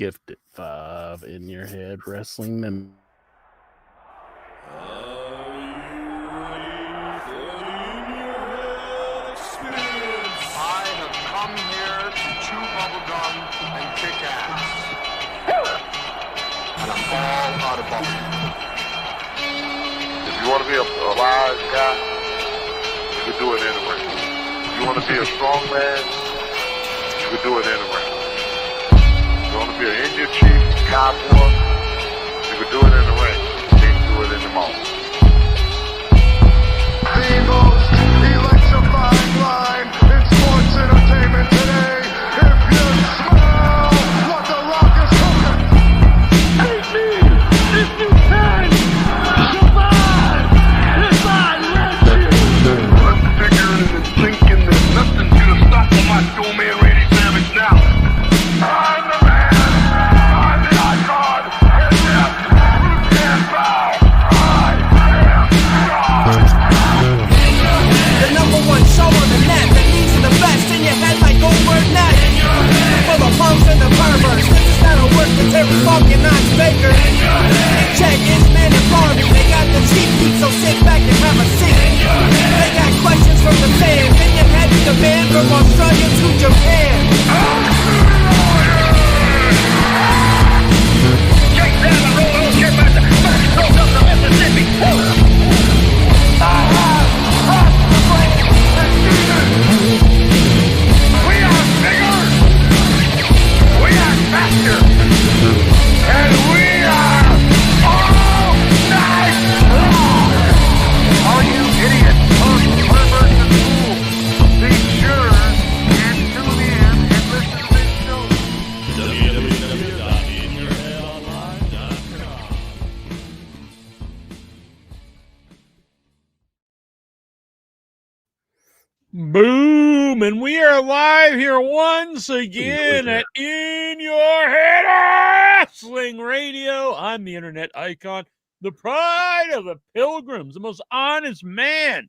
Gifted 5 in your head wrestling mem. I have come here to chew bubblegum and kick ass. And I'm all out of bubblegum. If you want to be a wise guy, you can do it anyway. If you want to be a strong man, you can do it anyway. If you want to be an Indian chief, cowboy, you can do it in the ring. You can't do it in the mall. The most electrifying line in sports entertainment today. If you smell what the Rock is cooking. Hate me if you can survive if I let you. I'm figuring and thinking that nothing's gonna stop the Macho Man Randy Savage now. I'm the man. I'm the icon. And yes, you can't bow. I am God. The number one show on the net that leads to the best in your head like Goldberg Net. For the punks and the perverts, this is not a work for Terry Funk and Knox Baker. Check Isman and Barbie, they got the cheap beat, so sit back and have a seat. They got questions from the fans, in your head to the band from Australia to Japan. Shake down the road, get back to Mexico, up to Mississippi. We are bigger. We are faster. And we are all night long. All you idiots, punks, perverts, and fools, be sure and tune in and listen to this show. Boom! And we are live here once again at In Your Head Wrestling Radio. I'm the internet icon, the pride of the pilgrims, the most honest man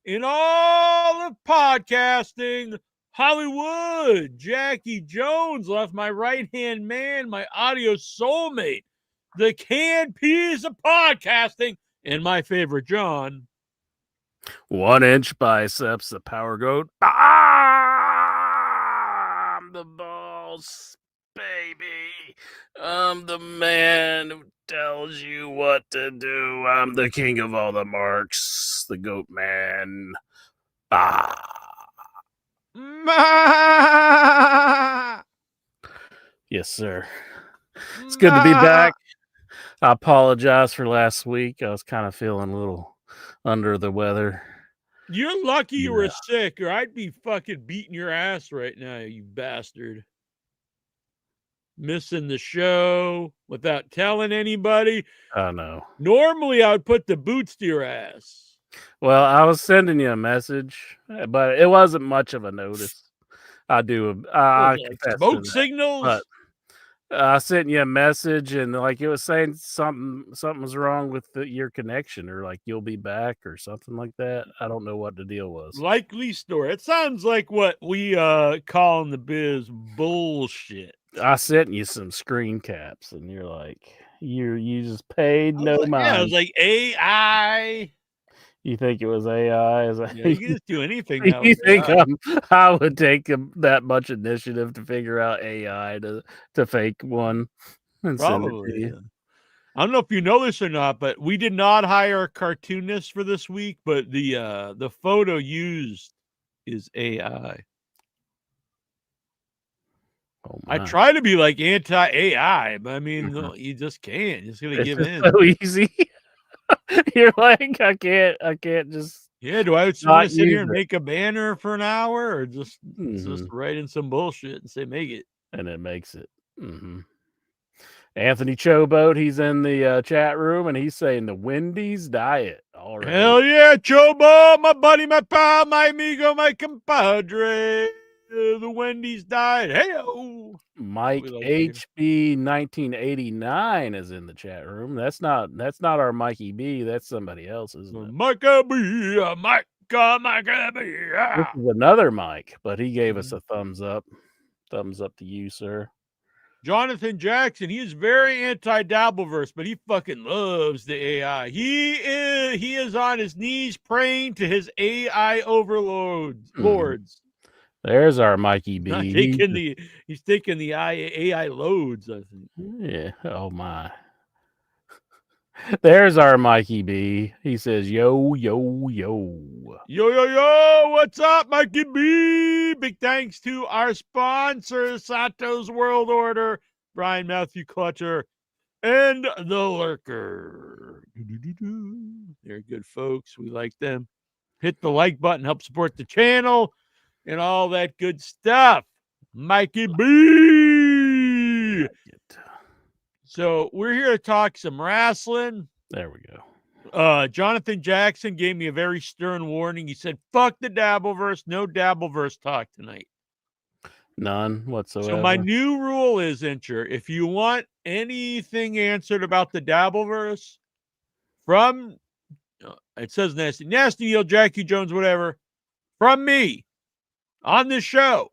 in all of podcasting, Hollywood. Jackie Jones left my right-hand man, my audio soulmate, the canned piece of podcasting, and my favorite John. 1 inch biceps, the power goat. I'm the boss, baby. I'm the man who tells you what to do. I'm the king of all the marks, the goat man. Yes, sir. It's good to be back. I apologize for last week. I was kind of feeling a little under the weather. You're lucky you were Yeah. sick, or I'd be fucking beating your ass right now, you bastard. Missing the show without telling anybody. I know. Normally, I would put the boots to your ass. Well, I was sending you a message, but it wasn't much of a notice. I do. I Like confess to smoke that. signals. But I sent you a message, and like it was saying something was wrong with your connection, or like you'll be back, or something like that. I don't know what the deal was. Likely story. It sounds like what we call in the biz bullshit. I sent you some screen caps, and you're like, you just paid no mind. Yeah, I was like AI. You think it was AI? Is that, Yeah, you can just do anything now. you think I would take that much initiative to figure out AI to fake one and send it to Probably. you? I don't know if you know this or not, but we did not hire a cartoonist for this week, but the photo used is AI. Oh I my. try to be like anti-AI, but I mean, no, you just can't. You're just gonna It's give just in. so easy. You're like, I can't just. Yeah, do I want to not sit here use and it. make a banner for an hour, or just Mhm. write in some bullshit and say make it? And it makes it. Mm-hmm. Anthony Choboat, he's in the chat room, and he's saying the Wendy's diet. All right. Hell yeah, Chobo, my buddy, my pal, my amigo, my compadre. The Wendy's died. Hey-o. Mike we like here. HB 1989 is in the chat room. That's not our Mikey B. That's somebody else, isn't it? Micah B, Micah B. This is another Mike, but he gave us a thumbs up. Thumbs up to you, sir. Jonathan Jackson, he is very anti-Dabbleverse, but he fucking loves the AI. He is on his knees praying to his AI overlords. Lords. There's our Mikey B. Not taking he's taking the AI loads, I think. Yeah. Oh my. There's our Mikey B. He says, yo, yo, yo. Yo, yo, yo, what's up, Mikey B? Big thanks to our sponsors, Sato's World Order, Brian Matthew Clutcher, and The Lurker. They're good folks. We like them. Hit the like button, help support the channel, and all that good stuff. Mikey B. So we're here to talk some wrestling. There we go. Jonathan Jackson gave me a very stern warning. He said, fuck the Dabbleverse. No Dabbleverse talk tonight. None whatsoever. So my new rule is, Incher, if you want anything answered about the Dabbleverse from, it says Nasty Neil, Jackie Jones, whatever, from me on this show,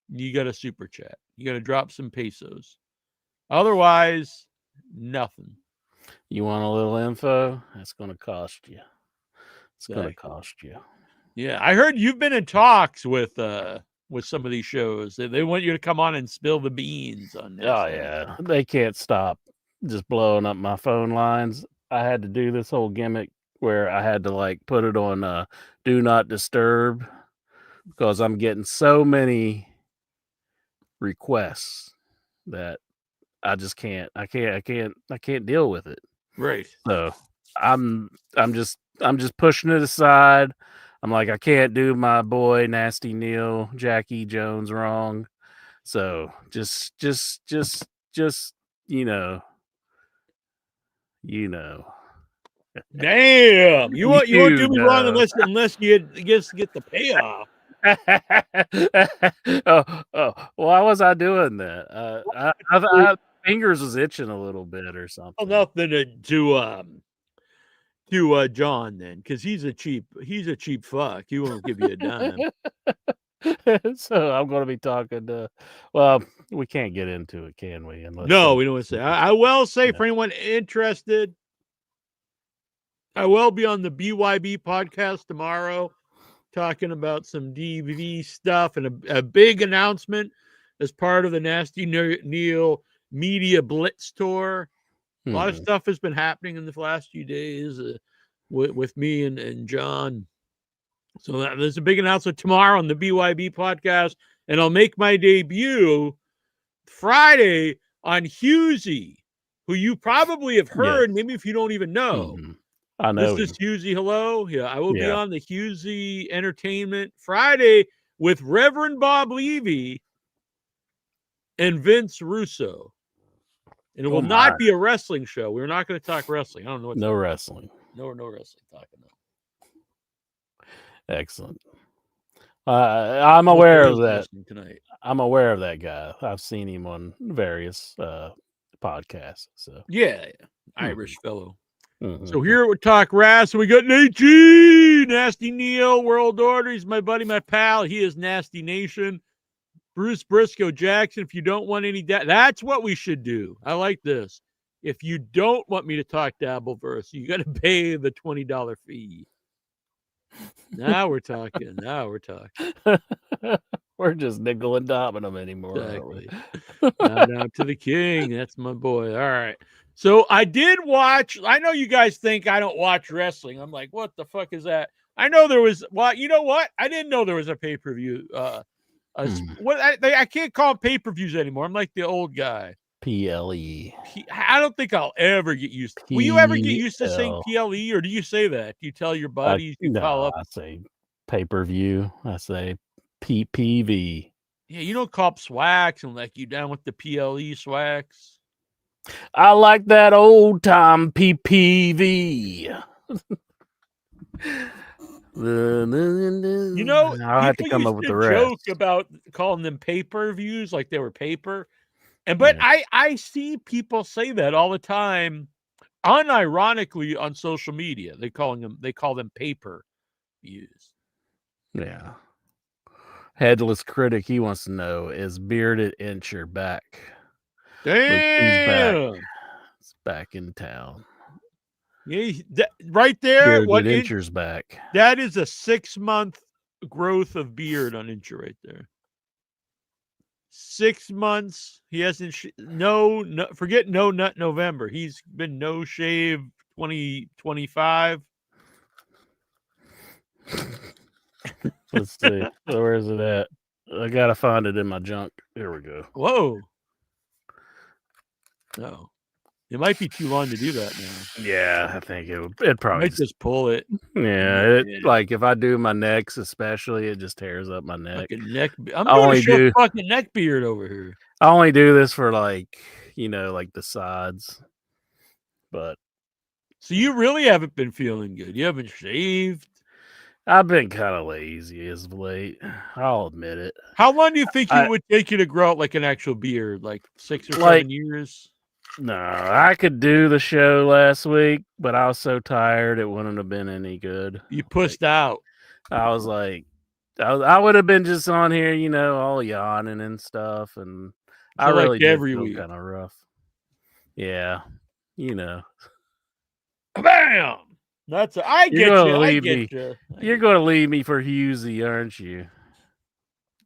you got to super chat. You got to drop some pesos. Otherwise, nothing. You want a little info? That's going to cost you. It's going to cost you. Yeah, I heard you've been in talks with some of these shows. They want you to come on and spill the beans on this. Oh yeah, they can't stop just blowing up my phone lines. I had to do this whole gimmick where I had to like put it on do not disturb because I'm getting so many requests that I just can't. I can't deal with it. Right. So I'm just pushing it aside. I'm like, I can't do my boy Nasty Neil, Jackie Jones wrong. So just you know. Damn, you won't do me wrong unless you just get the payoff. Why was I doing that? I fingers was itching a little bit or something. Well, nothing to John then, because he's a cheap fuck. He won't give you a dime. So I'm going to be talking to. Well, we can't get into it, can we? No, we don't want to say. I will say for anyone interested, I will be on the BYB podcast tomorrow, talking about some DVD stuff and a big announcement as part of the Nasty Neil Media Blitz Tour. A lot of stuff has been happening in the last few days with me and John. So there's a big announcement tomorrow on the BYB podcast, and I'll make my debut Friday on Husey, who you probably have heard, maybe if you don't even know. I know. This is Husey. Hello. Yeah, I will be on the Husey Entertainment Friday with Reverend Bob Levy and Vince Russo. And it will not be a wrestling show. We're not going to talk wrestling. I don't know what. No wrestling. No wrestling talking about. Excellent. I'm aware of that tonight. I'm aware of that guy. I've seen him on various podcasts. So yeah. Irish fellow. So here we talk wrestling. We got Nate G, Nasty Neil, World Order. He's my buddy, my pal. He is Nasty Nation. Bruce Briscoe Jackson. If you don't want any, that's what we should do. I like this. If you don't want me to talk Dabbleverse, you got to pay the $20 fee. Now we're talking. We're just nickel and diming them anymore. Exactly. Down to the king. That's my boy. All right. So I did watch. I know you guys think I don't watch wrestling. I'm like, what the fuck is that? I know there was. Well, you know what? I didn't know there was a pay-per-view. I can't call them pay-per-views anymore. I'm like the old guy. PLE. I don't think I'll ever get used to. Will you ever get used to saying PLE, or do you say that? Do you tell your buddies? You call up? I say pay-per-view. I say PPV. Yeah, you don't call up swags and like you down with the PLE swags. I like that old time PPV. You know, I'll have to come up with the rest. Joke about calling them pay-per-views like they were paper. But I see people say that all the time, unironically on social media. They call them pay-per-views. Yeah. Headless Critic, he wants to know, is Bearded Incher back? Damn. It's back in town. Yeah, right there. Bearded Incher's back. That is a 6-month growth of beard on Incher right there. 6 months. He hasn't forget no nut November. He's been no shave 2025. Let's see. Where is it at? I gotta find it in my junk. Here we go. Whoa. No. It might be too long to do that now. Yeah, I think it I probably might just pull it. yeah. Like if I do my necks, especially, it just tears up my neck. Fucking neck. I'm going to show fucking neck beard over here. I only do this for like like the sides. But so you really haven't been feeling good. You haven't shaved. I've been kind of lazy as of late. I'll admit it. How long do you think it would take you to grow out like an actual beard? Like 6 or 7 years? No, I could do the show last week, but I was so tired it wouldn't have been any good. You pushed out. I was like, I would have been just on here, all yawning and stuff, and so I really like every did feel week, kind of rough. Yeah, Bam! I get you. I get you. You're going to leave me for Husey, aren't you?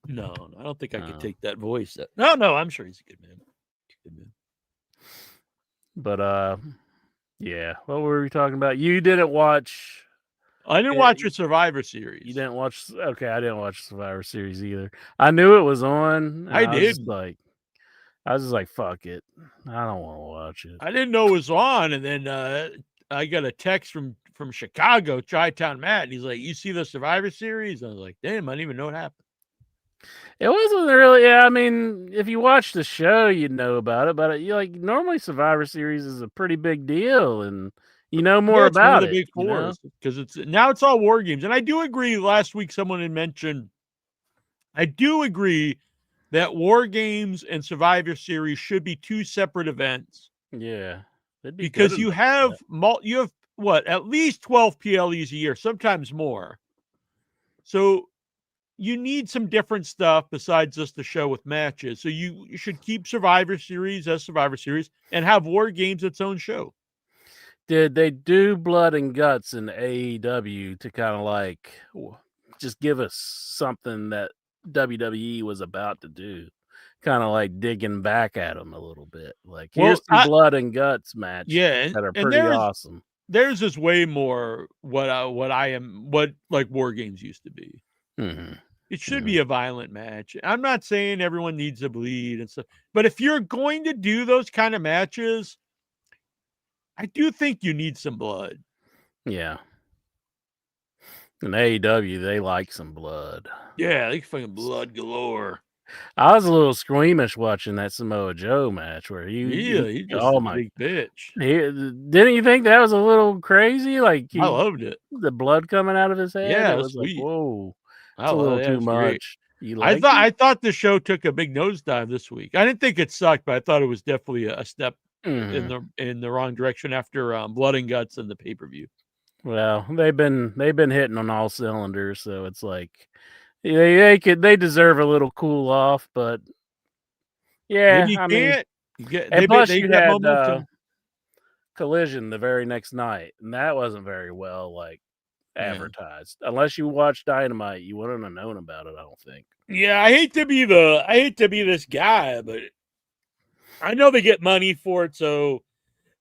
No, I don't think I could take that voice. No, I'm sure he's a good man. But yeah. What were we talking about? You didn't watch. I didn't watch your Survivor Series. You didn't watch. Okay, I didn't watch Survivor Series either. I knew it was on. I did. I was just like, fuck it. I don't want to watch it. I didn't know it was on, and then I got a text from Chicago, Chi-Town Matt, and he's like, "You see the Survivor Series?" I was like, "Damn, I didn't even know what happened." It wasn't really. Yeah, I mean, if you watch the show, you'd know about it. But normally Survivor Series is a pretty big deal, and you know more about it. Big fours because it's all war games, and I do agree. Last week, someone had mentioned. I do agree that war games and Survivor Series should be 2 separate events. Yeah, because you have what, at least 12 PLEs a year, sometimes more. So you need some different stuff besides just the show with matches. So you should keep Survivor Series as Survivor Series and have War Games its own show. Did they do blood and guts in AEW to kind of like just give us something that WWE was about to do? Kind of like digging back at them a little bit. Like, here's some blood and guts matches that are pretty awesome. Theirs is way more what like War Games used to be. Mm-hmm. It should be a violent match. I'm not saying everyone needs to bleed and stuff, but if you're going to do those kind of matches, I do think you need some blood. Yeah. In AEW, they like some blood. Yeah, they fucking blood galore. I was a little squeamish watching that Samoa Joe match where he just a big bitch. Didn't you think that was a little crazy? Like, I loved it. The blood coming out of his head. Yeah, it was sweet. Like, whoa, it's a little too much. I thought the show took a big nosedive this week. I didn't think it sucked, but I thought it was definitely a step in the wrong direction after Blood and Guts and the pay-per-view. Well, they've been hitting on all cylinders, so it's like they deserve a little cool off, but yeah, maybe you had Collision the very next night, and that wasn't very well advertised. Unless you watched Dynamite, you wouldn't have known about it, I don't think. Yeah, I hate to be this guy, but I know they get money for it, so.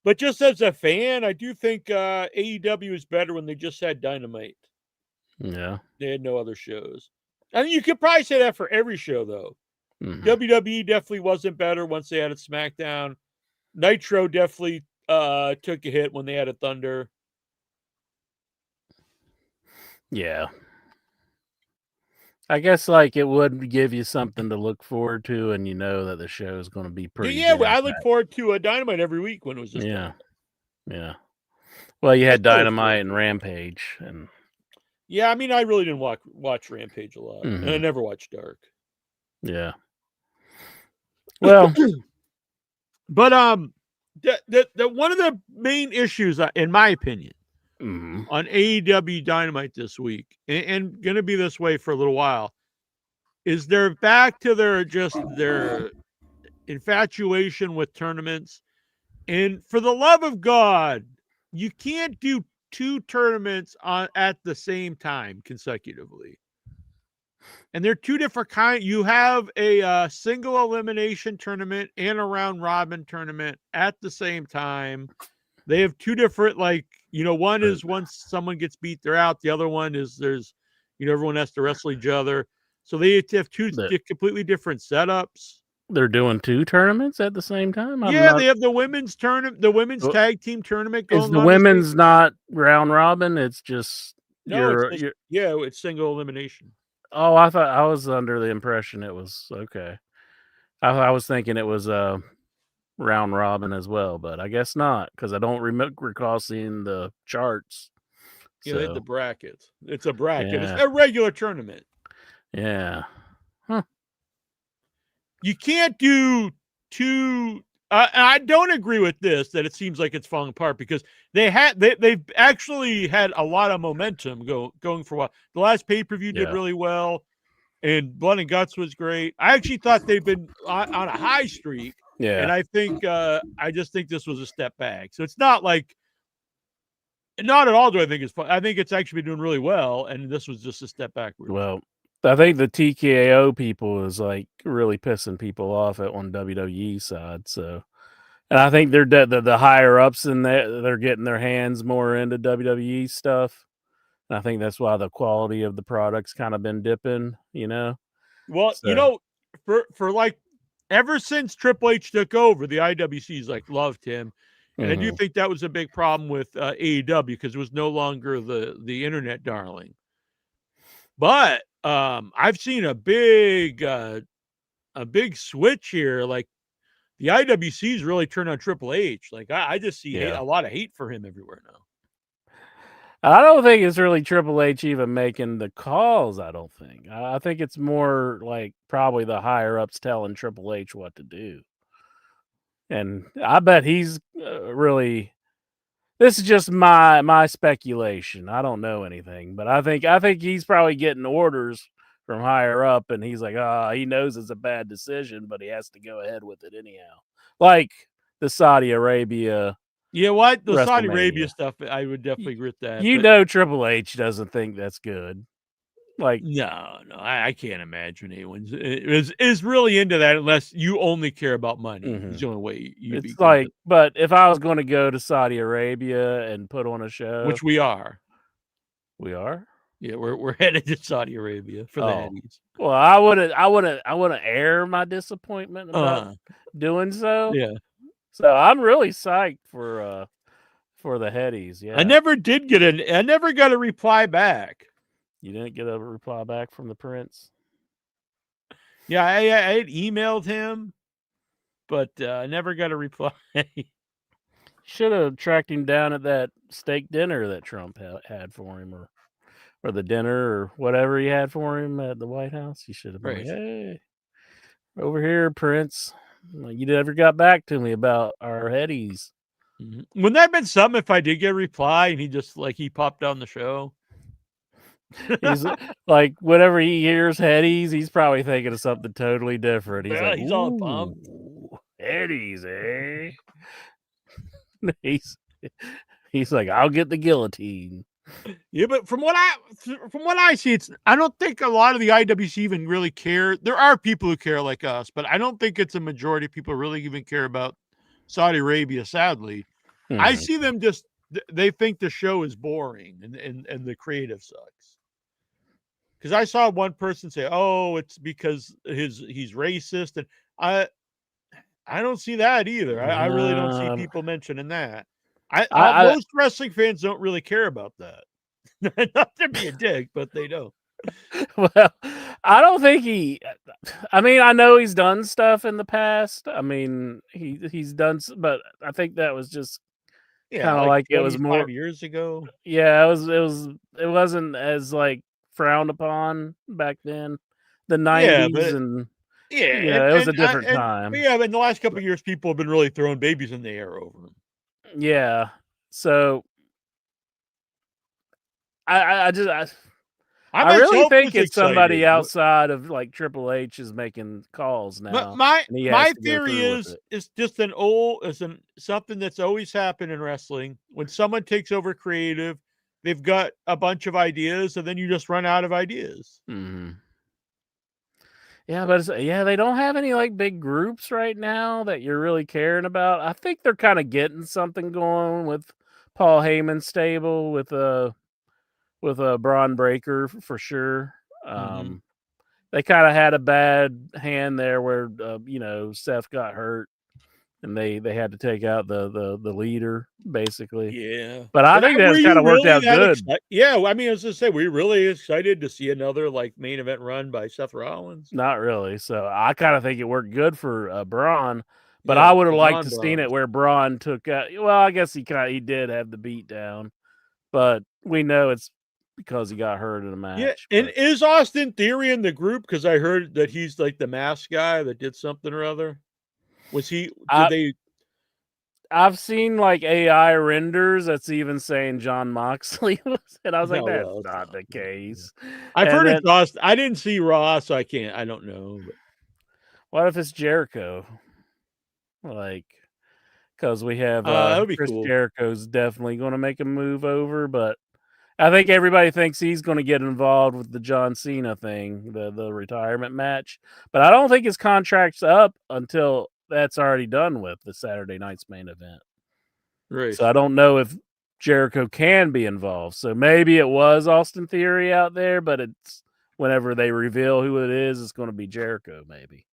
But just as a fan, I do think AEW is better when they just had Dynamite. Yeah. They had no other shows. I mean, you could probably say that for every show, though. Mm-hmm. WWE definitely wasn't better once they added SmackDown. Nitro definitely took a hit when they added Thunder. Yeah. I guess it would give you something to look forward to, and you know that the show is going to be pretty. Yeah, I look forward to a Dynamite every week when it was just yeah. Well, you had Dynamite and Rampage, and yeah, I mean, I really didn't watch Rampage a lot, and I never watched Dark. Yeah. Well, but the one of the main issues, in my opinion, on AEW Dynamite this week, and going to be this way for a little while, is they're back to their infatuation with tournaments. And for the love of God, you can't do 2 tournaments at the same time consecutively. And they're 2 different kinds. You have a single elimination tournament and a round robin tournament at the same time. They have 2 different, one is once someone gets beat, they're out. The other one is everyone has to wrestle each other. So they have 2 completely different setups. They're doing 2 tournaments at the same time? They have the women's tournament, the women's tag team tournament going on. Is the women's not round robin? It's just it's single elimination. Oh, I thought I was under the impression it was okay. I was thinking it was round robin as well, but I guess not because I don't recall seeing the charts. Yeah, they had the brackets. It's a bracket. Yeah. It's a regular tournament. Yeah. You can't do 2. I don't agree with this, that it seems like it's falling apart, because they've actually had a lot of momentum going for a while. The last pay-per-view did really well, and Blood and Guts was great. I actually thought they've been on a high streak. Yeah. And I just think this was a step back. So it's not at all do I think it's fun. I think it's actually been doing really well, and this was just a step backward. Well, I think the TKO people is really pissing people off on WWE side. So, and I think they're the higher ups in there, they're getting their hands more into WWE stuff. And I think that's why the quality of the product's kind of been dipping, Well, so. For ever since Triple H took over, the IWC's loved him. And I do think that was a big problem with AEW, because it was no longer the internet darling. But I've seen a big switch here. The IWC's really turned on Triple H. I just see a lot of hate for him everywhere now. I don't think it's really Triple H even making the calls. I don't think. I think it's more probably the higher ups telling Triple H what to do. And I bet he's really. This is just my speculation. I don't know anything, but I think he's probably getting orders from higher up, and he's he knows it's a bad decision, but he has to go ahead with it anyhow. Like the Saudi Arabia. Yeah, what the Saudi Arabia stuff, I would definitely agree with that. Triple H doesn't think that's good. No, I can't imagine anyone is really into that unless you only care about money. It's the only way you'd be. But if I was going to go to Saudi Arabia and put on a show, which we are, yeah, we're headed to Saudi Arabia for the Headies. Well, I wouldn't air my disappointment about doing so. Yeah, so I'm really psyched for the Headies. Yeah, I never got a reply back. You didn't get a reply back from the Prince? Yeah, I had emailed him, but I never got a reply. Should have tracked him down at that steak dinner that Trump had for him, or the dinner or whatever he had for him at the White House. You should have been hey, over here, Prince. You never got back to me about our Headies. Mm-hmm. Wouldn't that have been something if I did get a reply and he just he popped on the show? He's whenever he hears Headies, he's probably thinking of something totally different. He's he's all pumped. Headies, eh? he's I'll get the guillotine. Yeah, but from what I see, I don't think a lot of the IWC even really care. There are people who care like us, but I don't think it's a majority of people really even care about Saudi Arabia. Sadly, I see them they think the show is boring and the creative sucks. Because I saw one person say, "Oh, it's because he's racist," and I don't see that either. I really don't see people mentioning that. Most wrestling fans don't really care about that. Not to be a dick, but they don't. Well, I don't think I know he's done stuff in the past. I mean, he's done, but I think that was just kind of it was more 5 years ago. Yeah, it wasn't as frowned upon back then. The 90s it was a different time. Yeah, but in the last couple of years, people have been really throwing babies in the air over him. Yeah, so I I really myself think was it's somebody excited. outside of like Triple H is making calls now, and he has My to go theory through with it. is just something that's always happened in wrestling. When someone takes over creative, they've got a bunch of ideas, and then you just run out of ideas. Mm-hmm. Yeah, but they don't have any like big groups right now that you're really caring about. I think they're kind of getting something going with Paul Heyman's stable with Braun Breaker for sure. Mm-hmm. They kind of had a bad hand there where Seth got hurt and they had to take out the leader basically. Yeah, But I think were that's kind you of worked really out that good. excited? Yeah, I mean, I was gonna say, were you really excited to see another like main event run by Seth Rollins? Not really. So I kind of think it worked good for Braun, but I Yeah, would have the liked to seen non-bronze. it where Braun took out. Well, I guess he did have the beat down, but we know it's because he got hurt in a Yeah, match. and But is Austin Theory in the group? Because I heard that he's like the mask guy that did something or other. Was he? Did I they? I've seen like AI renders that's even saying John Moxley was, and I was like, No, that's well, it's not not. the Yeah. case. I've And heard then it's Austin. I didn't see Raw, so I can't. I don't know. But what if it's Jericho? Like, because we have that would be Chris cool. Jericho's definitely going to make a move over, but I think everybody thinks he's going to get involved with the John Cena thing, the retirement match. But I don't think his contract's up until that's already done with the Saturday night's main event. Right. So I don't know if Jericho can be involved. So maybe it was Austin Theory out there, but it's whenever they reveal who it is, it's going to be Jericho, maybe.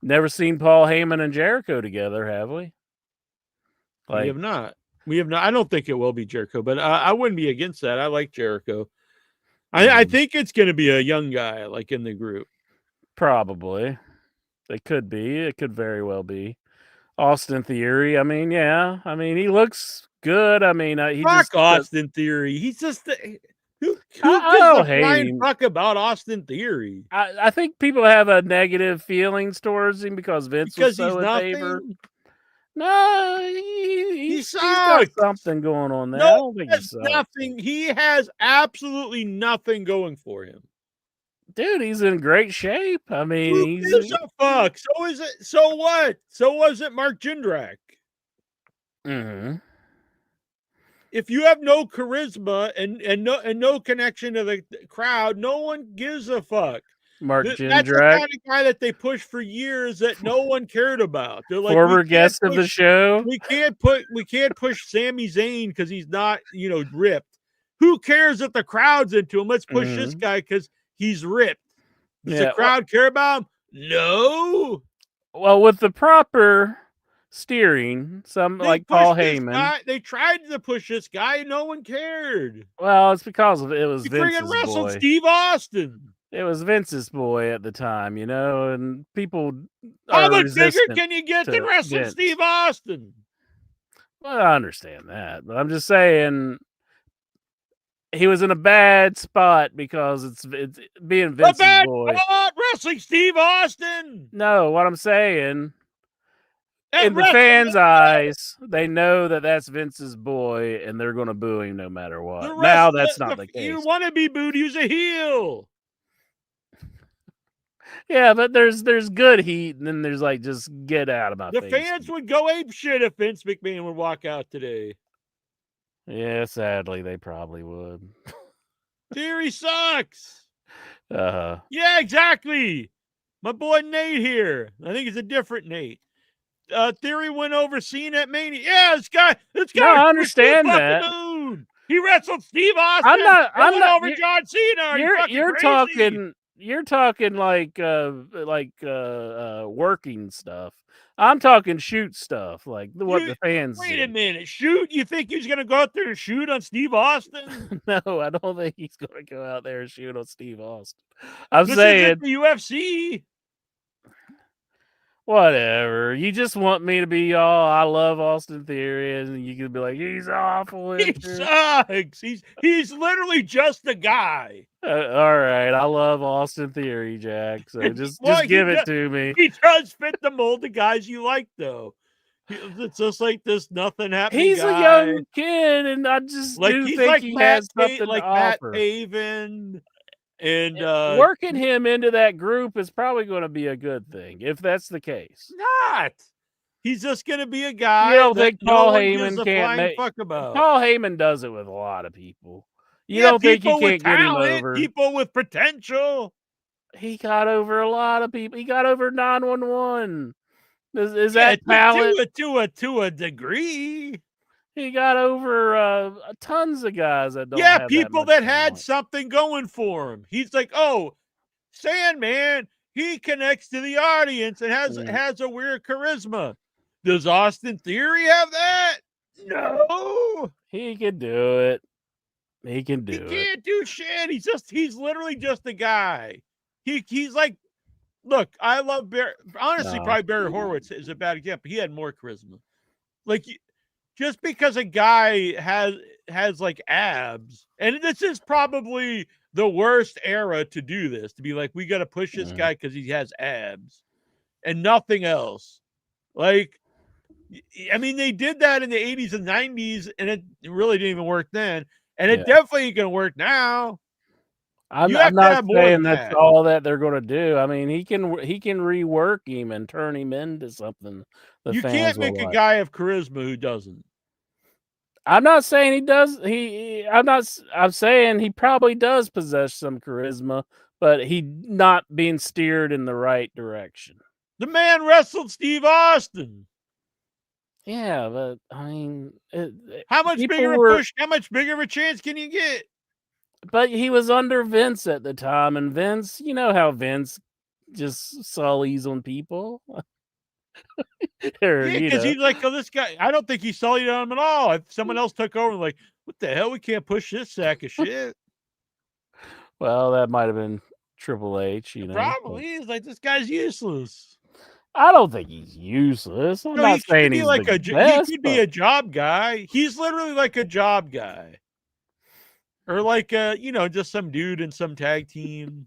Never seen Paul Heyman and Jericho together, have we? We have not. We have not. I don't think it will be Jericho, but I wouldn't be against that. I like Jericho. I think it's going to be a young guy like in the group. Probably. It could be. It could very well be. Austin Theory. I mean, yeah. I mean, he looks good. I mean, he Fuck just. Austin Theory. He's just who I gives a don't hate flying him. fuck about Austin Theory? I think people have a negative feelings towards him because Vince was Because he's so in favor. nothing. No, He he's got sucks. something going on there. No, I don't think he has sucks. nothing. He has absolutely nothing going for him. Dude, he's in great shape. I mean, Who he's gives a fuck? So is it? So what? So was it Mark Jindrak? Mhm. If you have no charisma and no connection to the crowd, no one gives a fuck. Mark That's the Jindrak, kind of guy that they pushed for years that no one cared about. They're like, former guest of the show. we can't push Sami Zayn because he's not, ripped. Who cares if the crowd's into him? Let's push this Mhm. guy because he's ripped. Does the Yeah. crowd care about him? No. Well, with the proper steering, some They like Paul pushed this Heyman. guy. They tried to push this guy. No one cared. Well, it's because of it was He friggin' Vince's wrestled boy. Steve Austin. It was Vince's boy at the time, and people How are much bigger resistant can you get than to wrestling Vince. Steve Austin? Well, I understand that, but I'm just saying he was in a bad spot because it's being A Vince's bad boy. spot wrestling Steve Austin. No, what I'm saying, At in the fans' eyes, they know that that's Vince's boy, and they're going to boo him no matter what. Now that's not the case. You want to be booed? He's a heel. Yeah, but there's good heat, and then there's like just get out of my The face. fans would go ape shit if Vince McMahon would walk out today. Yeah, sadly, they probably would. Theory sucks. Uh-huh. Yeah, exactly. My boy Nate here. I think it's a different Nate. Theory went over Cena at Mania. Yeah, this guy. No, I understand that. Moon. He wrestled Steve Austin. I'm not over John Cena. You're talking like working stuff. I'm talking shoot stuff, like what the fans Wait do. a minute. Shoot? You think he's going to go out there and shoot on Steve Austin? No, I don't think he's going to go out there and shoot on Steve Austin. I'm This saying isn't the UFC. whatever. You just want me to be all I love Austin Theory, and you can be like, he's awful. He sucks. He's literally just a guy. All right, I love Austin Theory, Jack. So just give it to me. He does fit the mold of guys you like, though. It's just like this nothing happening He's a guy. young kid, and I just Like do he's think like he Matt, has something to Matt offer. Taven, and Working him into that group is probably going to be a good thing if that's the case. not. He's just going to be a guy You don't that think no Paul one gives Heyman a can't flying make? fuck about. Paul Heyman does it with a lot of people. You Yeah, don't think he people with can't get him talent, over? people with potential. He got over a lot of people. He got over 911. Is Yeah, that talent? to a degree. He got over tons of guys that don't Yeah, have that people much that talent. had something going for him. He's like, oh, Sandman, he connects to the audience and has a weird charisma. Does Austin Theory have that? No. He can do it. He can do He it. can't do shit. He's literally just a guy. He's like, look, I love Barry. Honestly, probably Barry Horowitz is a bad example. He had more charisma. Like, just because a guy has like abs, and this is probably the worst era to do this, to be like, we got to push this guy because he has abs and nothing else. Like, I mean, they did that in the 80s and 90s, and it really didn't even work then. And it definitely ain't going to work now. I'm not saying that's all that they're going to do. I mean, he can rework him and turn him into something the You fans can't will make a like. guy of charisma who doesn't. I'm not saying he does. I'm saying he probably does possess some charisma, but he not being steered in the right direction. The man wrestled Steve Austin. Yeah, but I mean, how much bigger a push? How much bigger of a chance can you get? But he was under Vince at the time, and Vince, you know how Vince just sullies on people. Yeah, because he's like, oh, this guy, I don't think he sullied on him at all. If someone else took over, like, what the hell? We can't push this sack of shit. Well, that might have been Triple H, you know. Probably is like, this guy's useless. I don't think he's useless. I'm not saying he's like the best. He could be a job guy. He's literally like a job guy. Or like, just some dude in some tag team.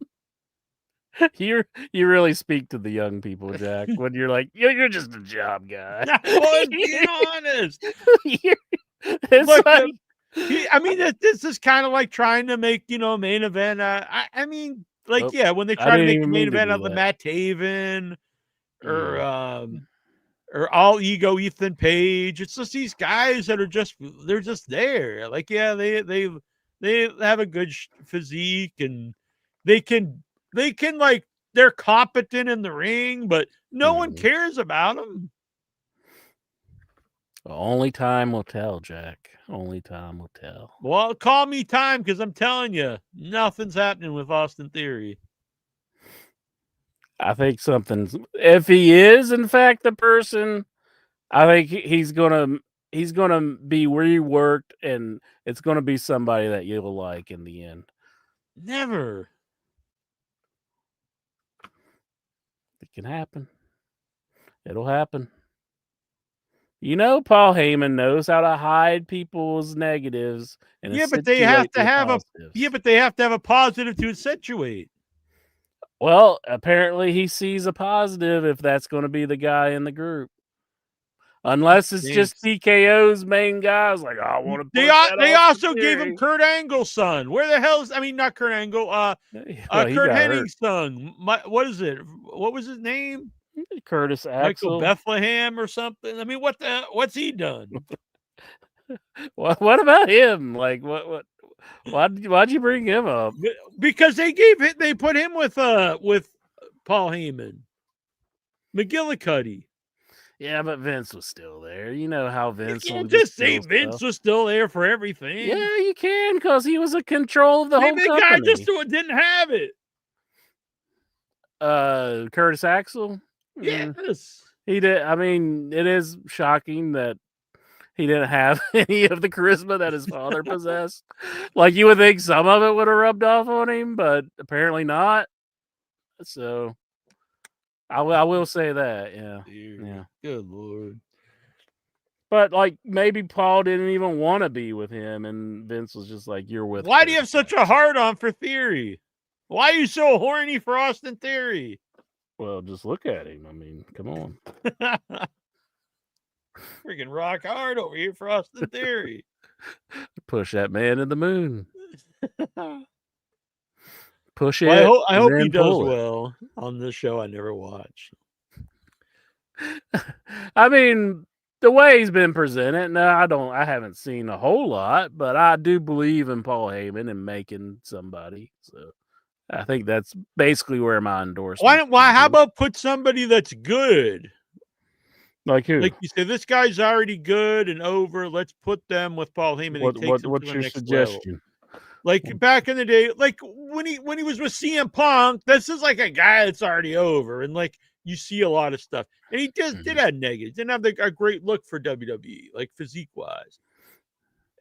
You really speak to the young people, Jack, when you're like, you're just a job guy. I was being honest. It's like, this is kind of like trying to make, main event. I mean, like, when they try to make the main event of the Matt Taven or All Ego Ethan Page. It's just these guys that are they're just there. Like, yeah, they have a good physique and they can like, they're competent in the ring, but no one cares about them. Only time will tell, Jack. Only time will tell. Well, call me time, because I'm telling you, nothing's happening with Austin Theory. I think if he is in fact the person, I think he's gonna be reworked, and it's gonna be somebody that you'll like in the end. Never. It can happen. It'll happen. You know, Paul Heyman knows how to hide people's negatives. And but they have to have a positive to accentuate. Well, apparently he sees a positive if that's going to be the guy in the group. Unless it's just TKO's main guys, like, I want to. They also gave him Kurt Angle's son. Where the hell is? I mean, not Kurt Angle. Kurt Hennig's son. What is it? What was his name? Curtis Axel. Michael Bethlehem or something. I mean, what's he done? What about him? Like, what? Why'd you bring him up? Because they put him with Paul Heyman, McGillicuddy. Yeah, but Vince was still there. You know how Vince. You can't just say Vince was still there for everything. Yeah, you can, because he was in control of the whole company. Guy just didn't have it. Curtis Axel. Yes, he did. I mean, it is shocking that he didn't have any of the charisma that his father possessed. Like, you would think some of it would have rubbed off on him, but apparently not. So, I will say that. Yeah. Yeah. Good Lord. But, like, maybe Paul didn't even want to be with him, and Vince was just like, "You're with." Why do you have such a hard-on for Theory? Why are you so horny for Austin Theory? Well, just look at him. I mean, come on. freaking rock hard over here for Austin Theory. Push that man to the moon. Push Well, it. I hope and he then does pull it. well on this show I never watched. I mean, the way he's been presented, I haven't seen a whole lot, but I do believe in Paul Heyman and making somebody. So I think that's basically where my endorsement. How about put somebody that's good? Like who? Like you say, this guy's already good and over. Let's put them with Paul Heyman. He takes him to What's the your next suggestion? level. Like back in the day, like when he was with CM Punk, this is like a guy that's already over, and like you see a lot of stuff, and he just did have negatives, didn't have a great look for WWE, like physique wise,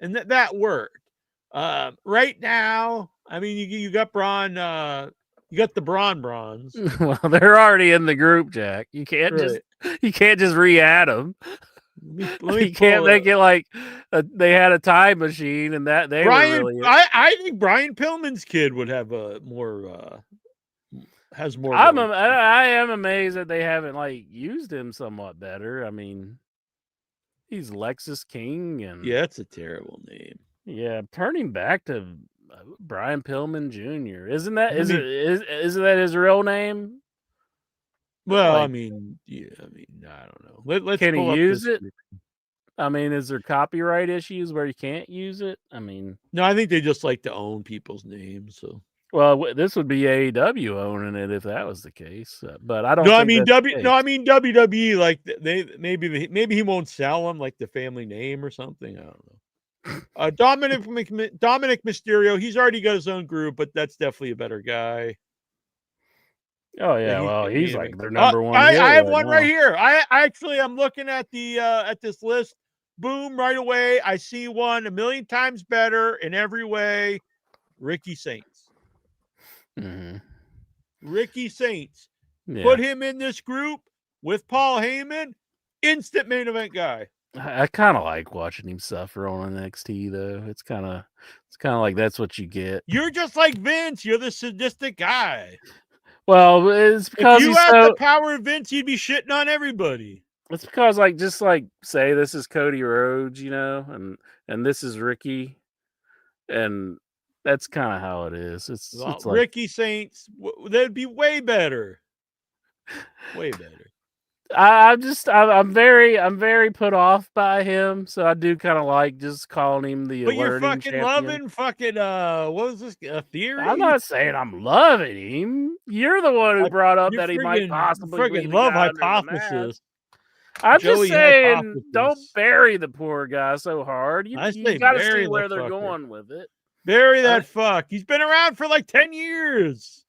and that worked. Right now, I mean, you got Braun, you got the Brawns. Well, they're already in the group, Jack. You can't just re-add them. Let me You can't make it like they had a time machine and that they were really. I think Brian Pillman's kid would have a more has more. I am amazed that they haven't like used him somewhat better. I mean, he's Lexus King, and yeah, it's a terrible name. Yeah, turning back to Brian Pillman Jr. Isn't that his real name? Well, Like, I mean, I don't know. Let's can he pull up use this. it? I mean, is there copyright issues where you can't use it? I mean, no, I think they just like to own people's names. So, well, this would be AEW owning it if that was the case. But I don't. No, I mean WWE. Like maybe he won't sell them, like the family name or something. I don't know. Dominic Mysterio. He's already got his own group, but that's definitely a better guy. Oh yeah, he's like their number one. I have one right here. I'm looking at the at this list. Boom! Right away, I see one a million times better in every way. Ricky Saints. Mm-hmm. Ricky Saints. Yeah. Put him in this group with Paul Heyman. Instant main event guy. I kind of like watching him suffer on NXT though. It's kind of like that's what you get. You're just like Vince. You're the sadistic guy. Well, it's because if you had the power of Vince, you'd be shitting on everybody. It's because just say this is Cody Rhodes, and this is Ricky, and that's kind of how it is. It's like Ricky Saints. That'd be way better. Way better. I'm very put off by him, so I do kind of like just calling him the. But you're fucking champion. loving what was this Theory? I'm not saying I'm loving him. You're the one who brought up that he might possibly be the love guy hypothesis. I'm just saying, don't bury the poor guy so hard. You got to see where they're going with it. Bury that fuck. He's been around for like 10 years.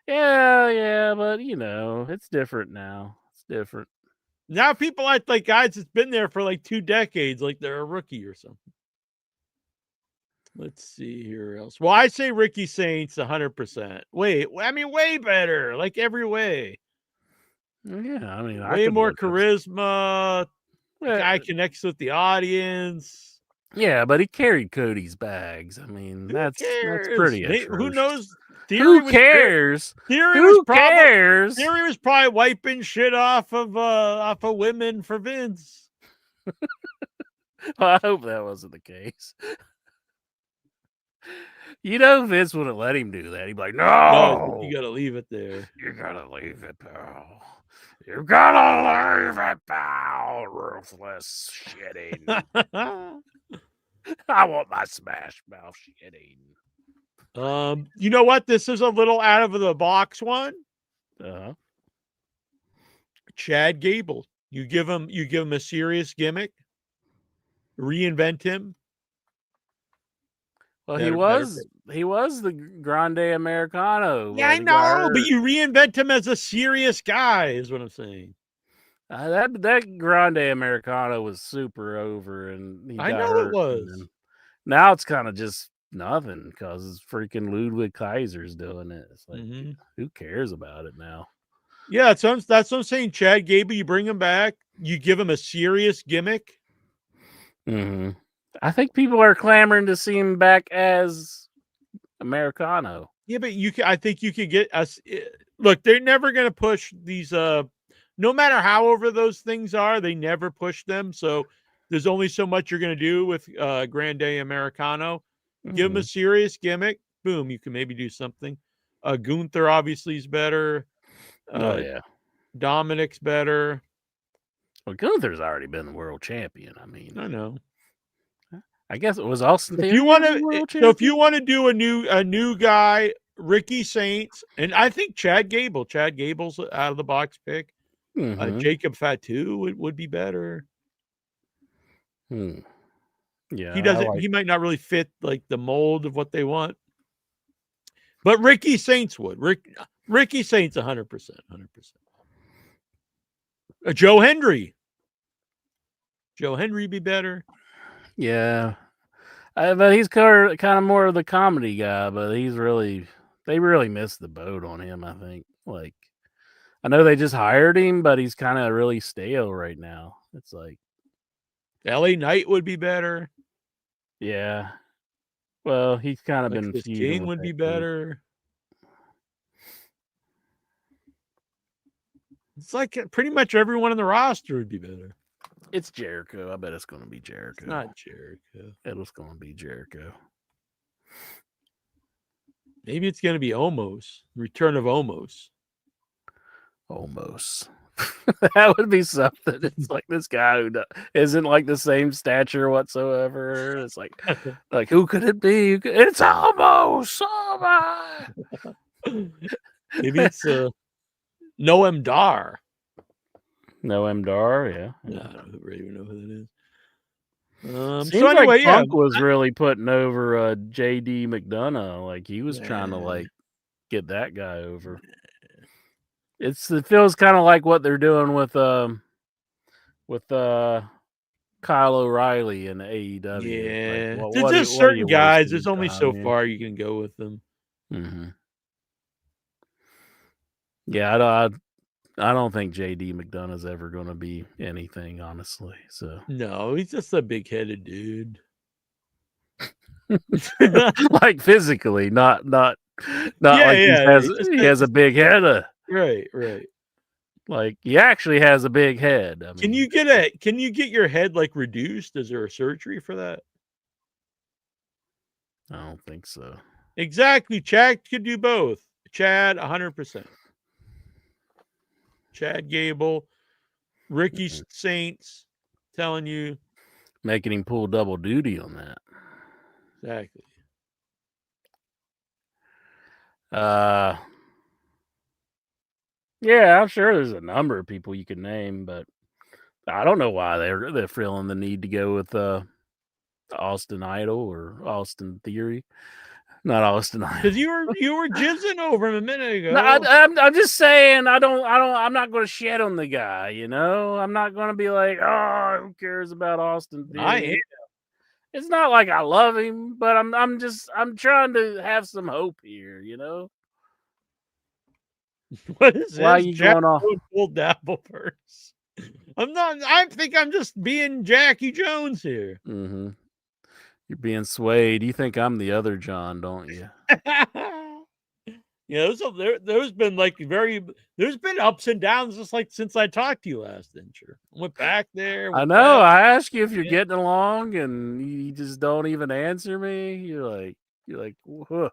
Yeah, but it's different now. It's different. Now people act like guys that's been there for like 2 decades, like they're a rookie or something. Let's see here else. Well, I say Ricky Saints 100%. Way better, like every way. Yeah, I mean, way more charisma. Guy connects with the audience. Yeah, but he carried Cody's bags. I mean, that's pretty atrocious. Who knows? Who cares? Theory was probably wiping shit off of women for Vince. Well, I hope that wasn't the case. Vince wouldn't let him do that. He'd be like, no, you gotta leave it there. You gotta leave it, pal. You gotta leave it, pal. Ruthless shitting. I want my smash mouth shitting. You know what? This is a little out of the box one. Chad Gable. You give him a serious gimmick. Reinvent him. Well, he was the Grande Americano. Yeah, I know, but you reinvent him as a serious guy, is what I'm saying. That Grande Americano was super over, and I know it was. Now it's kind of just nothing because it's freaking Ludwig Kaiser's doing it. It's like, who cares about it now? Yeah, that's what I'm saying. Chad Gable, you bring him back, you give him a serious gimmick. Mm-hmm. I think people are clamoring to see him back as Americano. Yeah, but I think you could get us. Look, they're never going to push these. No matter how over those things are, they never push them. So there's only so much you're going to do with Grande Americano. Give him a serious gimmick. Boom, you can maybe do something. Gunther obviously is better. Oh yeah. Dominic's better. Well, Gunther's already been the world champion. I mean, I know. I guess it was Austin Theory. If you want the world to, so if you champion? want to do a new guy, Ricky Saints, and I think Chad Gable's out of the box pick. Mhm. Jacob Fatu would be better. Yeah, He doesn't. He might not really fit like the mold of what they want. But Ricky Saints would. Ricky Saints 100%. 100%. Joe Hendry. Joe Hendry be better. Yeah. But he's kind of more of the comedy guy, but they really missed the boat on him, I think. Like, I know they just hired him, but he's kind of really stale right now. It's like, LA Knight would be better. yeah. Well, he's kind of been Chris feuding King with would that be dude. better. It's like pretty much everyone on the roster would be better. It's Jericho. I bet it's going to be Jericho. It's not Jericho. It's going to be Jericho. Maybe it's going to be Omos. Return of Omos. Almost. That would be something. It's like this guy who isn't like the same stature whatsoever. It's like who could it be? It's almost. Oh my. Maybe it's Noam Dar. Noam Dar, yeah. No, I don't really even know who that is. Seems so anyway, like Punk was really putting over JD McDonough. Like he was trying to like get that guy over. It feels kind of like what they're doing with Kyle O'Reilly in AEW. Yeah, Like, there's just certain guys. There's only so far you can go with them. Mm-hmm. Yeah, I don't think JD McDonough's ever going to be anything, honestly. So no, he's just a big-headed dude. Like physically, not yeah, he has a big head. Right. Like he actually has a big head. I mean, can you get your head like reduced? Is there a surgery for that? I don't think so. Exactly. Chad could do both. Chad 100%. Chad Gable, Ricky Saints, telling you, making him pull double duty on that. Exactly. Yeah, I'm sure there's a number of people you could name, but I don't know why they're feeling the need to go with Austin Idol or Austin Theory. Not Austin Idol. Because you were jizzing over him a minute ago. No, I'm just saying I'm not going to shed on the guy. You know, I'm not going to be like, oh, who cares about Austin Theory? I am. It's not like I love him, but I'm trying to have some hope here. You know. What is Why this? are you going off? Full dabble first. I'm not. I think I'm just being Jackie Jones here. Mm-hmm. You're being swayed. You think I'm the other John, don't you? Yeah, there's been there's been ups and downs just like since I talked to you last, didn't you? Went back there. I know. I ask you if you're getting along, and you just don't even answer me. You're like, whoa.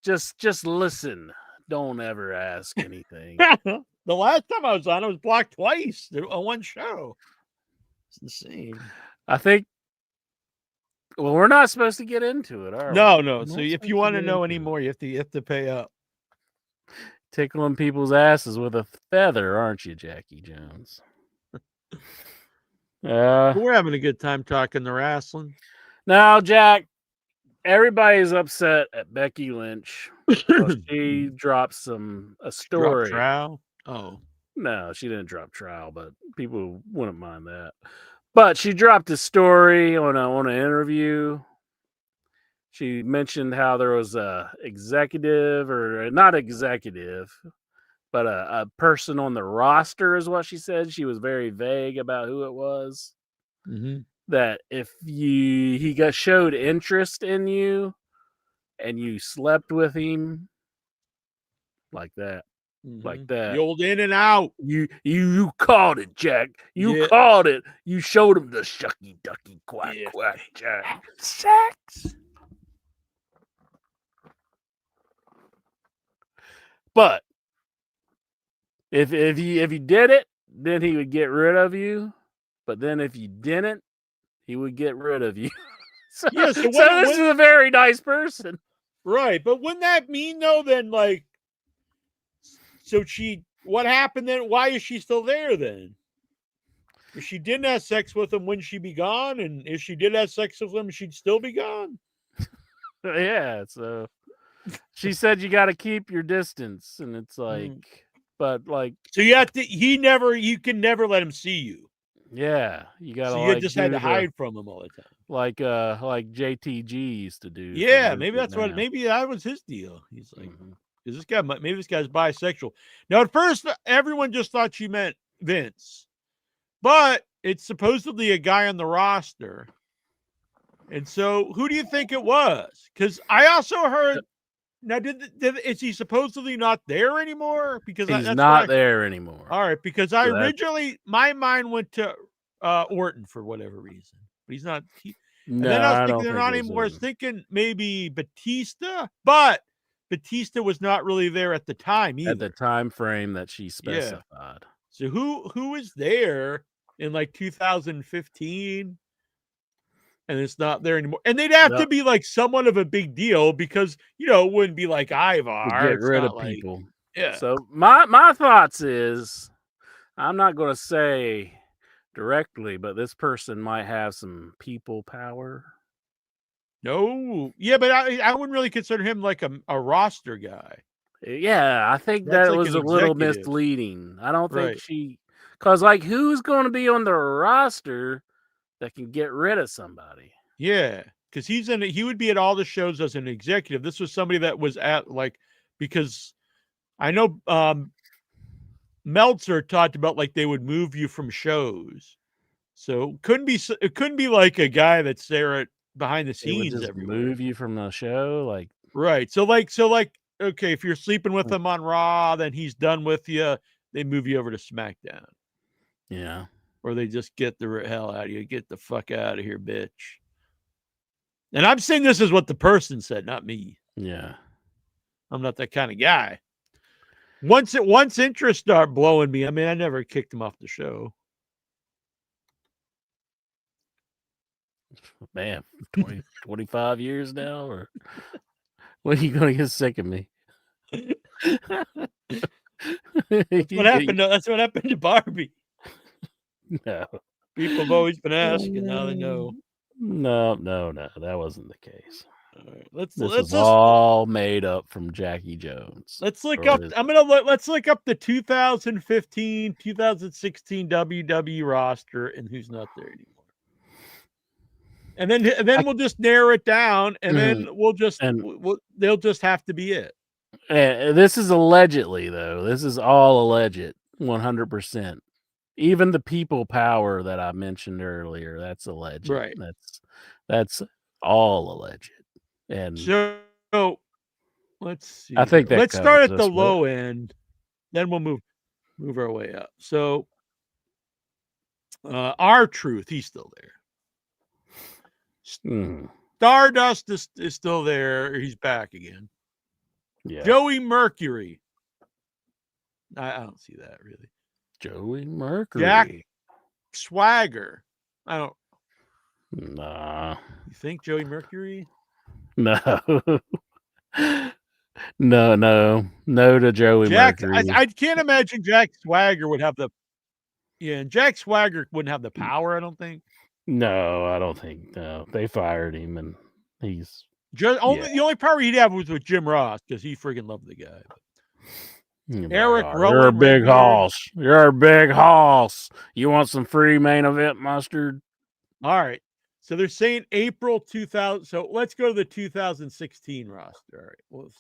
Just listen. Don't ever ask anything. The last time I was on, I was blocked twice on one show. It's insane. I think. Well, we're not supposed to get into it, are we? No. So if you want to know any more, you have to pay up. Tickling people's asses with a feather, aren't you, Jackie Jones? We're having a good time talking the wrestling. Now, Jack, everybody's upset at Becky Lynch. She dropped a story. Drop trial? Oh. No, she didn't drop trial, but people wouldn't mind that. But she dropped a story on an interview. She mentioned how there was a executive, or not executive, but a person on the roster is what she said. She was very vague about who it was. Mm-hmm. That if he showed interest in you and you slept with him like that, like that. The old in and out. You called it, Jack. You Yeah. called it. You showed him the shucky ducky quack Yeah. quack, Jack. Sex. But if you did it, then he would get rid of you. But then if you didn't, he would get rid of you. So, Yeah, so this is a very nice person. Right, but wouldn't that mean though then like so what happened then? Why is she still there then? If she didn't have sex with him, wouldn't she be gone? And if she did have sex with him, she'd still be gone. Yeah, so she said you got to keep your distance, and it's like, but like, so you can never let him see you. Yeah, you got to. So you just had to hide from him all the time, like JTG used to do. Yeah, maybe that's maybe that was his deal. He's like, is this guy? Maybe this guy's bisexual. Now, at first, everyone just thought she meant Vince, but it's supposedly a guy on the roster. And so, who do you think it was? Because I also heard. Now, is he supposedly not there anymore? Because he's not there anymore. All right, because I originally my mind went to Orton for whatever reason, but he's not. And then I was thinking they're not anymore. I was thinking maybe Batista, but Batista was not really there at the time either. At the time frame that she specified. Yeah. So who is there in like 2015? And it's not there anymore. And they'd have to be like somewhat of a big deal because, it wouldn't be like Ivar. To get rid of people. Yeah. So my thoughts is, I'm not going to say directly, but this person might have some people power. No. Yeah, but I wouldn't really consider him like a roster guy. Yeah, I think that was a little misleading. I don't think because like who's going to be on the roster that can get rid of somebody? Yeah, because he would be at all the shows as an executive. This was somebody that was at because I know Meltzer talked about like they would move you from shows, so it couldn't be like a guy that's there behind the scenes just everywhere. Move you from the show, like right. So okay, if you're sleeping with him on Raw, then he's done with you. They move you over to SmackDown. Yeah. Or they just get the hell out of you. Get the fuck out of here, bitch. And I'm saying this is what the person said, not me. Yeah. I'm not that kind of guy. Once interests start blowing me, I mean, I never kicked him off the show. Man, 25 years now? Or when are you going to get sick of me? That's what happened to Barbie. No. People have always been asking. Now they know. No. That wasn't the case. All right, this is all made up from Jackie Jones. Let's look up. Let's look up the 2015, 2016 WWE roster and who's not there anymore. And then we'll just narrow it down, and then they'll just have to be it. This is allegedly, though. This is all alleged, 100%. Even the people power that I mentioned earlier, that's alleged. Right. That's all alleged. And so let's see. I think let's start at the low end, then we'll move our way up. So R-Truth, he's still there. Stardust is still there. He's back again. Yeah. Joey Mercury. I don't see that really. Joey Mercury. Jack Swagger. I don't. Nah. You think Joey Mercury? No. No to Joey Mercury. I can't imagine Jack Swagger would have the. Yeah, and Jack Swagger wouldn't have the power, I don't think. No, I don't think. No, they fired him, and he's the only power he'd have was with Jim Ross because he freaking loved the guy. Eric Rowan. You're a big hoss. You're a big hoss. You want some free main event mustard? All right. So they're saying April 2000. So let's go to the 2016 roster. All right. Well,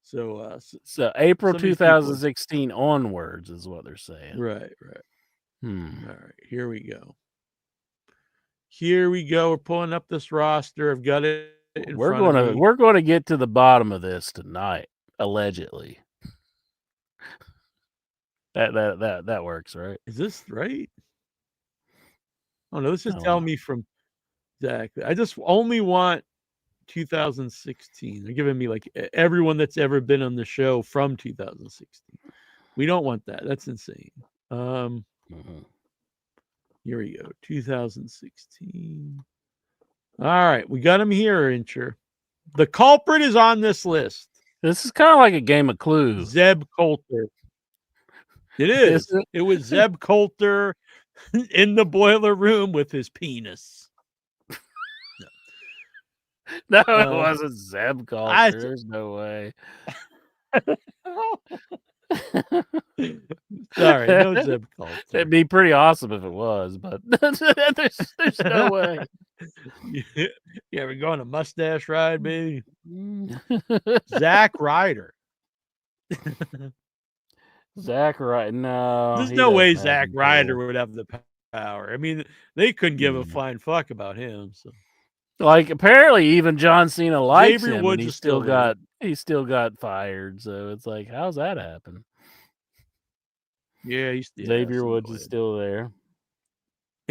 so April 2016 onwards is what they're saying. Right. All right. Here we go. We're pulling up this roster. I've got it. We're going to get to the bottom of this tonight, allegedly. That works, right? Is this right? Oh no, this is I don't telling know. me from exactly. I just only want 2016. They're giving me like everyone that's ever been on the show from 2016. We don't want that. That's insane. Mhm. Here we go. 2016. All right, we got him here, Incher. The culprit is on this list. This is kind of like a game of Clue. Zeb Coulter. It Is is. it? It was Zeb Coulter in the boiler room with his penis. No, it wasn't Zeb I- Coulter. There's no way. Sorry, no Zeb Coulter. It'd be pretty awesome if it was, but there's no way. You ever go on a mustache ride, baby? Zack Ryder. Zack Ryder. No. There's he no way doesn't have Zack any Ryder pull. would have the power. I mean, they couldn't give a Mm. flying fuck about him. So Like apparently even John Cena likes Xavier him, Woods and he is still still there. got fired. So it's like, how's that happen? Yeah, Xavier Woods is still there.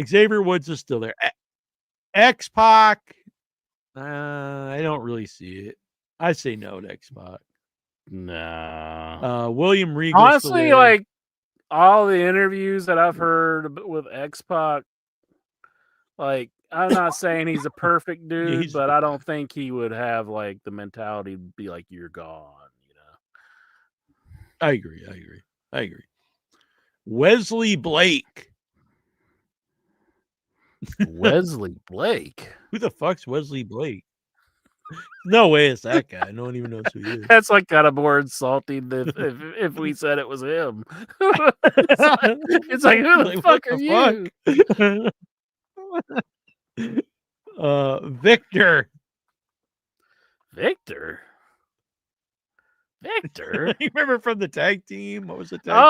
Xavier Woods is still there. X-Pac, I don't really see it. I say no to X-Pac. No. William Regal. Honestly, like all the interviews that I've heard with X-Pac, like I'm not saying he's a perfect dude, but I don't think he would have like the mentality to be like, you're gone, you know. I agree. Wesley Blake. Wesley Blake. Who the fuck's Wesley Blake? No way it's that guy. No one even knows who he is. That's like kind of more insulting than if we said it was him. it's like who the fuck are you? Victor. Victor? You remember from the tag team? What was the tag team?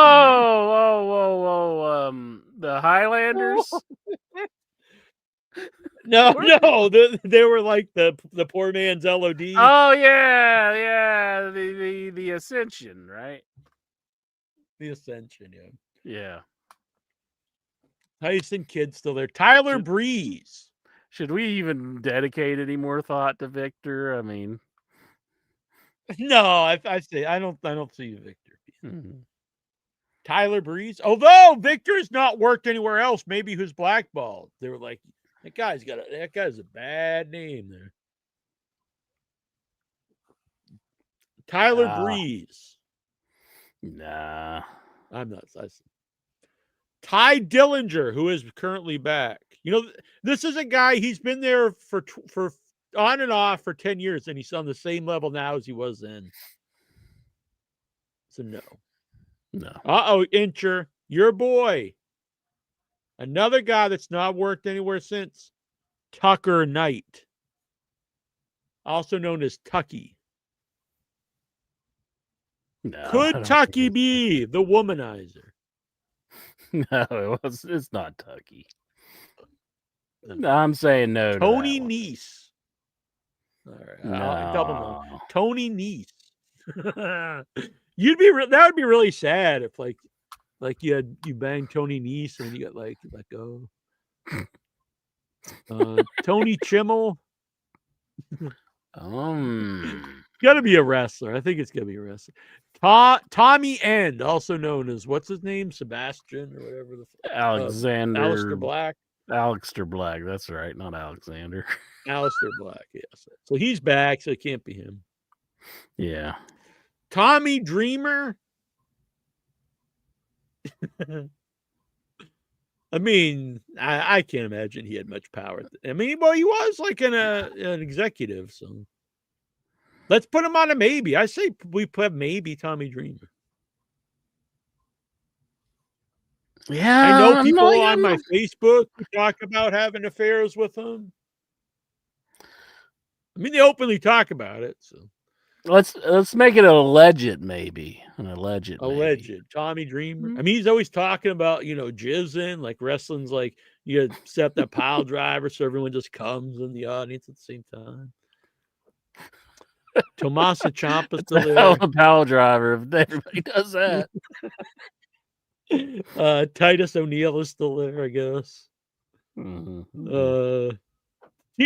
The Highlanders? No, they were like the poor man's LOD. Oh yeah, the Ascension, right? The Ascension, yeah. Yeah. Tyson Kidd still there. Tyler Breeze. Should we even dedicate any more thought to Victor? I mean, no, I say I don't see Victor. Mm-hmm. Tyler Breeze. Although Victor has not worked anywhere else, maybe who's blackballed. They were like, that guy's a bad name there. Tyler Breeze. Nah. I'm not. Ty Dillinger, who is currently back. You know, this is a guy, he's been there for on and off for 10 years, and he's on the same level now as he was then. So no. Incher, your boy. Another guy that's not worked anywhere since. Tucker Knight. Also known as Tucky. No, Could Tucky be the womanizer? No, it's not Tucky. No, I'm saying no. Tony to Nese. All right, no. double no. Tony Nese. That would be really sad if like you banged Tony Nese and you got like let go. Tony Chimmel. Got to be a wrestler. I think it's gonna be a wrestler. Tommy End, also known as what's his name, Sebastian or whatever the Alexander. Aleister Black. Aleister Black. That's right, not Alexander. Aleister Black. Yes. So he's back, so it can't be him. Yeah. Tommy Dreamer. I mean, I can't imagine he had much power. I mean, well, he was like an executive, so let's put him on a maybe. I say we put maybe Tommy Dreamer. Yeah, I know people on my Facebook who talk about having affairs with him. I mean, they openly talk about it. So let's make it an alleged maybe. An alleged. Maybe. Tommy Dreamer. Mm-hmm. I mean, he's always talking about, jizzing, like wrestling's like you set that pile driver so everyone just comes in the audience at the same time. Tommaso Ciampa's still there. A pile driver if everybody does that. Titus O'Neil is still there, I guess. Mm-hmm.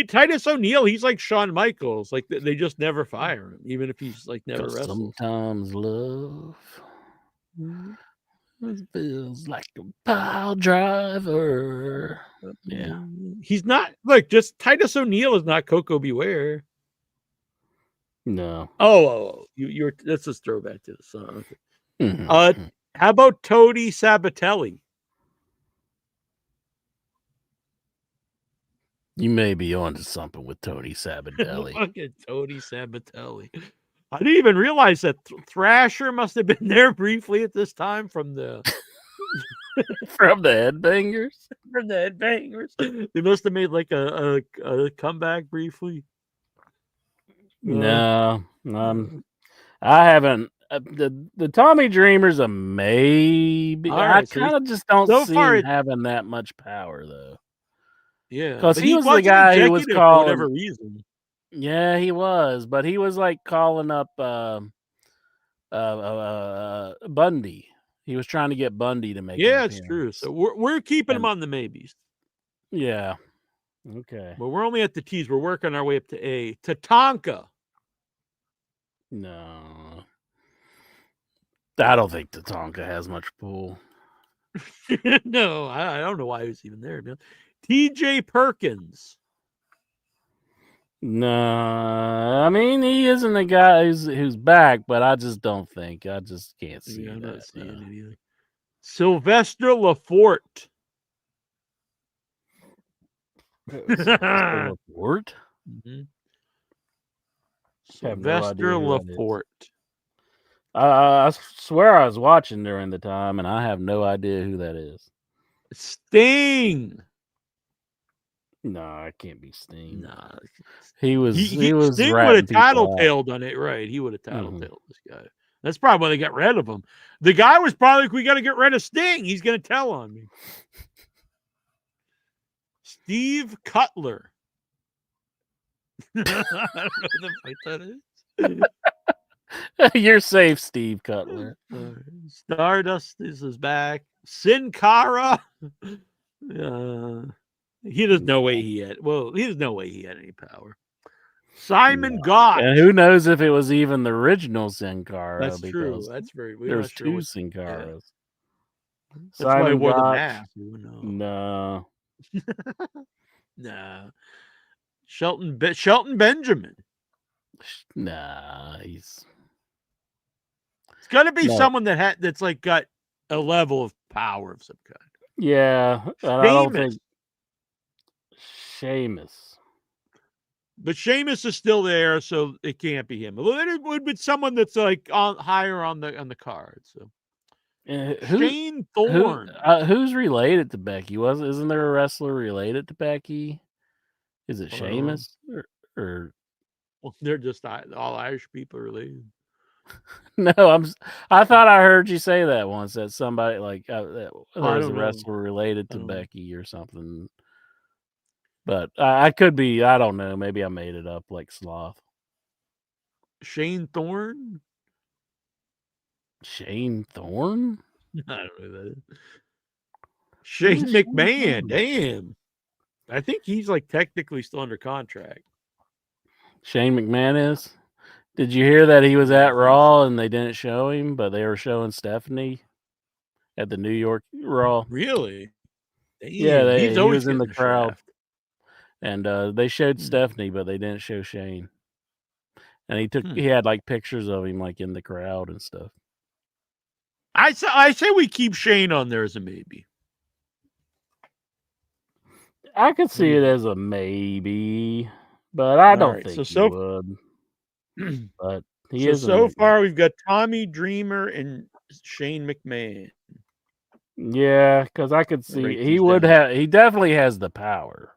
Titus O'Neil, he's like Shawn Michaels. Like they just never fire him, even if he's like never wrestles. Sometimes love feels like a pile driver. Yeah. He's not like just Titus O'Neil is not Coco Beware. No. Oh, you're that's a throwback to the song. Okay. Mm-hmm. How about Tony Sabatelli? You may be onto something with Tony Sabatelli. Fucking Tony Sabatelli. I didn't even realize that Thrasher must have been there briefly at this time from the From the Headbangers. From the Headbangers. They must have made like a comeback briefly. No, I haven't. The Tommy Dreamer's a maybe. Right, I kind of just don't so see far him having that much power, though. Yeah, Because but he was the guy who was for calling. whatever reason. Yeah, he was, but he was like calling up Bundy. He was trying to get Bundy to make. Yeah, it's true. So we're keeping him on the maybes. Yeah. Okay. But we're only at the T's. We're working our way up to A. Tatanka. No. I don't think Tatanka has much pull. No, I don't know why he was even there, man. TJ Perkins. No, I mean he isn't a guy who's back, but I just don't think. I just can't see I'm that. not seeing it either. Sylvester Lafort. Sylvester Lafort? Mm-hmm. Sylvester Lafort. I swear I was watching during the time, and I have no idea who that is. Sting. No, it can't be Sting. Nah. He was Sting would have tattletaled on it, right? He would have tattletaled this guy. That's probably why they got rid of him. The guy was probably like, we got to get rid of Sting. He's going to tell on me. Steve Cutler. I don't know who the fight that is. You're safe, Steve Cutler. Stardust is back. Sin Cara. He does no way he had. Well, he does no way he had any power. Simon Gotch. And who knows if it was even the original Sin Cara? That's true. That's very. There's two Sin Caras. Yeah. That's why he wore the mask. No. Nah. Shelton Benjamin. Nah, it's got to be someone that's like got a level of power of some kind. Yeah, I don't think Sheamus. But Sheamus is still there, so it can't be him. It would be someone that's like higher on the card. So Shane Thorne. Who's related to Becky? Isn't there a wrestler related to Becky? Is it Sheamus or? Well, they're just all Irish people related. No, I thought I heard you say that once. That somebody like there's a wrestler related to Becky or something. But I could be. I don't know. Maybe I made it up like Sloth. Shane Thorne. Shane Thorne. I don't know who that is. Shane McMahon. Damn. I think he's like technically still under contract. Shane McMahon is. Did you hear that he was at Raw and they didn't show him, but they were showing Stephanie at the New York Raw? Really? Damn. Yeah, he was in the crowd. And they showed Stephanie, but they didn't show Shane. And he had like pictures of him like in the crowd and stuff. I say we keep Shane on there as a maybe. I could see it as a maybe, but I don't think he would. But he is. So far, we've got Tommy Dreamer and Shane McMahon. Yeah, because I could see he would have. He definitely has the power,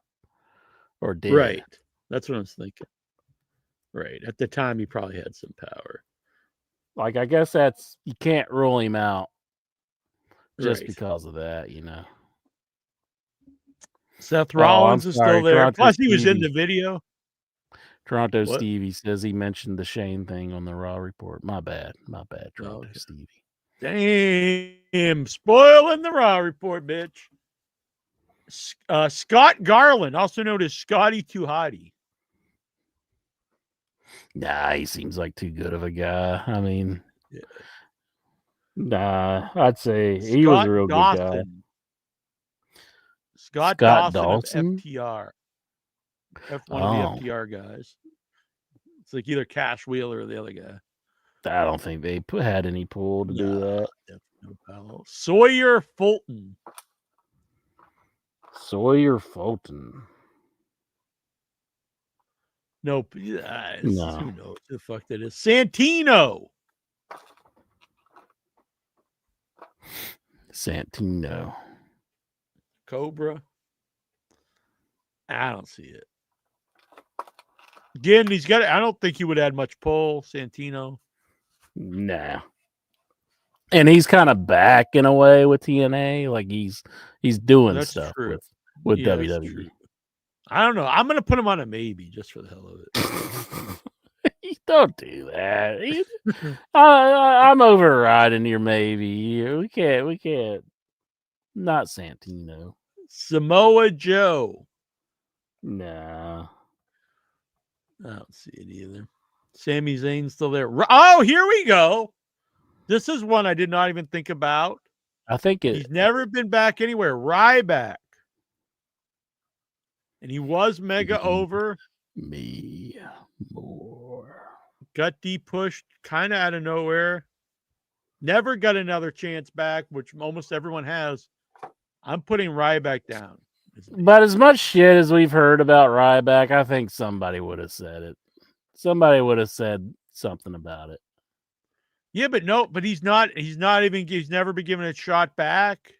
or did. Right. That's what I was thinking. Right. At the time, he probably had some power. Like, I guess you can't rule him out just because of that, you know. Seth Rollins is still there. Toronto Plus, he was in the video. Toronto Stevie says he mentioned the Shane thing on the Raw report. My bad, Toronto Stevie. Dang. him. Spoiling the Raw report, bitch. Scott Garland, also known as Scotty Too Hottie. Nah, he seems like too good of a guy. I mean, Yeah. nah, I'd say he was Scott a real Dawson. good guy. Scott Scott Dawson of Dawson? FTR. One Oh, of the FTR guys. It's like either Cash Wheeler or the other guy. I don't think they had any pull to do that. No pal. Sawyer Fulton. Sawyer Fulton. Nope. No. Who knows who the fuck that is? Santino. Santino. Cobra. I don't see it. Again, he's got. I don't think he would add much pull. Santino. Nah. And he's kind of back in a way with TNA. Like he's doing stuff true. with Yeah, WWE. I don't know. I'm gonna put him on a maybe just for the hell of it. Don't do that. I'm overriding your maybe. We can't. Not Santino. Samoa Joe. Nah. I don't see it either. Sami Zayn's still there. Oh, here we go. This is one I did not even think about. I think he's never been back anywhere. Ryback. And he was mega over. Me more. Got pushed kind of out of nowhere. Never got another chance back, which almost everyone has. I'm putting Ryback down. But as much shit as we've heard about Ryback, I think somebody would have said it. Somebody would have said something about it. Yeah, but he's never been given a shot back.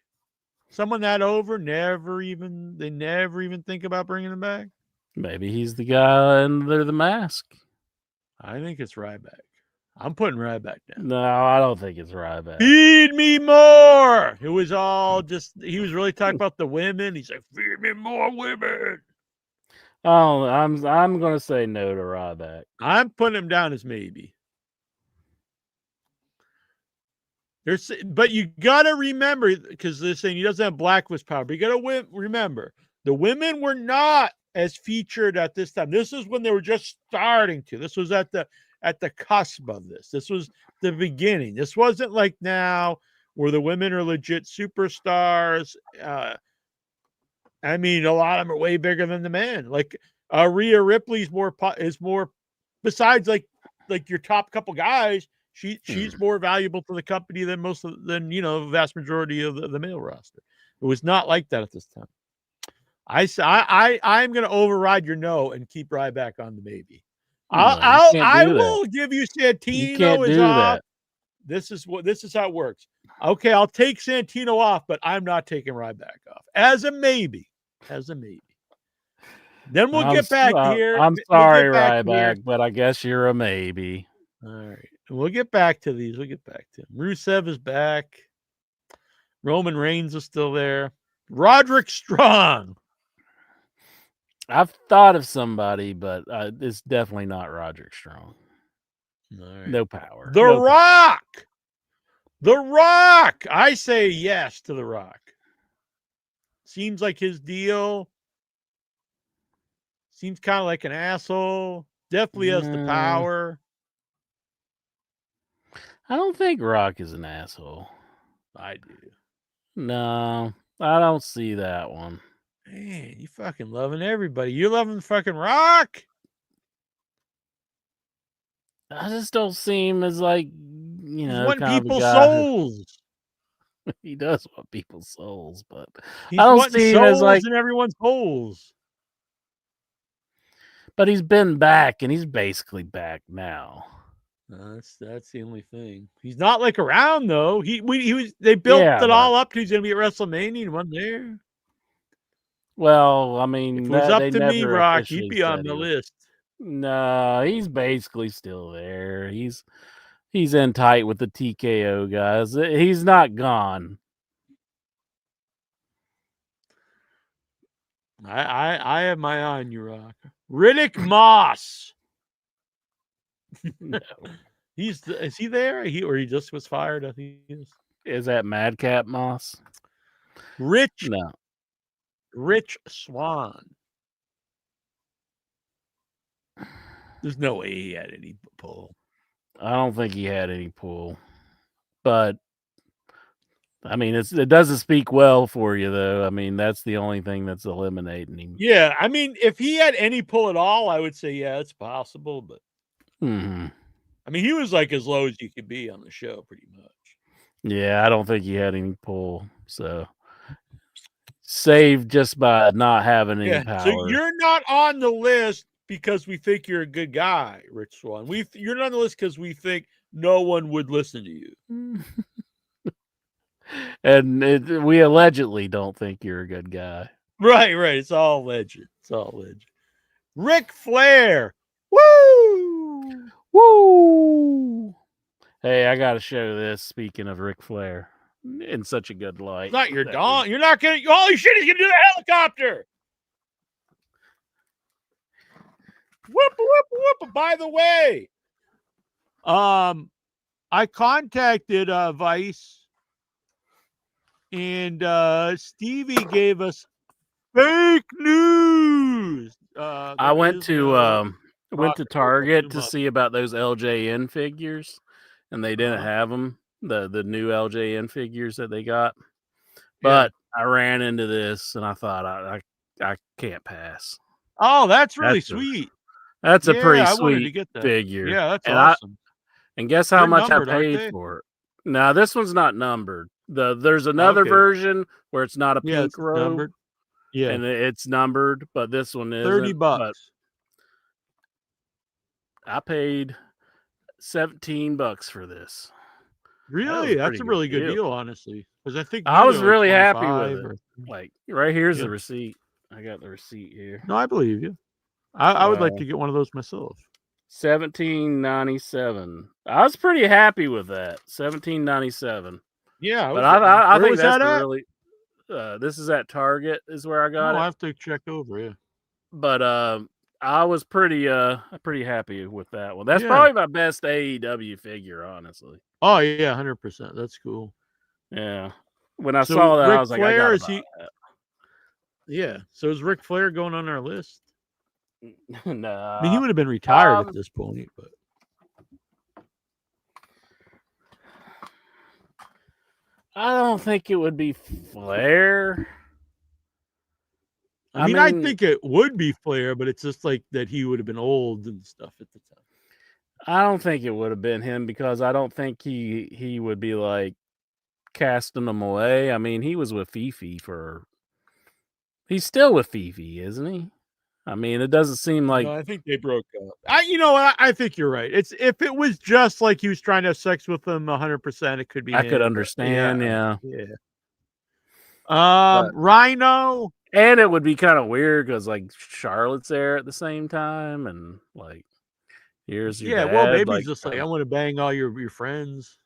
Someone that over, they never even think about bringing him back. Maybe he's the guy under the mask. I think it's Ryback. I'm putting Ryback down. No, I don't think it's Ryback. Feed me more. It was all he was really talking about the women. He's like, feed me more women. Oh, I'm going to say no to Ryback. I'm putting him down as maybe. But you got to remember, because they're saying he doesn't have blacklist power, but you got to remember, the women were not as featured at this time. This is when they were just starting to. This was at the cusp of this. This was the beginning. This wasn't like now where the women are legit superstars. I mean, a lot of them are way bigger than the men. Like Rhea Ripley's is more besides like your top couple guys. She's more valuable to the company than the vast majority of the male roster. It was not like that at this time. I'm going to override your no and keep Ryback on the maybe. I will give you Santino. You can't do that. This is how it works. Okay, I'll take Santino off, but I'm not taking Ryback off as a maybe. Then we'll get back here. I'm sorry, Ryback, but I guess you're a maybe. All right. We'll get back to these. We'll get back to him. Rusev is back. Roman Reigns is still there. Roderick Strong. I've thought of somebody, but it's definitely not Roderick Strong. Right. No power. The Rock. The Rock. I say yes to The Rock. Seems like his deal. Seems kind of like an asshole. Definitely has the power. I don't think Rock is an asshole. I do. No, I don't see that one. Man, you fucking loving everybody. You loving the fucking Rock? I just don't see him as like, He's wanting people's souls. He does want people's souls, but he's I don't see him as like in everyone's holes. But he's been back, and he's basically back now. That's the only thing. He's not like around though. He was. They built it all up. He's gonna be at WrestleMania and one there. Well, I mean, if it was up to me, Rock, he'd be on the list. No, he's basically still there. He's in tight with the TKO guys. He's not gone. I have my eye on you, Rock. Riddick Moss. No. Is he there? He just was fired? I think he is. Is that Madcap Moss? Rich No. Swann. There's no way he had any pull. I don't think he had any pull. But I mean, it doesn't speak well for you, though. I mean, that's the only thing that's eliminating him. Yeah, I mean, if he had any pull at all, I would say, yeah, it's possible. But Mm-hmm. I mean, he was like as low as you could be on the show, pretty much. Yeah, I don't think he had any pull. So saved just by not having any power. So you're not on the list because we think you're a good guy, Rich Swann. You're not on the list because we think no one would listen to you. And we allegedly don't think you're a good guy. Right. It's all legend. Ric Flair. Woo! Woo! Hey, I got to show this. Speaking of Ric Flair, in such a good light. It's not your dog. You're not gonna. Holy shit! He's gonna do the helicopter. Whoop! By the way, I contacted Vice, and Stevie gave us fake news. I went to Target to see about those LJN figures, and they didn't have them. The new LJN figures that they got, but I ran into this and I thought I can't pass. Oh, that's really sweet. That's a pretty I wanted to sweet get that figure. Yeah, that's awesome. And guess how much I paid for it? No, this one's not numbered. There's another version where it's not a pink robe. Numbered. Yeah, and it's numbered, but this one isn't. $30. But I paid $17 for this. Really? That's a really good deal, honestly. Because I think I was really happy with it. Like, right here's the receipt. I got the receipt here. No, I believe you. I would like to get one of those myself. $17.97. I was pretty happy with that. $17.97. Yeah, but I think that's that really. This is at Target, is where I got it. I have to check over. Yeah, but I was pretty happy with that one. That's probably my best AEW figure, honestly. Oh yeah, 100%. That's cool. Yeah, when I saw that, I was like, I gotta buy that. Yeah. So is Ric Flair going on our list? No. I mean, he would have been retired at this point, but I don't think it would be Flair. I mean, I think it would be Flair, but it's just like that he would have been old and stuff at the time. I don't think it would have been him because I don't think he would be like casting them away. I mean, he was with Fifi he's still with Fifi, isn't he? I mean, it doesn't seem like. No, I think they broke up. I think you're right. It's if it was just like he was trying to have sex with them 100%, it could be. I could understand, yeah. Rhino. And it would be kind of weird because like Charlotte's there at the same time, and like here's your dad. Well, maybe he's just like, I want to bang all your friends.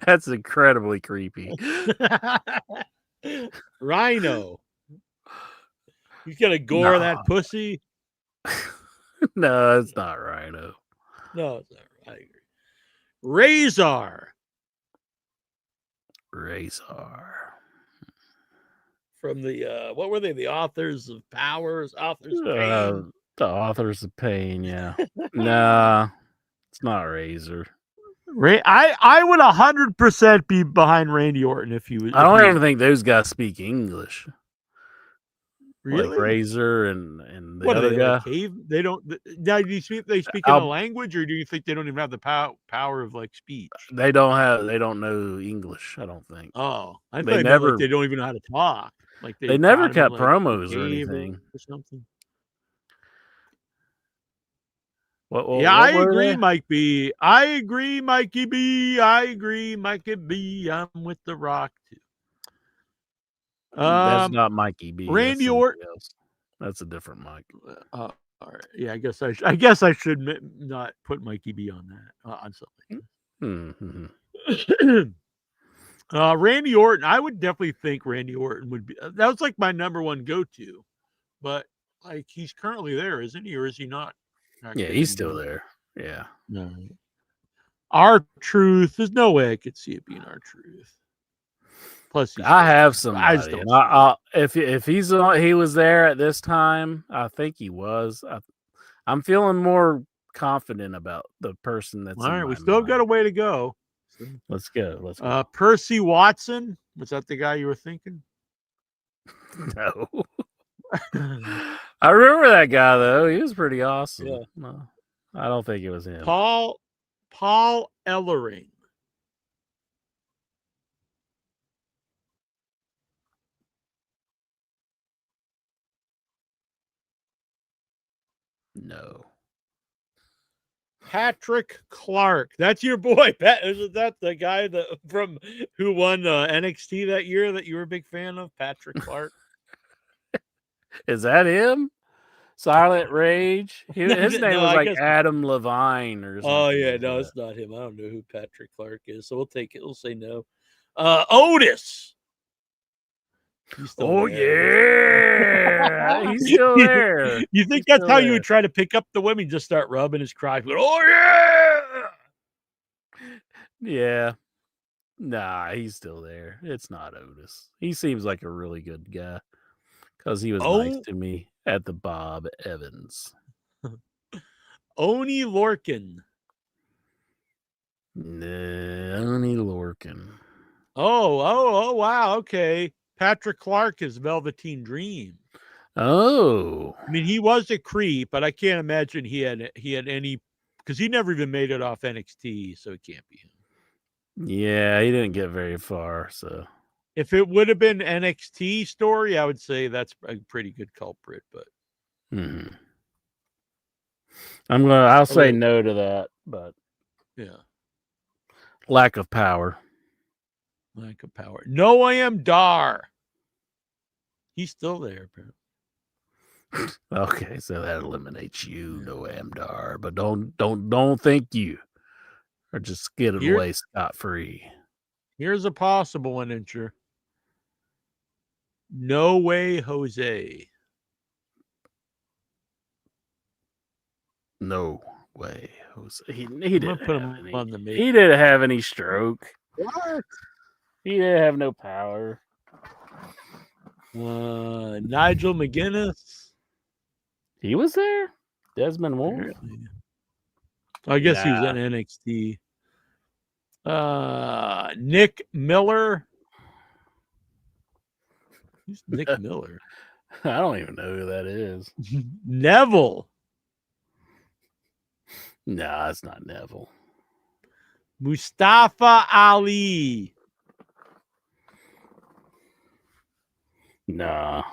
That's incredibly creepy. Rhino. He's gonna gore that pussy. No, it's not Rhino. No, it's not. I agree. Razor. From the what were they? The authors of Powers, authors of Pain. The authors of Pain, yeah. Nah, it's not Razor. I would 100% be behind Randy Orton if he was. I don't even think those guys speak English. Really? Like Razor and the what other guy. Like they don't. Now, do you speak? They speak in a language, or do you think they don't even have the power of like speech? They don't know English. I don't think. Oh, I think like they don't even know how to talk. Like they never cut promos or anything or something. I agree, Mike B. I agree, Mikey B. I agree, Mikey B. I'm with The Rock too. That's not Mikey B. Randy Orton. That's a different Mike. All right. Yeah, I guess I should not put Mikey B on that on something. Mm-hmm. Randy Orton. I would definitely think Randy Orton would be. That was like my number one go-to, but like he's currently there, isn't he, or is he not? Yeah, he's still there. Yeah. No. R-Truth. There's no way I could see it being R-Truth. Plus, I have I just somebody, don't and see it. if he was there at this time, I think he was. I'm feeling more confident about the person that's All in right, my we still got a mind. way to go. Let's go. Let's go. Percy Watson. Was that the guy you were thinking? No. I remember that guy though. He was pretty awesome. Yeah. No, I don't think it was him. Paul Ellering. No. Patrick Clark. That's your boy. Isn't that the guy from who won NXT that year that you were a big fan of? Patrick Clark. Is that him? Silent Rage. His name No, was I like guess. Adam Levine or something. Oh yeah, like no, that. it's not him. I don't know who Patrick Clark is, so we'll take it. We'll say no. Otis. He's still Oh there. yeah, he's still there. You think He's that's still how you there. would try to pick up the women? Just start rubbing his crotch. Oh yeah. Yeah. Nah, he's still there. It's not Otis. He seems like a really good guy because he was nice to me at the Bob Evans. Oni Lorcan. Oni Lorcan. Oh, wow. Okay. Patrick Clark is Velveteen Dream. Oh. I mean, he was a creep, but I can't imagine he had any, because he never even made it off NXT, so it can't be him. Yeah, he didn't get very far, so. If it would have been NXT story, I would say that's a pretty good culprit, but. I'll say no to that, but. Yeah. Lack of power. Noam Dar. He's still there, apparently. Okay, so that eliminates you, Noam Dar, but don't think you are just getting away scot-free. Here's a possible one, Incher. No Way Jose. No way, Jose. He didn't put have him any. on the make. He didn't have any stroke. What? He didn't have no power. Nigel McGuinness. He was there. Desmond Moore. I guess he was in NXT. Nick Miller. Who's Nick Miller? I don't even know who that is. Neville. Nah, it's not Neville. Mustafa Ali. Nah.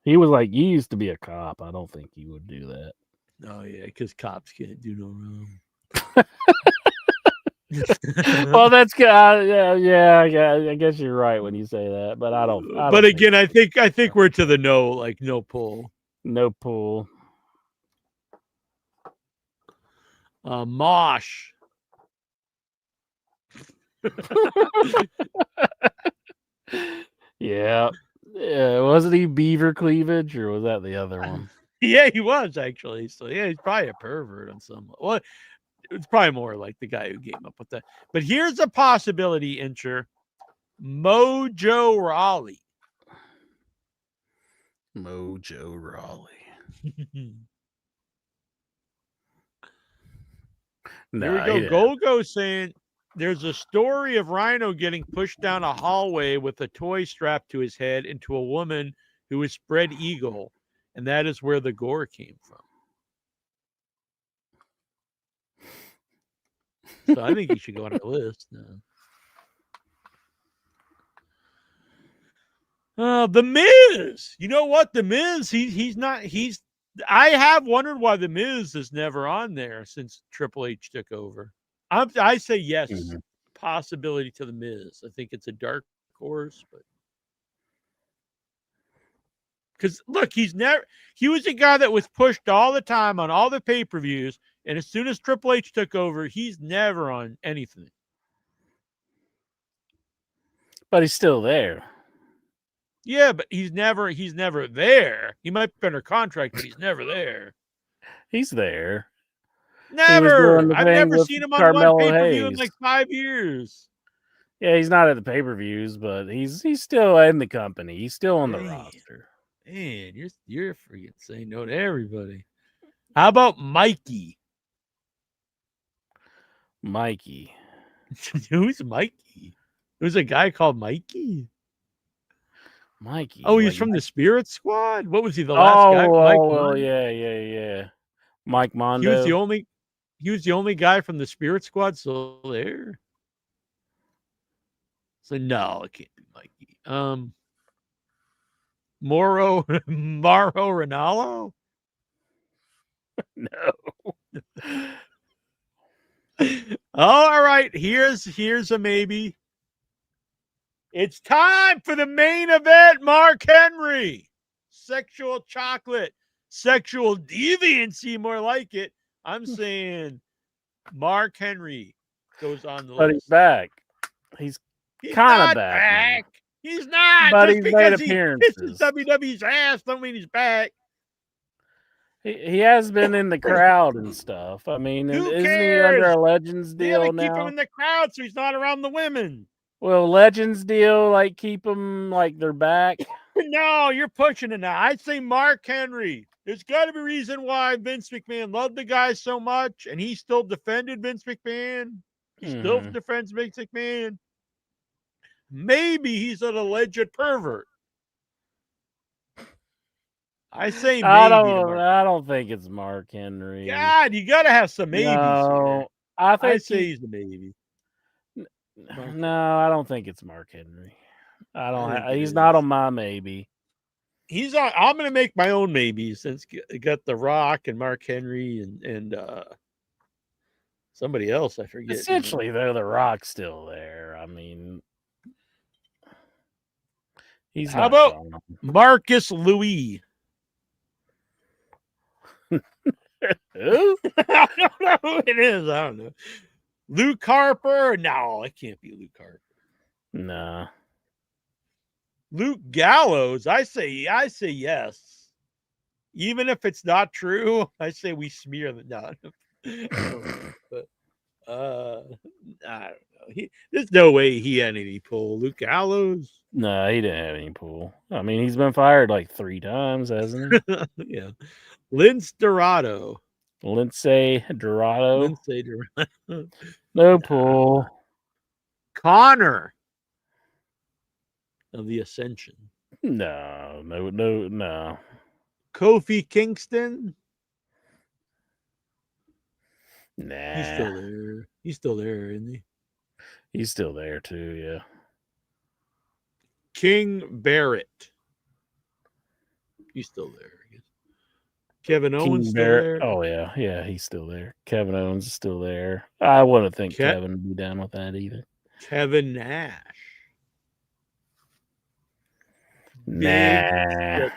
He was like, he used to be a cop. I don't think he would do that. Oh, yeah, because cops can't do no wrong. Well, that's good. Yeah. I guess you're right when you say that, but I don't. But again, I think we're to the no pull. No pull. Mosh. Yeah. Wasn't he Beaver Cleavage, or was that the other one? Yeah, he was actually. So yeah, he's probably a pervert on some. Well, it's probably more like the guy who came up with that. But here's a possibility, Incher. Mojo Rawley. Mojo Rawley. Here we go. Golgo saying there's a story of Rhino getting pushed down a hallway with a toy strapped to his head into a woman who is spread eagle, and that is where the gore came from. So I think he should go on our list. The Miz. You know what? The Miz, I have wondered why The Miz is never on there since Triple H took over. I say yes, possibility to The Miz. I think it's a dark horse, but because look, he was a guy that was pushed all the time on all the pay-per-views, and as soon as Triple H took over, he's never on anything. But he's still there. Yeah, but he's never there. He might be under contract, but he's never there. He's there. Never. the I've thing never with seen him on one Carmelo pay-per-view in Hayes. like 5 years. Yeah, he's not at the pay-per-views, but he's still in the company. He's still on the Man. roster. Man, you're freaking saying no to everybody. How about Mikey? Mikey. Who's Mikey? There's a guy called Mikey. Mikey. Oh, he's like from the Spirit Squad. What was he? The Oh, last guy, Mike well, Mondo? yeah. Mike He was the Mondo. only. He was the only guy from the Spirit Squad still there. So no, it can't be Mikey. Moro Ronaldo. No. All right, here's a maybe. It's time for the main event, Mark Henry. Sexual chocolate, sexual deviancy, more like it. I'm saying Mark Henry goes on the But list. he's back. He's He's kind of not back. back. He's not. But Just he's made because he kisses appearances. WWE's ass don't mean he's back. He has been in the crowd and stuff. I mean, Who isn't he under cares? a Legends They gotta deal keep him now? in the crowd so he's not around the women. Well, Legends deal, like keep them like they're back. No, you're pushing it now. I'd say Mark Henry. There's got to be a reason why Vince McMahon loved the guy so much, and he still defended Vince McMahon. He still defends Vince McMahon. Maybe he's an alleged pervert. I say maybe. I don't think it's Mark Henry. God, you got to have some maybes No, here. I say he's a maybe. No, I don't think it's Mark Henry. He's is. not on my maybe. He's on. I'm going to make my own maybe since it got The Rock and Mark Henry and somebody else. I forget. Essentially, though, The Rock's still there. I mean, he's How not about gone. Marcus Louis? Who? I don't know who it is. I don't know. Luke Harper? No, it can't be Luke Harper. Nah. Luke Gallows? I say yes. Even if it's not true, I say we smear the no. But I don't know. There's no way he had any pull. Luke Gallows? No, he didn't have any pull. I mean, he's been fired like 3 times, hasn't he? Yeah. Lince Dorado. Lindsay Dorado. Lindsay Dorado. No pull. Connor of the Ascension. No. Kofi Kingston. Nah. He's still there. He's still there, isn't he? He's still there too, yeah. King Barrett. He's still there, I guess. Kevin Owens still there. Oh yeah, he's still there. Kevin Owens is still there. I wouldn't think Kevin would be down with that either. Kevin Nash. Nah.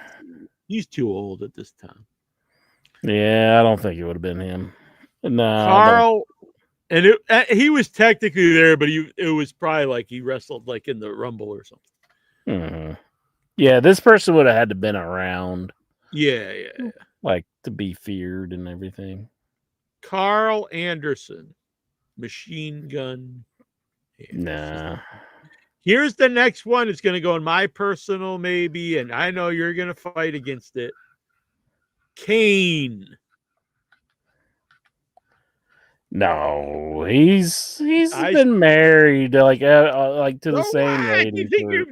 He's too old at this time. Yeah, I don't think it would have been him. No. Carl, and he was technically there, but it was probably like he wrestled like in the Rumble or something. Mm-hmm. Yeah, this person would have had to been around. Yeah. Like to be feared and everything. Carl Anderson, Machine Gun. Nah. Here's the next one. It's going to go in my personal maybe, and I know you're going to fight against it. Kane. No, he's been married like to the same lady.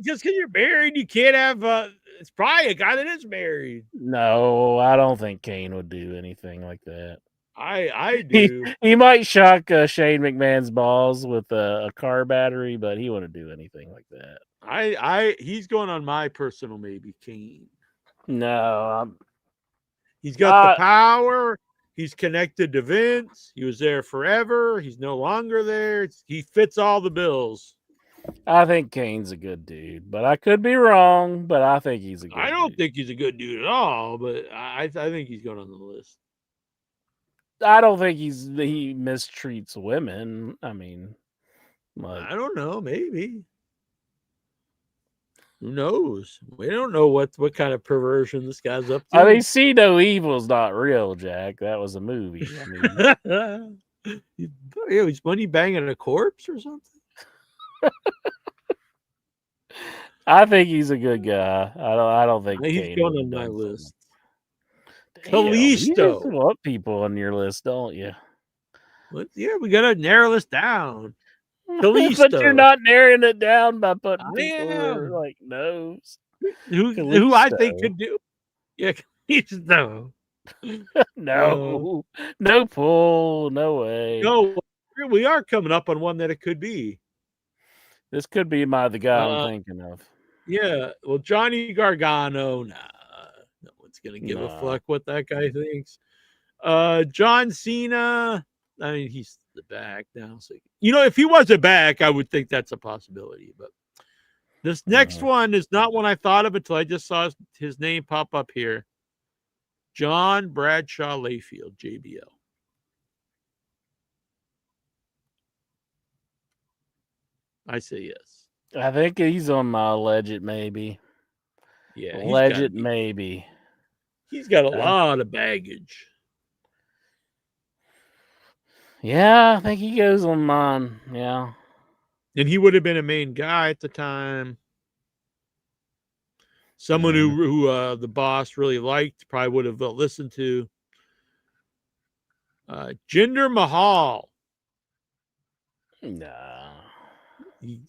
Just because you're married, you can't have. It's probably a guy that is married. No, I don't think Kane would do anything like that. I do. He might shock Shane McMahon's balls with a car battery, but he wouldn't do anything like that. He's going on my personal maybe Kane. No, he's got the power. He's connected to Vince. He was there forever. He's no longer there. He fits all the bills. I think Kane's a good dude, but I could be wrong. But I think he's a good dude. I don't think he's a good dude at all, but I think he's going on the list. I don't think he mistreats women. I mean, I don't know. Maybe. Who knows? We don't know what kind of perversion this guy's up to. I mean, See No Evil's not real, Jack. That was a movie. I mean, He's money banging a corpse or something. I think he's a good guy. I don't think He's Kane going would have on my done list. something. Damn, you just Kalisto. want people on your list, don't you? Yeah, we gotta narrow this down. But you're Kalisto. not narrowing it down by putting I people who are am. like nose. Who I think Kalisto. could do. Yeah, Kalisto. No, no pull, no way. No, we are coming up on one that it could be. This could be the guy I'm thinking of. Yeah, well, Johnny Gargano, nah, no one's gonna give a fuck what that guy thinks. John Cena, I mean, he's the back now, so if he wasn't back, I would think that's a possibility. But this next one is not one I thought of until I just saw his name pop up here. John Bradshaw Layfield, JBL. I say yes. I think he's on my legit maybe. Yeah, legit maybe. He's got a lot of baggage. Yeah, I think he goes on mine. Yeah. And he would have been a main guy at the time. Someone who the boss really liked, probably would have listened to. Jinder Mahal. Nah.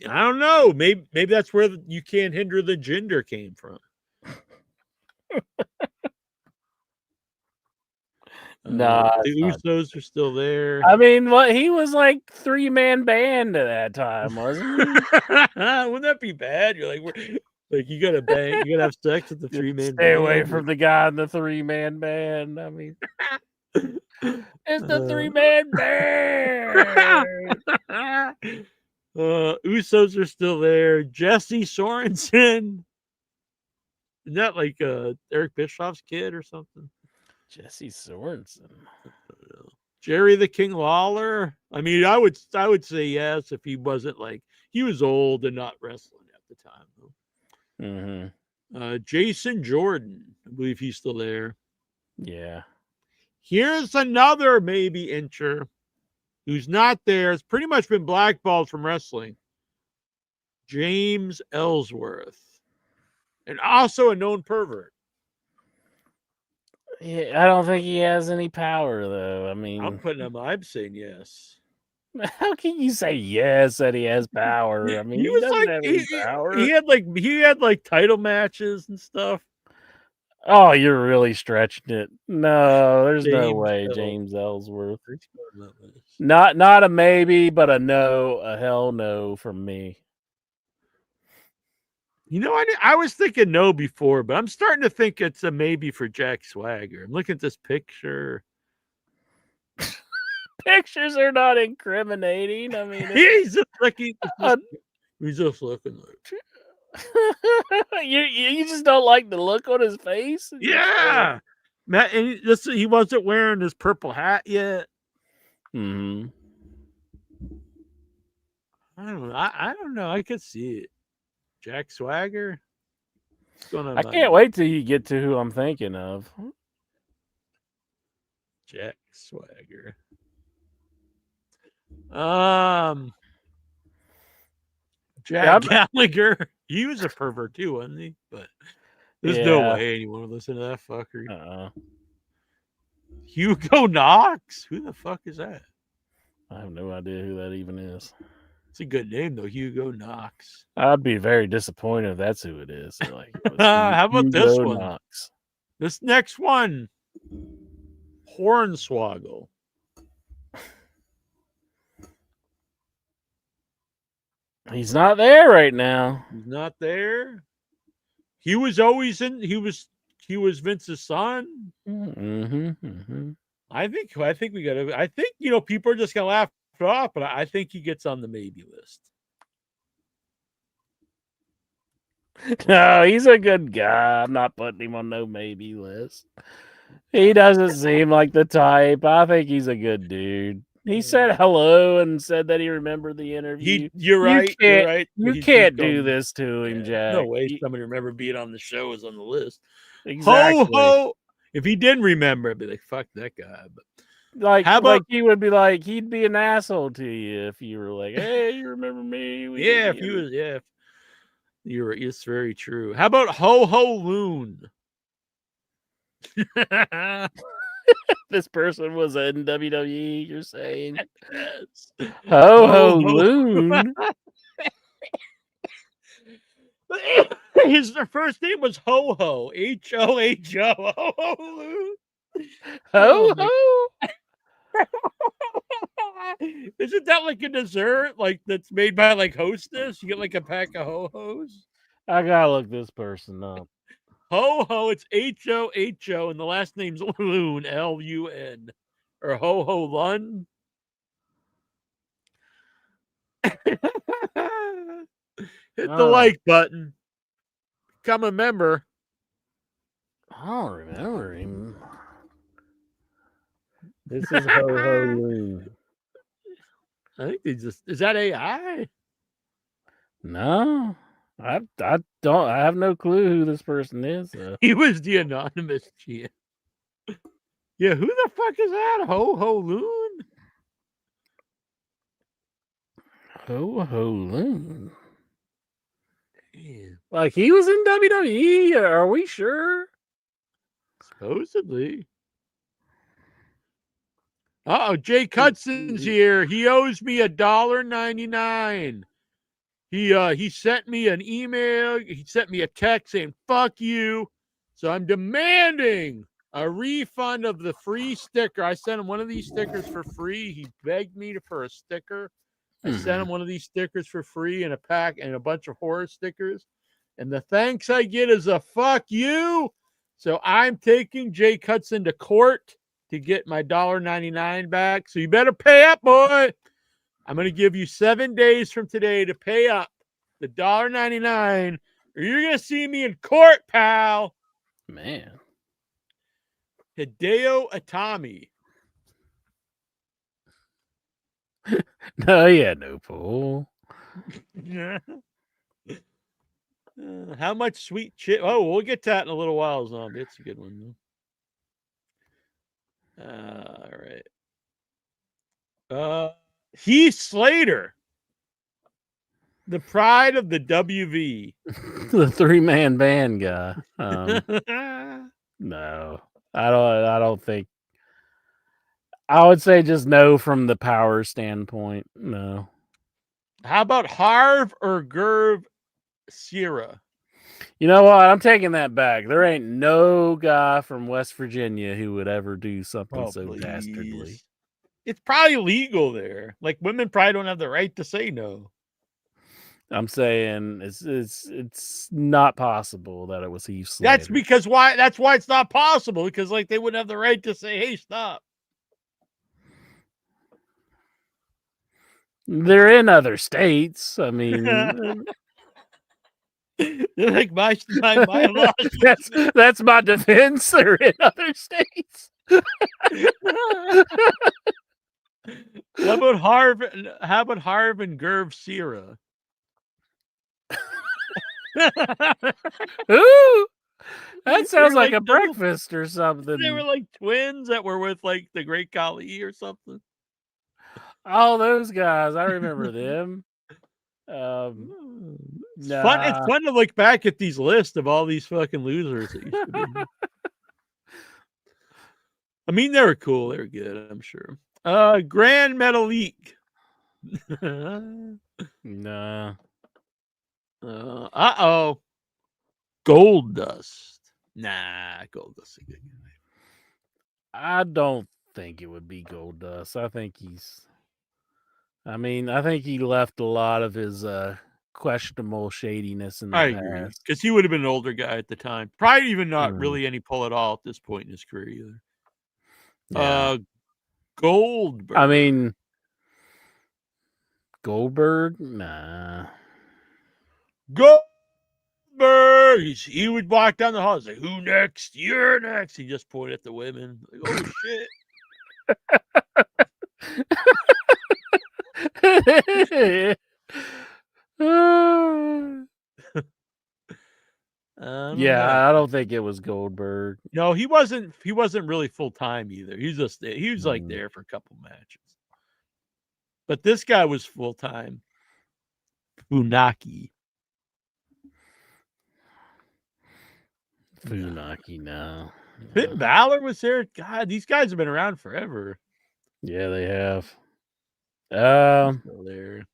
I don't know. Maybe that's where you can't hinder the Jinder came from. Nah, the Usos are still there. I mean, he was like 3-man band at that time, wasn't he? Wouldn't that be bad? You're like you gotta bang, you gotta have sex with the 3-man band. Stay away from the guy in the 3-man band. I mean, it's the 3-man band. Usos are still there. Jesse Sorensen. Isn't that like Eric Bischoff's kid or something? Jesse Sorensen. Jerry the King Lawler. I mean, I would say yes if he wasn't he was old and not wrestling at the time though. Mm-hmm. Jason Jordan. I believe he's still there. Yeah. Here's another maybe incher who's not there. It's pretty much been blackballed from wrestling. James Ellsworth. And also a known pervert. Yeah, I don't think he has any power, though. I mean, I'm saying yes. How can you say yes that he has power? I mean, he doesn't have any power. He had title matches and stuff. Oh, you're really stretching it. No, there's no way, James Ellsworth. Not a maybe, but a no, a hell no from me. I was thinking no before, but I'm starting to think it's a maybe for Jack Swagger. I'm looking at this picture. Pictures are not incriminating. I mean, he's just looking like you just don't like the look on his face. Yeah, Matt, and he wasn't wearing his purple hat yet. Hmm. I don't know. I don't know. I could see it. Jack Swagger. I can't wait till you get to who I'm thinking of. Jack Swagger. Jack Gallagher. He was a pervert too, wasn't he? But there's no way anyone would listen to that fucker. Hugo Knox. Who the fuck is that? I have no idea who that even is. It's a good name though, Hugo Knox. I'd be very disappointed if that's who it is. How about this Hugo one? Knox. This next one, Hornswoggle. He's not there right now. He's not there. He was always in. He was Vince's son. Mm-hmm. Mm-hmm. I think we got to. I think people are just gonna laugh it off, but I think he gets on the maybe list. No, he's a good guy. I'm not putting him on no maybe list. He doesn't seem like the type. I think he's a good dude. He said hello and said that he remembered the interview. You're right. You're right. You He's can't going- do this to him, Jack. No way somebody remember being on the show is on the list. Exactly. Ho ho! If he didn't remember, I'd be like, "Fuck that guy." But Like, how about he would be like, he'd be an asshole to you if you were like, "Hey, you remember me?" if he was, you're right. It's very true. How about Ho Ho Loon? This person was in WWE. You're saying Yes. Ho Ho Loon? His first name was Ho Ho. Ho-Ho. Ho Ho Loon. Ho Ho? Isn't that like a dessert? Like that's made by like Hostess? You get like a pack of Ho Hos? I gotta look this person up. Ho Ho, it's Ho, and the last name's Loon, Lun. Or Ho Ho Lun. Hit the like button. Become a member. I don't remember him. This is Ho Ho Loon. I think they just is that AI? No, I don't. I have no clue who this person is. So. He was the anonymous GM. Yeah, who the fuck is that? Ho Ho Loon? Ho Ho Loon. Damn. Like he was in WWE. Are we sure? Supposedly. Jay Cutson's here. He owes me $1.99. He sent me an email. He sent me a text saying "fuck you." So I'm demanding a refund of the free sticker. I sent him one of these stickers for free. He begged me for a sticker. I sent him one of these stickers for free and a pack and a bunch of horror stickers. And the thanks I get is a fuck you. So I'm taking Jay Cutson to court to get my $1.99 back. So you better pay up, boy. I'm going to give you 7 days from today to pay up the $1.99, or you're going to see me in court, pal. Man. Hideo Itami. No, he had no pull. How much sweet chip? Oh, we'll get to that in a little while, Zombie. It's a good one, though. All right. Heath Slater. The pride of the WV. The 3-man band guy. No. I don't think. I would say just no from the power standpoint. No. How about Harv or Gerv Sierra? You know what? I'm taking that back. There ain't no guy from West Virginia who would ever do something so dastardly. It's probably legal there. Like women probably don't have the right to say no. I'm saying it's not possible that it was Heath Slater. That's why it's not possible, because like they wouldn't have the right to say, "Hey, stop." They're in other states. I mean, they're like my law. that's my defense. They're in other states. How about Harv and Gerv Sierra? Ooh, that sounds like like a breakfast or something. They were like twins that were with like the Great Khali or something. All those guys, I remember them. It's fun to look back at these lists of all these fucking losers that used to be. I mean, they were cool. They were good, I'm sure. Grand Metalik. Nah. Gold Dust. Nah, Gold Dust is a good guy. I don't think it would be Gold Dust. I think he left a lot of his questionable shadiness in the past. Agree, because he would have been an older guy at the time. Probably even not really any pull at all at this point in his career either. Yeah. Goldberg. I mean, Goldberg? Nah. Goldberg! He would walk down the hall and say, "Who next? You're next." He just pointed at the women. Like, oh, shit. I don't Yeah, know. I don't think it was Goldberg. No, he wasn't. He wasn't really full time either. He was like Mm. there for a couple matches. But this guy was full time. Funaki. Funaki, no. Finn Balor was there. God, these guys have been around forever. Yeah, they have. He's still there.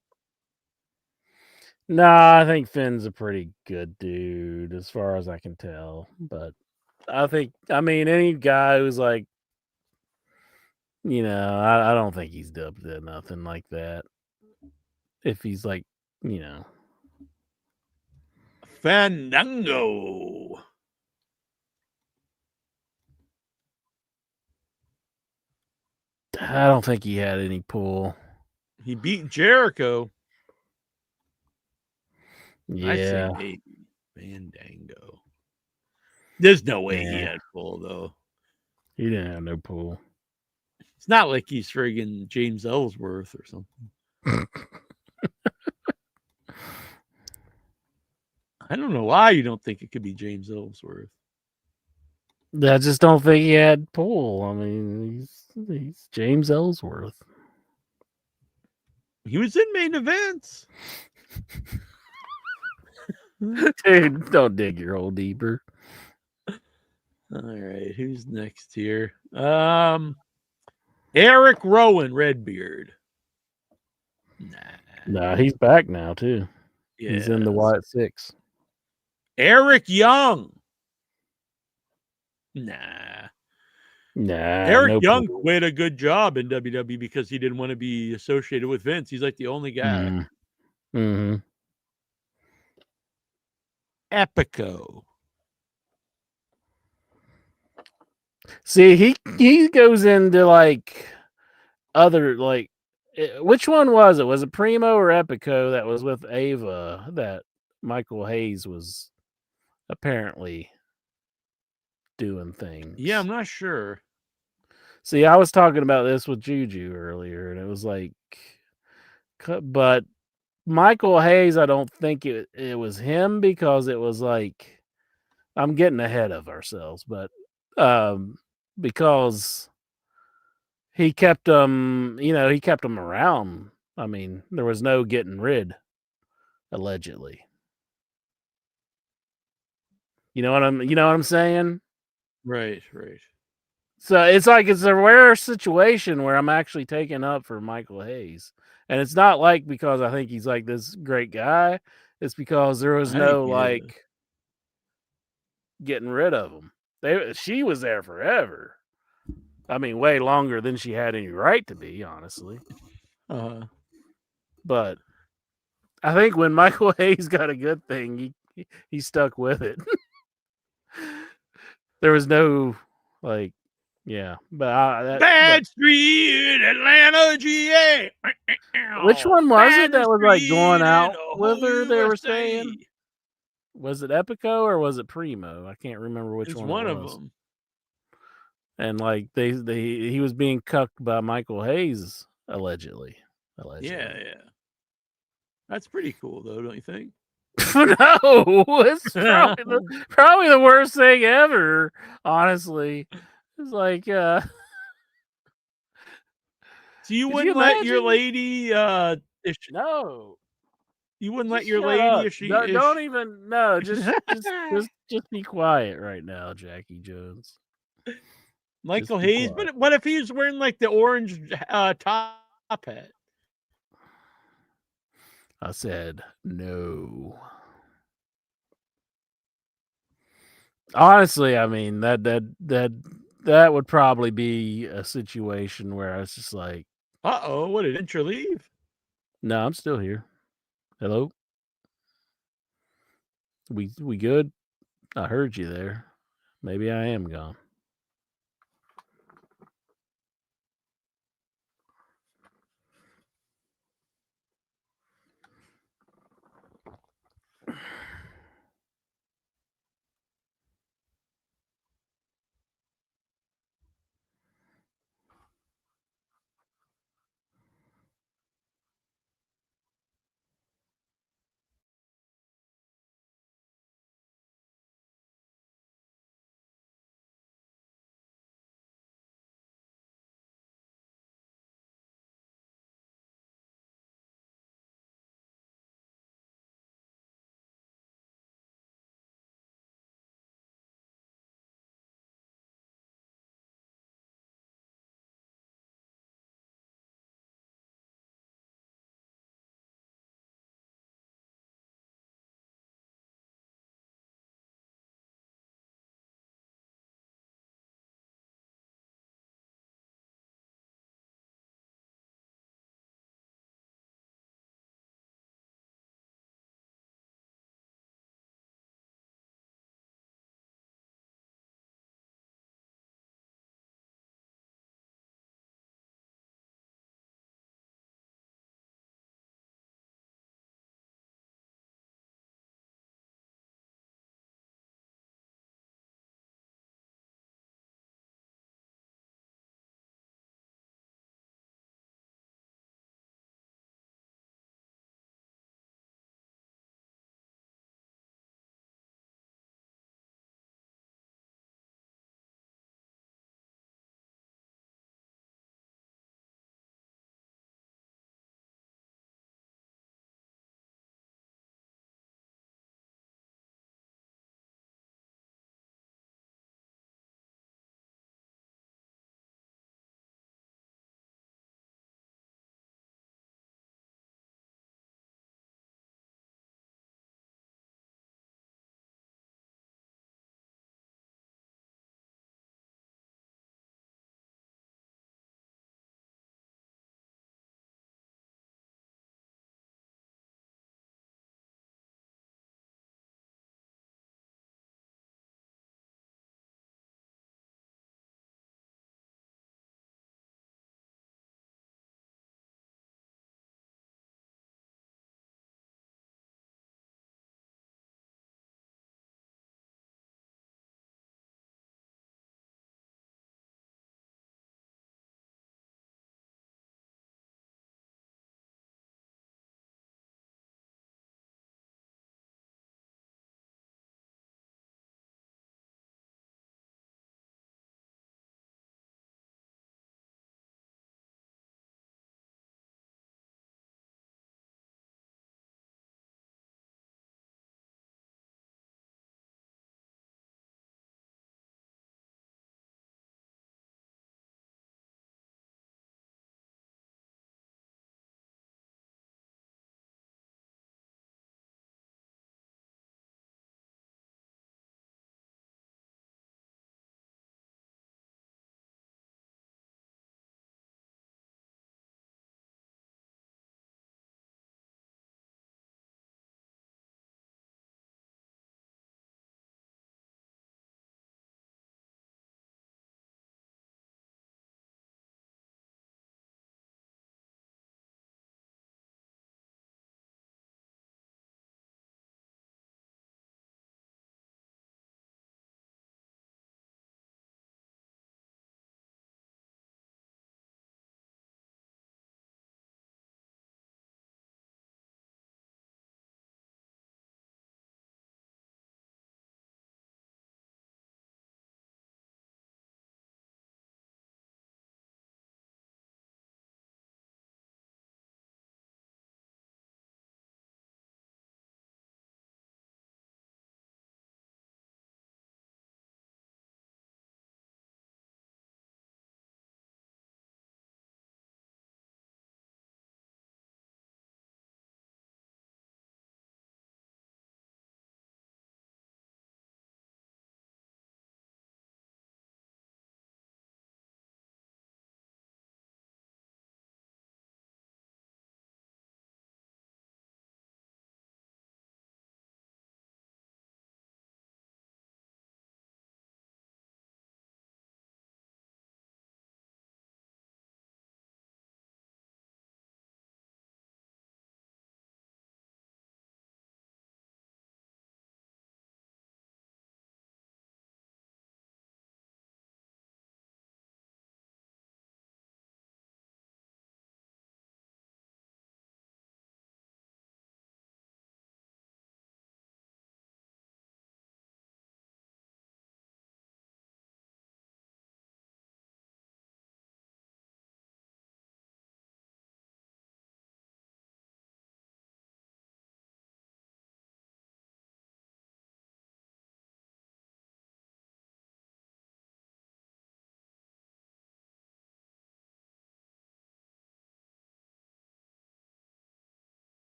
Nah, I think Finn's a pretty good dude as far as I can tell. But I mean, any guy who's like, I don't think he's dubbed to nothing like that. If he's like, you know, Fandango. I don't think he had any pull. He beat Jericho. I say Yeah. maybe Fandango. There's no way he Yeah. had pull though. He didn't have no pull. It's not like he's friggin' James Ellsworth or something. I don't know why you don't think it could be James Ellsworth. I just don't think he had pull. I mean, he's James Ellsworth. He was in main events. Dude, don't dig your hole deeper. All right, who's next here? Eric Rowan, Redbeard. Nah, he's back now too. Yeah. He's in the White Six. Eric Young. Nah. Eric no Young pull. quit a good job in WWE because he didn't want to be associated with Vince. He's like the only guy. Mm-hmm. Epico. See, he goes into like other like which one was it? Was it Primo or Epico that was with Ava that Michael Hayes was apparently doing things? Yeah, I'm not sure. See, I was talking about this with Juju earlier, and it was like, but Michael Hayes, I don't think it was him because it was like, I'm getting ahead of ourselves, but because he kept them, he kept them around. I mean, there was no getting rid, allegedly. You know what I'm saying? Right. So it's like it's a rare situation where I'm actually taking up for Michael Hayes. And it's not like because I think he's like this great guy. It's because there was no like getting rid of him. She was there forever. I mean, way longer than she had any right to be, honestly. But I think when Michael Hayes got a good thing, he stuck with it. There was no like, yeah, but Bad Street, Atlanta, GA. Which one was it that was like going Street out in the with her? whole They were USA. saying, was it Epico or was it Primo? I can't remember which It's one one it of was. them. And like he was being cucked by Michael Hayes allegedly. Yeah. That's pretty cool, though, don't you think? No, it's probably the worst thing ever. Honestly, it's like, so you wouldn't let your lady? No, you wouldn't let just your shut lady up. if she? Don't even no. Just be quiet right now, Jackie Jones. Michael be Hayes. quiet. But what if he was wearing like the orange top hat? I said no. Honestly, I mean that would probably be a situation where I was just like, What did you leave? no, I'm still here. Hello? We good? I heard you there. Maybe I am gone.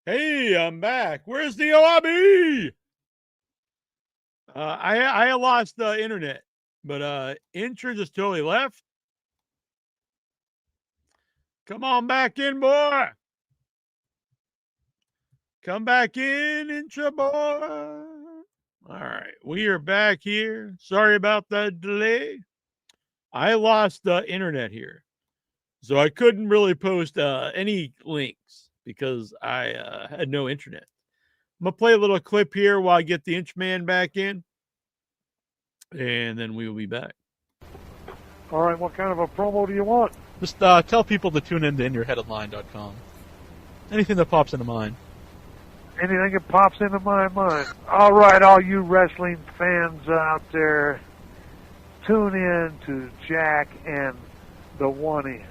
Hey, I'm back. Where's the OIB? I lost the internet, but Intra just totally left. Come on back in, boy. Come back in, Intra boy. All right, we are back here. Sorry about that delay. I lost the internet here, so I couldn't really post any links because I had no internet. I'm gonna play a little clip here while I get the Inchman back in, and then we will be back. All right, what kind of a promo do you want? Just tell people to tune into InYourHeadOnline.com. Anything that pops into mind. Anything that pops into my mind. All right, all you wrestling fans out there, tune in to Jack and the 1 Inch.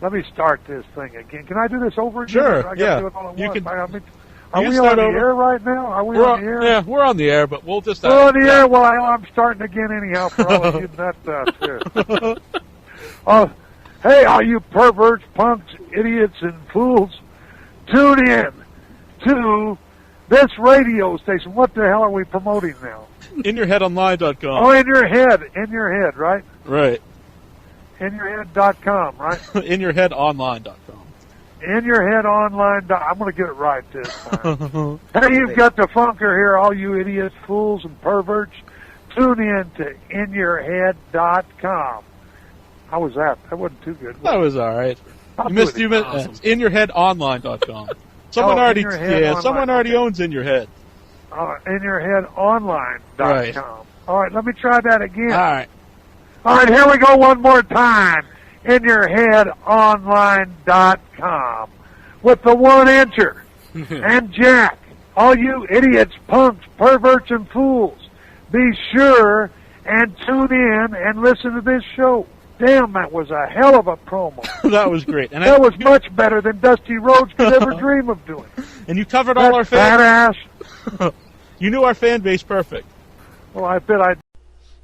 Let me start this thing again. Can I do this over again? Sure, I yeah. Do it all at You once? can- Are you we can on start the over. air right now? Are we We're on the air? Yeah, we're on the air, but we'll just... We're on the air? Well, I'm starting again anyhow for all of you nuts here. Hey, all you perverts, punks, idiots, and fools, tune in to this radio station. What the hell are we promoting now? InYourHeadOnline.com. Oh, in your head, right? Right. InYourHead.com, right? InYourHeadOnline.com. InYourHeadOnline. I'm going to get it right this time. Hey, you've got the funker here, all you idiots, fools, and perverts. Tune in to InYourHead.com. How was that? That wasn't too good. That was all right. I'll You do missed it. It's InYourHeadOnline.com. Someone already owns In Your Head. InYourHeadOnline.com. Right. All right, let me try that again. All right. All right, here we go one more time. InYourHeadOnline.com with the 1 Incher and Jack. All you idiots, punks, perverts, and fools, be sure and tune in and listen to this show. Damn, that was a hell of a promo. That was great. And That was much better than Dusty Rhodes could ever dream of doing. And you covered all our fans. Badass. You knew our fan base perfect. Well, I bet I.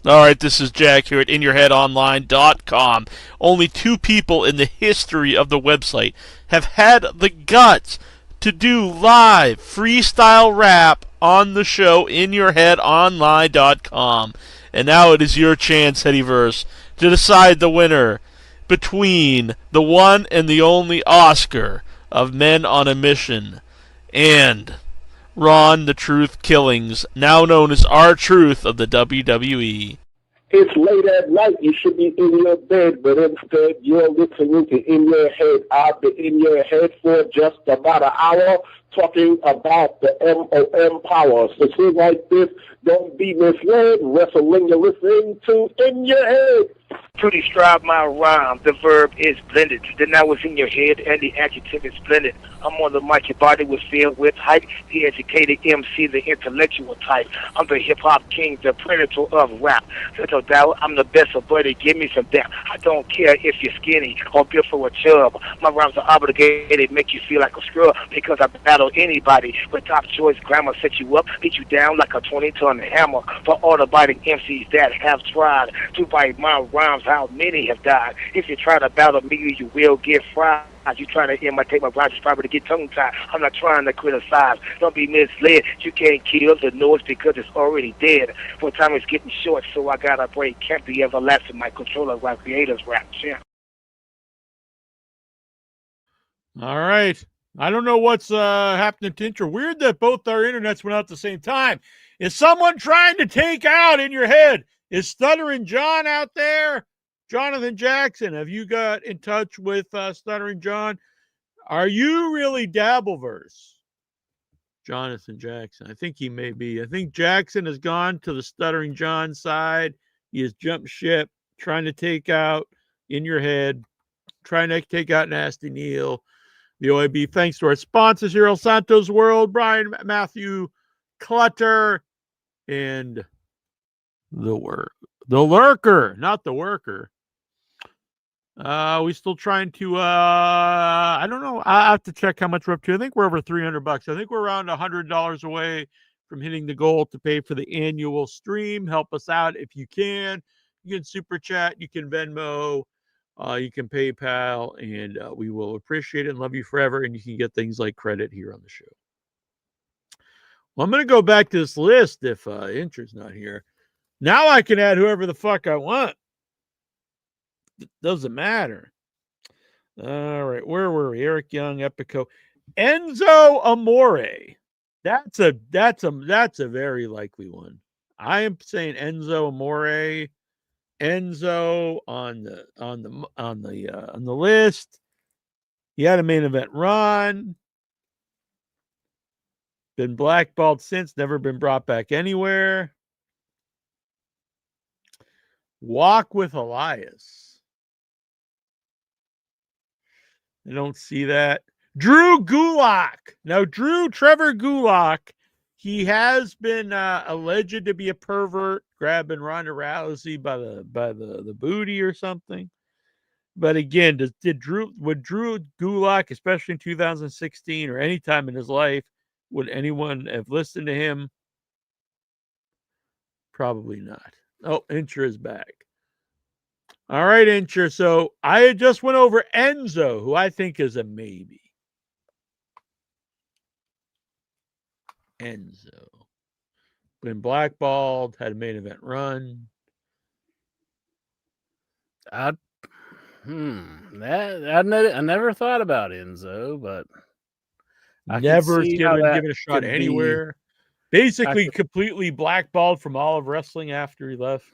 All right, this is Jack here at InYourHeadOnline.com. Only 2 people in the history of the website have had the guts to do live freestyle rap on the show InYourHeadOnline.com. And now it is your chance, Headyverse, to decide the winner between the one and the only Oscar of Men on a Mission and Ron the Truth Killings, now known as R-Truth of the WWE. It's late at night, you should be in your bed, but instead you're listening to In Your Head. I've been in your head for just about an hour, talking about the MOM power. So things like this, don't be misled. Wrestling you're listening to In Your Head. To describe my rhyme, the verb is blended. Then I was in your head, and the adjective is blended. I'm on the mic, your body was filled with hype. The educated MC, the intellectual type. I'm the hip-hop king, the predator of rap. Little doubt, I'm the best of buddy, give me some dap. I don't care if you're skinny or built for a chub. My rhymes are obligated, make you feel like a scrub, because I battle anybody. But top choice grammar set you up, beat you down like a 20-ton hammer. For all the biting MCs that have tried to bite my rhymes, how many have died? If you try to battle me, you will get fried. You try to imitate my rhymes, probably to get tongue-tied. I'm not trying to criticize. Don't be misled. You can't kill the noise because it's already dead. For time is getting short, so I gotta break. Can't be everlasting. My controller, rap creators, rap champ. All right. I don't know what's happening to Intra. Weird that both our internets went out at the same time. Is someone trying to take out In Your Head? Is Stuttering John out there? Jonathan Jackson, have you got in touch with Stuttering John? Are you really Dabbleverse? Jonathan Jackson. I think he may be. I think Jackson has gone to the Stuttering John side. He has jumped ship, trying to take out In Your Head, trying to take out Nasty Neil, the OAB. Thanks to our sponsors here, El Santos World, Brian Matthew Clutter, and the Lurker, not the Worker. We still trying to I don't know. I have to check how much we're up to. I think we're over $300. I think we're around $100 away from hitting the goal to pay for the annual stream. Help us out if you can. You can super chat, you can Venmo. You can PayPal, and we will appreciate it and love you forever. And you can get things like credit here on the show. Well, I'm going to go back to this list if Incher's not here. Now I can add whoever the fuck I want. It doesn't matter. All right, where were we? Eric Young, Epico, Enzo Amore. That's a very likely one. I am saying Enzo Amore. Enzo on the list. He had a main event run. Been blackballed since. Never been brought back anywhere. Walk with Elias. I don't see that. Drew Gulak. Now, Trevor Gulak, he has been alleged to be a pervert, grabbing Ronda Rousey by the booty or something. But again, would Drew Gulak, especially in 2016 or any time in his life, would anyone have listened to him? Probably not. Oh, Incher is back. All right, Incher. So I just went over Enzo, who I think is a maybe. Enzo. Been blackballed, had a main event run. I never thought about Enzo, but I Never could see how that given a shot could be. anywhere. Basically, completely blackballed from all of wrestling after he left.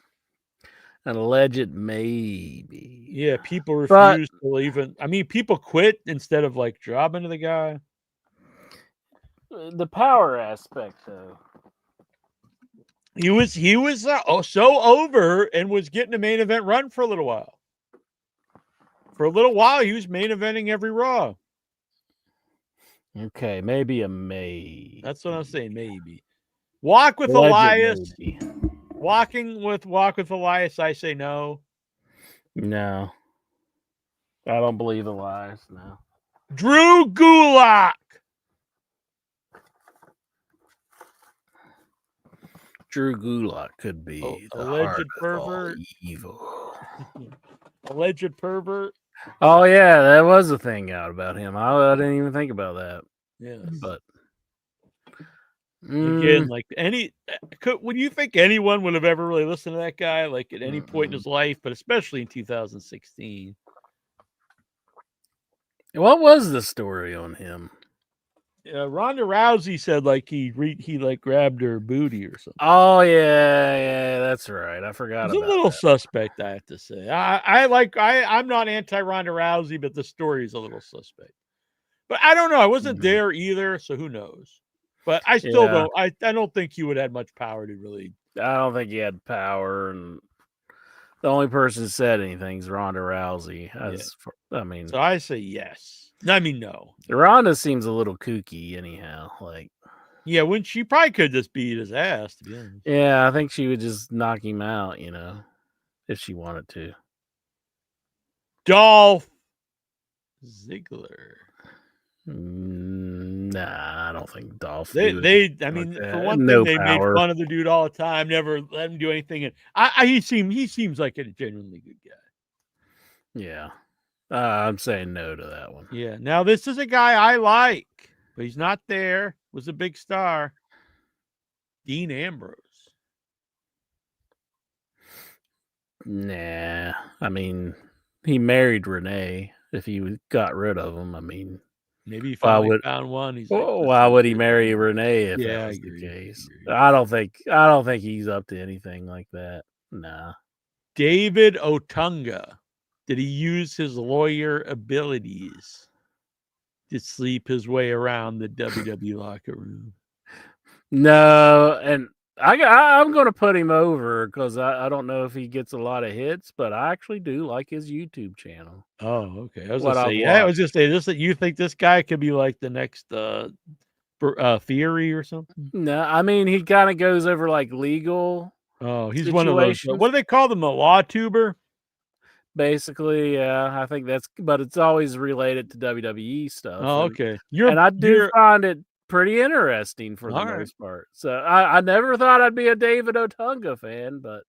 An alleged maybe. Yeah, people refused to even. I mean, people quit instead of like jobbing to the guy. The power aspect, though. He was so over and was getting a main event run for a little while. For a little while, he was main eventing every Raw. Okay, maybe a maybe. That's what I'm saying. Maybe. Walk with Elias. Maybe. Walk with Elias. I say no. No. I don't believe Elias. No. Drew Gulak. Drew Gulak could be the alleged heart pervert. Of all evil. Alleged pervert. Oh yeah, that was a thing out about him. I didn't even think about that. Yes. But again, like would you think anyone would have ever really listened to that guy, like at any point in his life, but especially in 2016? What was the story on him? Ronda Rousey said like he like grabbed her booty or something. Oh yeah, that's right. I forgot about it. It's a little suspect, I have to say. I'm not anti Ronda Rousey, but the story is a little suspect. But I don't know. I wasn't there either, so who knows? But I still don't. I don't think he would have much power to really. I don't think he had power, and the only person who said anything is Ronda Rousey. So I say yes. I mean, no. Ronda seems a little kooky, anyhow. Like, yeah, when she probably could just beat his ass. To be honest. Yeah, I think she would just knock him out, if she wanted to. Dolph Ziggler. Nah, I don't think Dolph. For one thing, they made fun of the dude all the time. Never let him do anything. And he seems like a genuinely good guy. Yeah. I'm saying no to that one. Yeah. Now, this is a guy I like, but he's not there. Was a big star. Dean Ambrose. Nah. I mean, he married Renee. If he got rid of him, I mean, maybe he finally found one. He's why would he marry Renee if that was the case? I don't think he's up to anything like that. Nah. David Otunga. Did he use his lawyer abilities to sleep his way around the WWE locker room? No, and I'm going to put him over because I don't know if he gets a lot of hits, but I actually do like his YouTube channel. Oh, okay. I was just say this. That you think this guy could be like the next Theory or something? No, I mean he kind of goes over like legal. Oh, he's one of those. What do they call them? A law tuber? Basically, yeah, I think but it's always related to WWE stuff. Oh, okay. I do find it pretty interesting for the most part. So I never thought I'd be a David Otunga fan, but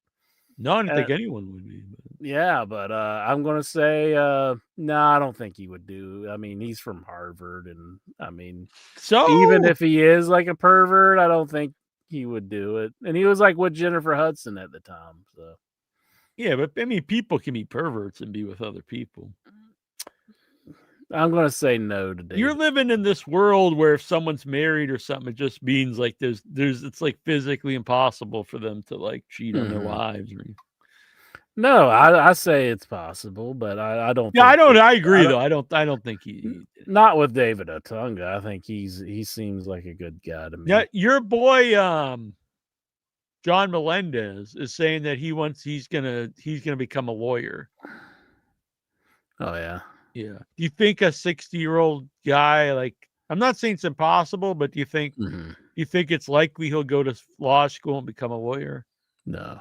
no, I didn't think anyone would be. Yeah, but I'm gonna say no, I don't think he would do. I mean, he's from Harvard, and I mean, So even if he is like a pervert, I don't think he would do it. And he was like with Jennifer Hudson at the time, so yeah, but I mean, people can be perverts and be with other people. I'm gonna say no to David. You're living in this world where if someone's married or something, it just means like there's it's like physically impossible for them to like cheat on their wives or anything. No, I say it's possible, but I don't. Yeah, think I agree though. I don't think he. Not with David Otunga. I think he seems like a good guy to me. Yeah, your boy John Melendez is saying that he's gonna become a lawyer. Oh yeah. Yeah. Do you think a 60-year-old guy, like, I'm not saying it's impossible, but do you think it's likely he'll go to law school and become a lawyer? No.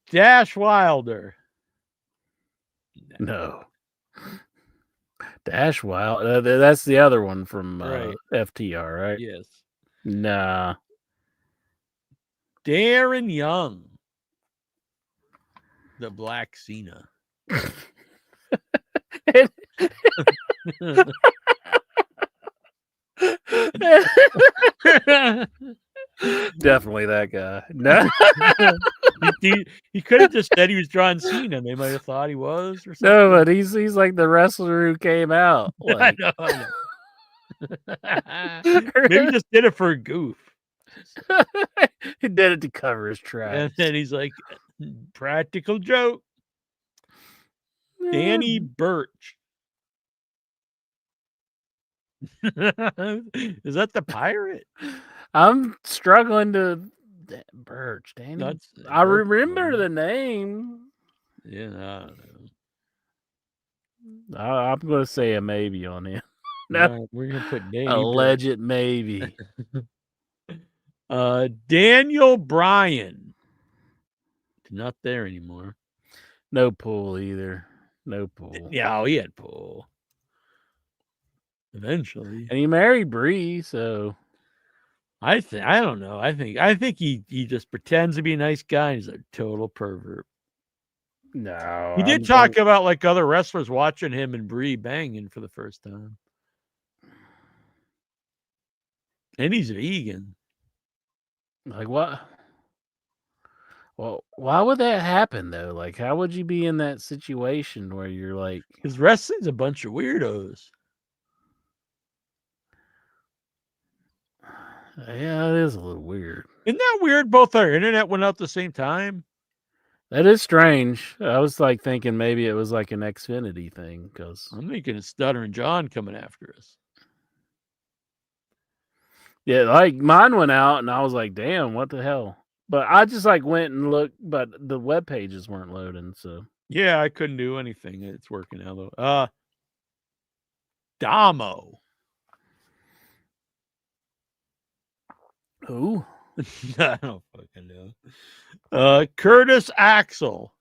Dash Wilder. No. Dash Wild. That's the other one from Right. FTR, right? Yes. Nah. Darren Young. The Black Cena. Definitely that guy. No. he could have just said he was John Cena and they might have thought he was or something. No, but he's like the wrestler who came out. Like... I know. Maybe he just did it for a goof. He did it to cover his tracks. And then he's like, practical joke. Danny Burch. Is that the pirate? I'm struggling to Burch. Danny. I Burch, remember the name. Yeah, I don't know. I'm going to say a maybe on him. No, we're gonna put Danny alleged maybe. Daniel Bryan. Not there anymore. No pull either. No pull. Yeah, he had pull. Eventually. And he married Bree, so I don't know. I think he just pretends to be a nice guy and he's a total pervert. No. He did talk about like other wrestlers watching him and Bree banging for the first time. And he's vegan. Like what? Well, why would that happen though? Like, how would you be in that situation where you're like, because wrestling's a bunch of weirdos. Yeah, it is a little weird. Isn't that weird? Both our internet went out at the same time. That is strange. I was like thinking maybe it was like an Xfinity thing because I'm thinking it's Stutter and John coming after us. Yeah, like mine went out and I was like, damn, what the hell? But I just like went and looked, but the web pages weren't loading, so yeah, I couldn't do anything. It's working out though. Damo. Who? I don't fucking know. Curtis Axel.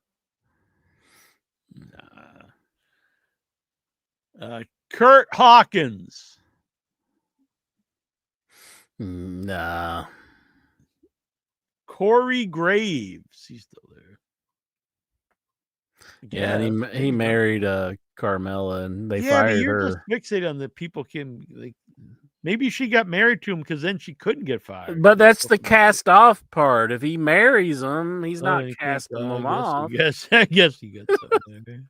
Nah. Kurt Hawkins. Nah. Corey Graves. He's still there. Yeah, and he married Carmella, and they fired you're her. Just fixated on the people can like. Maybe she got married to him because then she couldn't get fired. But that's the cast off part. If he marries him, he's not casting them off. I guess he gets something.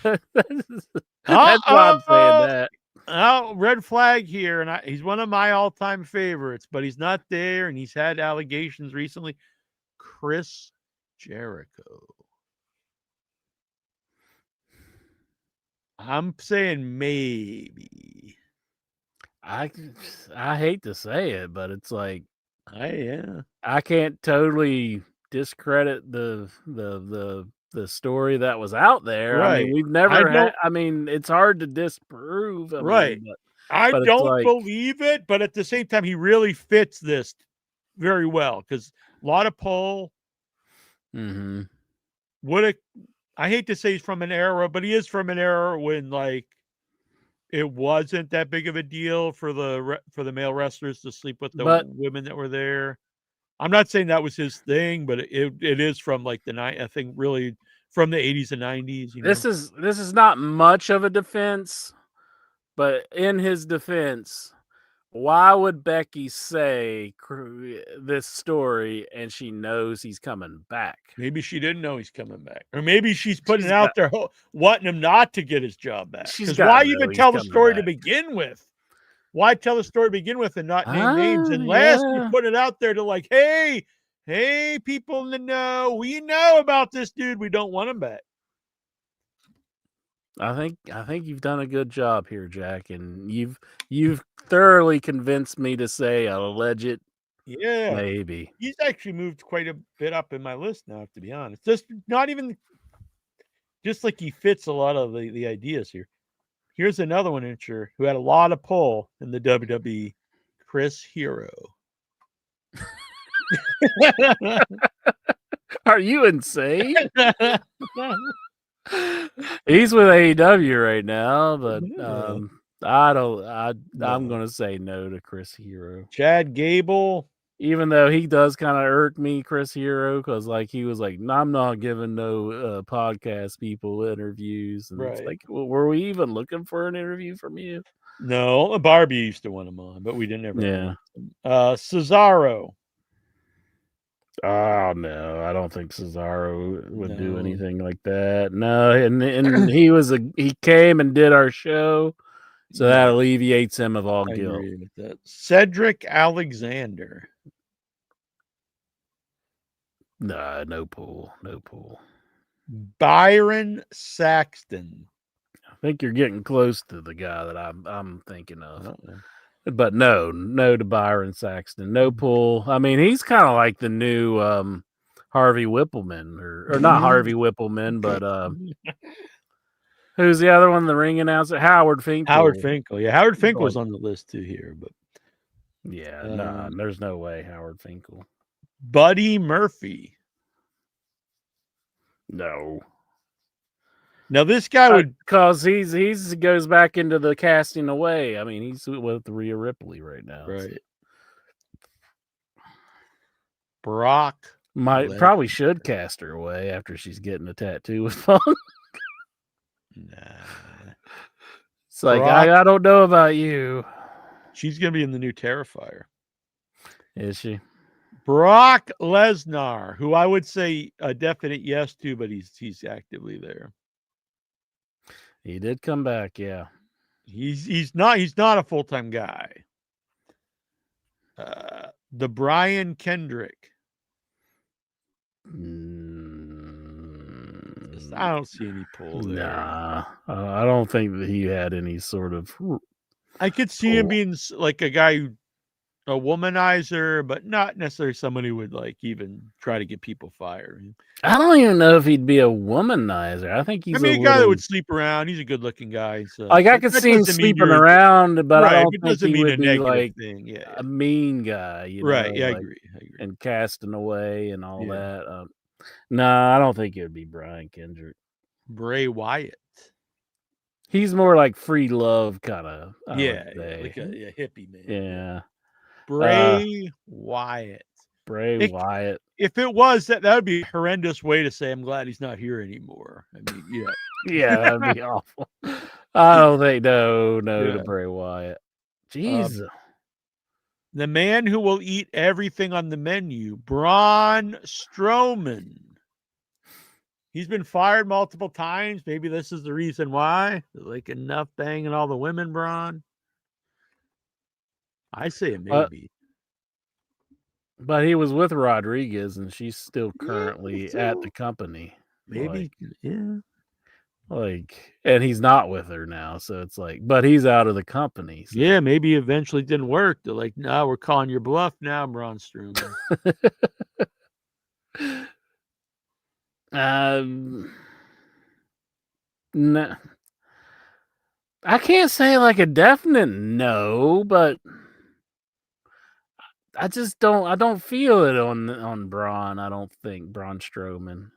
That's why I'm saying that. Oh, red flag here, and he's one of my all-time favorites, but he's not there, and he's had allegations recently. Chris Jericho. I'm saying maybe. I hate to say it, but it's like yeah. I can't totally discredit the story that was out there. Right. I mean, we've never had. I mean, it's hard to disprove. Right. I don't believe it, but at the same time, he really fits this very well because a lot of pull. Mm-hmm. I hate to say he's from an era, but he is from an era when like it wasn't that big of a deal for the male wrestlers to sleep with the women that were there. I'm not saying that was his thing, but it is from like I think really from the 80s and 90s. You know, This is not much of a defense, but in his defense, why would Becky say this story and she knows he's coming back? maybe she didn't know he's coming back, or maybe she's putting She's it out got- there wanting him not to get his job back. She's Because gotta why know even he's tell the coming story to back. begin with? Why tell the story to begin with and not name names? Ah, Unless yeah. you put it out there to like, hey, people in the know, we know about this dude. We don't want him back. I think you've done a good job here, Jack, and you've thoroughly convinced me to say alleged. Yeah, Maybe. he's actually moved quite a bit up in my list now, to be honest. Just not even, just like he fits a lot of the ideas here. Here's another one, who had a lot of pull in the WWE, Chris Hero. Are you insane? He's with AEW right now, but I'm gonna say no to Chris Hero. Chad Gable. Even though he does kind of irk me, Chris Hero, because like he was like, I'm not giving no podcast people interviews, and it's Right. like, well, were we even looking for an interview from you? No, Barbie used to want him on, but we didn't ever. Yeah. Cesaro. Oh no, I don't think Cesaro would do No. anything like that. No, and he came and did our show, so that alleviates him of all I guilt. agree with that. Cedric Alexander. Nah, no pull. Byron Saxton. I think you're getting close to the guy that I'm thinking of. Uh-oh. But no to Byron Saxton. No pull. I mean, he's kind of like the new Harvey Whippleman, or not Harvey Whippleman, but who's the other one? The ring announcer, Howard Finkel. Howard Finkel. Yeah, Howard Finkel was on the list too here, but yeah, there's no way Howard Finkel. Buddy Murphy. No. Now this guy would, because he's goes back into the casting away. I mean, he's with Rhea Ripley right now. right. Brock. Probably should cast her away after she's getting a tattoo with Punk. Nah. It's like, Brock. I don't know about you. She's gonna be in the new Terrifier. Is she? Brock Lesnar, who I would say a definite yes to, but he's actively there. He did come back, yeah. He's not a full-time guy. The Brian Kendrick. I don't see any pull there. Nah, I don't think that he had any sort of. I could see him being like a guy a womanizer, but not necessarily someone who would like even try to get people fired. I don't even know if he'd be a womanizer. I think he's a guy that would sleep around. He's a good-looking guy. So like I could see him sleeping around, but I don't think he would be like a mean guy. You know, right? Yeah, like, I agree. And casting away and all that. No, I don't think it would be Brian Kendrick. Bray Wyatt. He's more like free love kind of. Like a hippie man. Yeah. Bray Wyatt. Wyatt. If it was that would be a horrendous way to say I'm glad he's not here anymore. I mean, yeah. Yeah, that'd be awful. I don't think no to Bray Wyatt. Jesus. The man who will eat everything on the menu, Braun Strowman. He's been fired multiple times. Maybe this is the reason why. Like enough banging all the women, Braun. I say it maybe. But he was with Rodriguez, and she's still currently at the company. Maybe, and he's not with her now, so it's like, but he's out of the company. So. Yeah, maybe eventually it didn't work. They're like, no, we're calling your bluff now, Braun Strowman. No. I can't say like a definite no, but I just don't. I don't feel it on Braun. I don't think Braun Strowman.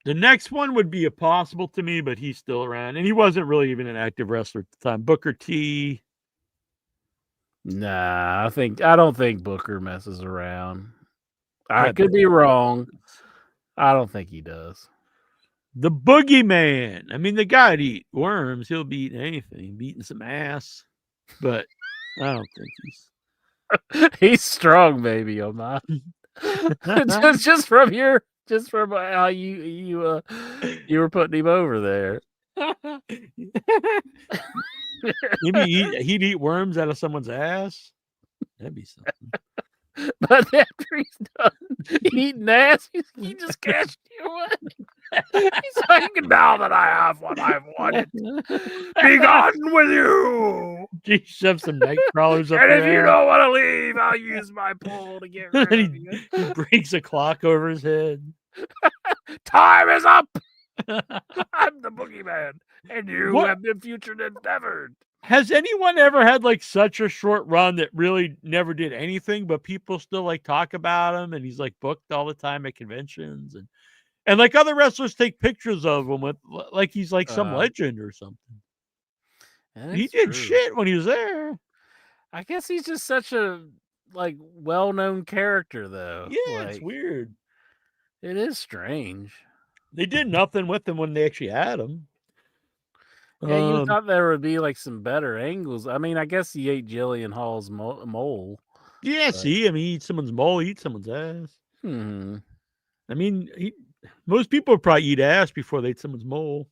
The next one would be a possible to me, but he's still around, and he wasn't really even an active wrestler at the time. Booker T. Nah, I don't think Booker messes around. I I could bet be he wrong. does. I don't think he does. The boogeyman. I mean, the guy'd eat worms. He'll be eating anything, beating some ass. But I don't think he's. He's strong, baby, on mine. just from how you were putting him over there. Maybe he'd eat worms out of someone's ass. That'd be something. But after he's done eating ass, he just cashed you away. He's like, now that I have what I've wanted, be gone with you. He shoves some night crawlers up And your if you ass. don't want to leave, I'll use my pole to get rid of you. He breaks a clock over his head. Time is up. I'm the boogeyman, and you What- have been future endeavored. Has anyone ever had like such a short run that really never did anything, but people still like talk about him, and he's like booked all the time at conventions, and like other wrestlers take pictures of him with like he's like some legend or something. He did shit when he was there. I guess he's just such a like well-known character, though. Yeah, like, it's weird. It is strange. They did nothing with him when they actually had him. Yeah, you thought there would be like some better angles. I mean, I guess he ate Jillian Hall's mole. Yeah, see, I mean, he eats someone's mole, he eats someone's ass. I mean, most people would probably eat ass before they eat someone's mole.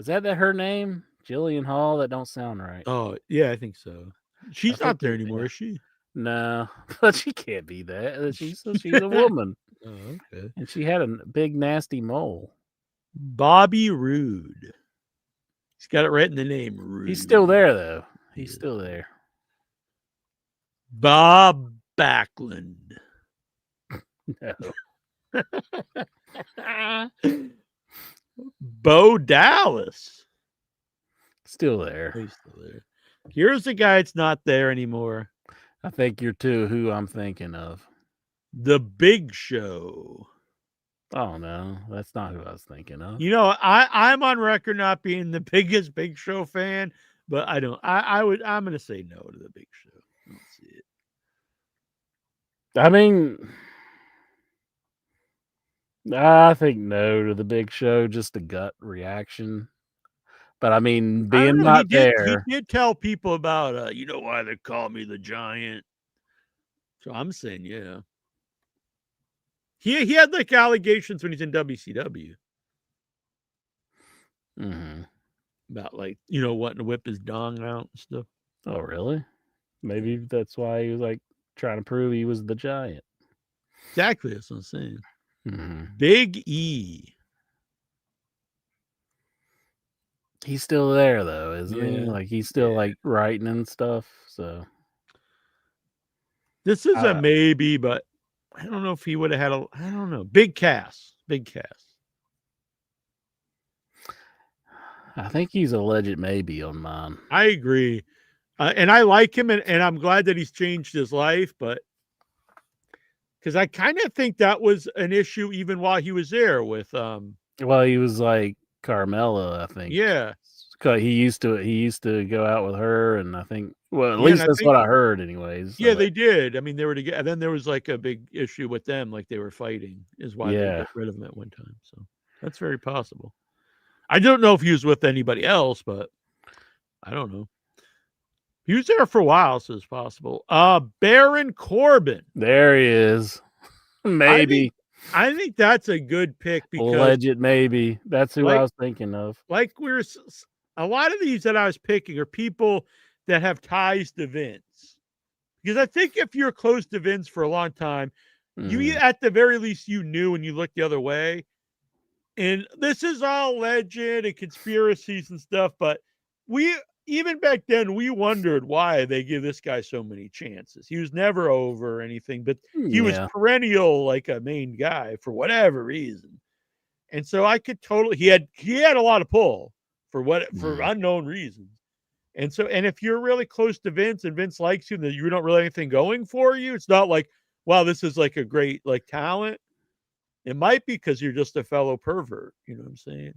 Is that her name? Jillian Hall? That don't sound right. Oh, yeah, I think so. She's not there anymore, is she? No, but she can't be that. She's a woman. Oh, okay. And she had a big, nasty mole. Bobby Roode. He's got it right in the name, Roode. He's still there, though. He's still there. Bob Backlund. No. Bo Dallas. Still there. He's still there. Here's the guy that's not there anymore. I think you're who I'm thinking of. The Big Show. Oh no, that's not who I was thinking of. You know, I'm on record not being the biggest Big Show fan, but I'm gonna say no to the Big Show. I don't see it. I mean, I think no to the Big Show, just a gut reaction. But I mean, being not there. He did tell people about, you know why they call me the Giant. So I'm saying, yeah. He had like allegations when he's in WCW. About like, you know, wanting to whip his dong out and stuff. Oh, really? Maybe that's why he was like trying to prove he was the Giant. Exactly, that's what I'm saying. Big E. He's still there though, isn't he? Like he's still like writing and stuff. So this is a maybe, but I don't know if he would have had I don't know. Big Cass. I think he's a legit maybe on mine. I agree. And I like him, and I'm glad that he's changed his life, but because I kind of think that was an issue even while he was there with well, he was like Carmella, I think. Yeah. He used to go out with her, and I think at least that's what I heard anyways. Yeah, they did. I mean, they were together. And then there was like a big issue with them, like they were fighting, is why they got rid of him at one time. So that's very possible. I don't know if he was with anybody else, but I don't know. He was there for a while, so it's possible. Baron Corbin. There he is. Maybe. I think that's a good pick because legit maybe. That's who I was thinking of. Like a lot of these that I was picking are people that have ties to Vince. Because I think if you're close to Vince for a long time, you at the very least you knew and you looked the other way. And this is all legend and conspiracies and stuff, but even back then we wondered why they give this guy so many chances. He was never over or anything, but he was perennial like a main guy for whatever reason. And so I could totally he had a lot of pull for unknown reasons. And so if you're really close to Vince and Vince likes you, that you don't really have anything going for you, it's not like, wow, this is like a great like talent. It might be because you're just a fellow pervert. You know what I'm saying?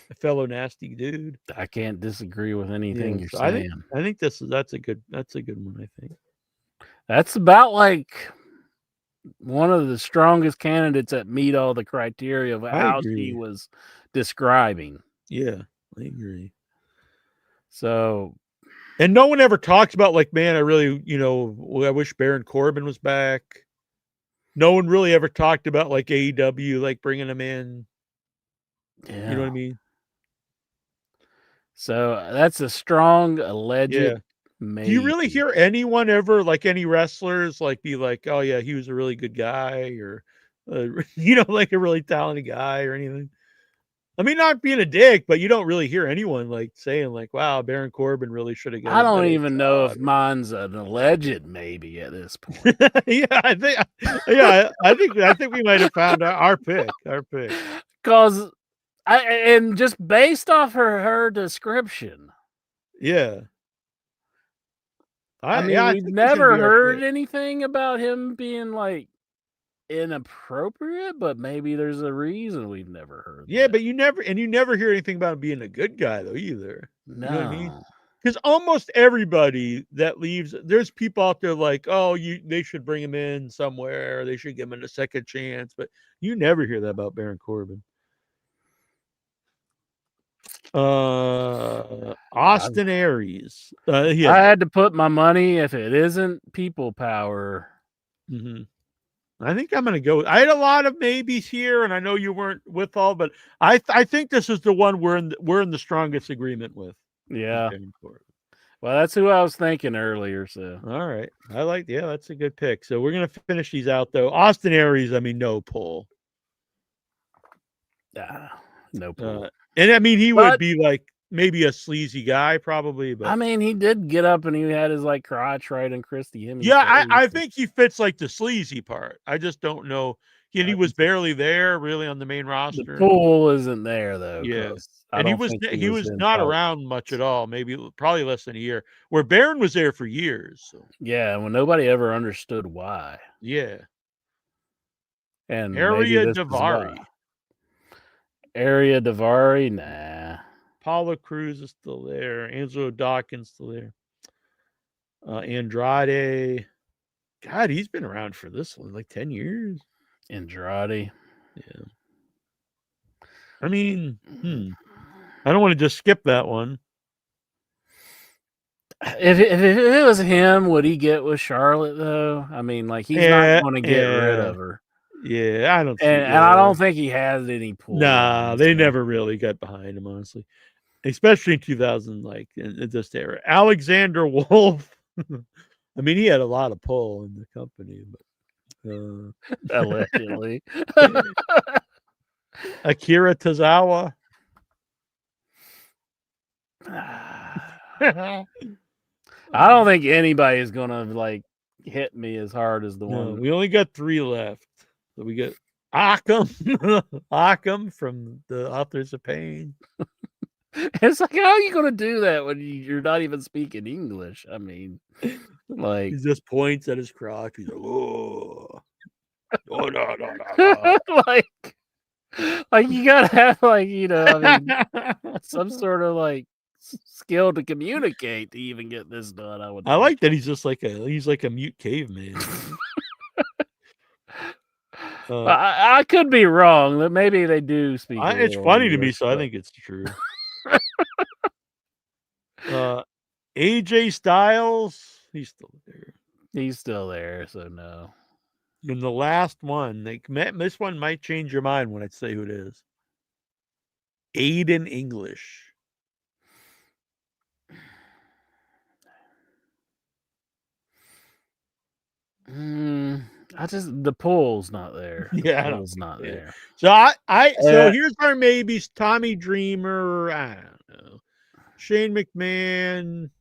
a fellow nasty dude. I can't disagree with anything Yeah, you're so saying. I think that's a good one. I think That's about like one of the strongest candidates that meet all the criteria of I how she agree. was describing. Yeah, I agree. So, And no one ever talks about like, man, I really, I wish Baron Corbin was back. No one really ever talked about like AEW, like bringing him in. yeah. You know what I mean? So that's a strong alleged. Yeah. Maybe. Do you really hear anyone ever, like any wrestlers, like be like, oh yeah, he was a really good guy, or like a really talented guy or anything? I mean, not being a dick, but you don't really hear anyone like saying like, wow, Baron Corbin really should have got. I don't even know if mine's an alleged maybe at this point. I think we might have found our pick. Because and just based off her description. Yeah. I mean, we've never heard anything about him being like inappropriate, but maybe there's a reason we've never heard. Yeah, but you never hear anything about him being a good guy though either. No. You know what I mean? Because almost everybody that leaves, there's people out there like, oh, they should bring him in somewhere, they should give him a second chance, but you never hear that about Baron Corbin. Austin Aries. I had to put my money if it isn't people power. Mm-hmm. I think I'm going to go. I had a lot of maybes here, and I know you weren't with all, but I think this is the one we're in the strongest agreement with. Yeah. Well, that's who I was thinking earlier. So all right, that's a good pick. So we're gonna finish these out though. Austin Aries, I mean, no pull. No pull. And I mean, he would be like maybe a sleazy guy, probably. But I mean, he did get up and he had his like crotch right in Christy Hemme. Yeah, I think he fits like the sleazy part. I just don't know. He was barely there, really, on the main roster. The pool isn't there though. Yeah, and he was not around much at all. Probably less than a year. Where Baron was there for years. So. Yeah, well, nobody ever understood why. Yeah. And Area Davari. Area Davari, nah. Paulo Cruz is still there. Angelo Dawkins still there. Andrade. God, he's been around for this one, like 10 years. Andrade. Yeah. I mean, I don't want to just skip that one. If it was him, would he get with Charlotte though? I mean, like he's not going to get rid of her. Yeah, I don't. And I don't think he has any pull. Nah, they never really got behind him, honestly. Especially in 2000, like in this era. Alexander Wolf. I mean, he had a lot of pull in the company, but allegedly. Akira Tozawa. I don't think anybody is gonna like hit me as hard as the one. We only got 3 left. So we got Occam from the Authors of Pain. It's like, how are you gonna do that when you're not even speaking English? I mean, like he just points at his crotch. He's like, oh, no. like you gotta have like I mean, some sort of like skill to communicate to even get this done. I like that he's just like a mute caveman. I could be wrong. That maybe they do speak. It's funny to me, so I think it's true. AJ Styles, he's still there. He's still there, so no. And the last one, this one might change your mind when I say who it is. Aiden English. The pool's not there. Yeah, the pool's not there. So so here's our maybes: Tommy Dreamer, I don't know, Shane McMahon,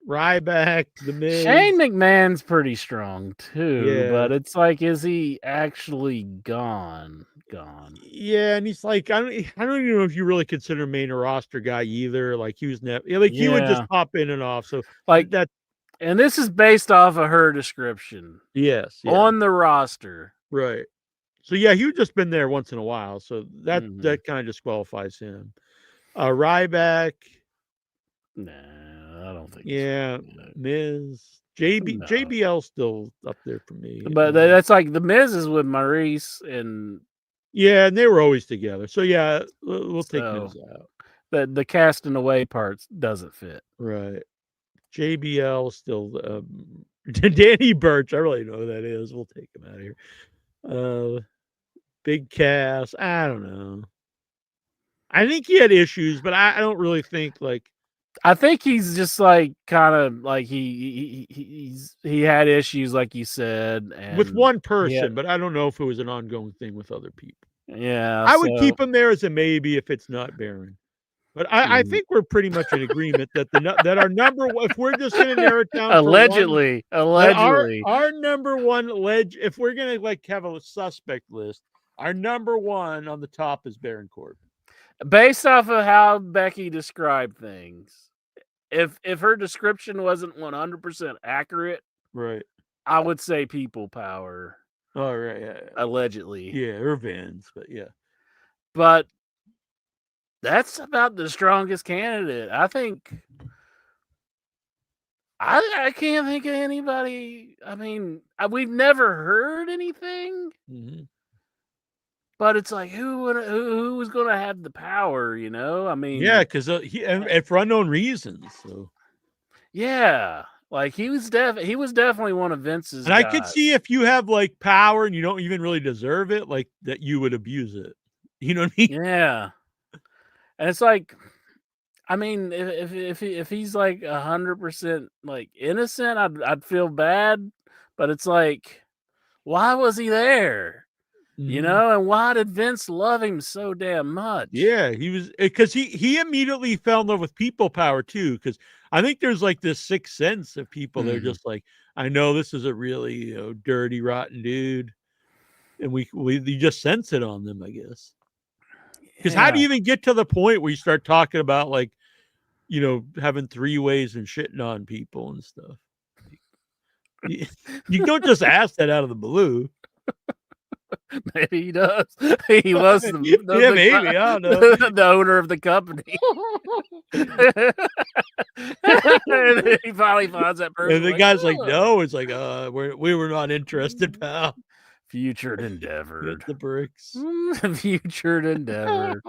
Ryback, The Miz. Shane McMahon's pretty strong too, but it's like, is he actually gone? Yeah, and he's like, I don't even know if you really consider him main roster guy either. Like he was never he would just pop in and off. So like that. And this is based off of her description. Yes. On the roster. Right. So, yeah, he'd just been there once in a while. So that kind of disqualifies him. Ryback. Nah, I don't think. Yeah, So. Miz. No. JBL's still up there for me. But that's like the Miz is with Maurice, and yeah, and they were always together. So yeah, we'll take so Miz out. the casting away parts doesn't fit. Right. JBL still. Danny Burch. I really know who that is. We'll take him out of here. Big Cass. I don't know. I think he had issues, but I don't really think like. I think he's just like kind of like he had issues, like you said, and With one person, but I don't know if it was an ongoing thing with other people. Yeah, I would keep him there as a maybe if it's not Baron. But I Mhm. think we're pretty much in agreement that that our number one, if we're just going to narrow it down allegedly, for one, allegedly, our number one if we're going to like have a suspect list, our number one on the top is Baron Corbin. based off of how Becky described things. If her description wasn't 100% accurate, Right. I would say people power. Oh, right. Yeah. Allegedly. Yeah, or Vince, but yeah. But that's about the strongest candidate. I think I can't think of anybody. I mean, we've never heard anything. Mm-hmm. But it's like who was going to have the power, you know? I mean, yeah, because and for unknown reasons. So yeah, like he was definitely one of Vince's. And guys. I could see if you have like power and you don't even really deserve it, like that you would abuse it. You know what I mean? Yeah, and it's like, I mean, if he's like 100% like innocent, I'd feel bad, but it's like, why was he there? You know, and why did Vince love him so damn much? Yeah, he was because he immediately fell in love with people power too. Because I think there's like this sixth sense of people. They're just like, I know this is a really dirty, rotten dude, and we you just sense it on them, I guess. Because how do you even get to the point where you start talking about like, having three ways and shitting on people and stuff? You don't just ask that out of the blue. Maybe he does. He was the maybe. I don't know. the owner of the company. And he finally finds that person. And the guy's like, no. It's like, we were not interested, pal. Futured endeavored. Get the bricks. Futured endeavored.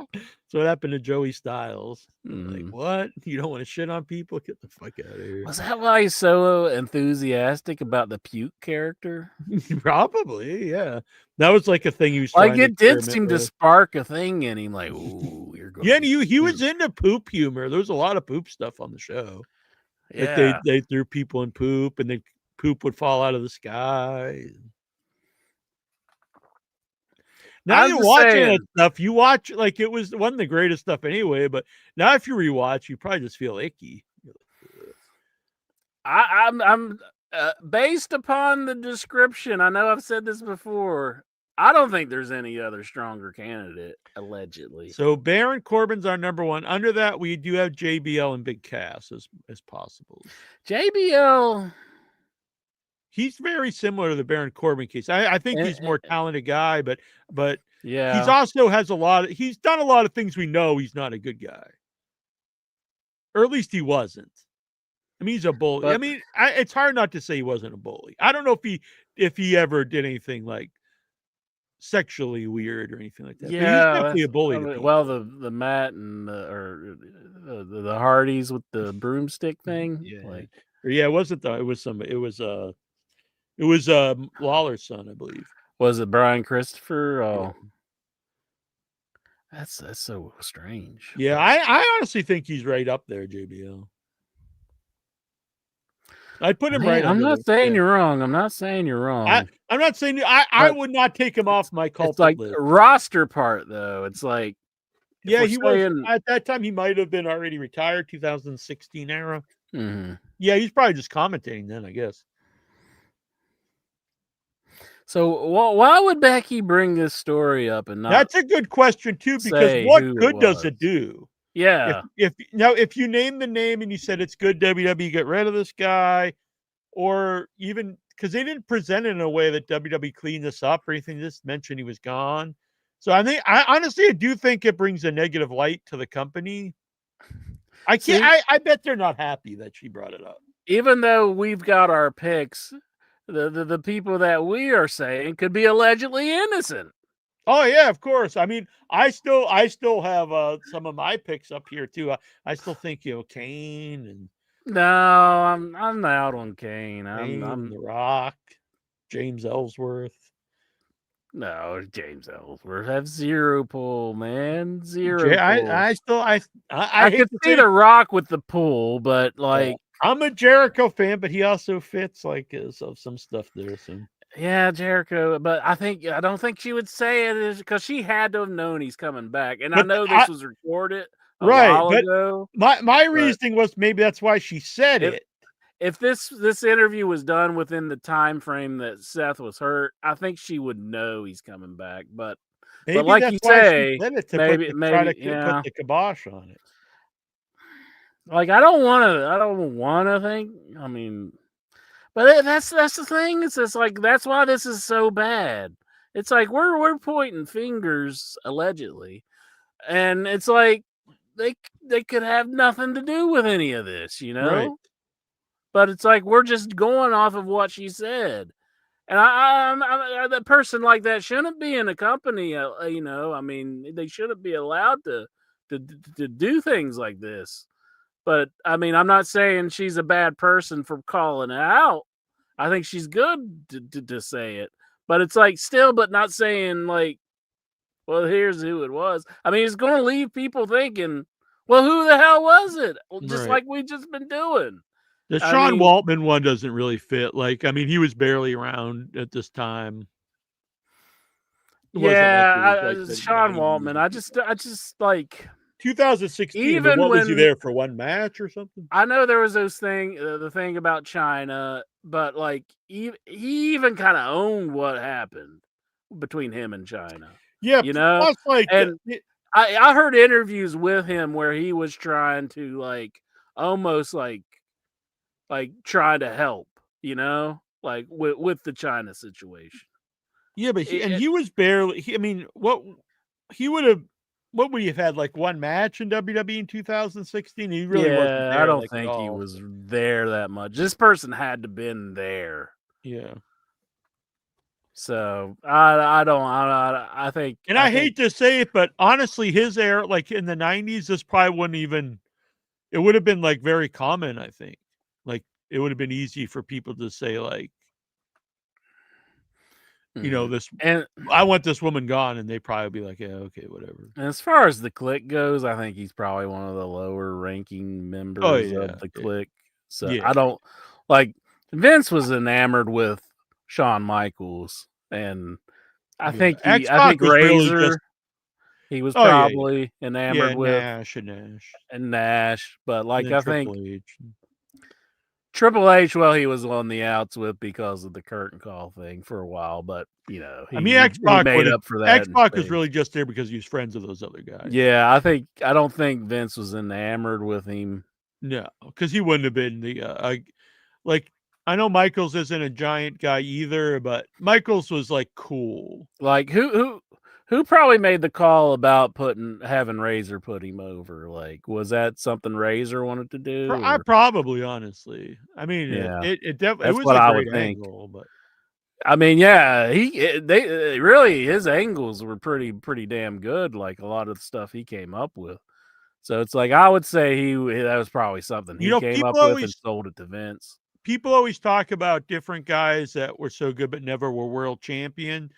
So what happened to Joey Styles? Mm. Like, what? You don't want to shit on people? Get the fuck out of here. Was that why he's so enthusiastic about the puke character? Probably, yeah. That was like a thing he was like trying it to did seem to spark a thing in him. Like, ooh, you're going. Yeah, and he was into poop humor. There was a lot of poop stuff on the show. Yeah, like they threw people in poop, and then poop would fall out of the sky. Now you're watching that stuff. You watch like it wasn't the greatest stuff anyway, but now if you rewatch, you probably just feel icky. I'm based upon the description. I know I've said this before. I don't think there's any other stronger candidate, allegedly. So Baron Corbin's our number one. Under that, we do have JBL and Big Cass as possible. JBL, he's very similar to the Baron Corbin case. I think he's a more talented guy, but yeah, he's also has he's done a lot of things we know he's not a good guy. Or at least he wasn't. I mean, he's a bully. But, I mean, it's hard not to say he wasn't a bully. I don't know if he ever did anything like sexually weird or anything like that. Yeah, but he's definitely a bully. Well, the Matt and the Hardys with the broomstick thing. Yeah, it wasn't. It was Lawler's son, I believe. Was it Brian Christopher? Oh, yeah. That's so strange. Yeah, I honestly think he's right up there, JBL. I'd put him right. I'm not saying you're wrong. I'm not saying you're wrong. I'm not saying I would not take him off my culprit list. It's like list. a roster part, though. It's like, yeah, he was at that time. He might have been already retired, 2016 era. Mm-hmm. Yeah, he's probably just commentating then, I guess. So why would Becky bring this story up and not? That's a good question too, because what good does it do? Yeah. If you name the name and you said it's good WWE, get rid of this guy, or even because they didn't present it in a way that WWE cleaned this up or anything, just mentioned he was gone. So I honestly do think it brings a negative light to the company. I can't. See, I bet they're not happy that she brought it up. even though we've got our picks, the people that we are saying could be allegedly innocent. Oh yeah, of course. I mean, I still have some of my picks up here too. I still think Kane and No, I'm out on Kane. The Rock, James Ellsworth. No, James Ellsworth have 0 pull, man. 0 pull. I hate could to see say The Rock with the pull, but yeah, I'm a Jericho fan, but he also fits like some stuff there. So yeah, Jericho. But I don't think she would say it is because she had to have known he's coming back. And I but know this was recorded a right, while but ago. my But reasoning was maybe that's why she said if it. if this interview was done within the time frame that Seth was hurt, I think she would know he's coming back. But Maybe like that's you why she say, said it to maybe put yeah. the kibosh on it. Like I don't want to think. I mean, but that's the thing. It's just like that's why this is so bad. It's like we're pointing fingers allegedly, and it's like they could have nothing to do with any of this, Right. But it's like we're just going off of what she said, and that person like that shouldn't be in a company. I mean, they shouldn't be allowed to do things like this. But I mean, I'm not saying she's a bad person for calling it out. I think she's good to say it, but it's like still, but not saying like, well, here's who it was. I mean, it's going to leave people thinking, well, who the hell was it? Just Right. like we just been doing. The I Sean mean, Waltman one doesn't really fit. Like, I mean, he was barely around at this time. It wasn't like it was like the Sean 90s. Waltman. I just like 2016. even What was he when there for one match or something? I know there was the thing about China, but like he even kind of owned what happened between him and China. Yeah. You know, Plus, like, and I heard interviews with him where he was trying to like almost like trying to help, like with the China situation. yeah, but It, he was barely. I mean, he would have. What would he have had? Like one match in WWE in 2016? He really wasn't yeah, I there don't like at think he all. was there that much. This person had to been there. Yeah. So I think And I hate to say it, but honestly, his era, like in the 90s, this probably wouldn't even. It would have been like very common. I think, like it would have been easy for people to say like, this. and I want this woman gone, and they probably be like, yeah, okay, whatever. as far as the clique goes, I think he's probably one of the lower ranking members of the clique. So Yeah. I don't like Vince was enamored with Shawn Michaels, and I think was really just. he was Oh yeah, probably enamored yeah, with Nash. and Nash, but And like then I Triple think H. Triple H, well, he was on the outs with because of the curtain call thing for a while, but he I mean, he made up for that. X-Pac was really just there because he was friends with those other guys. Yeah, I don't think Vince was enamored with him. No, because he wouldn't have been the like. I know Michaels isn't a giant guy either, but Michaels was like cool. Like who probably made the call about having Razor put him over? Like, was that something Razor wanted to do? I probably, honestly. I mean, Yeah, it definitely that's was what a I great would think. angle, but I mean, yeah, they really his angles were pretty damn good. Like a lot of the stuff he came up with. So it's like I would say that was probably something he came up with and sold it to Vince. People always talk about different guys that were so good but never were world champion,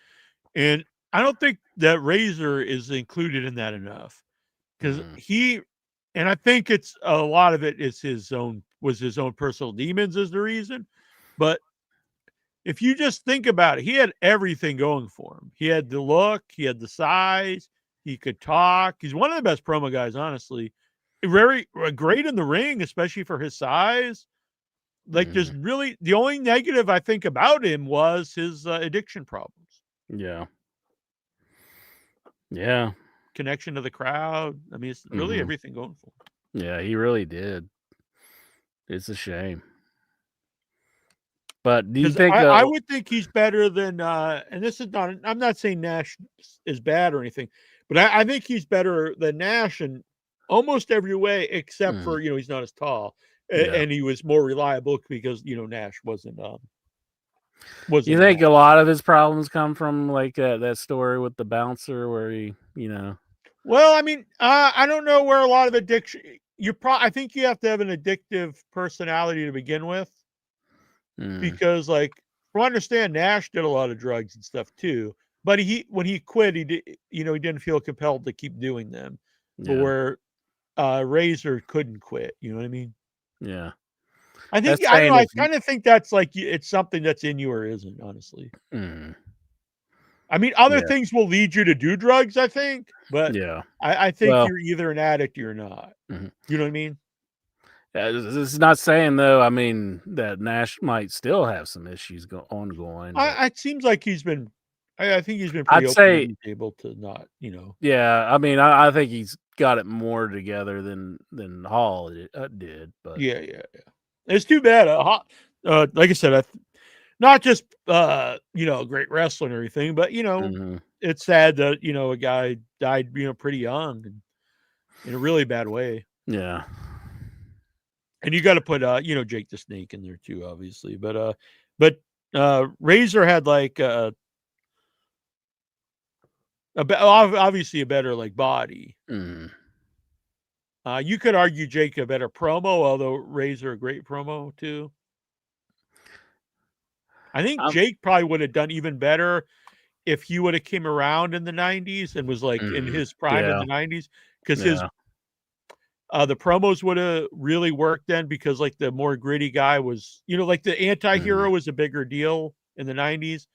and I don't think that Razor is included in that enough because and I think it's a lot of it is his own personal demons is the reason, but if you just think about it, he had everything going for him. He had the look, he had the size, he could talk. He's one of the best promo guys, honestly. Very great in the ring, especially for his size. Like, there's really the only negative I think about him was his addiction problems. Yeah. Yeah. Connection to the crowd. I mean, it's really everything going for him. Yeah, he really did. It's a shame. But do you Because think? I would think he's better than, and this is not, I'm not saying Nash is bad or anything, but I think he's better than Nash in almost every way, except for, he's not as tall. Yeah. And he was more reliable because, Nash wasn't You think a lot of his problems come from like that story with the bouncer where he, Well, I mean, I don't know where a lot of addiction. I think you have to have an addictive personality to begin with, because, like, from what I understand, Nash did a lot of drugs and stuff too. But when he quit, he did, he didn't feel compelled to keep doing them. But yeah, where Razor couldn't quit, you know what I mean? yeah. I think That's I don't saying know. I if kind of think that's like it's something that's in you or isn't. Honestly, mm, I mean, other yeah, things will lead you to do drugs, I think, but yeah. I think Well, you're either an addict or you're not. mhm. You know what I mean? This is not saying though. I mean that Nash might still have some issues ongoing, but It seems like he's been. I think he's been pretty I'd open that say, he's able to not. yeah. I mean, I think he's got it more together than Hall did, but Yeah, yeah, yeah. It's too bad. Like I said, not just great wrestling or anything, but mhm, it's sad that a guy died pretty young and in a really bad way. yeah, And you got to put Jake the Snake in there too, obviously. But Razor had like obviously a better like body. mhm. You could argue Jake a better promo, although Razor a great promo too. I think I'm, Jake probably would have done even better if he would have came around in the 90s and was like in his prime in yeah, the 90s, because yeah, the promos would have really worked then, because like the more gritty guy was, like the anti-hero mhm. was a bigger deal in the 90s.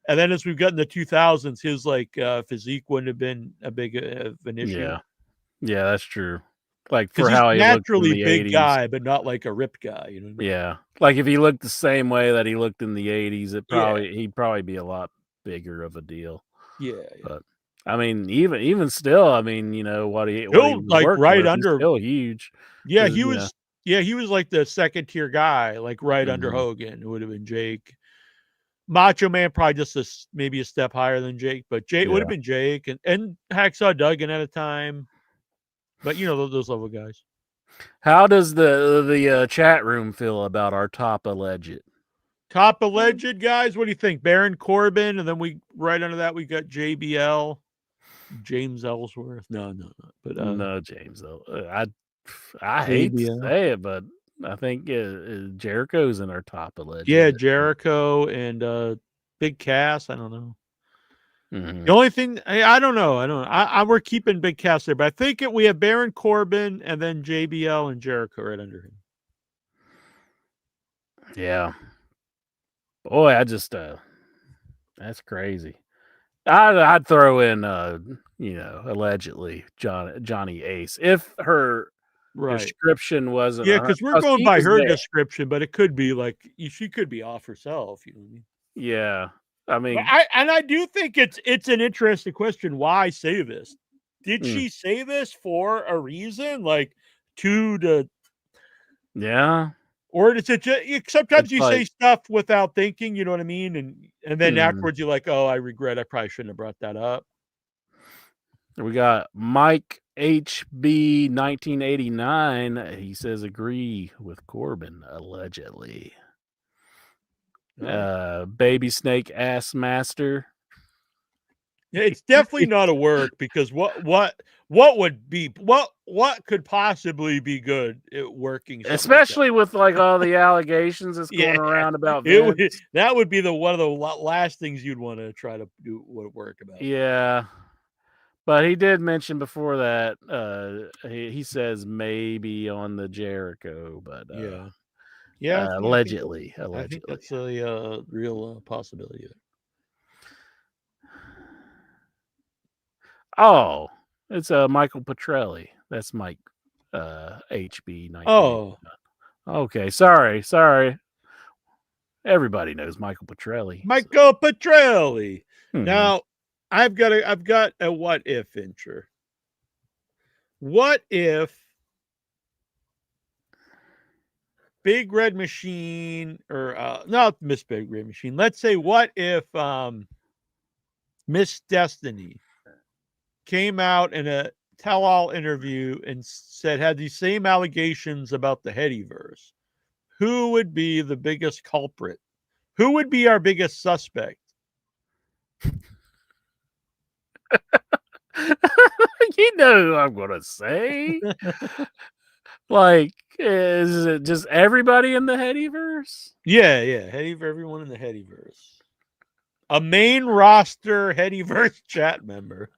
And then as we've got in the 2000s, his like physique wouldn't have been a big of an issue, Yeah, yeah. That's true. Like because for he's how he looked in naturally the big '80s. guy, but not like a ripped guy. You know what I mean? Yeah, like if he looked the same way that he looked in the '80s, Yeah, he'd probably be a lot bigger of a deal. yeah, yeah. But I mean, even still, I mean, what he He'll was like working right with, he's under. still huge. Yeah, You know, he was like the second tier guy, like right under mhm, Hogan. It would have been Jake. Macho Man probably just maybe a step higher than Jake, but Jake would have yeah. been Jake and Hacksaw Duggan at a time. But those level guys. How does the chat room feel about our top alleged? Top alleged guys, what do you think? Baron Corbin, and then we right under that we got JBL, James Ellsworth. No, but No, James though. I hate to JBL. say it, but I think Jericho's in our top alleged. Yeah, Jericho and Big Cass. I don't know. Mhm. The only thing I don't know. We're keeping Big Cass there, but I think we have Baron Corbin and then JBL and Jericho right under him. Yeah. Boy, I just that's crazy. I'd throw in allegedly Johnny Ace if her Right. description wasn't Yeah, because we're 'cause going he by was her there. description, but it could be like she could be off herself. You know what I mean? Yeah. I But mean, I do think it's an interesting question. Why say this? Did mm, she say this for a reason, like to yeah. or is it just sometimes It's you say like stuff without thinking, you know what I mean? And then mm, afterwards you're like, oh, I regret I probably shouldn't have brought that up. we got Mike HB 1989. He says agree with Corbin allegedly. Baby Snake Ass Master. Yeah, it's definitely not a work, because what would be what could possibly be good at working something like that? Especially with like all the allegations that's Yeah, going around about it Vince. that would be one of the last things you'd want to try to do work about. Yeah. But he did mention before that he says maybe on the Jericho, but Yeah, allegedly. I think that's a real possibility there. Oh, it's Michael Petrelli. That's Mike HB 1989. Oh, Okay, sorry. Everybody knows Michael Petrelli. Michael Petrelli. Mhm. Now, I've got a what if incher. What if Big Red Machine, or not Miss Big Red Machine. Let's say, what if Miss Destiny came out in a tell-all interview and had these same allegations about the Headyverse? Who would be the biggest culprit? Who would be our biggest suspect? You know who I'm gonna say. Like, is it just everybody in the Headyverse? Yeah, everyone in the Headyverse. A main roster Headyverse chat member.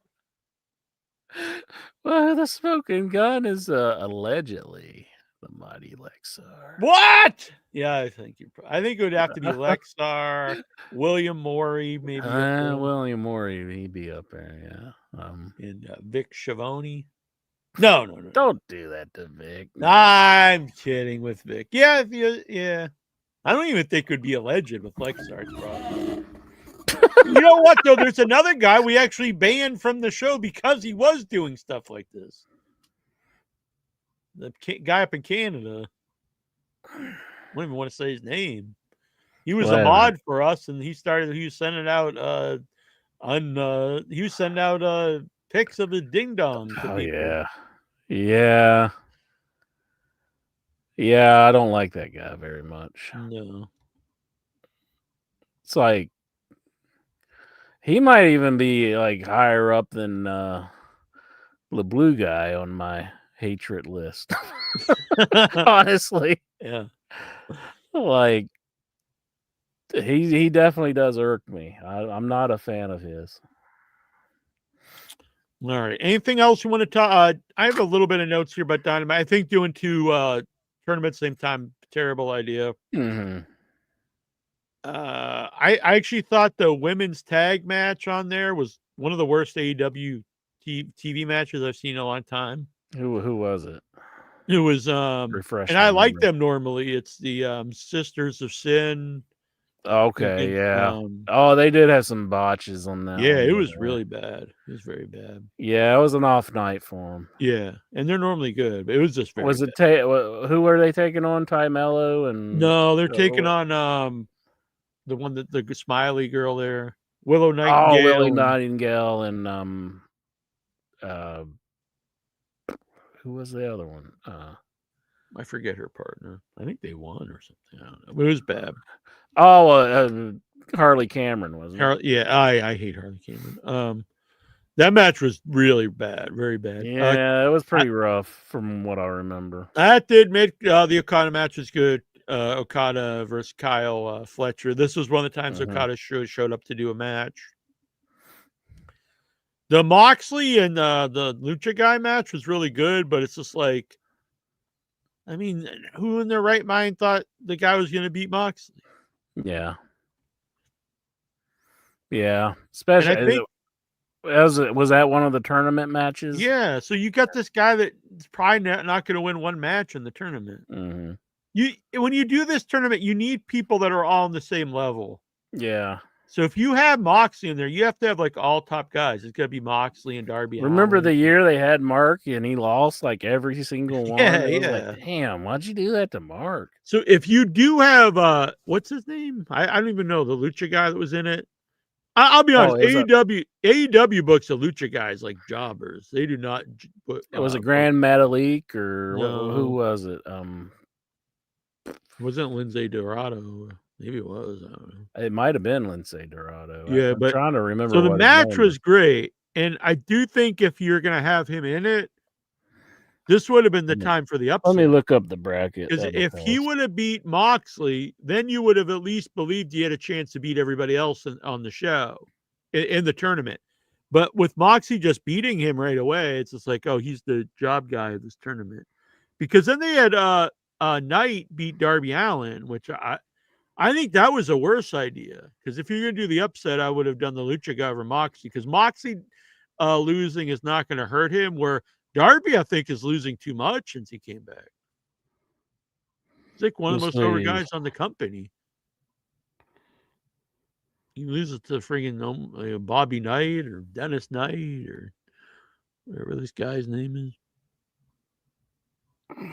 Well, the smoking gun is allegedly the mighty Lexar. What? Yeah, I think it would have to be Lexar, William Morey, maybe up there. William Morey, he'd be up there, yeah. And Vic Schiavone. No. Don't do that to Vic. I'm kidding with Vic. Yeah, I don't even think it would be alleged with Lexar's problem. You know what, though? There's another guy we actually banned from the show because he was doing stuff like this. The guy up in Canada. I don't even want to say his name. He was a mod for us, and he was sending out pics of his ding dong to people. Yeah. Yeah, I don't like that guy very much. No. It's like he might even be like higher up than the blue guy on my hatred list. Honestly. Yeah. Like he definitely does irk me. I'm not a fan of his. All right. Anything else you want to talk? I have a little bit of notes here about Dynamite. I think doing two tournaments same time, terrible idea. Mm-hmm. I actually thought the women's tag match on there was one of the worst AEW TV matches I've seen in a long time. Who was it? It was Refresh. And I like them normally. It's the Sisters of Sin. Okay, yeah. They did have some botches on that. Yeah, it was really bad. It was very bad. Yeah, it was an off night for them. Yeah, and they're normally good, but it was just very. Was it who were they taking on? Ty Mello and no, they're taking on the one that the Smiley girl there, Willow Nightingale. Oh, Willow Nightingale and who was the other one? I forget her partner. I think they won or something. I don't know. It was bad. Oh, Harley Cameron, wasn't it? Yeah, I hate Harley Cameron. That match was really bad, very bad. Yeah, it was pretty rough from what I remember. I did admit the Okada match was good. Okada versus Kyle Fletcher. This was one of the times Okada showed up to do a match. The Moxley and the Lucha guy match was really good, but it's just like, I mean, who in their right mind thought the guy was going to beat Moxley? Yeah. Yeah. Especially, I think, was that one of the tournament matches? Yeah. So you got this guy that's probably not going to win one match in the tournament. Mm-hmm. When you do this tournament, you need people that are all on the same level. Yeah. So if you have Moxley in there, you have to have like all top guys. It's got to be Moxley and Darby. Remember Allin. the year they had Mark and he lost like every single one? Yeah. Like, damn, why'd you do that to Mark? So if you do have what's his name? I don't even know, the Lucha guy that was in it. I'll be honest. AEW books the Lucha guys like jobbers. They do not. It was a Grand Metalik or who was it? Wasn't Lindsay Dorado? Maybe it was. I don't know. It might have been Lindsay Dorado. Yeah, I'm trying to remember. So the match was great, and I do think if you're going to have him in it, this would have been the time for the upset. Let me look up the bracket. Because if he would have beat Moxley, then you would have at least believed he had a chance to beat everybody else on the show, in the tournament. But with Moxley just beating him right away, it's just like, oh, he's the job guy of this tournament. Because then they had Knight beat Darby Allin, which I think that was a worse idea. Because if you're going to do the upset, I would have done the Lucha guy over Moxley. Because Moxley losing is not going to hurt him, where Darby, I think, is losing too much since he came back. He's like one of the most over guys on the company. He loses to friggin' Bobby Knight or Dennis Knight or whatever this guy's name is.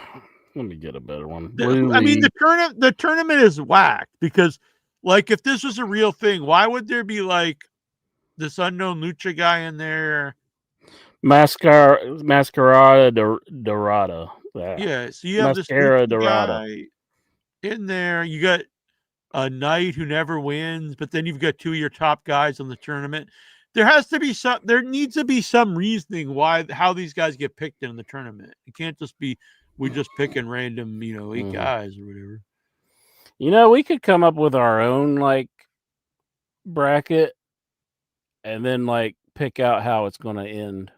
Let me get a better one. The tournament is whacked because, like, if this was a real thing, why would there be like this unknown lucha guy in there? Mascarada Dorada. Yeah, so you have this Mascara lucha Dorada. guy in there. You got a knight who never wins, but then you've got two of your top guys on the tournament. There needs to be some reasoning how these guys get picked in the tournament. It can't just be we just picking random, 8 guys or whatever. We could come up with our own like bracket and then like pick out how it's going to end.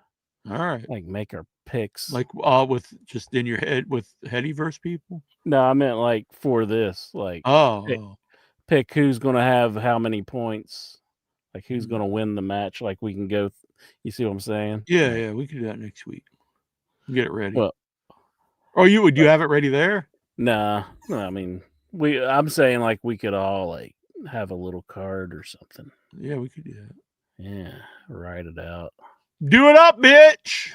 All right. Like make our picks. Like with just in your head with Headyverse people? No, I meant like for this. Like pick who's going to have how many points. Like who's going to win the match. Like we can go. You see what I'm saying? Yeah, we could do that next week. Get it ready. Well, you have it ready there? Nah. I mean, I'm saying like we could all like have a little card or something. Yeah, we could do that. Yeah, write it out. Do it up, bitch.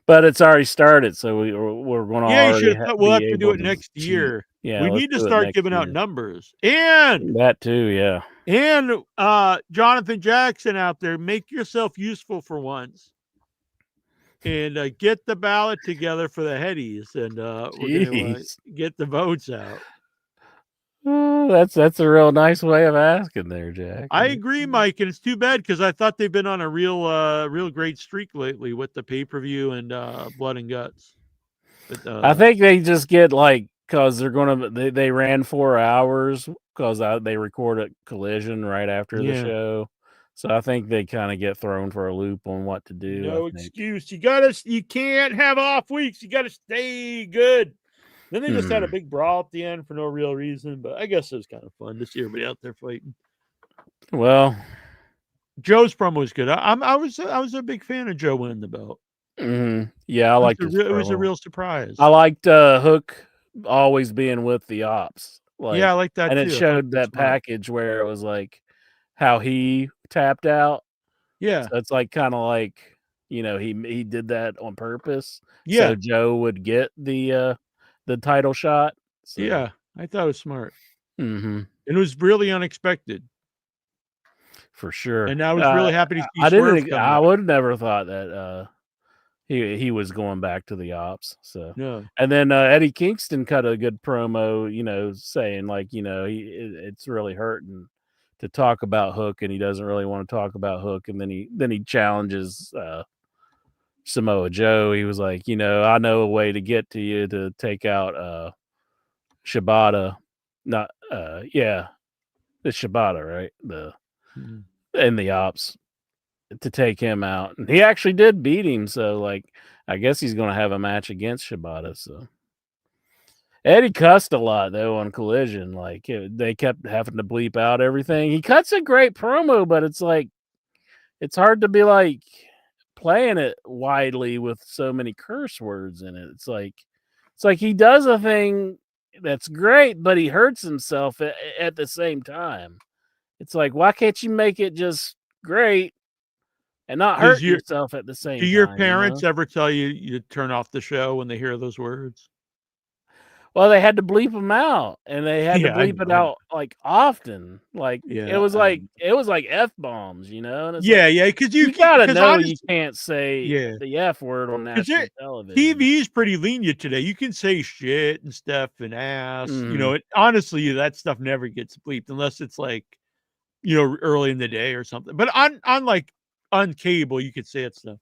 But it's already started, so we're going to already we'll have to do it next year. Yeah, we need to start giving out numbers. And that too, yeah. And Jonathan Jackson out there, make yourself useful for once. And get the ballot together for the headies, and we're going to get the votes out. Oh, that's a real nice way of asking there, Jack. I agree, Mike, and it's too bad because I thought they've been on a real great streak lately with the pay-per-view and Blood and Guts. But, I think they just get like because they ran 4 hours because they recorded Collision right after the show. So I think they kind of get thrown for a loop on what to do. No excuse. You can't have off weeks. You got to stay good. Then they just had a big brawl at the end for no real reason, but I guess it was kind of fun to see everybody out there fighting. Well, Joe's promo was good. I was a big fan of Joe winning the belt. Mm-hmm. Yeah, I liked it. It was a real surprise. I liked Hook always being with the ops. Like, I like that and too. it showed that package where it was like how he tapped out. Yeah, so it's like kind of like he did that on purpose. Yeah, so Joe would get the title shot. So. Yeah, I thought it was smart. Mm-hmm. It was really unexpected. For sure. And I was really happy to see I would have never thought that he was going back to the ops. So no. And then Eddie Kingston cut a good promo, saying like, it's really hurting to talk about Hook, and he doesn't really want to talk about Hook. And then he challenges Samoa Joe. He was like, I know a way to get to you to take out Shibata. It's Shibata, right? And the ops to take him out. And he actually did beat him. So like, I guess he's going to have a match against Shibata. So Eddie cussed a lot though on Collision. Like they kept having to bleep out everything. He cuts a great promo, but it's like, it's hard to be like playing it widely with so many curse words in it. It's like he does a thing that's great, but he hurts himself at the same time. It's like, why can't you make it just great and not hurt yourself at the same time? Do your parents ever tell you to turn off the show when they hear those words? Well, they had to bleep them out, and they had to bleep it out like often. Like it was like F-bombs, And it's because you gotta know you can't say the F word on national television. TV is pretty lenient today. You can say shit and stuff and ass. Honestly, that stuff never gets bleeped unless it's like, early in the day or something. But on cable, you could say it stuff.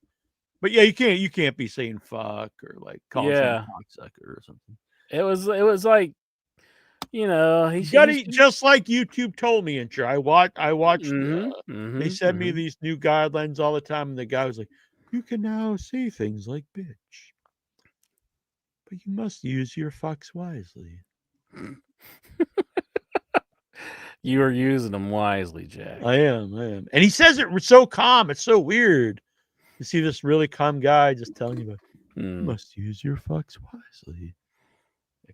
But you can't be saying fuck or like calling someone a cocksucker or something. It was like, he got to, just like YouTube told me, and I watched. They send me these new guidelines all the time, and the guy was like, "You can now say things like bitch, but you must use your fucks wisely." You are using them wisely, Jack. I am, and he says it so calm. It's so weird. You see this really calm guy just telling you, "You must use your fucks wisely."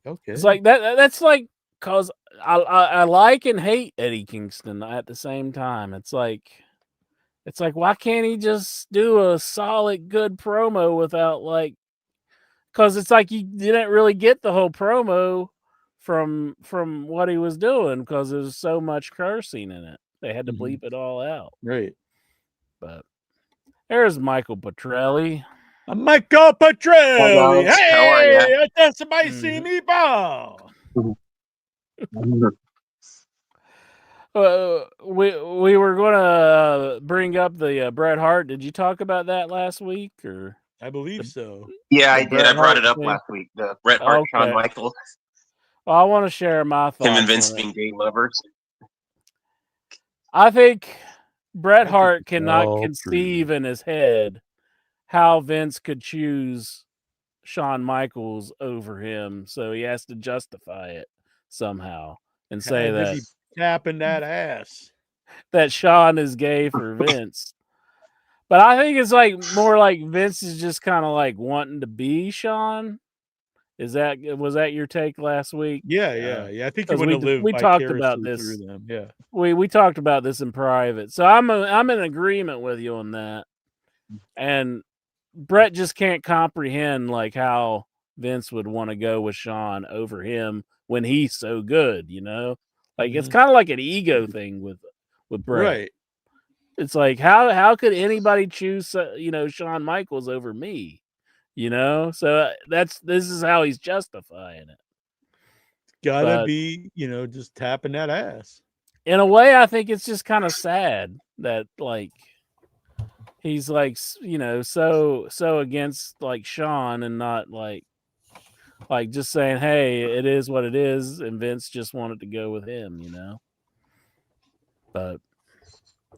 Okay. It's like that. That's like, cause I like and hate Eddie Kingston at the same time. It's like, why can't he just do a solid, good promo without like because it's like you didn't really get the whole promo from what he was doing because there's so much cursing in it. They had to bleep it all out. Right. But there's Michael Petrelli. Michael Petrelli. guys. How are ya? Hey, that's somebody see me ball. We were going to bring up the Bret Hart. Did you talk about that last week? Or I believe so. Yeah, I The did. I Bret brought Hart it up thing? last week. The Bret Hart, Shawn Okay. Michaels, Well, I want to share my thoughts. him and Vince on it. being gay lovers. I think Bret I think Hart it's cannot all conceive in his head how Vince could choose Shawn Michaels over him, so he has to justify it somehow and say Had to be tapping that ass. that Shawn is gay for Vince. But I think it's like more like Vince is just kind of like wanting to be Shawn. Was that your take last week? Yeah. I think you 'cause want to live we talked about vicariously this. through them. Yeah. We talked about this in private, so I'm in agreement with you on that. And Brett just can't comprehend like how Vince would want to go with Shawn over him when he's so good, you know? Like it's kind of like an ego thing with Brett. Right. It's like how could anybody choose Shawn Michaels over me? You know? So this is how he's justifying it. Gotta But be, just tapping that ass. in a way, I think it's just kind of sad that like he's like so against like Shawn and not like just saying, hey, it is what it is, and Vince just wanted to go with him, you know. But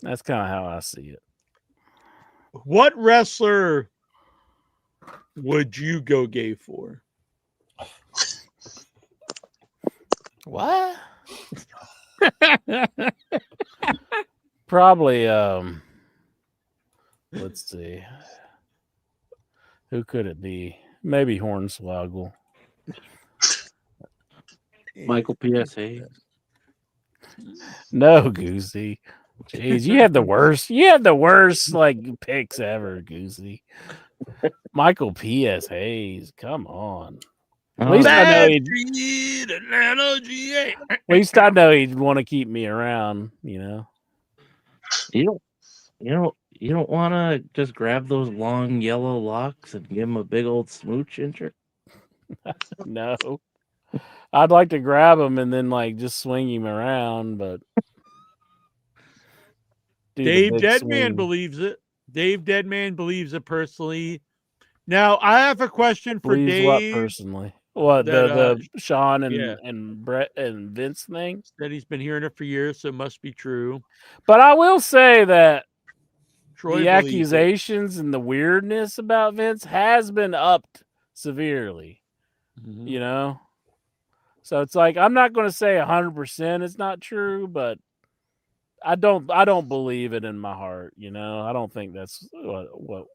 that's kind of how I see it. What wrestler would you go gay for? What? Probably let's see. Who could it be? Maybe Hornswoggle. Michael PSA. No, Goosey. Jeez, you have the worst. You have the worst like picks ever, Goosey. Michael P.S. Hayes. Come on. At least I know he'd. At least I know he'd want to keep me around. You know. You don't want to just grab those long yellow locks and give him a big old smooch intro? No. I'd like to grab him and then like just swing him around, but Dave Deadman believes it. Dave Deadman believes it personally. Now I have a question for Believes Dave. what personally? What the Shawn yeah. and Brett and Vince thing? That he's been hearing it for years, so it must be true. But I will say that Troy the accusations and the weirdness about Vince has been upped severely. Mm-hmm. You know? So it's like I'm not going to say 100% it's not true, but I don't believe it in my heart, you know. I don't think that's what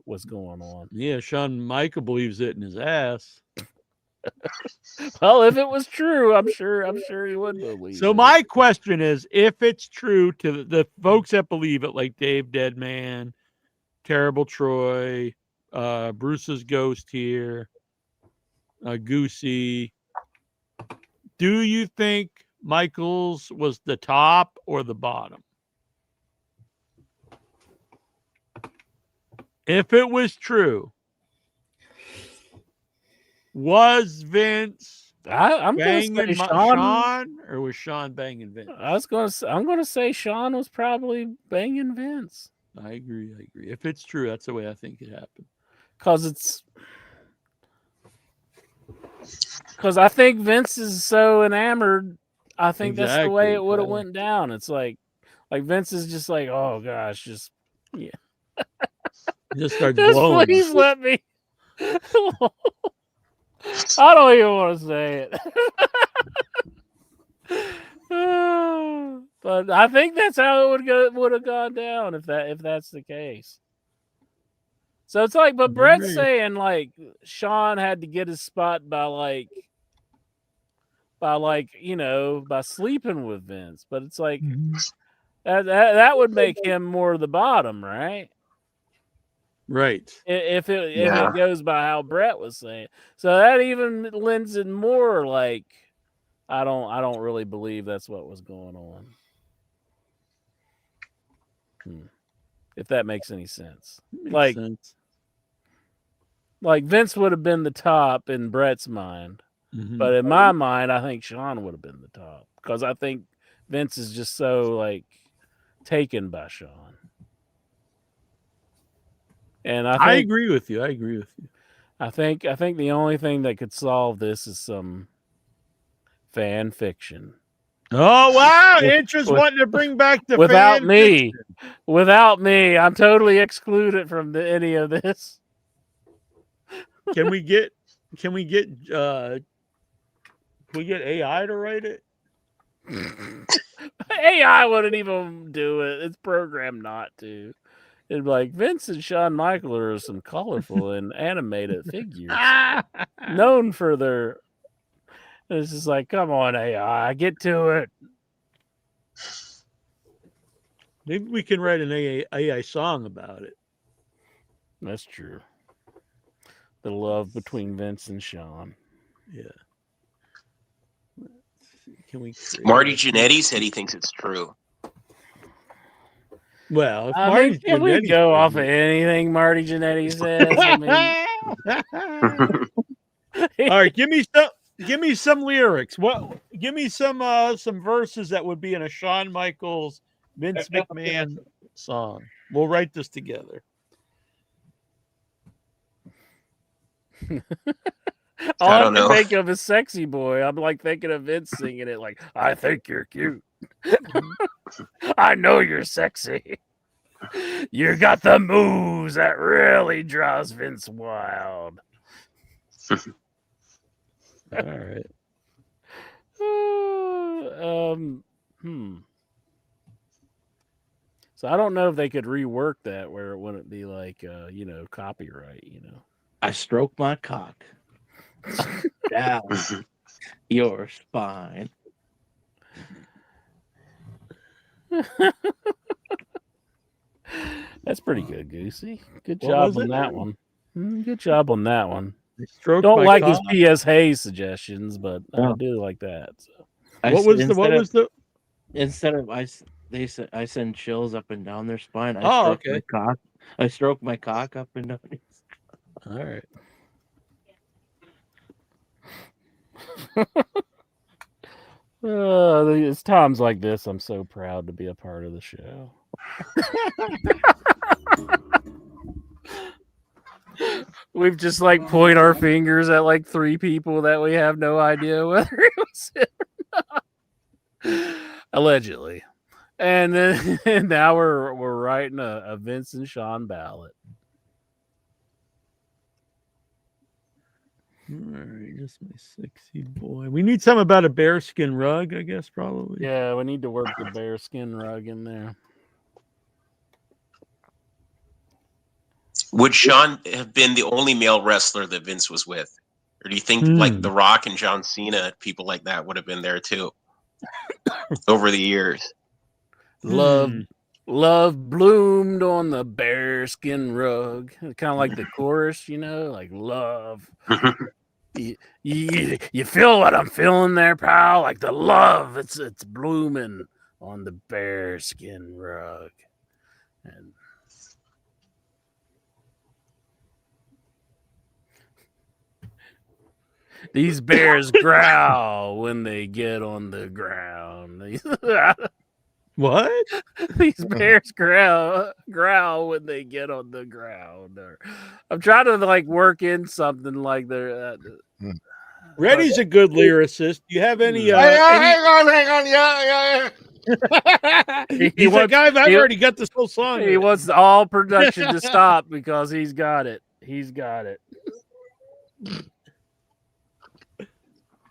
was going on. Yeah, Shawn Michael believes it in his ass. Well, if it was true, I'm sure he would believe it. So my question is, if it's true to the folks that believe it, like Dave Deadman, Terrible Troy, Bruce's Ghost here, Goosey, do you think Michaels was the top or the bottom? If it was true, was Vince I'm going to say Shawn, or was Shawn banging Vince? I'm going to say Shawn was probably banging Vince. I agree. If it's true, that's the way I think it happened. Because I think Vince is so enamored. I think that's the way it would have went down. It's like Vince is just like, oh gosh, just yeah. Just start blowing. Please let me. I don't even want to say it. But I think that's how it would have gone down if that's the case. So it's like, but Brett's saying like Shawn had to get his spot by sleeping with Vince, but it's like that would make him more the bottom, right? Right. If Yeah. it goes by how Brett was saying, so that even lends it more like I don't really believe that's what was going on. If that makes any sense, Makes sense. Like Vince would have been the top in Brett's mind, but in my mind, I think Sean would have been the top because I think Vince is just so like taken by Sean. And I agree with you. I agree with you. I think the only thing that could solve this is some fan fiction. Oh wow! Intra's wanting to bring back the without fan me. fiction. Without me, I'm totally excluded from any of this. Can we get AI to write it? AI wouldn't even do it. It's programmed not to. It'd be like Vince and Shawn Michaels are some colorful and animated figures known for their. It's just like, come on, AI, get to it. Maybe we can write an AI song about it. That's true. The love between Vince and Shawn. Yeah. Can we? Marty Jannetty said he thinks it's true. Well, if I Marty mean, can we go off of anything Marty Jannetty says? I mean, all right, give me some lyrics. Give me some verses that would be in a Shawn Michaels, Vince McMahon song. We'll write this together. All I can think of is Sexy Boy. I'm like thinking of Vince singing it like, I think you're cute. I know you're sexy. You got the moves that really draws Vince wild. All right. So I don't know if they could rework that where it wouldn't be like, copyright, I stroke my cock down your spine. That's pretty good, Goosey. Good job on that one. Good job on that one. Don't like his P.S. Hayes suggestions, but I do like that. So. Instead of I send chills up and down their spine. I stroke my cock up and down. All right. It's times like this I'm so proud to be a part of the show. We've just like point our fingers at like 3 people that we have no idea whether it was it or not. Allegedly. And then and now we're writing a Vince and Shawn ballot. All right, just my sexy boy. We need something about a bearskin rug, I guess, probably. Yeah, we need to work the bearskin rug in there. Would Shawn have been the only male wrestler that Vince was with? Or do you think like The Rock and John Cena, people like that would have been there too over the years? Love bloomed on the bearskin rug. Kind of like the chorus, like love. You feel what I'm feeling there, pal? Like the love, it's blooming on the bearskin rug. And these bears growl when they get on the ground. What? These bears growl when they get on the ground. I'm trying to like work in something like they're. Reddy's a good lyricist. Do you have any? Hang on. Yeah. He's like, I've already got this whole song. He wants all production to stop because he's got it. He's got it.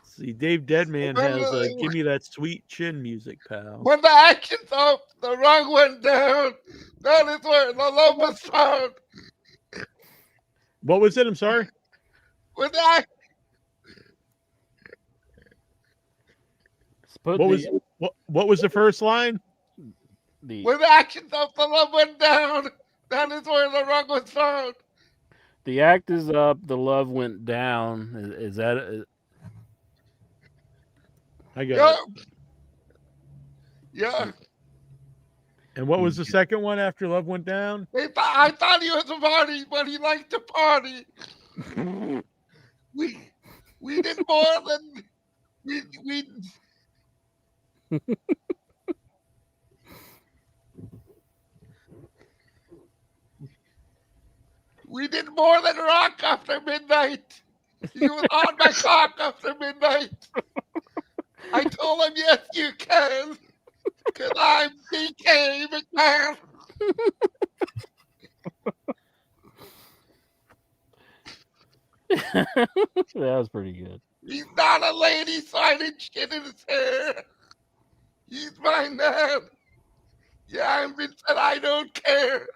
See, Dave Deadman has "Give Me That Sweet Chin" music, pal. When the action's up, the rug went down. That is where the love was found. What was it? I'm sorry. When the what was the first line? When the action's up, the love went down. That is where the rug was found. The act is up. The love went down. Is that? I got Yeah. it. Yeah. And what was the second one after love went down? I thought he was a party, but he liked to party. We did more than we we did more than rock after midnight. He was on my cock after midnight. I told him, yes, you can, because I'm DK McMahon. That was pretty good. He's not a lady signing shit in his hair. He's my man. Yeah, I'm Vincent. I don't care.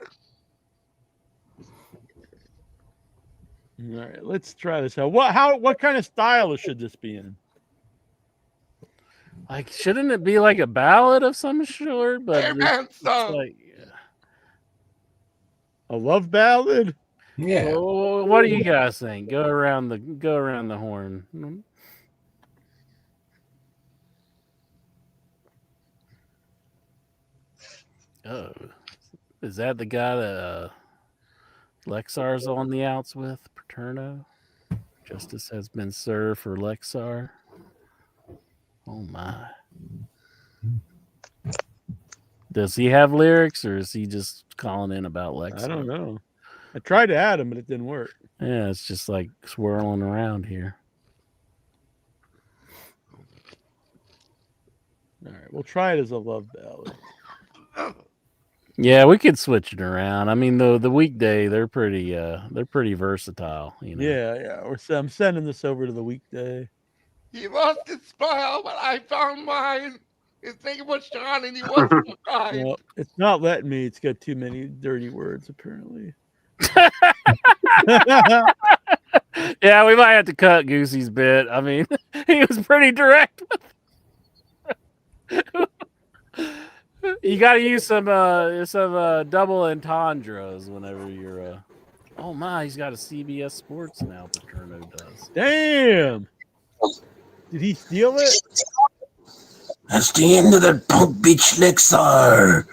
All right, let's try this out. What kind of style should this be in? Like, shouldn't it be like a ballad of some sort? But it's like a love ballad. Yeah. Well, what do you guys think? Go around the horn. Oh, is that the guy that Lexar's on the outs with? Paterno? Justice has been served for Lexar. Oh my. Does he have lyrics, or is he just calling in about Lexar? I don't know. I tried to add him, but it didn't work. Yeah, it's just like swirling around here. All right, we'll try it as a love ballad. Yeah, we could switch it around. I mean, the weekday they're pretty versatile. You know. Yeah. I'm sending this over to the weekday. He lost his smile, but I found mine. His name was Sean, and he was so kind. Well, it's not letting me. It's got too many dirty words, apparently. Yeah, we might have to cut Goosey's bit. I mean, he was pretty direct. You got to use some double entendres whenever you're. Oh my, he's got a CBS Sports now. Paterno does. Damn. Did he steal it? That's the end of that punk bitch Lexar.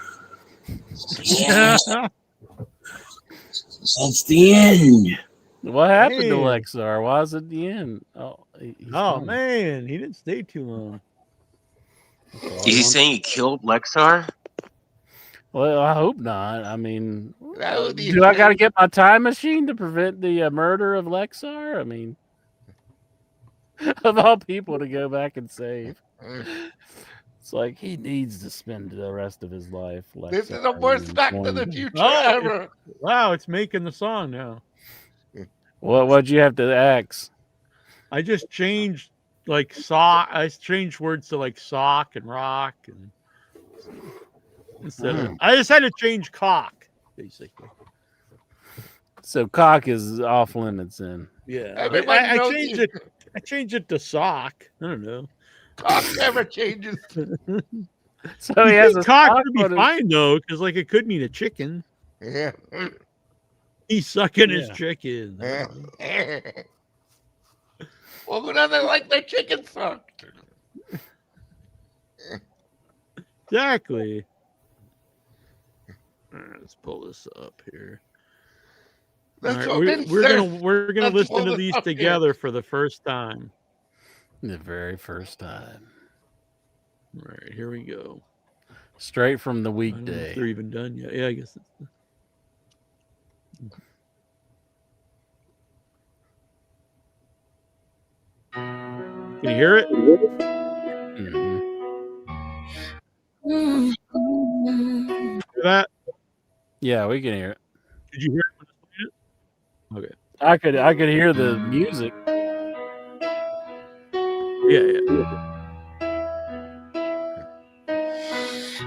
That's the end. What happened to Lexar? Why is it the end? Oh, man, he didn't stay too long. Is he saying he killed Lexar? Well, I hope not. I mean, do I got to get my time machine to prevent the murder of Lexar? I mean, of all people to go back and save. It's like he needs to spend the rest of his life. Lexar, This is the worst Back to the Future ever. Wow, it's making the song now. What'd you have to ask? I just changed like sock. I changed words to like sock and rock, and instead of, I just had to change cock, basically. So cock is off limits then. Yeah, Everybody I knows changed you. it. I changed it to sock. I don't know. Cock never changes. So he has a cock sock would be on his- fine though, because like it could mean a chicken. Yeah. He's sucking his Yeah. chicken. Well, who doesn't like their chicken sucked? Exactly. All right, let's pull this up here. All That's right, what Vince we're said. gonna Let's listen pull to this these up here. together for the first time. The very first time. All right, here we go. Straight from the I don't know if weekday. they're even done yet. Yeah, I guess. Can you hear it? Mhm. Hear that? Yeah, we can hear it. Did you hear it? When I played it? Okay. I could hear the music. Yeah.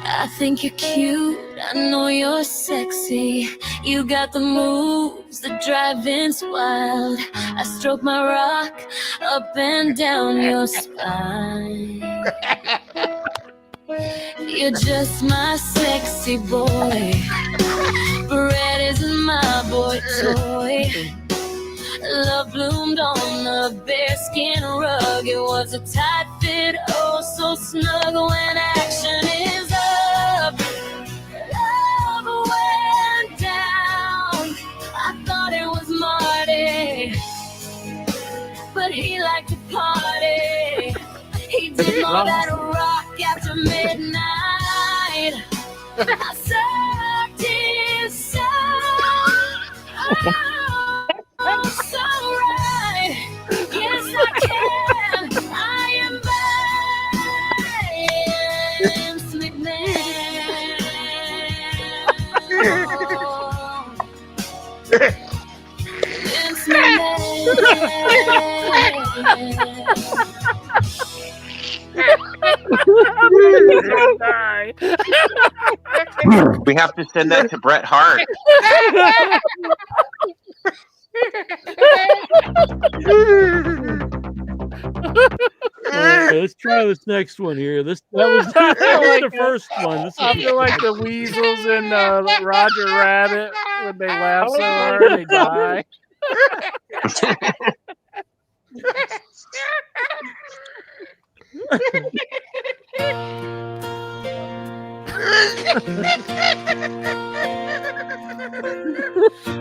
I think you're cute, I know you're sexy. You got the moves that drive Vince wild. I stroke my rock up and down your spine. You're just my sexy boy, ready toy. Love bloomed on the bearskin rug. It was a tight fit, oh so snug. When action is up, love went down. I thought it was Marty, but he liked to party. He did more than rock after midnight. I sucked his soul. Oh, so right. Yes, I can. I am Vince McMahon. Vince We have to send that to Bret Hart. Okay, let's try this next one here. That was the first one. I feel like the weasels in Roger Rabbit when they laugh so hard they die.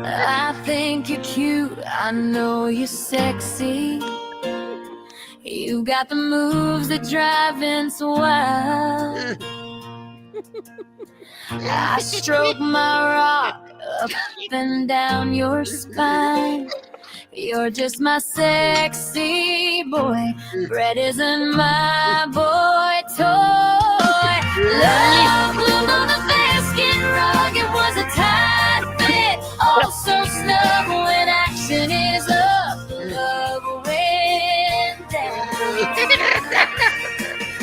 I think you're cute, I know you're sexy. You got the moves that drive Vince wild. I stroke my rock up and down your spine. You're just my sexy boy. Brett isn't my boy toy. Love bloomed on the bearskin rug. It was a tight fit, oh so snug. When action is up, love went down.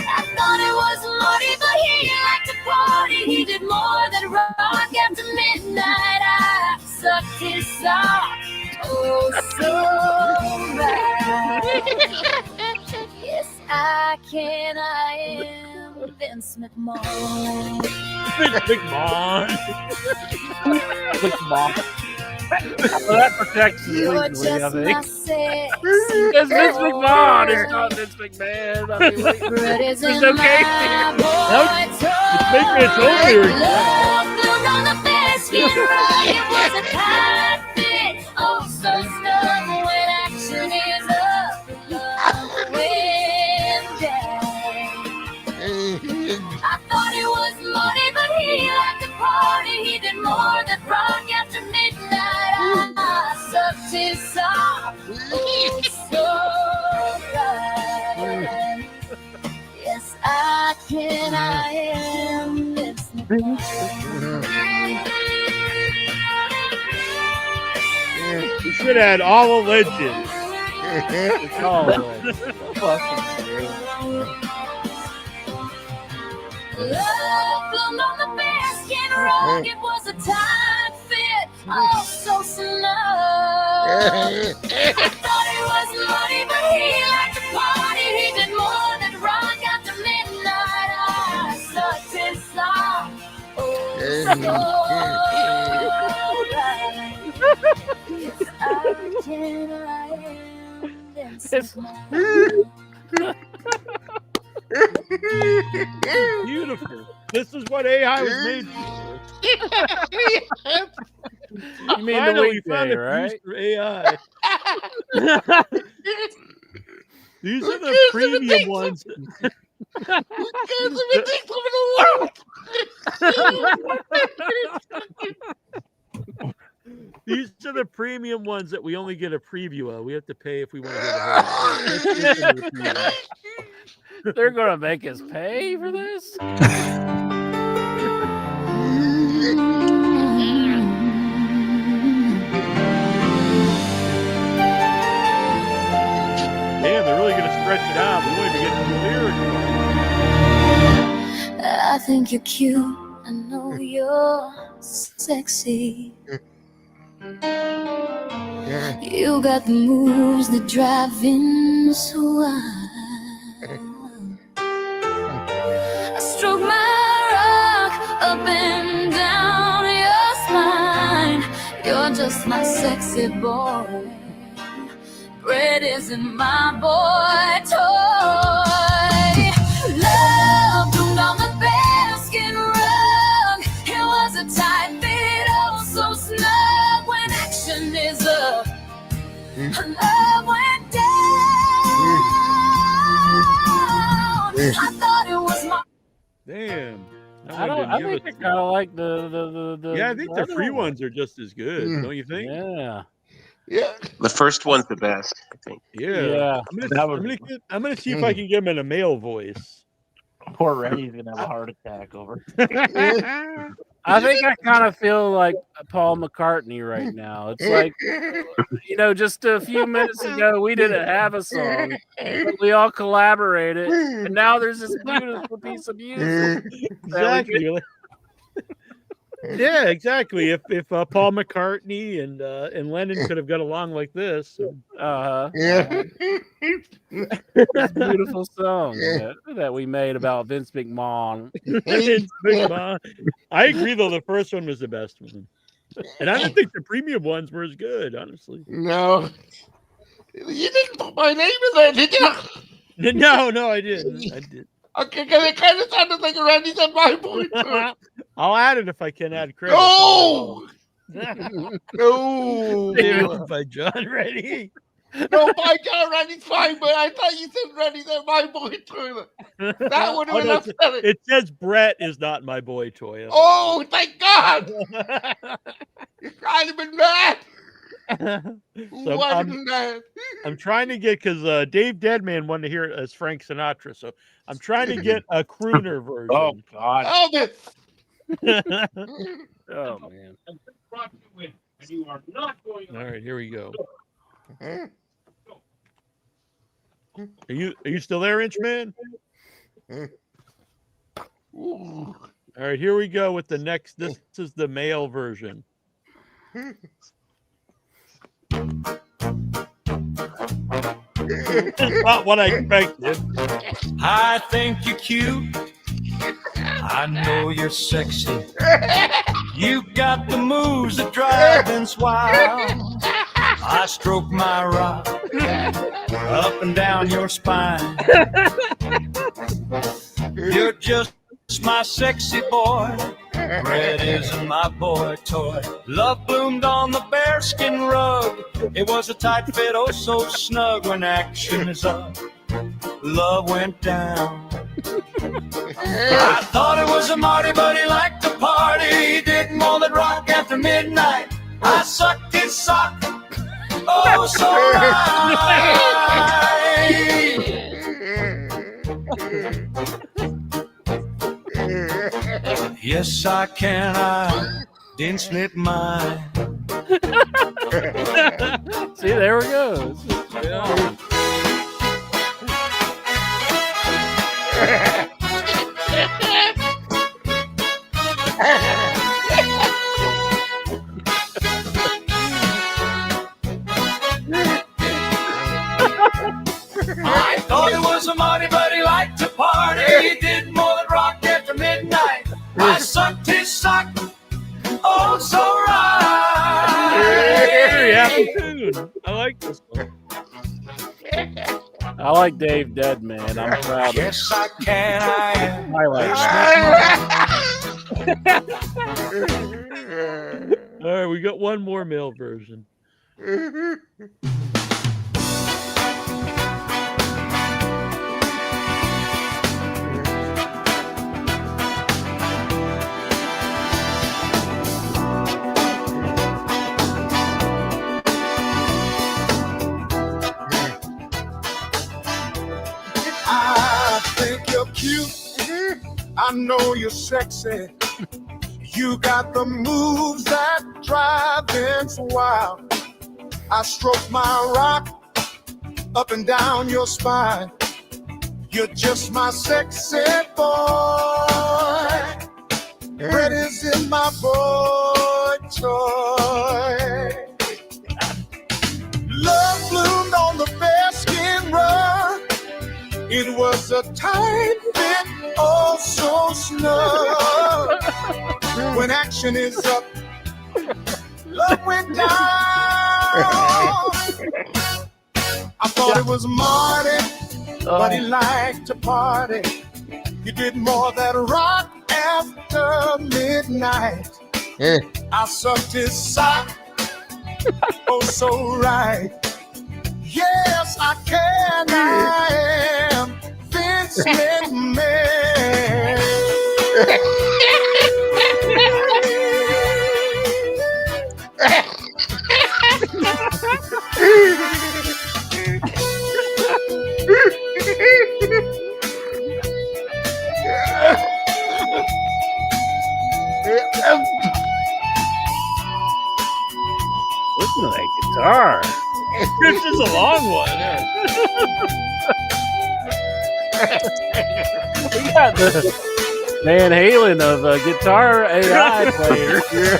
I thought it was Marty, but he liked to party. He did more than rock after midnight. I sucked his sock, oh so right. Yes, I can, I am Vince McMahon. Vince McMahon. Well, that protects you You're legally, I just think. my sexy It's Vince McMahon. It's not Vince McMahon. I mean, like, Brett it's isn't okay. my boy toy. McMahon's over. Love bloomed on the bearskin rug. It was a tight fit, oh so snug. When action is up, love went down. I thought it was Marty, but he liked to party. He did more than rock after midnight. I sucked his sock, oh so right. Yes, I can, I am Vince McMahon. We should have had all the legends. It's all fucking great. Love bloomed on the bearskin rug. It was a tight fit, oh so snug. I thought it was Marty, but he liked to party. He did more than rock after midnight. I sucked his sock, oh so right. Yes, I can, I am Vince McMahon. Beautiful. This is what AI was made for. You mean the Finally, we found weekday, a right? use for AI. These are the premium ones. These are the premium ones that we only get a preview of. We have to pay if we want to hear the whole thing. They're gonna make us pay for this? Damn, they're really gonna stretch it out. We won't even get to the lyrics. I think you're cute, I know you're sexy. You got the moves that drive Vince wild. I stroke my rock up and down your spine. You're just my sexy boy. Bread isn't my boy toy. Love bloomed on the bearskin rug. It was a tight fit, oh so snug. When action is up, love went down. I thought it was my. Damn. I think I kind of like the Yeah, I think the free ones are just as good, don't you think? Yeah. Yeah. The first one's the best, I think. Yeah. I'm gonna see if I can get him in a male voice. Poor Reddy's gonna have a heart attack over. I think I kind of feel like Paul McCartney right now. It's like, just a few minutes ago, we didn't have a song, but we all collaborated, and now there's this beautiful piece of music. Exactly. Yeah, exactly. If Paul McCartney and Lennon could have got along like this, Yeah. This beautiful song that we made about Vince McMahon. Vince McMahon. I agree, though. The first one was the best one, and I don't think the premium ones were as good, honestly. No, you didn't put my name in there, did you? No, I didn't. I did. Okay, because it kind of sounded like Randy said my boy. I'll add it if I can add credit. No, No, by John Reddy. No, by God, Randy's fine, but I thought you said Randy said my boy toilet. That would have been upsetting. It says Brett is not my boy toy. Oh, thank God! I'd have been mad. So I'm trying to get, because Dave Deadman wanted to hear it as Frank Sinatra, so I'm trying to get a crooner version. Oh God! Oh man! And you are not going. All right, here we go. Are you still there, Inchman? All right, here we go with the next. This is the male version. Not what I expected. I think you're cute. I know you're sexy. You got the moves that drive us wild. I stroke my rock up and down your spine. You're just my sexy boy. Bread isn't my boy toy. Love bloomed on the bearskin rug. It was a tight fit, oh so snug. When action is up, love went down. I thought it was a Marty, but he liked to party. He did more than rock after midnight. I sucked his sock, oh so right. Yes, I can. I didn't slip mine. See, there we go. I thought it was a Marty, but he liked to party. He did more than rock after midnight. I sucked his sock, oh so right. Very happy tune. I like this one. I like Dave Deadman. I'm proud of him. Yes, I can. I am. All right, we got one more male version. I think you're cute. I know you're sexy. You got the moves that drive Vince wild. I stroke my rock up and down your spine. You're just my sexy boy. Bread is in my boy toy. Love bloomed on the bearskin rug. It was a tight fit, oh so snug. When action is up, Love went down. I thought it was Marty, but he liked to party. He did more than rock after midnight. I sucked his sock, oh so right. Yes, I can. I am Vince McMahon. Listen to that guitar. This is a long one. We got the Van Halen of guitar AI players here.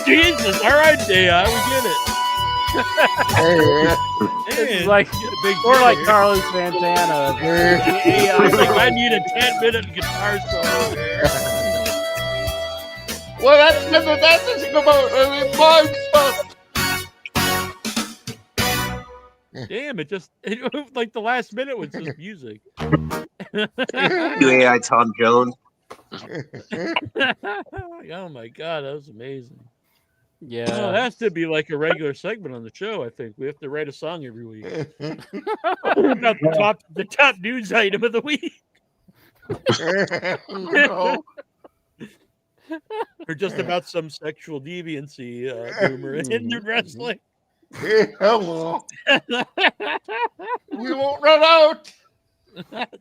Jesus, all right, Day-I, we get it. It's like more like Carlos Santana. I think I need a 10-minute guitar solo there. Well, that's the thing about Damn, it like the last minute was just music. AI Tom Jones. Oh my God, that was amazing. Yeah. Well, it has to be like a regular segment on the show, I think. We have to write a song every week. About the top news item of the week. No. Or just about some sexual deviancy rumor in wrestling. Hello. We won't run out.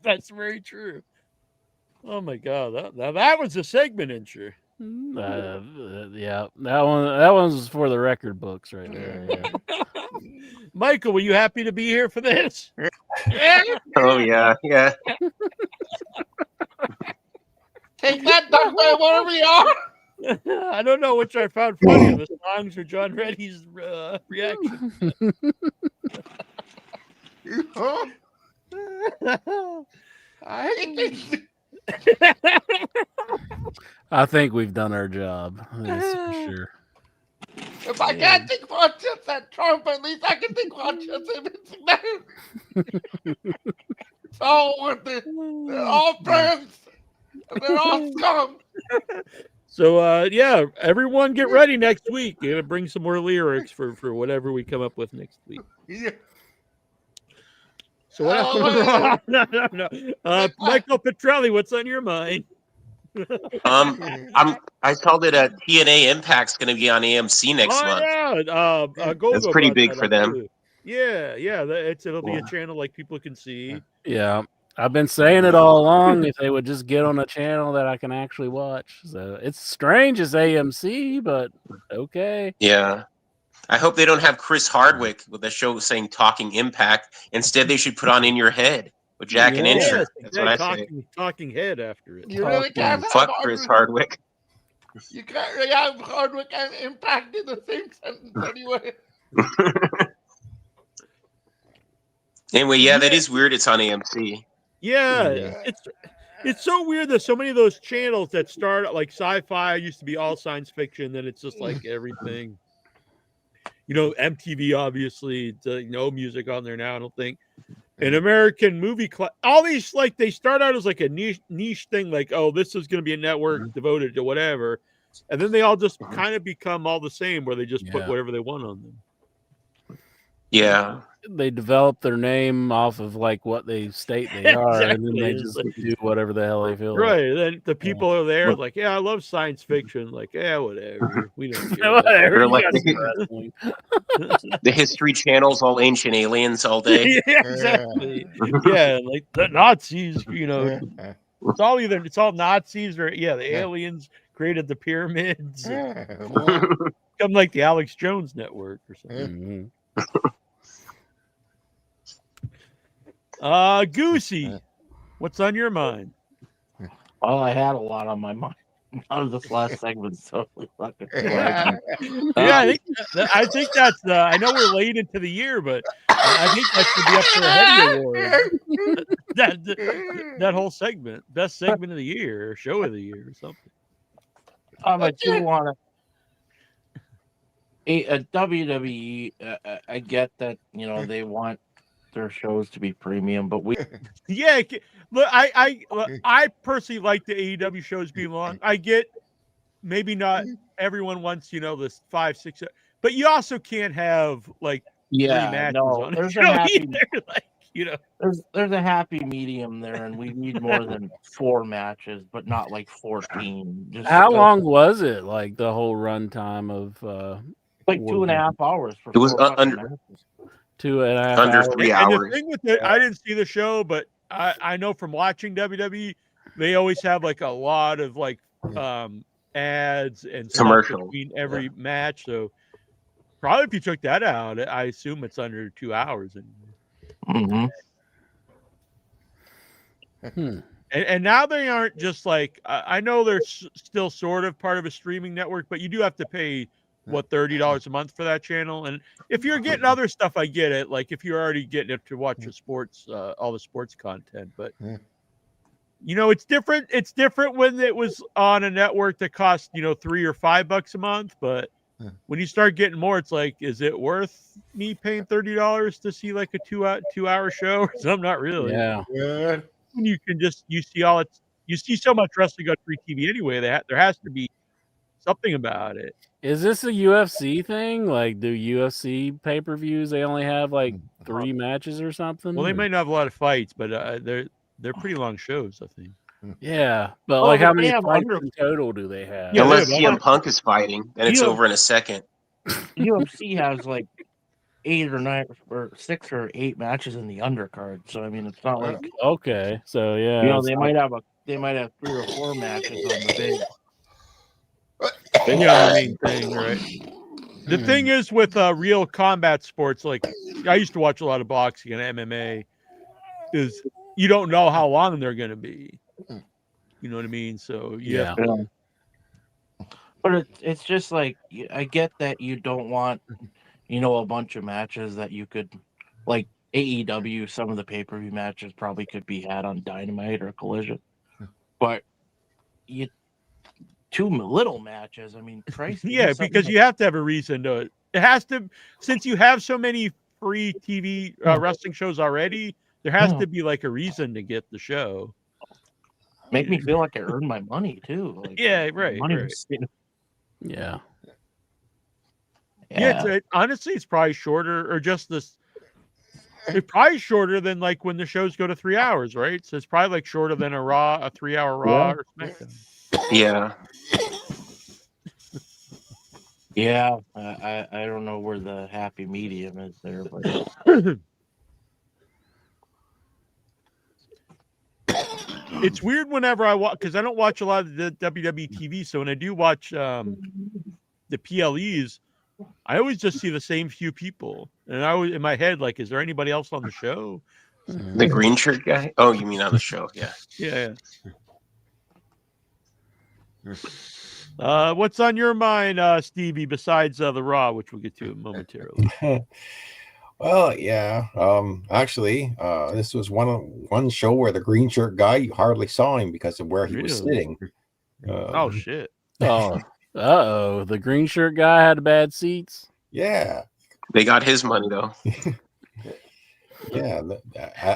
That's very true. Oh my God, that was a segment intro. Yeah, that one's for the record books right there. Yeah. Michael, were you happy to be here for this? Oh yeah. Take that, Doctor, wherever you are. I don't know which I found funnier, the songs or John Reddy's reaction. I think we've done our job. That's for sure. If I can't think much of that Trump, at least I can think much of him. It's all worth it. They're all friends. And they're all scum. So, yeah, everyone get ready next week. You're going to bring some more lyrics for whatever we come up with next week. Yeah. So what else? No. Michael Petrelli, what's on your mind? I saw that TNA Impact's going to be on AMC next month. Yeah, That's pretty big for them. Too. Yeah, it'll be a channel like people can see. Yeah, I've been saying it all along. If they would just get on a channel that I can actually watch, so it's strange as AMC, but okay. Yeah, I hope they don't have Chris Hardwick with the show saying "Talking Impact." Instead, they should put on "In Your Head" with Jack and Incher. Yes, That's what I say. Talking Head after it. You really can't have Fuck Chris Hardwick. You can't really have Hardwick and Impact in the same sentence anyway. Anyway, yeah, that is weird. It's on AMC. Yeah, it's so weird that so many of those channels that start like sci-fi used to be all science fiction, then it's just like everything. You know, MTV obviously, no music on there now. I don't think. An American movie, all these like they start out as like a niche thing, like this is going to be a network devoted to whatever, and then they all just kind of become all the same, where they just put whatever they want on them. Yeah. They develop their name off of like what they state they are, and then they just do whatever the hell they feel. Right. Like. Then the people are there, like, I love science fiction. Like, whatever. We don't care. Whatever. Like the History Channel's all ancient aliens all day. Yeah, exactly. Yeah, like the Nazis. You know, it's all Nazis or the aliens created the pyramids. Come like the Alex Jones Network or something. Goosey, what's on your mind? Well, I had a lot on my mind. this last segment's totally fucking flagging. Yeah, I think that's. I know we're late into the year, but I think that should be up for a Hetty Award. That whole segment, best segment of the year, or show of the year, or something. But you want a WWE? I get that they want their shows to be premium, but we Yeah, look, I personally like the AEW shows being long. I get maybe not everyone wants this 5, 6, but you also can't have like 3 matches on there's a a show happy either. Like there's a happy medium there, and we need more than 4 matches, but not like 14. Just How long was it? Like the whole run time of like 2.5 hours for It was 4 under matches. 2.5 under hours. 3 And hours. the thing with it, I didn't see the show, but I know from watching WWE, they always have like a lot of like ads and stuff Commercial. between every match. So probably if you took that out, I assume it's under 2 hours. Mm-hmm. And now they aren't just like I know they're still sort of part of a streaming network, but you do have to pay $30 a month for that channel. And if you're getting other stuff, I get it. Like if you're already getting it to watch the sports, all the sports content, but it's different. It's different when it was on a network that cost $3 or $5 a month, but when you start getting more, it's like, is it worth me paying $30 to see like a 2-hour show or something? Not really. Yeah. When you can you see so much wrestling on free TV anyway. There has to be something about it. Is this a UFC thing? Like, do UFC pay-per-views, they only have like 3 matches or something? Well, they might not have a lot of fights, but they're pretty long shows, I think. Yeah, but Well, like how they many have fights in total do they have? Yeah, Unless they have CM Punk is fighting, then it's over in a second. UFC has like 8 or 9 or 6 or 8 matches in the undercard, so I mean it's not like Okay, so yeah, they might have 3 or 4 matches on the big. The main thing, right? The thing is with real combat sports, like I used to watch a lot of boxing and MMA, is you don't know how long they're going to be. You know what I mean? So yeah. But it's just like I get that you don't want a bunch of matches that you could like AEW. Some of the pay-per-view matches probably could be had on Dynamite or Collision, but 2 little matches. I mean, Christ. Yeah, because you have to have a reason to. It has to, since you have so many free TV wrestling shows already. There has to be like a reason to get the show. Make me feel like I earned my money too. Like, yeah, right. Yeah. Yeah, honestly, it's probably shorter, or just this. It's probably shorter than like when the shows go to 3 hours, right? So it's probably like shorter than a 3-hour Raw or SmackDown. Yeah. Yeah, I don't know where the happy medium is there, but it's weird whenever I watch, because I don't watch a lot of the WWE TV. So when I do watch the PLEs, I always just see the same few people, and I always in my head like, is there anybody else on the show? The green shirt guy? Oh, you mean on the show? Yeah. Yeah. What's on your mind, Stevie, besides the Raw, which we'll get to momentarily? Well, yeah. Actually, this was one show where the green shirt guy, you hardly saw him because of where he was sitting. Oh shit! Oh, the green shirt guy had bad seats. Yeah, they got his money though. Yeah,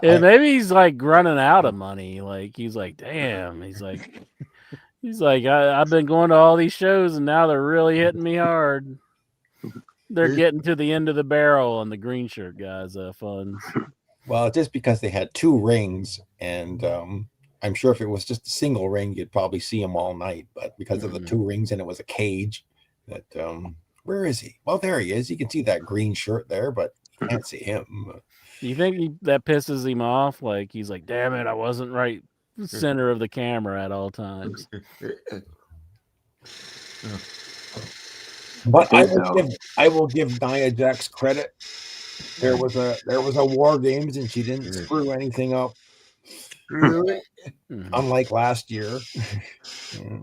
maybe he's like running out of money. Like he's like, damn. He's like, I've been going to all these shows and now they're really hitting me hard. They're getting to the end of the barrel on the green shirt guys' funds. Well, just because they had 2 rings, and I'm sure if it was just a single ring, you'd probably see him all night. But because of the 2 rings and it was a cage, that where is he? Well, there he is. You can see that green shirt there, but you can't see him. Do you think that pisses him off? Like he's like, damn it, I wasn't right center of the camera at all times. But I will give Nia Jax credit. There was a War Games and she didn't screw anything up. Unlike last year.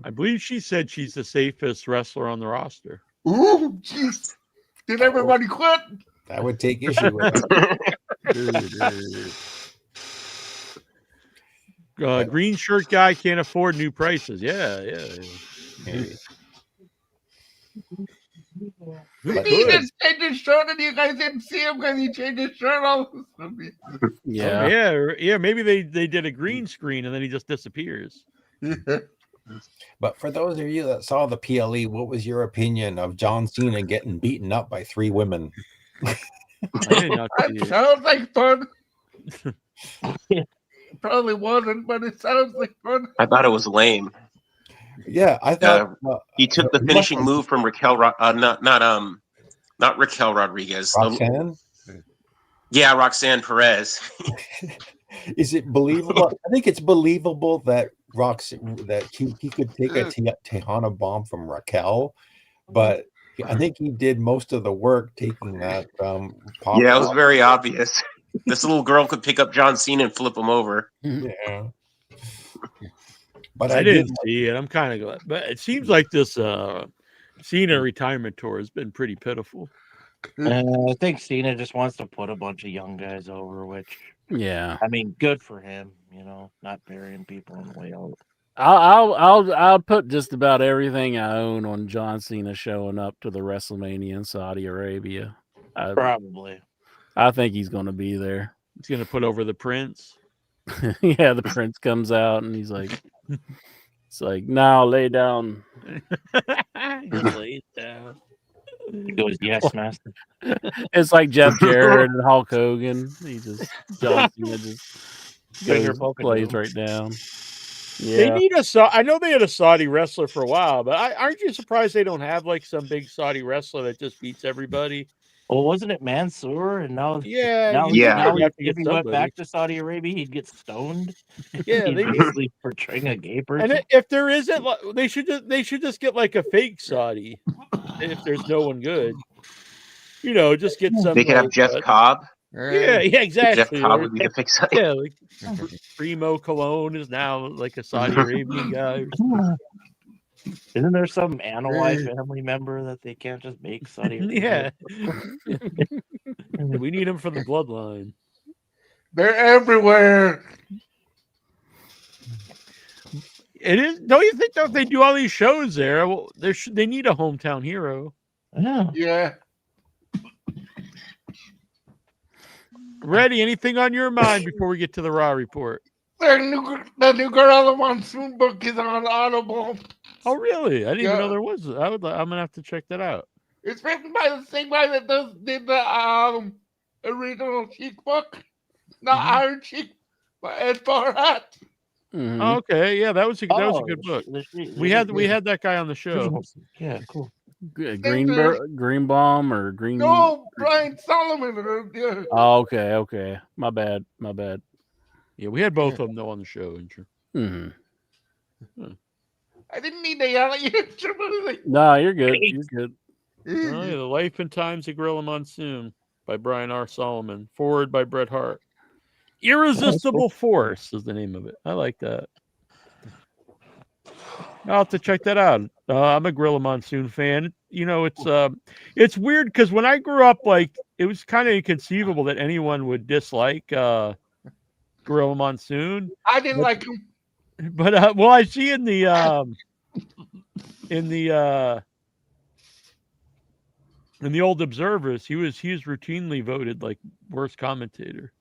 I believe she said she's the safest wrestler on the roster. Ooh, jeez. Did everybody quit? I would take issue with it. Green shirt guy can't afford new prices. Yeah. But He just changed his shirt and you guys didn't see him because he changed his shirt all of a sudden. Yeah. Maybe they did a green screen and then he just disappears. But for those of you that saw the PLE, what was your opinion of John Cena getting beaten up by 3 women? That sounds like fun. Probably wasn't, but it sounds like fun. I thought it was lame. Yeah, I thought he took the finishing move from Raquel. Not Raquel Rodriguez. Roxanne. Yeah, Roxanne Perez. Is it believable? I think it's believable that he could take a Tejana bomb from Raquel, but I think he did most of the work taking that. Yeah, it was very obvious. This little girl could pick up John Cena and flip him over. Yeah. But I didn't see it. I'm kind of glad. But it seems like this Cena retirement tour has been pretty pitiful. I think Cena just wants to put a bunch of young guys over, which, yeah, I mean, good for him, not burying people on the way out. I'll put just about everything I own on John Cena showing up to the WrestleMania in Saudi Arabia. Probably. I think he's going to be there. He's going to put over the Prince. Yeah, the Prince comes out and he's like, it's like, now lay down. He lays down. He goes, yes, master. It's like Jeff Jarrett and Hulk Hogan. John Cena just plays right down. Yeah. They need I know they had a Saudi wrestler for a while, but aren't you surprised they don't have like some big Saudi wrestler that just beats everybody? Well, wasn't it Mansoor? And now, if he went back to Saudi Arabia, he'd get stoned. Yeah, he'd basically portraying a gay person. And if there isn't, they should just get like a fake Saudi. If there's no one good, just get some. They could have Jeff Cobb. Yeah, exactly. Jeff Cobb would be the fake Saudi. Yeah, like Primo Cologne is now like a Saudi Arabian guy. Isn't there some Anoa'i family member that they can't just make Saudi Arabia? Yeah. We need him for the bloodline. They're everywhere. It is. Don't you think that if they do all these shows there, well, they need a hometown hero? Yeah. Reddy, anything on your mind before we get to the Raw report? The new Gorilla Monsoon book is on Audible. Oh, really? I didn't even know there was. I'm gonna have to check that out. It's written by the same guy that did the original Cheek book, not Iron Cheek, but Ed Farhat. Mm-hmm. Oh, okay, yeah, that was a good book. We had that guy on the show. Yeah, cool. Greenbaum or Green? No, Brian Solomon. Oh, okay. My bad. Yeah, we had both of them though on the show. Mm-hmm. I didn't mean to yell at you. No, you're good. You're good. Oh, yeah, The Life and Times of Gorilla Monsoon by Brian R. Solomon. Forward by Bret Hart. Irresistible Force is the name of it. I like that. I'll have to check that out. I'm a Gorilla Monsoon fan. It's weird because when I grew up, like, it was kind of inconceivable that anyone would dislike Gorilla Monsoon. I didn't like him. But I see in the old Observers, he was routinely voted like worst commentator.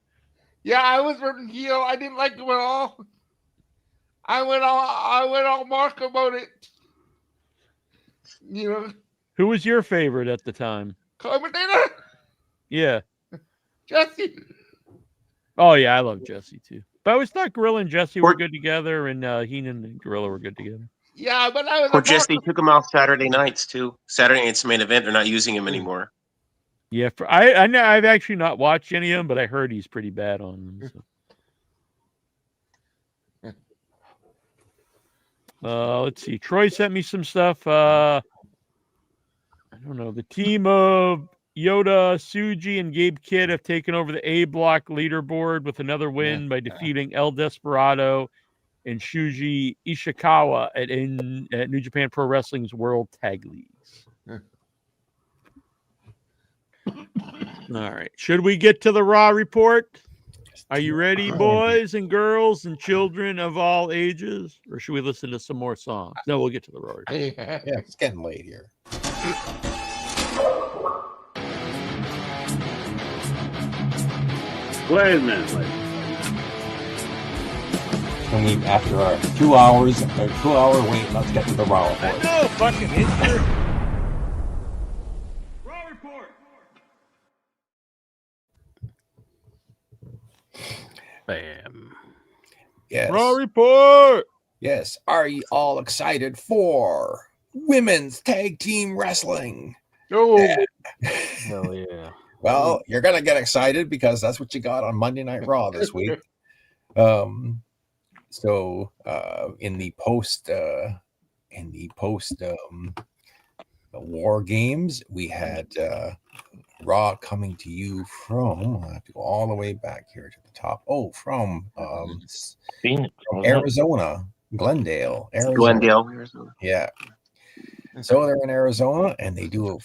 Yeah, I was rooting heel. I didn't like him at all. I went all Mark about it. Who was your favorite at the time? Commentator? Yeah. Jesse. Oh yeah, I love Jesse too. But I always thought Gorilla and Jesse were good together, and Heenan and Gorilla were good together. Yeah, but I was. Or Jesse took him off Saturday nights too. Saturday night's main event. They're not using him anymore. Yeah, I've actually not watched any of them, but I heard he's pretty bad on them. So. Let's see. Troy sent me some stuff. I don't know. The team of Yoda, Suji, and Gabe Kidd have taken over the A block leaderboard with another win by defeating El Desperado and Shuji Ishikawa at New Japan Pro Wrestling's World Tag Leagues. All right. Should we get to the Raw report? Are you ready, boys and girls and children of all ages? Or should we listen to some more songs? No, we'll get to the Raw report. Yeah, it's getting late here. Wait a minute, After our 2 hours, a 2-hour wait, let's get to the Raw report. No, fucking history. Raw report. Bam. Yes. Raw report. Yes. Are you all excited for women's tag team wrestling? Oh, Hell yeah. Well, you're gonna get excited because that's what you got on Monday Night Raw this week. So in the post War Games, we had Raw coming to you from, I have to go all the way back here to the top. Oh, from Phoenix, Arizona, Glendale, Arizona. Glendale, Arizona. Yeah. So they're in Arizona, and they do a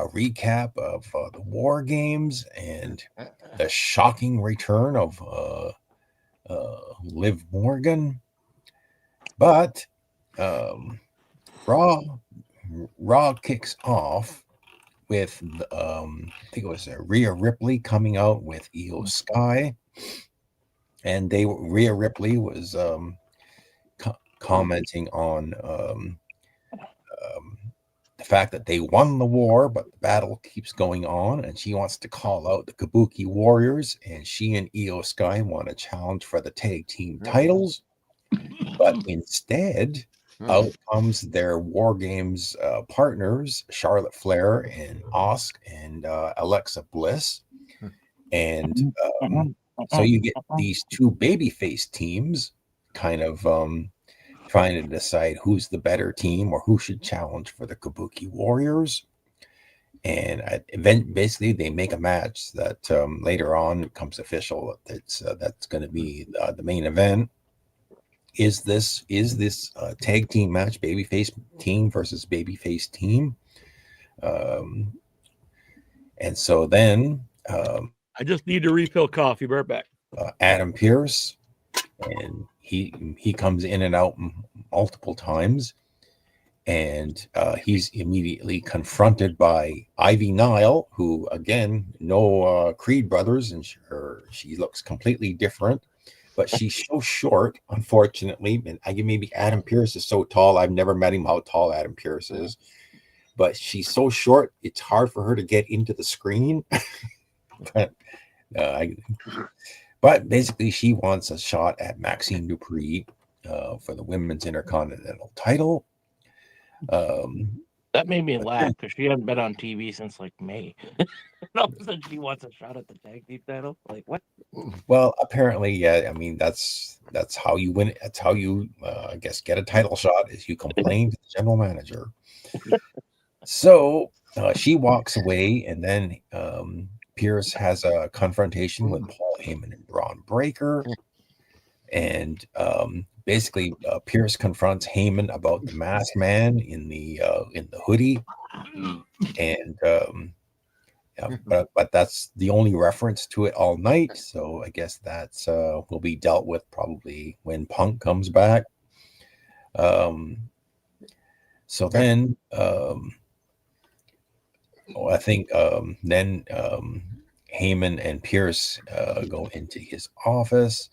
recap of the War Games and the shocking return of Liv Morgan. But Raw kicks off with I think it was Rhea Ripley coming out with Io Sky, and Rhea Ripley was commenting on the fact that they won the war, but the battle keeps going on, and she wants to call out the Kabuki Warriors, and she and Io Sky want to challenge for the tag team titles, but instead out comes their War Games partners, Charlotte Flair and Asuka and Alexa Bliss, and so you get these two babyface teams kind of trying to decide who's the better team or who should challenge for the Kabuki Warriors. And basically they make a match that later on becomes official. That's going to be the main event. Is this tag team match, babyface team versus babyface team? And so then I just need to refill coffee. Be right back. Adam Pearce, and he comes in and out multiple times, and he's immediately confronted by Ivy Nile, who again no Creed brothers, and she looks completely different, but she's so short, unfortunately. And maybe Adam Pearce is so tall. I've never met him, how tall Adam Pearce is, but she's so short it's hard for her to get into the screen. But basically, she wants a shot at Maxine Dupree for the Women's Intercontinental title. That made me laugh because she hadn't been on TV since like May. And all of a sudden, she wants a shot at the tag team title. Like what? Well, apparently, yeah. I mean, that's how you win. That's how you, I guess, get a title shot is you complain to the general manager. So she walks away, and then Pierce has a confrontation with Paul Heyman and Braun Breaker, and basically Pierce confronts Heyman about the masked man in the hoodie, and but that's the only reference to it all night. So I guess that's will be dealt with probably when Punk comes back. So then. I think then Heyman and Pierce go into his office.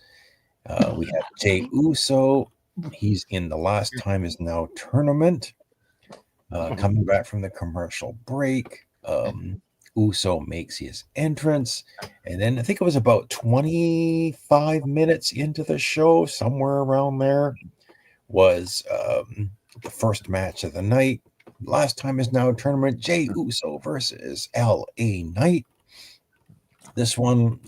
We have Jey Uso. He's in the Last Time Is Now tournament. Coming back from the commercial break, Uso makes his entrance. And then I think it was about 25 minutes into the show, somewhere around there, was the first match of the night. Last Time Is Now tournament, Jey Uso versus LA Knight. This one,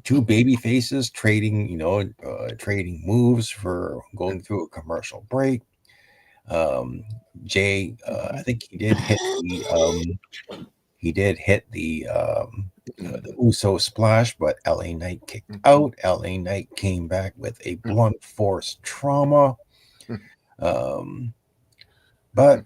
two baby faces trading, trading moves for going through a commercial break. Jay, I think he did hit the the Uso splash, but LA Knight kicked out. LA Knight came back with a blunt force trauma. But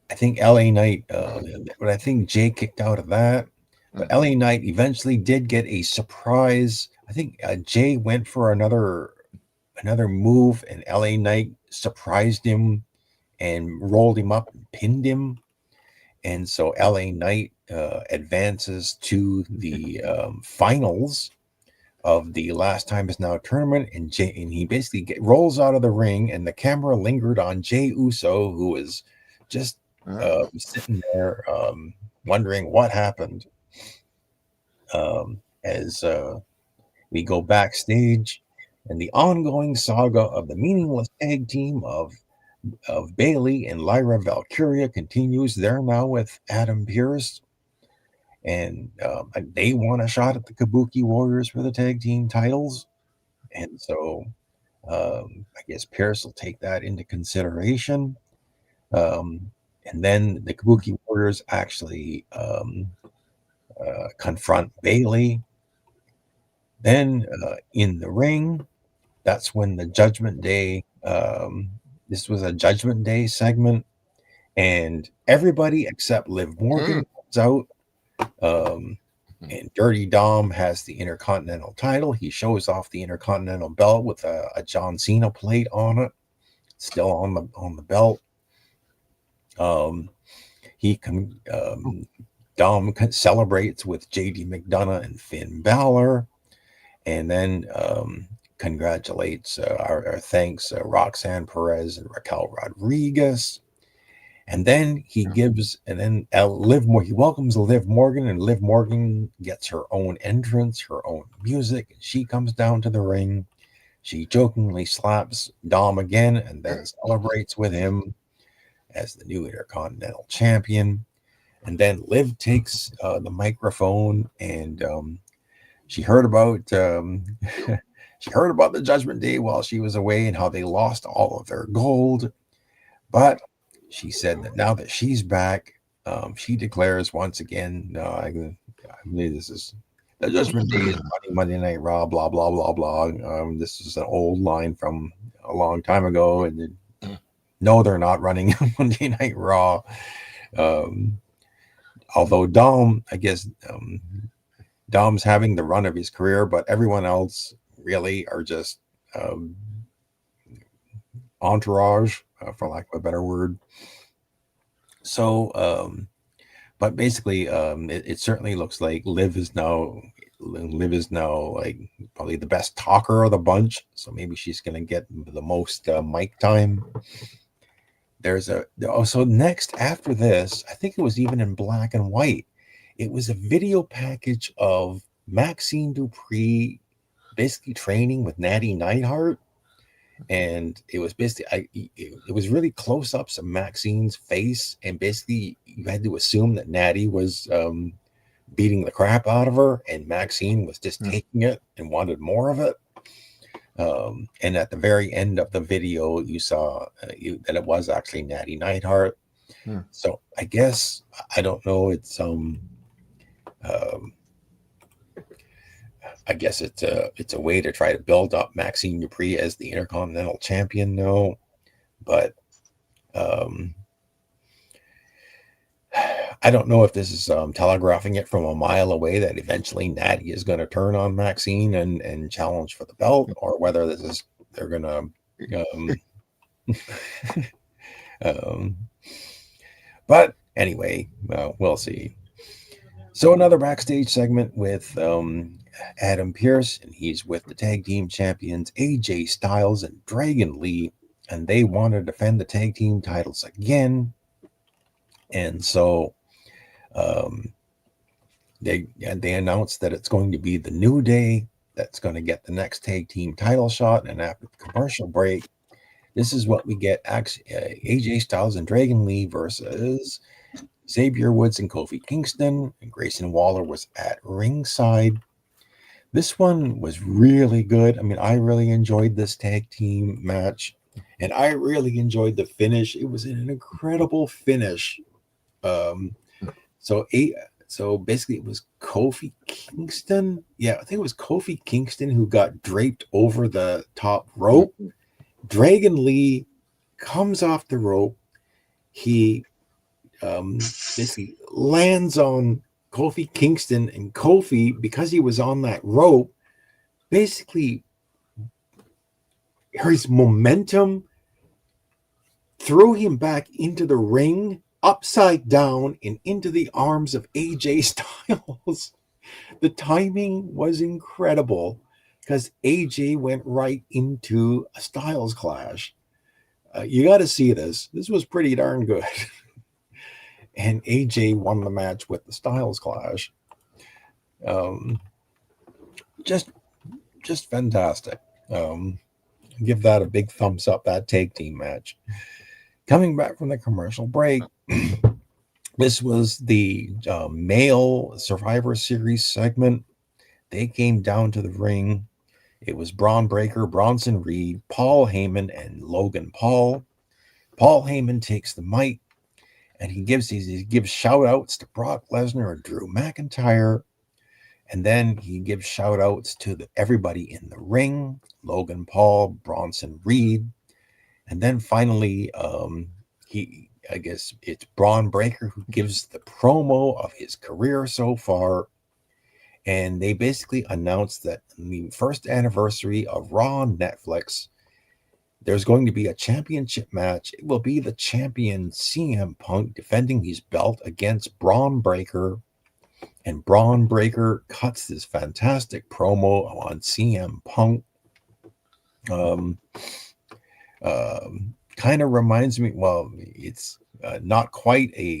I think LA Knight, but I think Jay kicked out of that. But LA Knight eventually did get a surprise. I think Jay went for another move, and LA Knight surprised him and rolled him up and pinned him. And so LA Knight advances to the finals of the Last Time Is Now tournament, and he basically rolls out of the ring, and the camera lingered on Jay Uso, who was just sitting there wondering what happened. As we go backstage, and the ongoing saga of the meaningless tag team of Bailey and Lyra Valkyria continues. They're now with Adam Pearce, and they want a shot at the Kabuki Warriors for the tag team titles. And so I guess Pearce will take that into consideration. And then the Kabuki Warriors actually confront Bailey. Then in the ring, that's when the Judgment Day, this was a Judgment Day segment, and everybody except Liv Morgan comes out. And Dirty Dom has the Intercontinental title. He shows off the Intercontinental belt with a John Cena plate on it, still on the belt. Dom celebrates with JD McDonough and Finn Balor, and then congratulates or thanks Roxanne Perez and Raquel Rodriguez. And then he welcomes Liv Morgan, and Liv Morgan gets her own entrance, her own music, and she comes down to the ring. She jokingly slaps Dom again and then celebrates with him as the new Intercontinental Champion. And then Liv takes the microphone, and she heard about the Judgment Day while she was away and how they lost all of their gold. But she said that now that she's back, she declares once again, I believe this is the Judgment Day is Monday Night Raw, blah, blah, blah, blah. This is an old line from a long time ago. And no, they're not running Monday Night Raw. Although Dom, I guess Dom's having the run of his career, but everyone else really are just entourage, for lack of a better word. So, but basically, it certainly looks like Liv is now like probably the best talker of the bunch. So maybe she's going to get the most mic time. So next after this, I think it was even in black and white. It was a video package of Maxine Dupree basically training with Natty Neidhart. And it was basically, it was really close-ups of Maxine's face, and basically you had to assume that Natty was beating the crap out of her, and Maxine was just taking it and wanted more of it. And at the very end of the video, you saw that it was actually Natty Neidhart. So I guess, I don't know, it's I guess it's a way to try to build up Maxine Dupree as the Intercontinental Champion now. But I don't know if this is telegraphing it from a mile away that eventually Natty is going to turn on Maxine and challenge for the belt, or whether they're going to but anyway, we'll see. So another backstage segment with Adam Pearce, and he's with the tag team champions AJ Styles and Dragon Lee, and they want to defend the tag team titles again. And so they announced that it's going to be the New Day that's going to get the next tag team title shot. And after the commercial break, this is what we get: AJ Styles and Dragon Lee versus Xavier Woods and Kofi Kingston, and Grayson Waller was at ringside. This one was really good. I mean, I really enjoyed this tag team match, and I really enjoyed the finish. It was an incredible finish So basically, it was Kofi Kingston. Yeah, I think it was Kofi Kingston who got draped over the top rope. Dragon Lee comes off the rope. He basically lands on Kofi Kingston, and Kofi, because he was on that rope, basically his momentum threw him back into the ring upside down and into the arms of AJ Styles. The timing was incredible because AJ went right into a Styles clash. You got to see this. This was pretty darn good. And AJ won the match with the Styles clash. Just fantastic. Give that a big thumbs up, that tag team match. Coming back from the commercial break, this was the male Survivor Series segment. They came down to the ring. It was Braun Breaker, Bronson Reed, Paul Heyman, and Logan Paul. Paul Heyman takes the mic, and he gives shout outs to Brock Lesnar and Drew McIntyre. And then he gives shout outs to everybody in the ring, Logan Paul, Bronson Reed. And then finally, I guess it's Braun Breaker who gives the promo of his career so far. And they basically announced that in the first anniversary of Raw on Netflix, there's going to be a championship match. It will be the champion CM Punk defending his belt against Braun Breaker. And Braun Breaker cuts this fantastic promo on CM Punk. Kind of reminds me, well, it's not quite a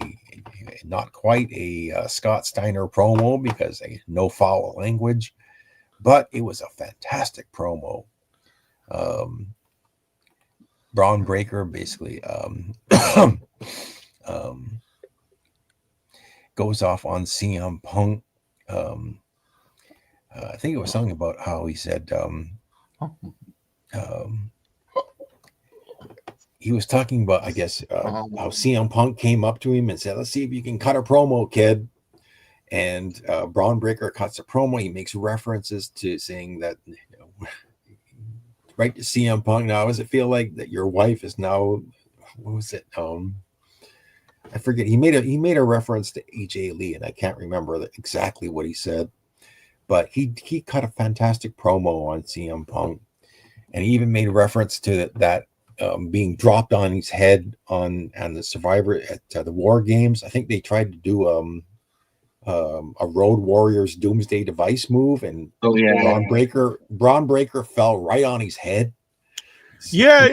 Scott Steiner promo because no foul language, but it was a fantastic promo. Braun Breaker basically goes off on CM Punk. I think it was something about how he said he was talking about, I guess, how CM Punk came up to him and said, "Let's see if you can cut a promo, kid." And Braun Breaker cuts a promo. He makes references to saying that, right to CM Punk. Now, does it feel like that your wife is now? What was it? I forget. He made a reference to AJ Lee, and I can't remember exactly what he said. But he cut a fantastic promo on CM Punk, and he even made reference to that being dropped on his head on the Survivor at the War Games. I think they tried to do a Road Warriors Doomsday Device move, and Braun Breaker fell right on his head. Yeah,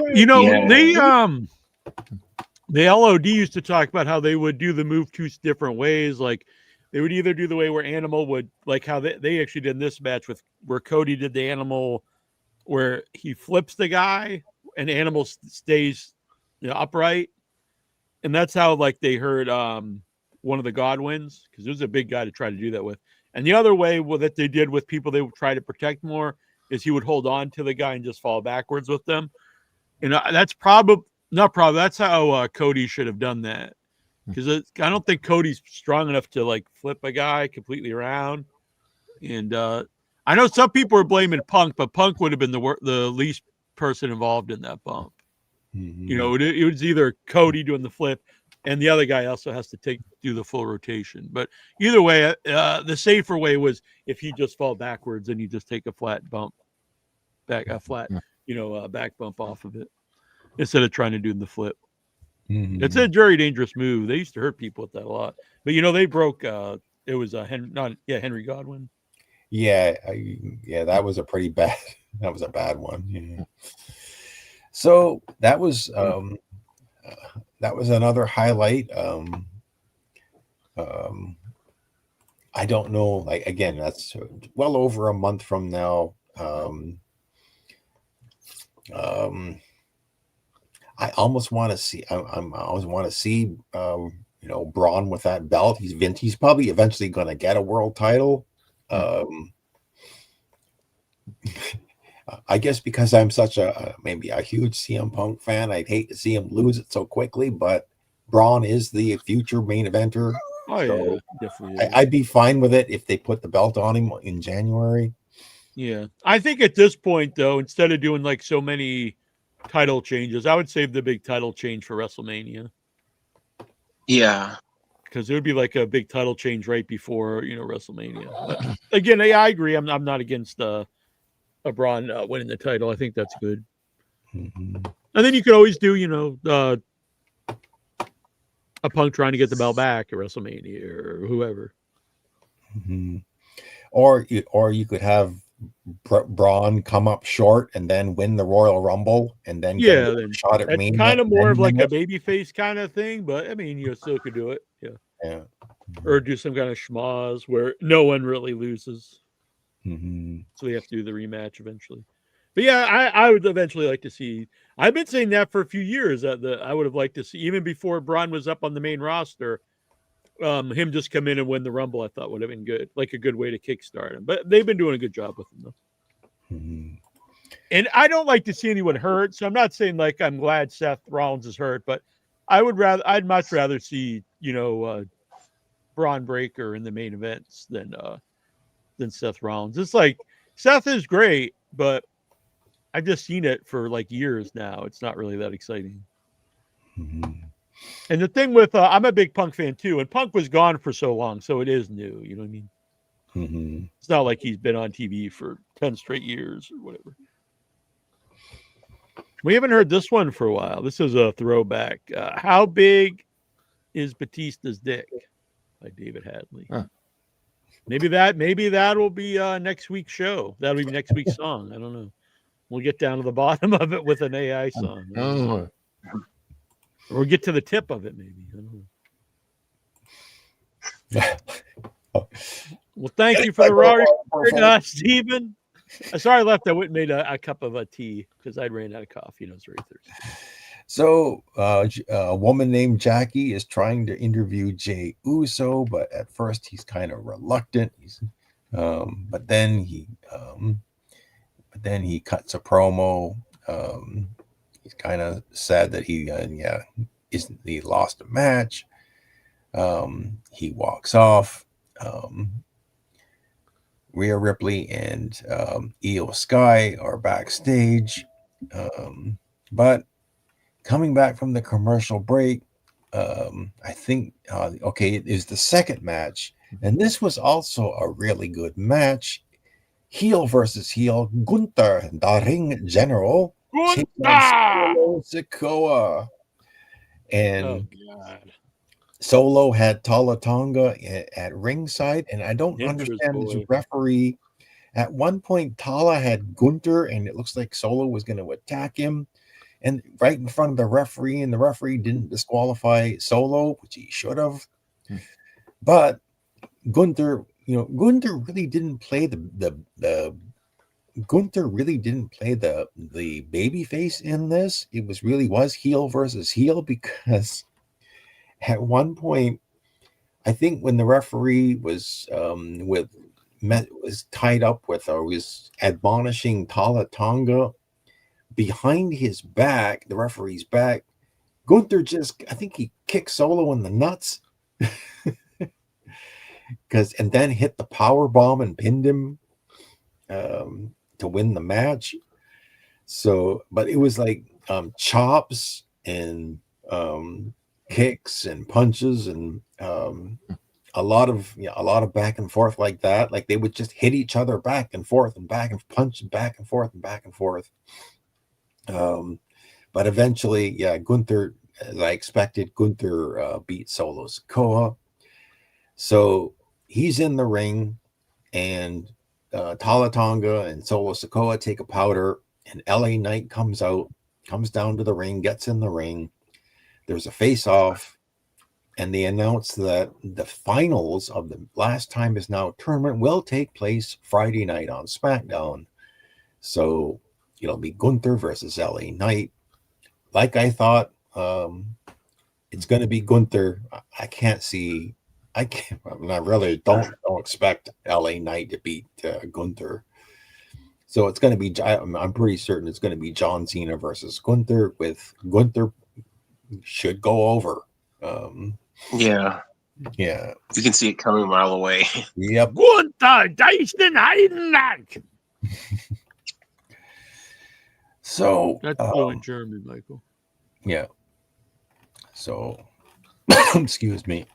the LOD used to talk about how they would do the move two different ways. Like they would either do the way where Animal would, like how they actually did in this match with where Cody did the Animal, where he flips the guy and Animal stays upright. And that's how like they heard one of the Godwins, because there's a big guy to try to do that with. And the other way that they did with people they would try to protect more is he would hold on to the guy and just fall backwards with them. And that's that's how Cody should have done that. Because I don't think Cody's strong enough to like flip a guy completely around. And I know some people are blaming Punk, but Punk would have been the least person involved in that bump. Mm-hmm. It was either Cody doing the flip, and the other guy also has to do the full rotation. But either way, the safer way was if he just fall backwards and you just take a flat bump, back bump off of it instead of trying to do the flip. Mm-hmm. It's a very dangerous move. They used to hurt people with that a lot. But they broke. It was Henry Godwin. Yeah, that was a pretty bad. That was a bad one. Yeah. So that was another highlight. I don't know. Like again, that's well over a month from now. I almost want to see. I always want to see. Braun with that belt. He's probably eventually going to get a world title. I guess because I'm such maybe a huge CM Punk fan, I'd hate to see him lose it so quickly. But Braun is the future main eventer. Oh So yeah, definitely. I'd be fine with it if they put the belt on him in January. Yeah, I think at this point though, instead of doing like so many title changes, I would save the big title change for WrestleMania. Yeah. Because it would be like a big title change right before WrestleMania. But again, I agree. I'm not against a Braun winning the title. I think that's good. Mm-hmm. And then you could always do a Punk trying to get the belt back at WrestleMania or whoever. Mm-hmm. Or you could have Braun come up short and then win the Royal Rumble and then get a shot at that's Mania. kind of more of like a babyface kind of thing. But I mean, you still could do it. Yeah. Or do some kind of schmoz where no one really loses. Mm-hmm. So we have to do the rematch eventually. But yeah, I would eventually like to see. I've been saying that for a few years that I would have liked to see, even before Braun was up on the main roster, him just come in and win the Rumble. I thought would have been good, like a good way to kickstart him. But they've been doing a good job with him though. Mm-hmm. And I don't like to see anyone hurt, so I'm not saying like I'm glad Seth Rollins is hurt, but I'd much rather see Braun Breaker in the main events than Seth Rollins. It's like Seth is great, but I've just seen it for like years now. It's not really that exciting. Mm-hmm. And the thing with I'm a big Punk fan too, and Punk was gone for so long, so it is new. You know what I mean? Mm-hmm. It's not like he's been on TV for 10 straight years or whatever. We haven't heard this one for a while. This is a throwback. How big is Batista's dick? By David Hadley. Huh. Maybe that will be next week's show. That'll be next week's song. I don't know. We'll get down to the bottom of it with an AI song. Oh. Or we'll get to the tip of it, maybe. I don't know. Well, thank you for the raw report, Stephen. Sorry I left. I went and made a cup of tea because I ran out of coffee and I was very thirsty. So a woman named Jackie is trying to interview Jey Uso, but at first he's kind of reluctant. But then he cuts a promo. He's kind of sad that he lost a match. He walks off. Rhea Ripley and Io Sky are backstage, but coming back from the commercial break, I think it is the second match, and this was also a really good match. Heel versus heel, Gunther, the Ring General, Solo Sikoa, and Solo had Tala Tonga at ringside, and I don't understand this referee. At one point, Tala had Gunther, and it looks like Solo was going to attack him, and right in front of the referee, and the referee didn't disqualify Solo, which he should have. But Gunther really didn't play the baby face in this. It was heel versus heel, because at one point, I think when the referee was tied up with or was admonishing Tala Tonga, behind his back, the referee's back, Gunther I think he kicked Solo in the nuts. And then hit the power bomb and pinned him to win the match. So, but it was like chops and kicks and punches and a lot of back and forth like that. Like they would just hit each other back and forth and back and punch back and forth and back and forth. But eventually, Gunther, as I expected, beat Solo Sikoa. So he's in the ring, and Tala Tonga and Solo Sikoa take a powder, and LA Knight comes down to the ring, gets in the ring. There's a face-off, and they announce that the finals of the Last Time Is Now tournament will take place Friday night on SmackDown. So it'll be Gunther versus LA Knight. Like I thought, it's going to be Gunther. I really don't expect LA Knight to beat Gunther. So it's going to be, I'm pretty certain it's going to be John Cena versus Gunther, with Gunther should go over. Yeah, Yeah. you can see it coming a mile away. Yep. Gunther Dyson Heidenreich. So That's fluent German, Michael. yeah. So excuse me.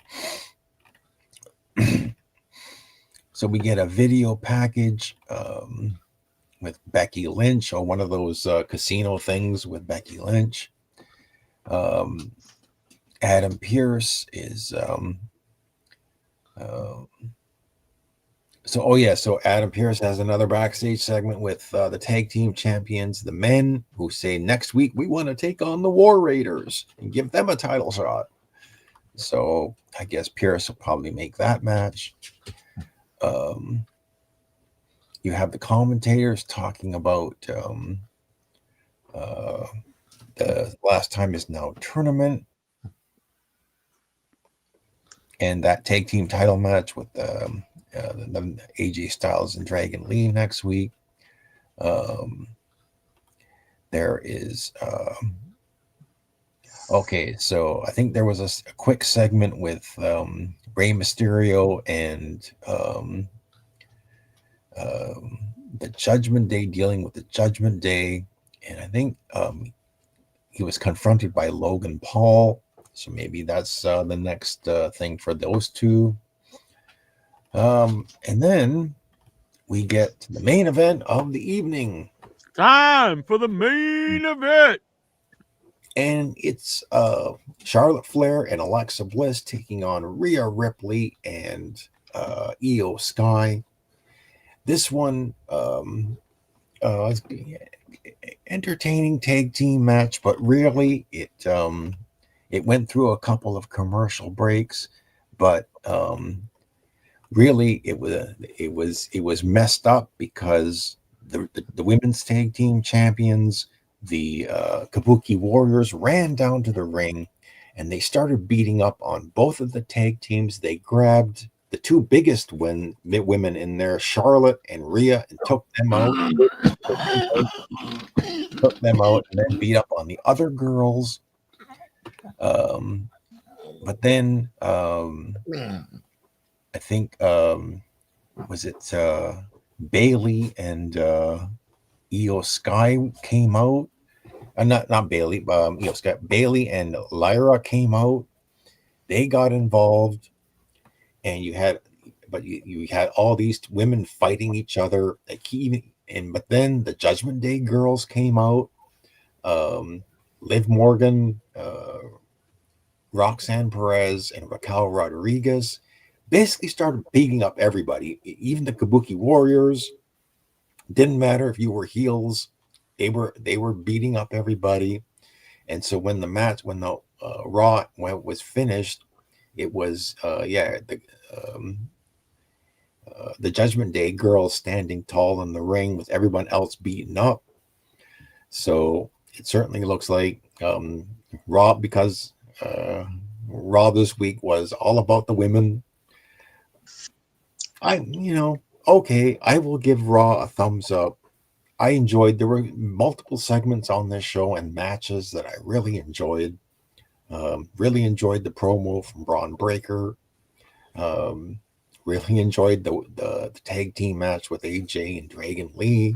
So we get a video package with Becky Lynch, or one of those casino things with Becky Lynch. Adam Pearce is so Adam Pearce has another backstage segment with the tag team champions, the men, who say next week we want to take on the War Raiders and give them a title shot. So I guess Pearce will probably make that match. You have the commentators talking about the Last Time Is Now tournament and that tag team title match with the AJ Styles and Dragon Lee next week. There is okay, so I think there was a quick segment with Rey Mysterio and the Judgment Day, dealing with the Judgment Day, and I think he was confronted by Logan Paul, so maybe that's the next thing for those two. And then we get to the main event of the evening. Time for the main event. And it's Charlotte Flair and Alexa Bliss taking on Rhea Ripley and Io Sky. This one, entertaining tag team match, but really it went through a couple of commercial breaks, but really it was messed up because the women's tag team champions, the Kabuki Warriors, ran down to the ring and they started beating up on both of the tag teams. They grabbed the two biggest women in there, Charlotte and Rhea, and took them out. And then beat up on the other girls. But then I think was it Bailey and Io Sky came out. Not Bailey, Io Sky. Bailey and Lyra came out. They got involved, and you had all these women fighting each other. But then the Judgment Day girls came out. Liv Morgan, Roxanne Perez, and Raquel Rodriguez basically started beating up everybody, even the Kabuki Warriors. Didn't matter if you were heels, they were beating up everybody. And so when the Raw was finished, it was the Judgment Day girls standing tall in the ring with everyone else beaten up. So it certainly looks like Raw, because Raw this week was all about the women. I will give Raw a thumbs up. There were multiple segments on this show and matches that I really enjoyed. Really enjoyed the promo from Braun Breaker. Really enjoyed the tag team match with AJ and Dragon Lee.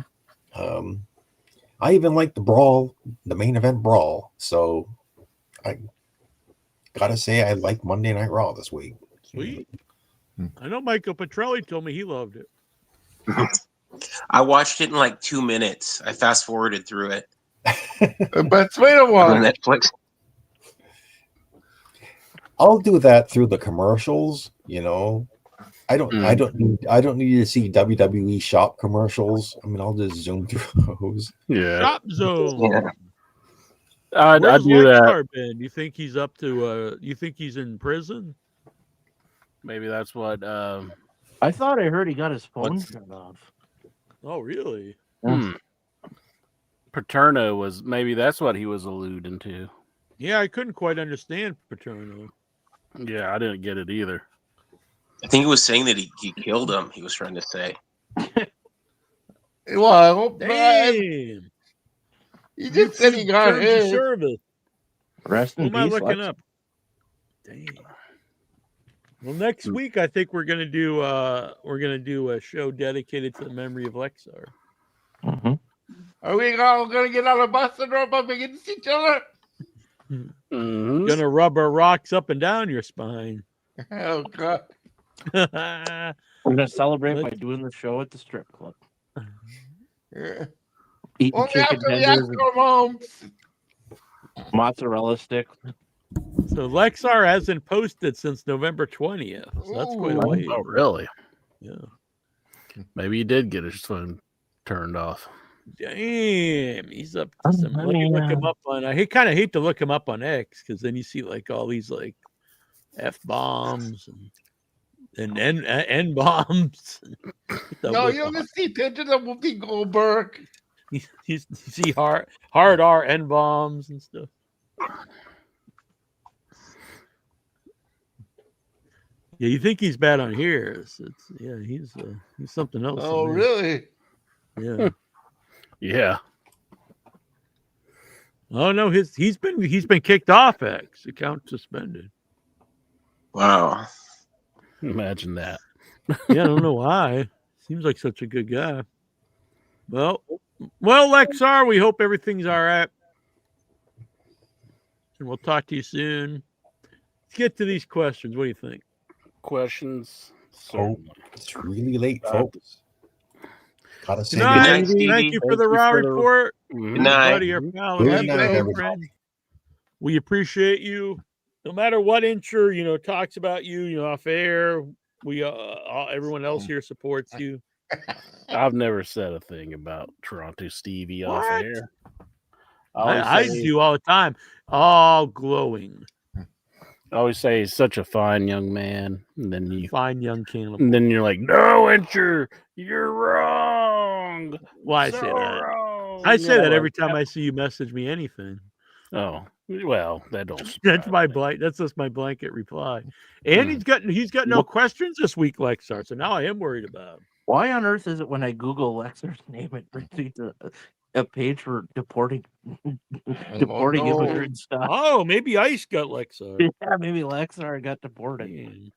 I even liked the main event brawl. So I gotta say I like Monday Night Raw this week. Sweet. I know Michael Petrelli told me he loved it. I watched it in like 2 minutes. I fast forwarded through it. But wait a while. On Netflix. I'll do that through the commercials. I don't need to see WWE shop commercials. I mean, I'll just zoom through those. Yeah. Shop Zone. Yeah. I'd Where's do that. Lexar been? You think he's up to? You think he's in prison? Maybe that's what. I thought I heard he got his phone turned off. Oh, really? Paterno was, maybe that's what he was alluding to. Yeah, I couldn't quite understand Paterno. Yeah, I didn't get it either. I think he was saying that he killed him. He was trying to say. Well, I hope Damn. He just said he got Terms of his. service. Rest Who in am I peace. looking Lex. up? Dang. Well, next week I think we're gonna do a show dedicated to the memory of Lexar. Mm-hmm. Are we all going to get on a bus and rub up against each other? Mm-hmm. Gonna rub our rocks up and down your spine. Oh, God. We're gonna celebrate by doing the show at the strip club. Yeah. Eating Only chicken after the tenders Astro Moms. and mozzarella sticks. So Lexar hasn't posted since November 20th. So that's quite a Ooh. ways. Oh, really? Yeah. Maybe he did get his phone turned off. Damn, he's up to some. Let me look him up on. I kind of hate to look him up on X because then you see like all these like F bombs and N bombs. No, you only see pictures of Whoopi Goldberg. You see hard R N bombs and stuff. Yeah, you think he's bad on here? He's something else. Oh, really? Yeah. Yeah. Oh no, he's been kicked off X. Account suspended. Wow. Imagine that. Yeah, I don't know why. Seems like such a good guy. Well, Lexar, we hope everything's all right. And we'll talk to you soon. Let's get to these questions. What do you think? Questions? Oh, it's really late, folks. Gotta say Good night, Stevie. Thank you for the raw report. Good night. Buddy, our pal, Good amigo, night, friend. everybody. We appreciate you. No matter what Incher, talks about you, off air, we everyone else here supports you. I've never said a thing about Toronto Stevie off What? air. I do all the time. All glowing. I always say he's such a fine young man, and then Fine young cannibal. and then you're like, no, Incher, you're wrong. Well, I So say that. wrong. I say You're that every like, time I see you message me anything. Oh, well, that don't. That's surprise my me. That's just my blanket reply. And he's got no questions this week, Lexar. So now I am worried about him. Why on earth is it when I Google Lexar's name, it brings me to a page for deporting immigrant stuff? Oh, maybe Ice got Lexar. Yeah, maybe Lexar got deported.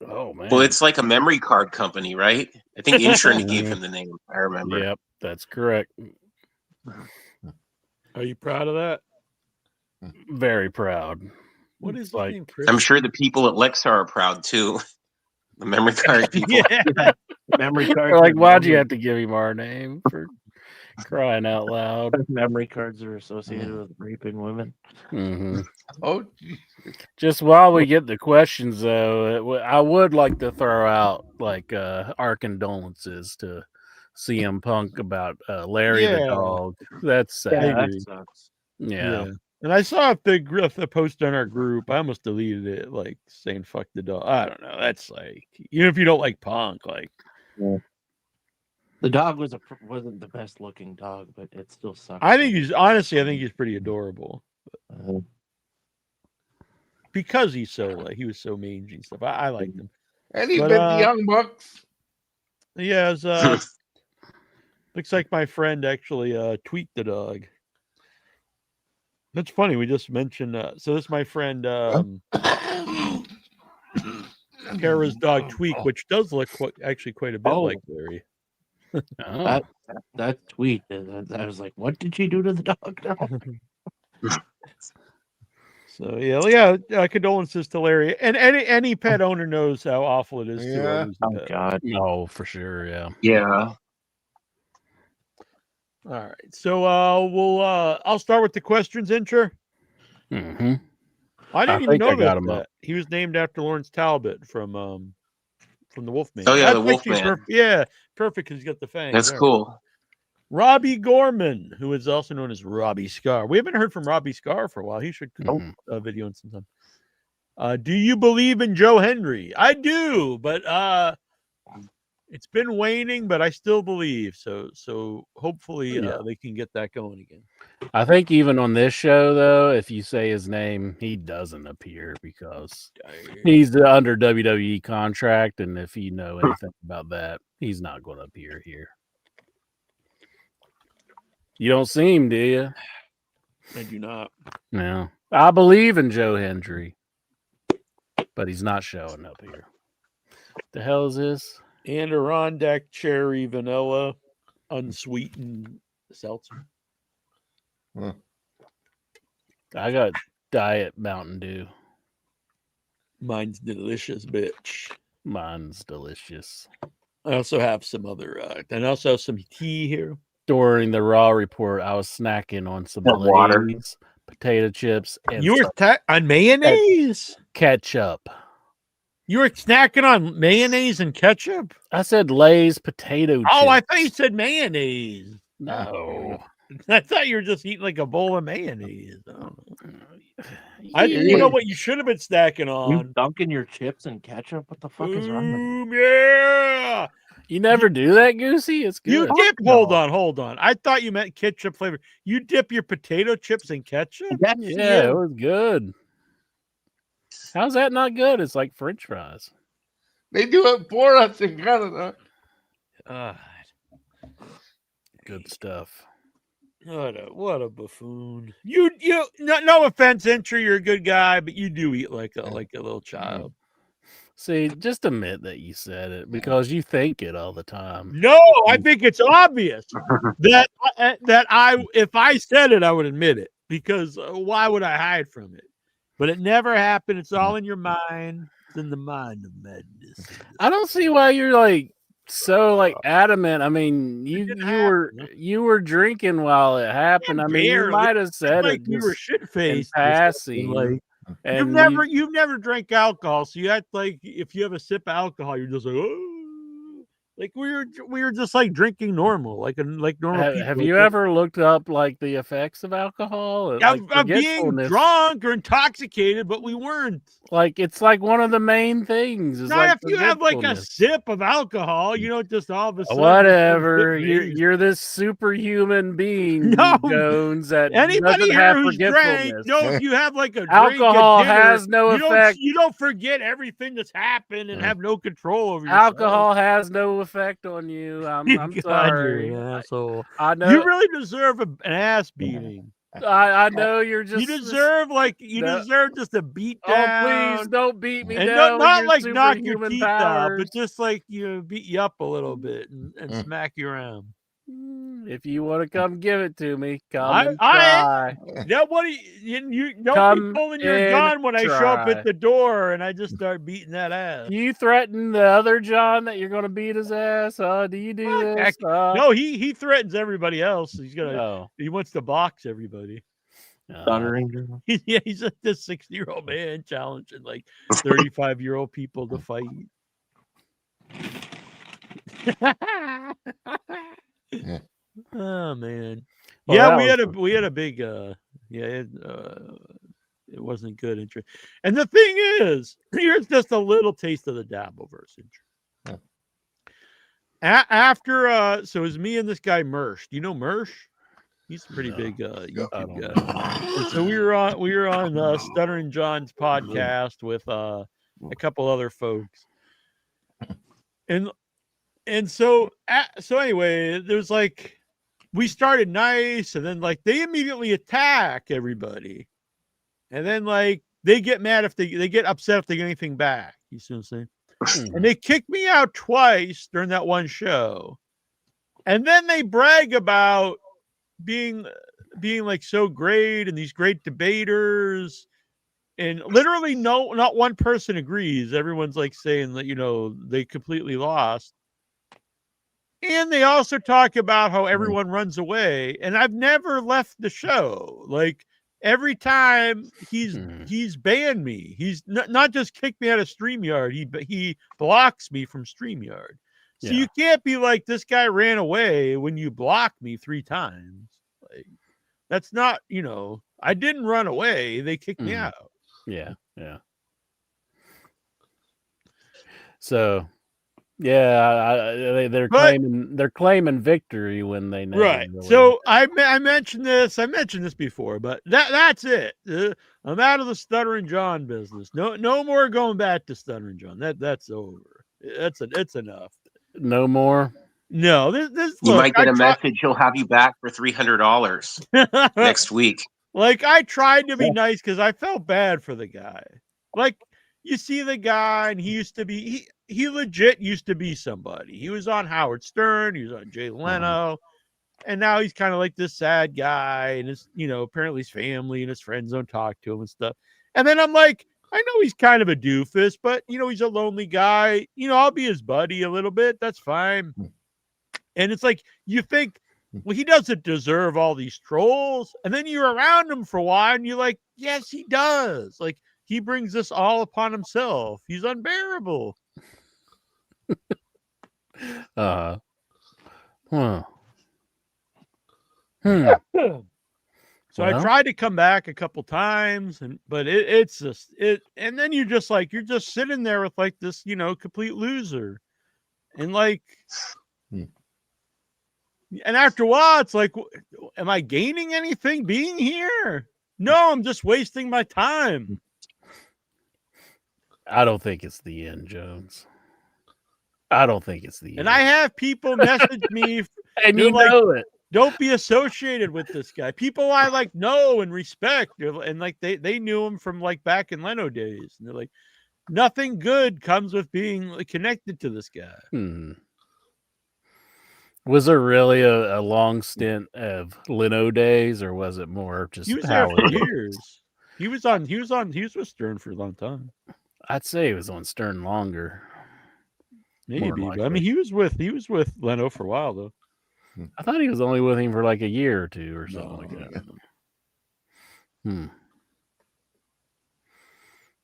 Oh man. Well, it's like a memory card company, right? I think Insurance gave him the name. I remember. Yep, that's correct. Are you proud of that? Very proud. What is like? name, Chris? I'm sure the people at Lexar are proud too. The memory card people. Yeah. Memory cards. They're like, why'd you have to give him our name for crying out loud? Memory cards are associated with raping women. Mm-hmm. Oh, Just while we get the questions, though, I would like to throw out like our condolences to CM Punk about Larry the dog. That's sad. Yeah, that sucks. Yeah. And I saw the post on our group. I almost deleted it, like saying "fuck the dog." I don't know. That's like, even if you don't like Punk, like the dog wasn't the best looking dog, but it still sucks. I think he's pretty adorable because he's so he was so mangy and stuff. I liked him. and he's been the Young Bucks. Yeah, looks like my friend actually tweaked the dog. That's funny. We just mentioned. So this is my friend Kara's dog Tweak, which does look actually quite a bit like Larry. That tweet. I was like, what did she do to the dog now? So yeah. Condolences to Larry, and any pet owner knows how awful it is to lose a pet. God. Oh, for sure. Yeah. Yeah. All right, so I'll start with the questions, Incher. Mm-hmm. I didn't even know got him that up. he was named after Lawrence Talbot from the Wolfman. Oh yeah, That's the actually Wolfman. Perfect because he's got the fangs. That's cool. Robbie Gorman, who is also known as Robbie Scar. We haven't heard from Robbie Scar for a while. He should video in sometime. Do you believe in Joe Hendry? I do, but it's been waning, but I still believe. So hopefully they can get that going again. I think even on this show, though, if you say his name, he doesn't appear because he's under WWE contract, and if you know anything about that, he's not going to appear here. You don't see him, do you? I do not. No. I believe in Joe Hendry. but he's not showing up here. The hell is this? Adirondack cherry vanilla unsweetened seltzer. I got Diet Mountain Dew. Mine's delicious, bitch. Mine's delicious. I also have some other, and I also have some tea here. During the Raw report, I was snacking on some water. Lay's, potato chips, and You were on mayonnaise? ketchup. You were snacking on mayonnaise and ketchup? I said Lay's potato chips. Oh, I thought you said mayonnaise. No. I thought you were just eating like a bowl of mayonnaise. I don't know. Yeah. You know what you should have been snacking You on? dunking your chips in ketchup? What the fuck is wrong with you? Boom, yeah. You never do that, Goosey? It's You good. dip. Hold on. I thought you meant ketchup flavor. You dip your potato chips in ketchup? Yeah, it was good. How's that not good? It's like French fries. They do it for us in Canada. Good stuff. What a buffoon. You no offense, Entry, you're a good guy, but you do eat like a little child. See, just admit that you said it because you think it all the time. No, I think it's obvious that if I said it, I would admit it, because why would I hide from it? But it never happened. It's all in your mind. It's in the mind of madness. I don't see why you're like so like adamant. I mean, you were drinking while it happened. I mean, you might have said like it. we were shit faced. Passing. Like, and you've never drank alcohol, so you act like if you have a sip of alcohol, you're just like, oh. Like we were just like drinking normal, like normal people. Have you ever looked up like the effects of alcohol? Of being drunk or intoxicated, but we weren't. Like it's like one of the main things. Is Now, like if you have like a sip of alcohol, you don't just all of a sudden. Whatever, you're this superhuman being, No, Jones. That anybody doesn't here have who's drank, forgetfulness. no, if you have like a alcohol drink at dinner, has no effect. You don't forget everything that's happened and have no control over yourself. Alcohol has no effect on you. I'm God, sorry. you're an asshole. I know you really deserve an ass beating. I know you're just. You deserve deserve just a beat down. Oh, please don't beat me and down. Not like knock your superhuman teeth out, but just like beat you up a little bit and smack you around. If you want to come give it to me, come and try. You don't be pulling your gun when I show up at the door and I just start beating that ass. You threaten the other John that you're going to beat his ass? Do you do this? No, he threatens everybody else. He wants to box everybody. Stuttering. Yeah, he's like this 60-year-old man challenging like 35-year-old people to fight. Oh man. Well, yeah, we had a big it wasn't good intro. And the thing is, here's just a little taste of the Dabbleverse intro. After so it was me and this guy Mersh. Do you know Mersh? He's a pretty big YouTube guy. And so we were on Stuttering John's podcast with a couple other folks. And so anyway, there's like we started nice, and then like they immediately attack everybody, and then like they get mad if they get upset if they get anything back. You see what I'm saying? And they kicked me out twice during that one show, and then they brag about being like so great and these great debaters, and literally not one person agrees. Everyone's like saying that they completely lost. And they also talk about how everyone runs away, and I've never left the show. Like every time he's banned me. He's not just kicked me out of StreamYard. He blocks me from StreamYard. So you can't be like, this guy ran away when you blocked me 3 times. Like that's not, I didn't run away. They kicked me out. Yeah. So. Yeah, they're claiming victory when they never right. Really. So I mentioned this. I mentioned this before, but that's it. I'm out of the Stuttering John business. No more going back to Stuttering John. That's over. It's enough. No more. No, this. You might get a message. He'll have you back for $300 next week. Like I tried to be nice because I felt bad for the guy. Like you see the guy, and he used to be he legit used to be somebody. He was on Howard Stern, he was on Jay Leno, and now he's kind of like this sad guy, and his, apparently his family and his friends don't talk to him and stuff. And then I'm like, I know he's kind of a doofus, but he's a lonely guy. I'll be his buddy a little bit. That's fine. And it's like, you think, well, he doesn't deserve all these trolls. And then you're around him for a while and you're like, yes, he does. Like, he brings this all upon himself. He's unbearable. Huh. So I Well. tried to come back a couple times, but it's just and then you're just sitting there with like this, complete loser. And like, and after a while, it's like, am I gaining anything being here? No, I'm just wasting my time. I don't think it's the end, Jones. I don't think it's the end. And I have people message me, and you know it. Don't be associated with this guy. People I like know and respect, and like they knew him from like back in Leno days, and they're like, nothing good comes with being like, connected to this guy. Was there really a long stint of Leno days, or was it more just? He was there for years. He was with Stern for a long time. I'd say he was on Stern longer. Maybe, but I mean, he was with Leno for a while though. I thought he was only with him for like a year or two or something like that.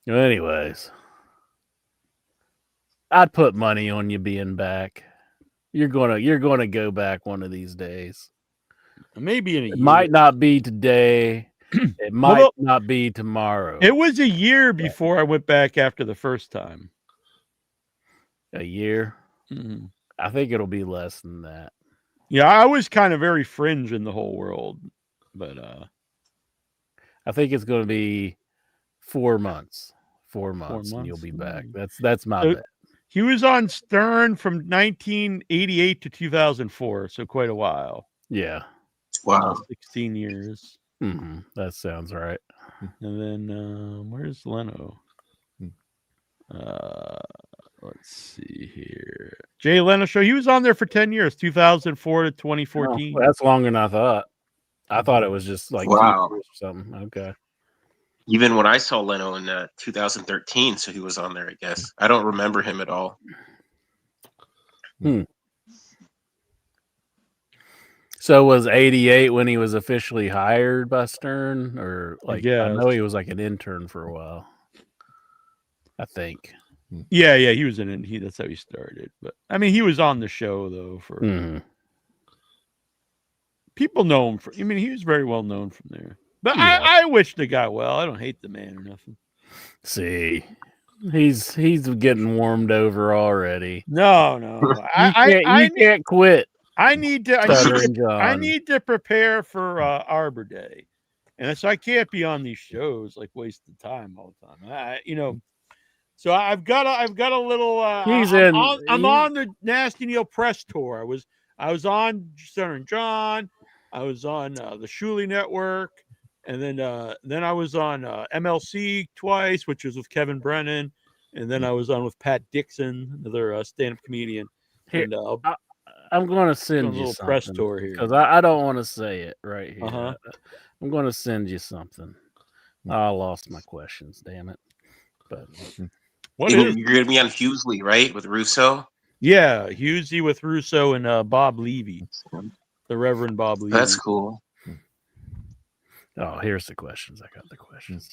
Well, anyways, I'd put money on you being back. You're gonna go back one of these days. Maybe in a year. It might not be today. It might not be tomorrow. It was a year before I went back after the first time. A year? Mm-hmm. I think it'll be less than that. Yeah, I was kind of very fringe in the whole world, but I think it's going to be 4 months. 4 months, and you'll be back. That's my bet. He was on Stern from 1988 to 2004, so quite a while. Yeah. Wow. 16 years. Mm-hmm. That sounds right. And then where's Leno? Let's see here. Jay Leno show. He was on there for 10 years, 2004 to 2014. Oh, that's longer than I thought. I thought it was just like 2 years or something. Okay. Even when I saw Leno in 2013, so he was on there, I guess. I don't remember him at all. So was 88 when he was officially hired by Stern? Or like, I know he was like an intern for a while. I think. Yeah, he was that's how he started. But I mean, he was on the show though for people know him for. I mean, he was very well known from there. But yeah. I wish the guy well. I don't hate the man or nothing. See, he's getting warmed over already. No, you can't quit. I need to prepare for Arbor Day, and so I can't be on these shows like wasting time all the time. So I've got a little. I'm on the Nasty Neil press tour. I was on Stern John. I was on the Shuley Network, and then I was on MLC twice, which was with Kevin Brennan, and then I was on with Pat Dixon, another stand-up comedian. Here, and I'm going to send you something press tour here because I don't want to say it right here. I'm going to send you something. I lost my questions. Damn it! But you're going to be on Hughesley, right, with Russo? Yeah, Hughesley with Russo and Bob Levy, the Reverend Bob Levy. That's cool. Oh, here's the questions. I got the questions.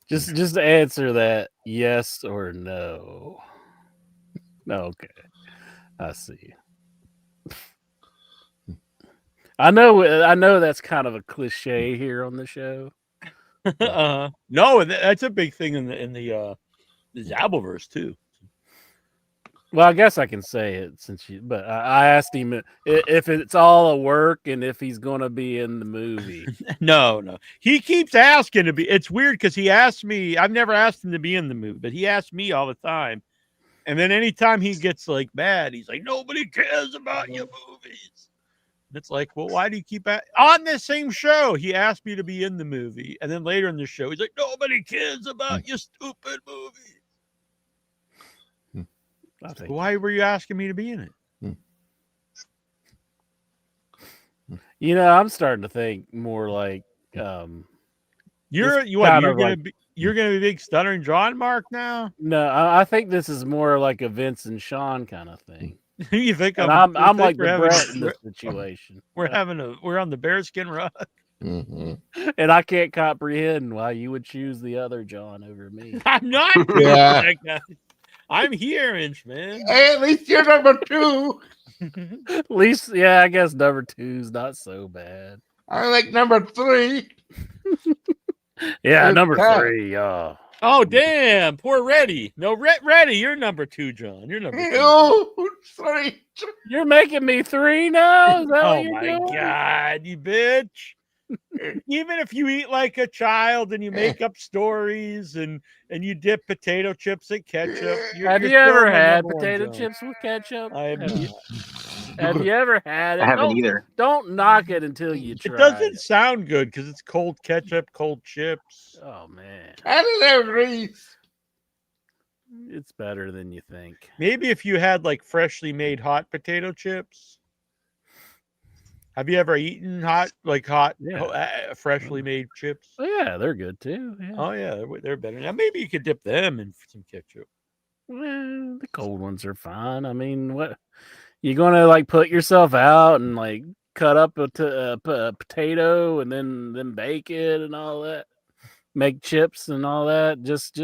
Just answer that yes or no. Okay, I see. I know that's kind of a cliche here on the show. No, that's a big thing in the Zabbleverse too. Well, I guess I can say it but I asked him if it's all a work and if he's going to be in the movie. No. He keeps asking to be. It's weird because he asked me. I've never asked him to be in the movie, but he asks me all the time. And then anytime he gets like mad, he's like, nobody cares about your movies. And it's like, well, why do you keep on this same show? He asked me to be in the movie, and then later in the show, he's like, nobody cares about your stupid movie. Why were you asking me to be in it? You know, I'm starting to think more like you're gonna be big Stuttering John Mark now. No, I think this is more like a Vince and Sean kind of thing. You think I'm like the Brett in this situation. We're on the bearskin rug. Mm-hmm. And I can't comprehend why you would choose the other John over me. I'm not. Yeah. I'm here, Inchman. Hey, at least you're number 2. At least, yeah, I guess number 2's not so bad. I like number 3. Yeah, number 3. Oh, damn. Poor Reddy. No, Reddy, you're number 2, John. You're number 2. Oh, sorry. You're making me 3 now? Is that oh, what you're my doing? God, you bitch. Even if you eat like a child and you make up stories and you dip potato chips in ketchup. Have you ever had potato chips with ketchup? Have you ever had it? I haven't either. Don't knock it until you try. It doesn't sound good because it's cold ketchup, cold chips. Oh, man. Canada agrees. It's better than you think. Maybe if you had like freshly made hot potato chips. Have you ever eaten freshly made chips? Oh, yeah, they're good too. Yeah. Oh, yeah, they're better. Now, maybe you could dip them in some ketchup. Well, the cold ones are fine. I mean, what? You going to like put yourself out and like cut up a potato and then bake it and all that? Make chips and all that? Just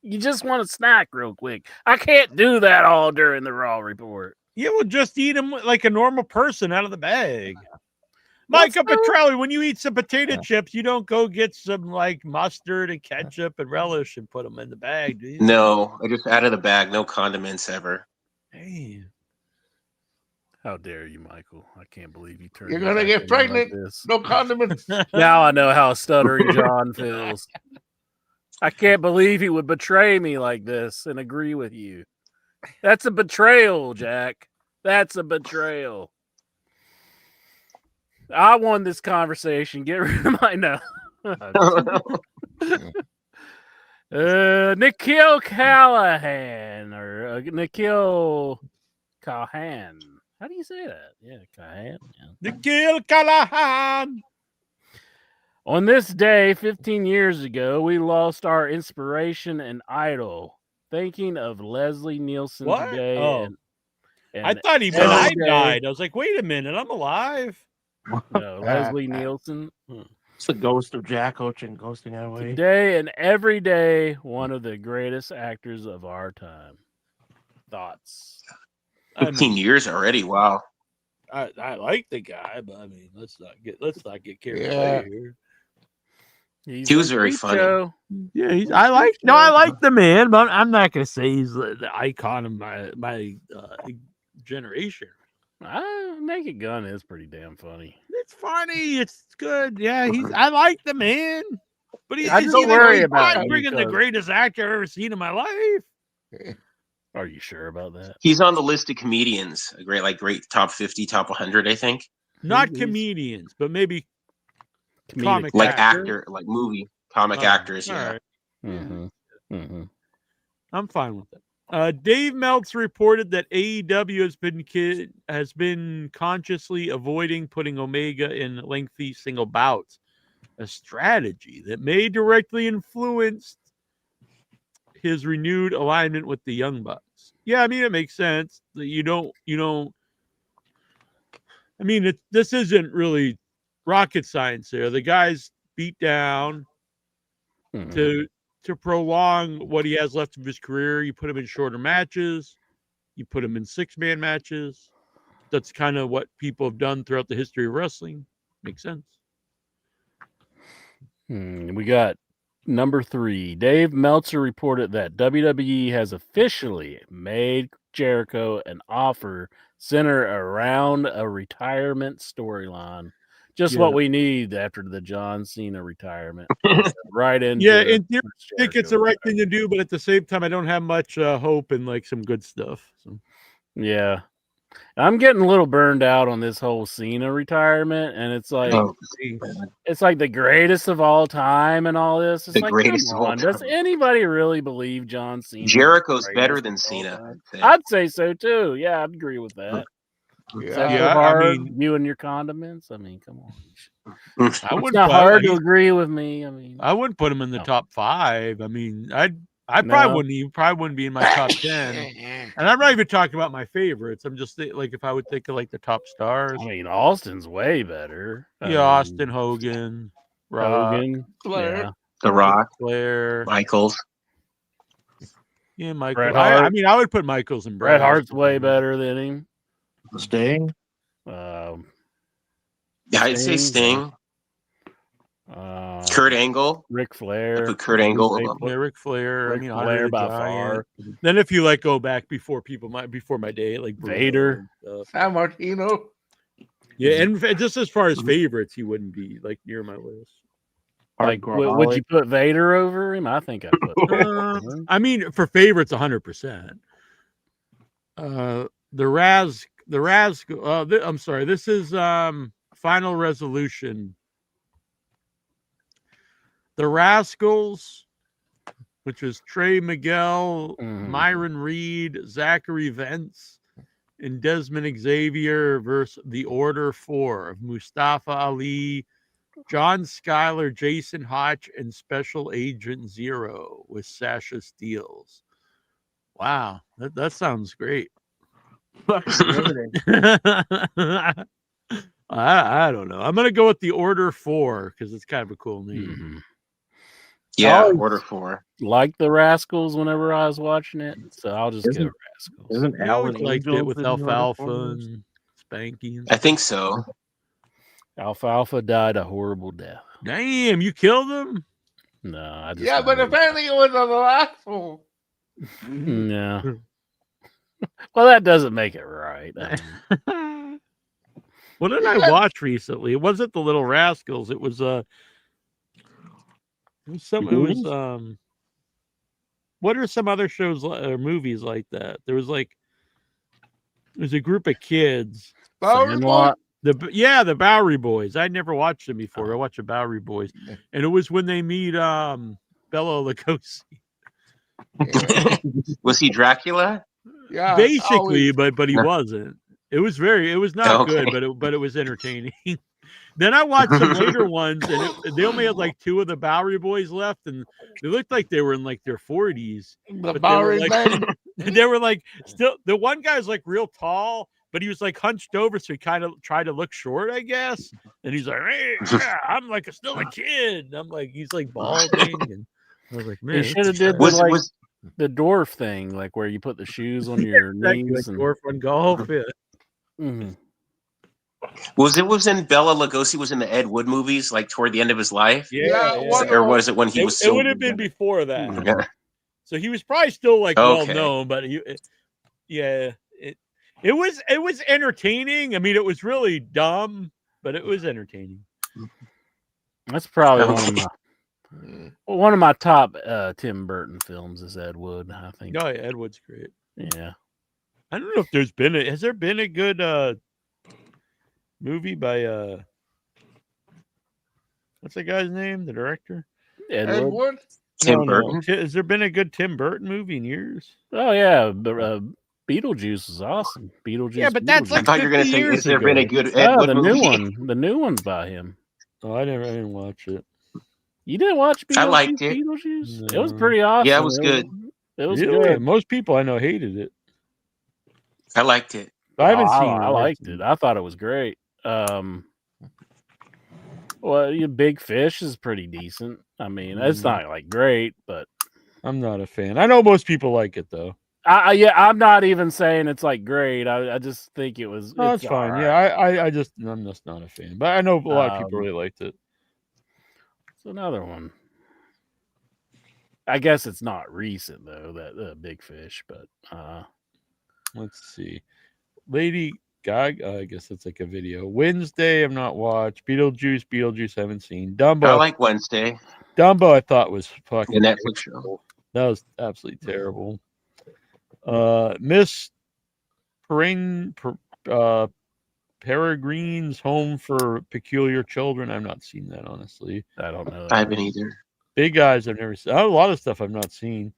you just want a snack real quick. I can't do that all during the Raw report. You will just eat them like a normal person out of the bag. Micah Petrelli, when you eat some potato chips, you don't go get some like mustard and ketchup and relish and put them in the bag, do you? No, I just out of the bag. No condiments ever. Hey. How dare you, Michael? I can't believe you turned. You're going to get pregnant. Like no condiments. Now I know how Stuttering John feels. I can't believe he would betray me like this and agree with you. That's a betrayal, Jack. That's a betrayal. I won this conversation. Get rid of my no. Nikhil Callahan or Nikhil Callahan. How do you say that? Yeah, Callahan. Yeah. Nikhil Callahan. On this day, 15 years ago, we lost our inspiration and idol. Thinking of Leslie Nielsen today. Oh. And I thought he meant I died. I was like, wait a minute, I'm alive. No, Leslie Nielsen. It's the ghost of Jack Ochen ghosting away. Today and every day, one of the greatest actors of our time. Thoughts? 15 years already. Wow. I like the guy, but I mean, let's not get carried away here. He was very funny. Yeah, I like the man, but I'm not gonna say he's the icon of my generation. Naked Gun is pretty damn funny. It's funny. It's good. Yeah, I like the man, but he's don't worry about bringing the greatest actor I've ever seen in my life. Are you sure about that? He's on the list of comedians. A great top 50, top 100, I think. Not comedians, but maybe comic actor, like movie comic actors. Yeah. Right. Mm-hmm. Mm-hmm. I'm fine with it. Dave Meltz reported that AEW has been consciously avoiding putting Omega in lengthy single bouts, a strategy that may directly influence his renewed alignment with the Young Bucks. Yeah, I mean, it makes sense that you don't. I mean, this isn't really rocket science here. The guy's beat down to prolong what he has left of his career. You put him in shorter matches. You put him in 6-man matches. That's kind of what people have done throughout the history of wrestling. Makes sense. We got number 3. Dave Meltzer reported that WWE has officially made Jericho an offer centered around a retirement storyline. Just what we need after the John Cena retirement. Right in. Yeah, in theory, I think it's the right thing to do, but at the same time, I don't have much hope in like some good stuff. So. Yeah. I'm getting a little burned out on this whole Cena retirement, and it's like it's like the greatest of all time and all this. It's The like, greatest come of all on, does time. anybody really believe John Cena? Jericho's better than Cena. I'd say so too. Yeah, I'd agree with that. Is that so Yeah, hard? I mean, you and your condiments. I mean, come on. I It's wouldn't. not hard to agree with me. I mean, I wouldn't put him in the No. top 5. I mean, I No. probably wouldn't. He probably wouldn't be in my top 10. And I'm not even talking about my favorites. I'm just like, if I would think of like the top stars. I mean, Austin's way better. I Yeah, mean, Austin, Hogan, Rock, Hogan, yeah, The Rock, Flair, Michaels. Yeah, Michael. Bret I Hart. mean, I would put Michaels and Bret Hart's way better than him. Sting. Yeah, I'd say Sting. Kurt Angle. Ric Flair. I put Kurt Angle. Yeah, Ric Flair. Ric I mean, Flair Andre the by Giant. far. Then if you like go back before my day, like Bruno Vader. and stuff. San Martino. Yeah, and just as far as favorites, he wouldn't be like near my list. Like, would you put Vader over him? I think I put. I mean, for favorites, 100%. I'm sorry. This is Final Resolution. The Rascals, which is Trey Miguel, Myron Reed, Zachary Vance, and Desmond Xavier versus the Order 4 of Mustafa Ali, John Schuyler, Jason Hotch, and Special Agent Zero with Sasha Steels. Wow, that sounds great. I don't know. I'm gonna go with the Order 4 because it's kind of a cool name. Yeah, Order 4. Like the Rascals whenever I was watching it, so I'll just go Rascals. Isn't I always liked it with Alfalfa and Spanky. I think so. Alfalfa died a horrible death. Damn, you killed him? No, I just Yeah, but apparently it was on the last one. No. Well, that doesn't make it right. What did I watch recently? It wasn't the Little Rascals. It was what are some other shows or movies like that? There's a group of kids. Sandlot. The Bowery Boys. I'd never watched them before. I watched the Bowery Boys, and it was when they meet Bela Lugosi. Was he Dracula? Yeah, basically, but he wasn't. It was not Okay. good, but it was entertaining. Then I watched some later ones, and they only had like 2 of the Bowery Boys left, and they looked like they were in like their 40s. The Bowery Band. They were like still. The one guy's like real tall, but he was like hunched over, so he kind of tried to look short, I guess. And he's like, "Hey, yeah, I'm like still a kid." And I'm like, he's like balding, and I was like, "Man, They should have did the dwarf thing, like where you put the shoes on your knees like and dwarf on golf." Yeah. Mhm. Was in Bela Lugosi was in the Ed Wood movies, like toward the end of his life? Yeah. Or was it when he was It would have been before that. Yeah. So he was probably still like Okay. well known, but it was entertaining. I mean, it was really dumb, but it was entertaining. That's probably one of my top Tim Burton films is Ed Wood, I think. No, Ed Wood's great. Yeah. I don't know if has there been a good movie by what's the guy's name? The director? Ed Wood? Tim Burton. Has there been a good Tim Burton movie in years? Oh yeah, Beetlejuice is awesome. Beetlejuice. Yeah, but that's like I thought you were going to say, has there been a good Ed Wood the movie? new one. The new one's by him. Oh, I didn't watch it. You didn't watch Beetlejuice? I liked it. Beetlejuice? It was pretty awesome. Yeah, it was good. It was Really? good. Most people I know hated it. I liked it. I haven't seen it. I liked it. I thought it was great. Well, Big Fish is pretty decent. I mean, it's not like great, but I'm not a fan. I know most people like it though. I'm not even saying it's like great. I just think it was. Oh, it's that's fine. all Yeah, right. I'm just not a fan. But I know a lot of people really liked it. It's another one. I guess it's not recent though. That Big Fish, but let's see. Lady Gaga, I guess that's like a video. Wednesday, I've not watched. Beetlejuice, haven't seen. Dumbo. I like Wednesday. Dumbo, I thought was fucking The Netflix show. That was absolutely terrible. Miss Peregrine's Home for Peculiar Children. I've not seen that, honestly. I don't know. I haven't either. Big Eyes, I've never seen. A lot of stuff I've not seen.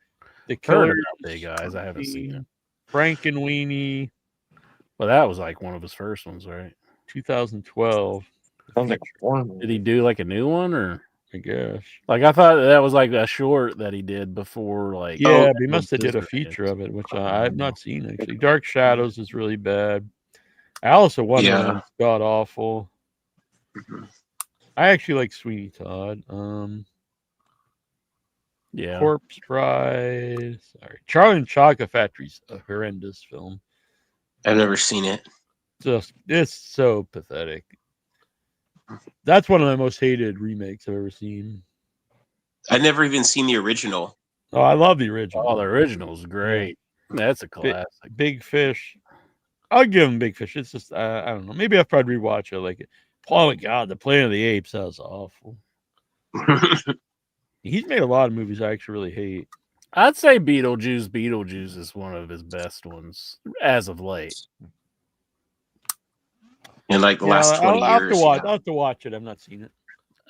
The Heard Killer, about Big Eyes. I haven't seen it. Frankenweenie, Well, that was like one of his first ones, right? 2012. Sounds like a porn Did he do like a new one, or I guess. like I thought that was like a short that he did before, like Yeah, he must have did a Sister feature hits. of it, which I have not seen actually. Dark Shadows is really bad. Alice in Wonderland's god awful. I actually like Sweeney Todd. Yeah. Corpse Bride. Sorry, Charlie and Chocolate Factory's a horrendous film. I've never seen it. It's so pathetic. That's one of my most hated remakes I've ever seen. I've never even seen the original. Oh, I love the original. Oh, the original's great. Yeah. That's a classic. Big Fish. I'll give him Big Fish. It's just I don't know. Maybe I'll probably rewatch it. Like, oh my God, the Planet of the Apes. That was awful. He's made a lot of movies I actually really hate. I'd say Beetlejuice. Beetlejuice is one of his best ones as of late. In like the last 20 years. I'll have to watch it. I've not seen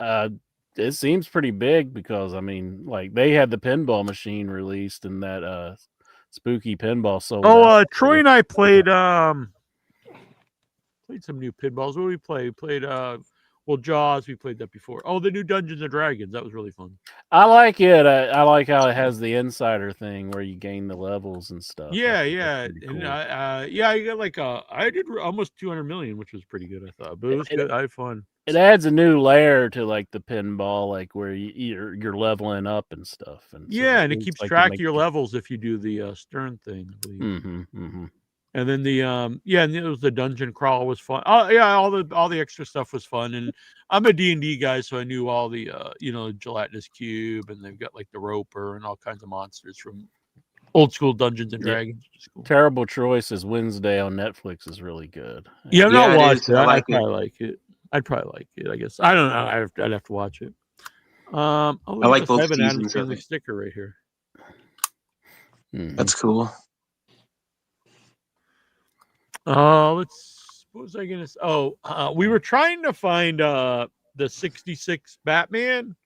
it. It seems pretty big because I mean, like they had the pinball machine released and that spooky pinball sold. Troy and I played some new pinballs. What did we play? We played Jaws. We played that before. Oh, the new Dungeons and Dragons. That was really fun. I like it. I like how it has the insider thing where you gain the levels and stuff. Yeah, That's yeah, cool. and I got like I did almost 200 million, which was pretty good. I thought, but it was good. I had fun. It adds a new layer to like the pinball, like where you're leveling up and stuff. And so yeah, and it keeps track of your levels if you do the Stern thing. I believe. And then and it was the dungeon crawl was fun. Oh yeah, all the extra stuff was fun. And I'm a D&D guy, so I knew all the gelatinous cube, and they've got like the roper and all kinds of monsters from old school Dungeons and Dragons. Cool. Terrible Troy is Wednesday on Netflix is really good. Yeah, I'm not watching it. I'd probably like it. I'd probably like it. I guess I don't know. I'd have to watch it. I like both I have an Adam seasons of Sandler it. sticker right here. That's cool. What was I gonna say? We were trying to find the 66 Batman,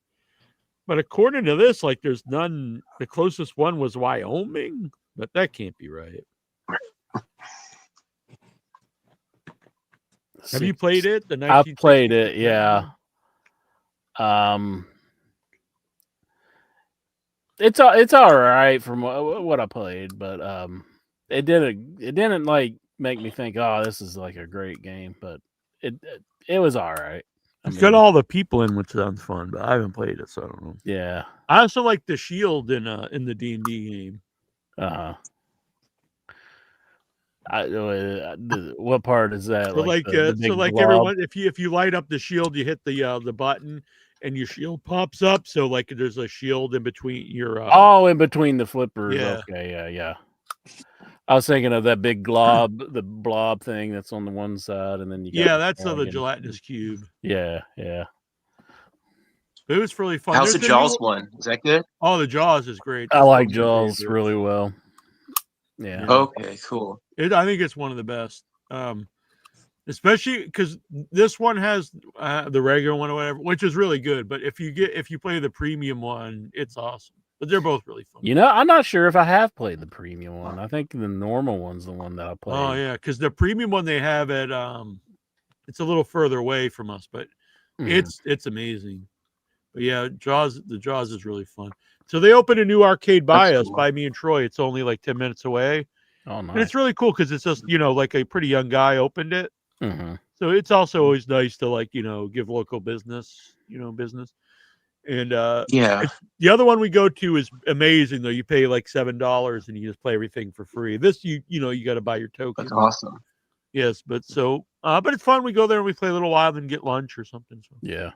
but according to this, like there's none. The closest one was Wyoming, but that can't be right. Have you played it? I've played it, yeah. It's all right from what I played, but it didn't like make me think, oh, this is like a great game, but it was all right. It's got all the people in, which sounds fun, but I haven't played it, so I don't know. Yeah, I also like the shield in the D&D game. What part is that? So like everyone, if you light up the shield, you hit the button, and your shield pops up. So like there's a shield in between your. In between the flippers. Yeah. Okay, yeah. I was thinking of that big glob, the blob thing that's on the one side, and then you. That's the gelatinous cube. Yeah. But it was really fun. How's the Jaws one? Is that good? Oh, the Jaws is great. I like Jaws really well. Yeah. Okay, cool. I think it's one of the best. Especially because this one has the regular one or whatever, which is really good. But if you play the premium one, it's awesome. But they're both really fun. I'm not sure if I have played the premium one. I think the normal one's the one that I played. Oh yeah, because the premium one they have at it's a little further away from us, but it's amazing. But yeah, the Jaws is really fun. So they opened a new arcade by us, by me and Troy. It's only like 10 minutes away. Oh, nice. And it's really cool because it's just, like a pretty young guy opened it. So it's also always nice to give local business, business. And the other one we go to is amazing though. You pay like $7 and you just play everything for free. This you got to buy your token. That's awesome. Yes, but it's fun. We go there and we play a little while, then get lunch or something. So. Yeah.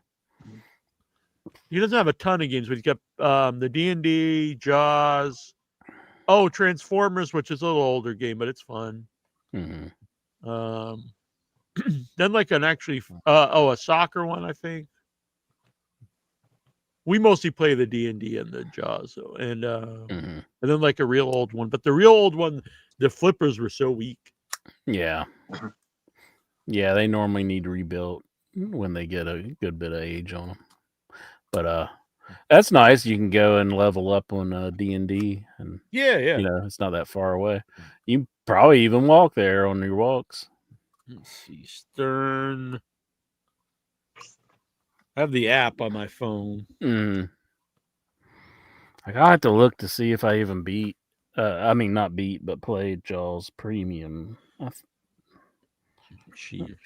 He doesn't have a ton of games, but he's got the D&D, Jaws, Transformers, which is a little older game, but it's fun. Mm-hmm. Then like a soccer one, I think. We mostly play the D&D and the Jaws, and then like a real old one. But the real old one, the flippers were so weak. Yeah. Yeah, they normally need rebuilt when they get a good bit of age on them. But that's nice. You can go and level up on D&D, and Yeah. it's not that far away. You probably even walk there on your walks. Let's see, Stern. I have the app on my phone. Like, I have to look to see if I even beat. Not beat, but played Jaws Premium. Achievement.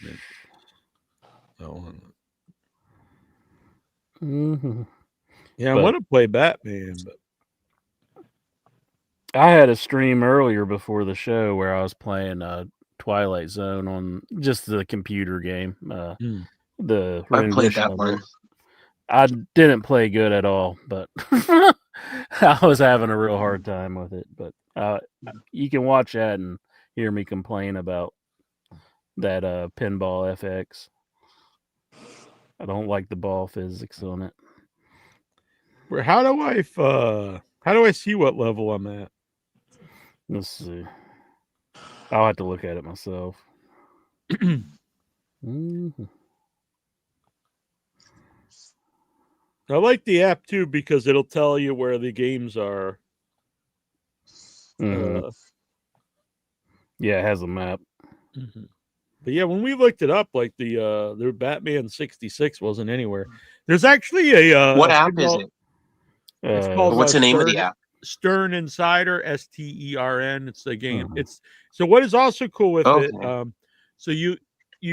Yeah, I want to play Batman, but I had a stream earlier before the show where I was playing Twilight Zone on just the computer game. The I played rendition that of one. it. I didn't play good at all, but I was having a real hard time with it. But you can watch that and hear me complain about that Pinball FX. I don't like the ball physics on it. How do I see what level I'm at? Let's see. I'll have to look at it myself. I like the app too because it'll tell you where the games are. Yeah, it has a map. But yeah, when we looked it up, like the Batman 66 wasn't anywhere. There's actually a what app is it? It's called what's the name of the app? Stern Insider, STERN. It's the game. So what is also cool with it. So you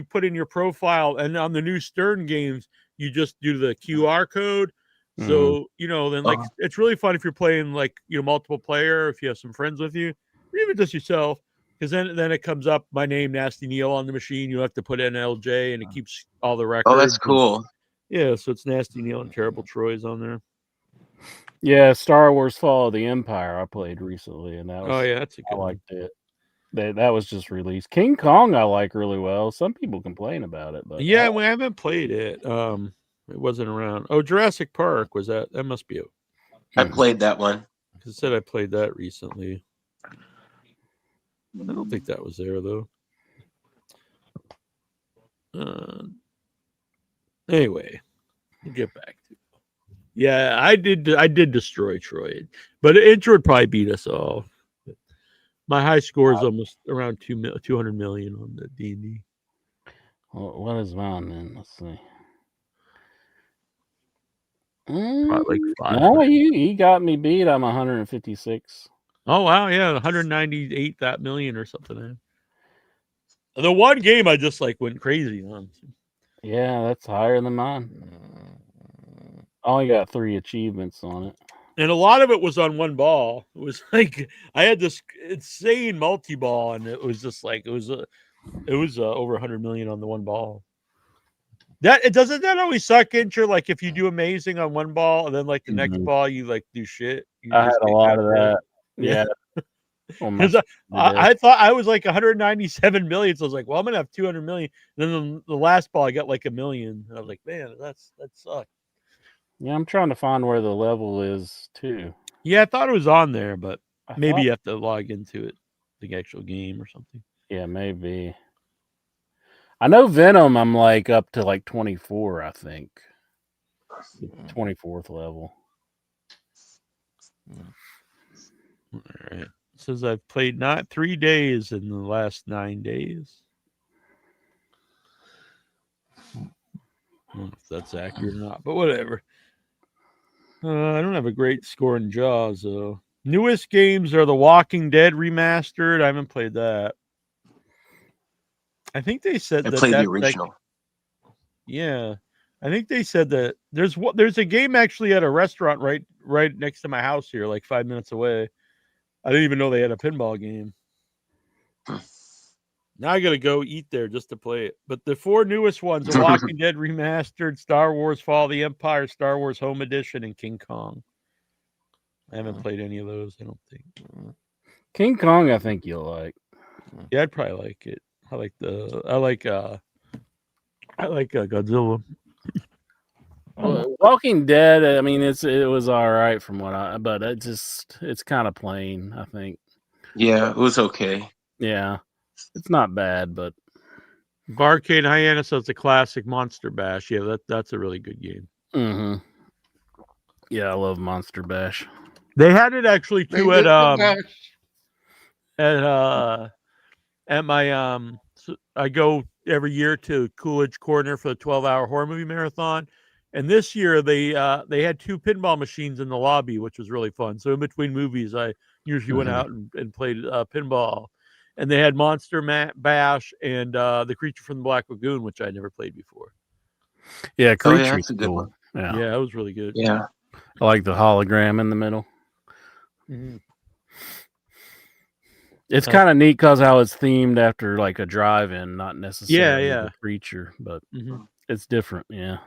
put in your profile, and on the new Stern games, you just do the QR code. So then it's really fun if you're playing multiple player, if you have some friends with you, or even just yourself. Because then it comes up, my name, Nasty Neil, on the machine. You have to put in LJ, and it keeps all the records. Oh, that's cool. Yeah, so it's Nasty Neil and Terrible Troy's on there. Yeah, Star Wars Fall of the Empire I played recently, and that was that's a good I liked it. That was just released. King Kong I like really well. Some people complain about it, but we haven't played it. It wasn't around. Oh, Jurassic Park was that? That must be it. I played that one. I said I played that recently. I don't think that was there though. Anyway, we'll get back to it. Yeah, I did destroy Troy, but Intro would probably beat us all. My high score is almost around 200 million on the D&D. Well, what is mine then? Let's see. Probably like 5. No, he got me beat. I'm 156. Oh wow, yeah, 198 that million or something. The one game I just went crazy on. Yeah, that's higher than mine. I only got 3 achievements on it. And a lot of it was on one ball. It was like I had this insane multi-ball, and it was just like it was over 100 million on the one ball. Doesn't that always suck, Intro? Like if you do amazing on one ball, and then the next ball you do shit. I had a lot of that. Yeah. Because I thought I was 197 million, so I was like, well, I'm gonna have 200 million. And then the last ball I got $1 million. And I was like, man, that sucked. Yeah, I'm trying to find where the level is too. Yeah, I thought it was on there, but maybe you have to log into it, the actual game or something. Yeah, maybe. I know Venom. I'm up to 24. I think 24th level. All right. It says I've played not 3 days in the last 9 days. I don't know if that's accurate or not, but whatever. I don't have a great score in Jaws, though. Newest games are The Walking Dead remastered. I haven't played that. I think they said I played the original. Yeah. I think they said that there's a game actually at a restaurant right next to my house here, 5 minutes away. I didn't even know they had a pinball game. Now I got to go eat there just to play it. But the 4 newest ones, The Walking Dead Remastered, Star Wars Fall of the Empire, Star Wars Home Edition, and King Kong. I haven't played any of those, I don't think. King Kong, I think you'll like. Yeah, I'd probably like it. I like Godzilla. Walking Dead, I mean, it was all right from but it's kind of plain, I think. Yeah, it was okay. Yeah, it's not bad, but Barcade Hyannis has the classic Monster Bash. Yeah, that's a really good game. Mm-hmm. Yeah, I love Monster Bash. They had it actually They too did at the bash. at my I go every year to Coolidge Corner for the 12-hour horror movie marathon. And this year they had 2 pinball machines in the lobby, which was really fun. So in between movies, I usually went out and played pinball. And they had Monster Bash and The Creature from the Black Lagoon, which I never played before. Yeah, Oh, yeah, Creature's that's a good cool. one. Yeah, it was really good. Yeah. I like the hologram in the middle. Mm-hmm. It's kind of neat because how it's themed after like a drive-in, not necessarily Yeah. the creature, but Mhm. it's different. Yeah,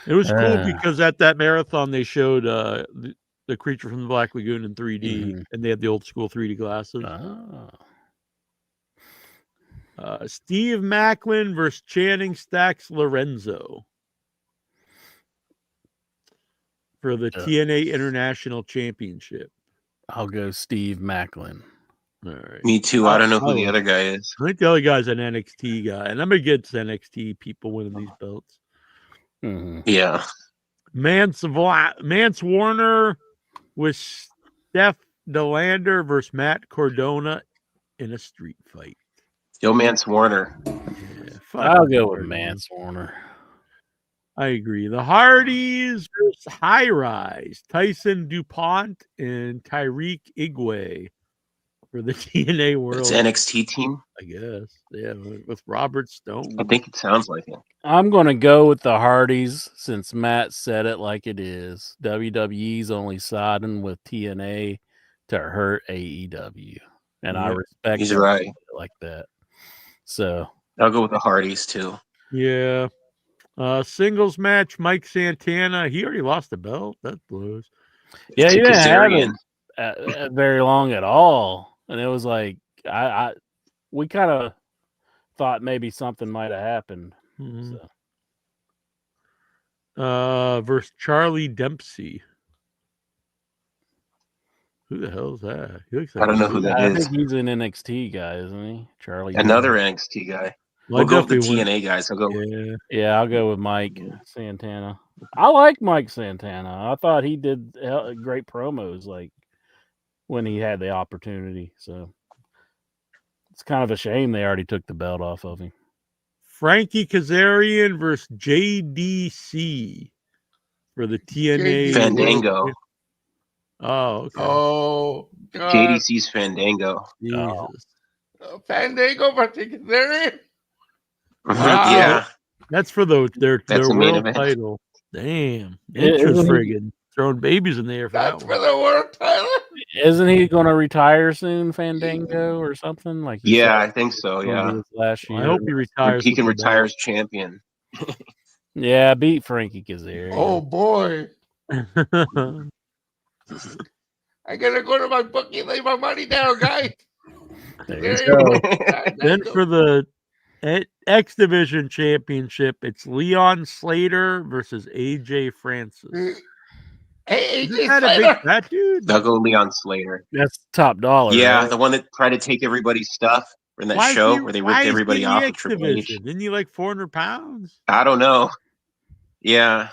It was cool because at that marathon they showed the Creature from the Black Lagoon in 3D, and they had the old school 3D glasses. Steve Macklin versus Channing Stacks Lorenzo for the TNA International Championship. I'll go Steve Macklin. All right. Me too. I don't know who the other guy is. I think the other guy's an NXT guy, and I'm against NXT people winning these belts. Yeah. Mance Warner with Steph DeLander versus Matt Cardona in a street fight. Yo, Mance Warner. Yeah, I'll go with Mance Warner. I agree. The Hardys versus High Rise. Tyson DuPont and Tyreek Igwe for the TNA World. It's NXT team? I guess. Yeah, with Robert Stone. I think it sounds like it. I'm going to go with the Hardys since Matt said it like it is. WWE's only siding with TNA to hurt AEW. And I respect He's it right. like that. So I'll go with the Hardys too. Yeah. Singles match, Mike Santana. He already lost the belt. That blows. Yeah, he didn't have it very long at all. And it was like, we kind of thought maybe something might have happened. Mm-hmm. So. Versus Charlie Dempsey. Who the hell is that? He looks like I don't know who that is. I think he's an NXT guy, isn't he? Charlie. Another NXT guy. Well, We'll go with the TNA guys. I'll go. Yeah, I'll go with Mike Santana. I like Mike Santana. I thought he did great promos, like when he had the opportunity. So it's kind of a shame they already took the belt off of him. Frankie Kazarian versus JDC for the TNA Fandango. World. Oh, okay. Oh, God. JDC's Fandango. Jesus. Fandango versus Kazarian? Yeah. That's for their the main world event. title. Damn. Interest friggin' throwing babies in the air for That's that for the world title? Isn't he going to retire soon, Fandango, or something? Like Yeah, I think so. Yeah. Last year. I hope he retires. He can retire as champion. Yeah, beat Frankie Kazarian. Oh, boy. I gotta go to my bookie and lay my money down, guys. There you go. Then for the X Division Championship, it's Leon Slater versus AJ Francis. Hey, Isn't AJ that a Slater. big fat dude? They'll go Leon Slater. That's top dollar. Yeah, right? the one that tried to take everybody's stuff in that show where they ripped everybody off of Triple H. Didn't he like 400 pounds? I don't know. Yeah.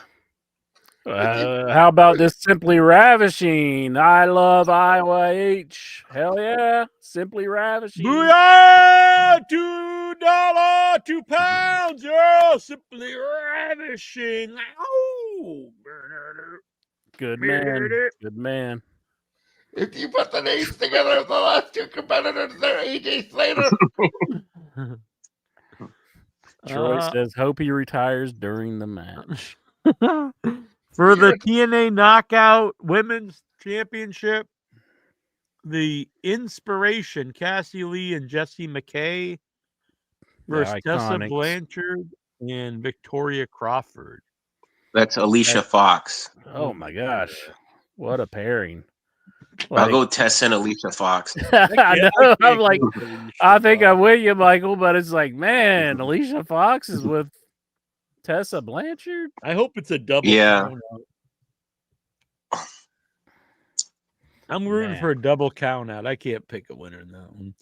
How about this Simply Ravishing? I love IYH. Hell yeah. Simply Ravishing. Booyah! $2, 2 pounds. Yeah, Simply Ravishing. Ow! Good man. Good man. If you put the names together of the last 2 competitors, they're AJ Slater. Troy says, hope he retires during the match. For the TNA Knockout Women's Championship, the Inspiration, Cassie Lee and Jessie McKay versus Tessa Blanchard and Victoria Crawford. That's Alicia Fox. Oh my gosh. What a pairing. I'll go with Tessa and Alicia Fox. I know. I'm like, I think I'm with you, Michael, but it's like, man, Alicia Fox is with Tessa Blanchard. I hope it's a double. Yeah. Count out. I'm rooting for a double count out. I can't pick a winner in that one.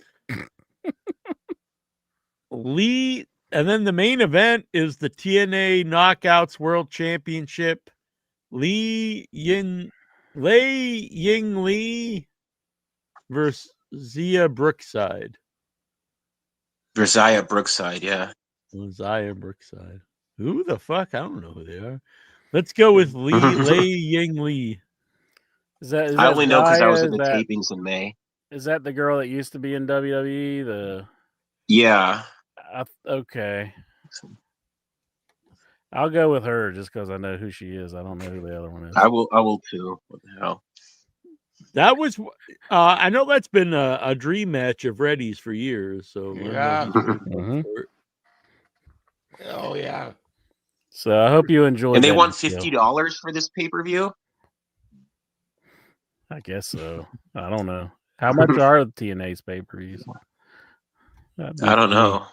And then the main event is the TNA Knockouts World Championship. Lei Ying Lee versus Zia Brookside. Versailles Brookside, yeah. Zia Brookside. Who the fuck? I don't know who they are. Let's go with Lei Ying Lee. I only know because I was at the tapings in May. Is that the girl that used to be in WWE? Yeah. Okay. I'll go with her just because I know who she is. I don't know who the other one is. I will too. What the hell? That was, I know that's been a dream match of Reddy's for years. So Yeah. Oh yeah. So I hope you enjoyed. And they that want video. $50 for this pay-per-view. I guess so. I don't know. How much are TNA's pay-per-views? I don't know.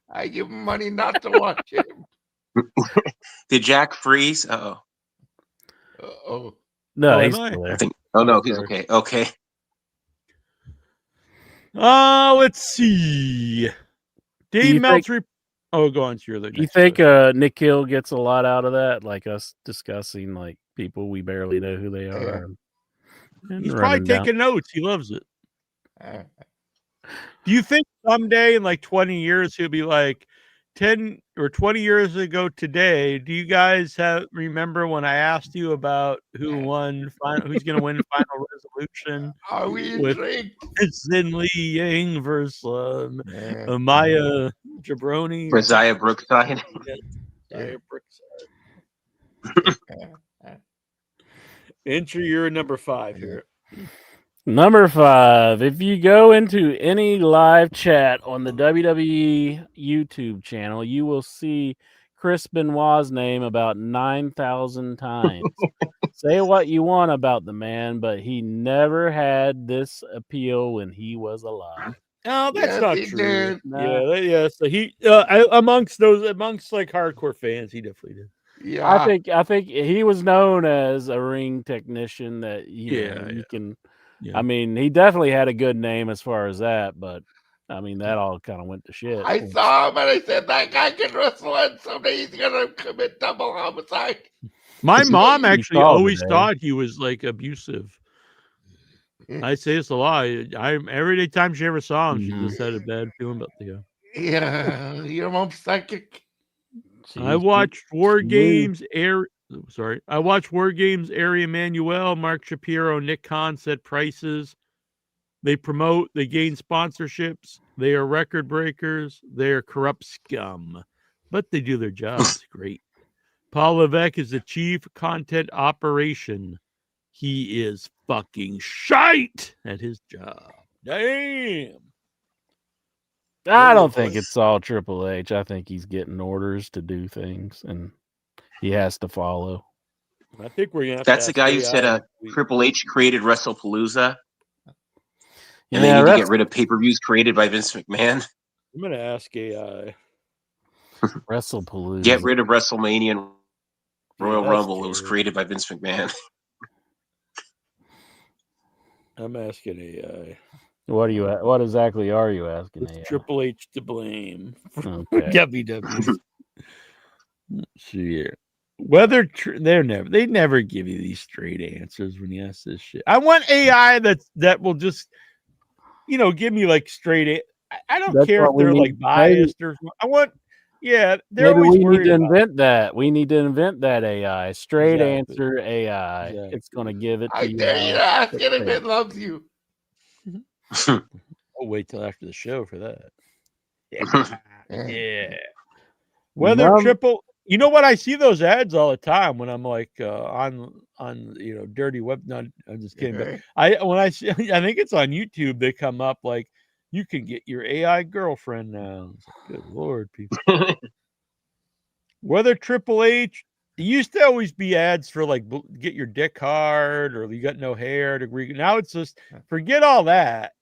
I give him money not to watch it. Did Jack freeze? Uh-oh. Oh. No, he's still there. I think. Oh no, he's okay. Okay. Let's see. Dave Meltzer. Oh, go on to your other. You think Nick Hill gets a lot out of that? Like us discussing like people we barely know who they are. And He's probably taking notes. He loves it. Do you think someday in like 20 years he'll be like 10 or 20 years ago today? Do you guys remember when I asked you about who's going to win Final Resolution? Are we with Sin Lee Yang versus Maya Jabroni? Versailles Brookside. Enter your number 5 here. Number 5, if you go into any live chat on the WWE YouTube channel, you will see Chris Benoit's name about 9,000 times. Say what you want about the man, but he never had this appeal when he was alive. Oh, that's not true. Nah. Yeah. So he amongst like hardcore fans, he definitely did. Yeah, I think he was known as a ring technician that you can. Yeah. I mean, he definitely had a good name as far as that, but I mean that all kind of went to shit. I saw him and I said that guy can wrestle and someday he's gonna commit double homicide. My mom actually always thought he was like abusive. I say this a lot. Every time she ever saw him, she just had a bad feeling about the guy. Yeah, your mom's psychic. I watched War Games I watched War Games. Ari Emanuel, Mark Shapiro, Nick Khan set prices. They promote. They gain sponsorships. They are record breakers. They are corrupt scum, but they do their jobs great. Paul Levesque is the chief content operation. He is fucking shite at his job. Damn. I don't think it's all Triple H. I think he's getting orders to do things, and he has to follow. I think we're gonna. That's the guy who said Triple H created WrestlePalooza, and they Yeah, need to get rid of pay-per-views created by Vince McMahon. I'm gonna ask AI. WrestlePalooza. Get rid of WrestleMania and Royal Rumble. It was created by Vince McMahon. I'm asking AI. What exactly are you asking? AI? Triple H to blame for Okay. WWE. See, whether they never give you these straight answers when you ask this shit. I want AI that will just give me like straight. I don't care if they're like biased or. I want. Yeah, they're maybe always we worried need to about invent that. We need to invent that AI. Straight Exactly. answer AI. Exactly. It's going to give it to I you. dare you to ask it if it loves you. I'll wait till after the show for that. Yeah. Whether triple, you know what? I see those ads all the time when I'm like on dirty web. No, I'm just kidding. But I think it's on YouTube. They come up like you can get your AI girlfriend now. It's like, good Lord, people. Whether Triple H, it used to always be ads for like get your dick hard or you got no hair to now it's just forget all that.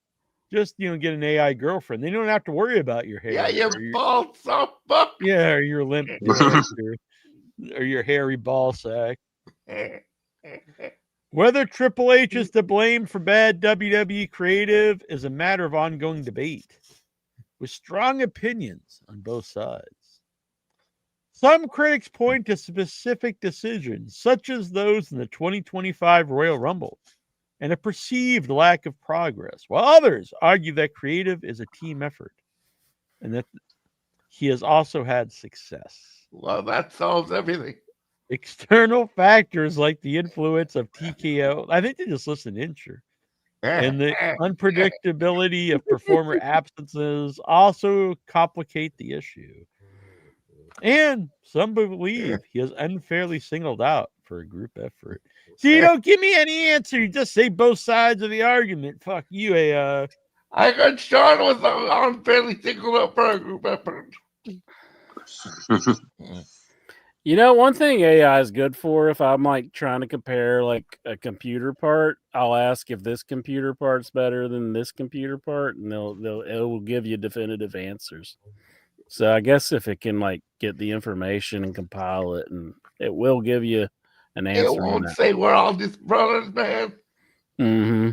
Just get an AI girlfriend. They don't have to worry about your hair. Yeah, your bald buck. Yeah, or your limp dick or your hairy ball sack. Whether Triple H is to blame for bad WWE creative is a matter of ongoing debate. with strong opinions on both sides. Some critics point to specific decisions, such as those in the 2025 Royal Rumble, and a perceived lack of progress, while others argue that creative is a team effort and that he has also had success. Well, that solves everything. External factors like the influence of TKO, I think they just listen to Incher, and the unpredictability of performer absences also complicate the issue. And some believe he is unfairly singled out for a group effort. So you don't give me any answer. You just say both sides of the argument. Fuck you, AI. I heard Sean was unfairly singled out for a group effort. You know, one thing AI is good for, if I'm like trying to compare like a computer part, I'll ask if this computer part's better than this computer part, and it will give you definitive answers. So I guess if it can like get the information and compile it, and it will give you an answer. It won't say we're all just brothers, man. Mm-hmm.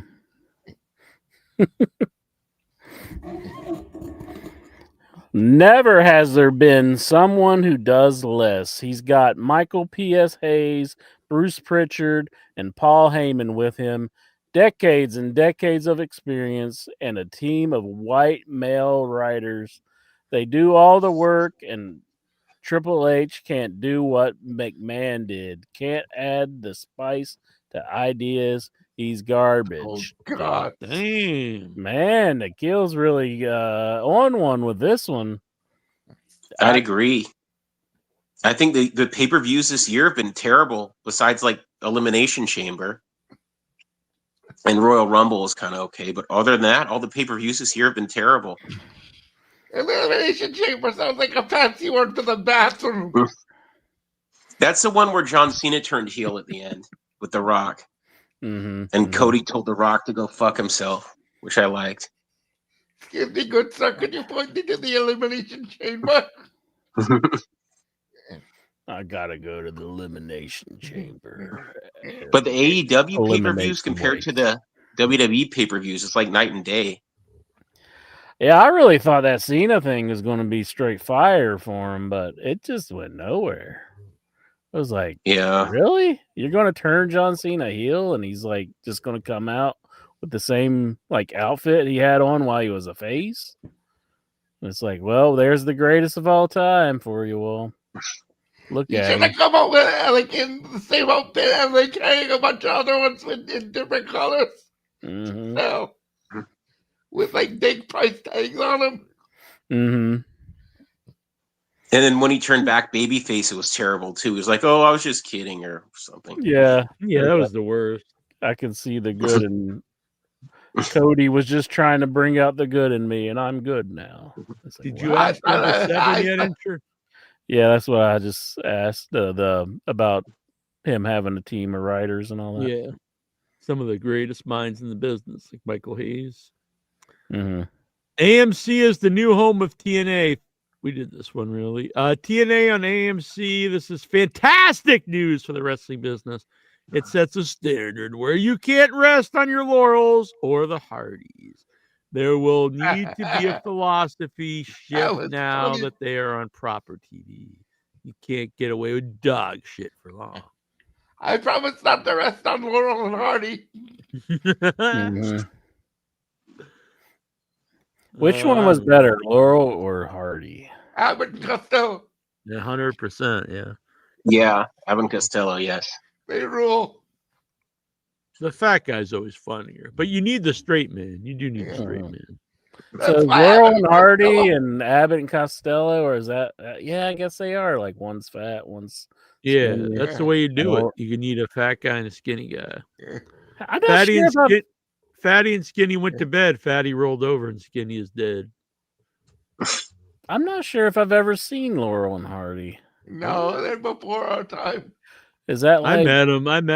Never has there been someone who does less. He's got Michael P.S. Hayes, Bruce Pritchard, and Paul Heyman with him. Decades and decades of experience and a team of white male writers. They do all the work, and Triple H can't do what McMahon did. Can't add the spice to ideas. He's garbage. Oh, God. Damn. Man, the Kill's really on one with this one. I'd agree. I think the pay-per-views this year have been terrible, besides like Elimination Chamber. And Royal Rumble is kind of okay. But other than that, all the pay-per-views this year have been terrible. Elimination Chamber sounds like a fancy word for the bathroom. That's the one where John Cena turned heel at the end with The Rock. Mm-hmm. And Cody told The Rock to go fuck himself, which I liked. Excuse me, good sir, could you point me to the Elimination Chamber? I gotta go to the Elimination Chamber. But the AEW Eliminate pay-per-views some compared weight. to the WWE pay-per-views, it's like night and day. Yeah, I really thought that Cena thing was going to be straight fire for him, but it just went nowhere. I was like, Yeah. Really? You're going to turn John Cena heel, and he's like just going to come out with the same like outfit he had on while he was a face? And it's like, well, there's the greatest of all time for you all. Look You at should him. have come up with like in the same outfit and like carrying a bunch of other ones in different colors. Mm-hmm. No. With like big price tags on them. Mm-hmm. And then when he turned back babyface, it was terrible too. He was like, "Oh, I was just kidding," or something. Yeah. Yeah, that was the worst. I can see the good in Cody was just trying to bring out the good in me, and I'm good now. It's like, Did you wow. ask number 7 yet, Incher? Yeah, that's what I just asked the about him having a team of writers and all that. Yeah. Some of the greatest minds in the business, like Michael Hayes. Mm-hmm. AMC is the new home of TNA. We did this one, really. TNA on AMC. This is fantastic news for the wrestling business. It sets a standard where you can't rest on your laurels or the Hardys. There will need to be a philosophy shift now funny. that they are on proper TV. You can't get away with dog shit for long. I promise not to rest on Laurel and Hardy. Mm-hmm. Which one was better, Laurel or Hardy? Abbott and Costello. 100%, yeah. Yeah, Abbott and Costello, yes. They rule. The fat guy's always funnier, but you need the straight man. You do need the straight man. So is Laurel and Hardy and Abbott and Costello, or is that? Yeah, I guess they are. Like one's fat, one's Yeah, skinny. that's the way you do it. Or- You need a fat guy and a skinny guy. I'm not sure if I've- Fatty and Skinny went to bed. Fatty rolled over and Skinny is dead. I'm not sure if I've ever seen Laurel and Hardy. No, they're before our time. Is that like? I met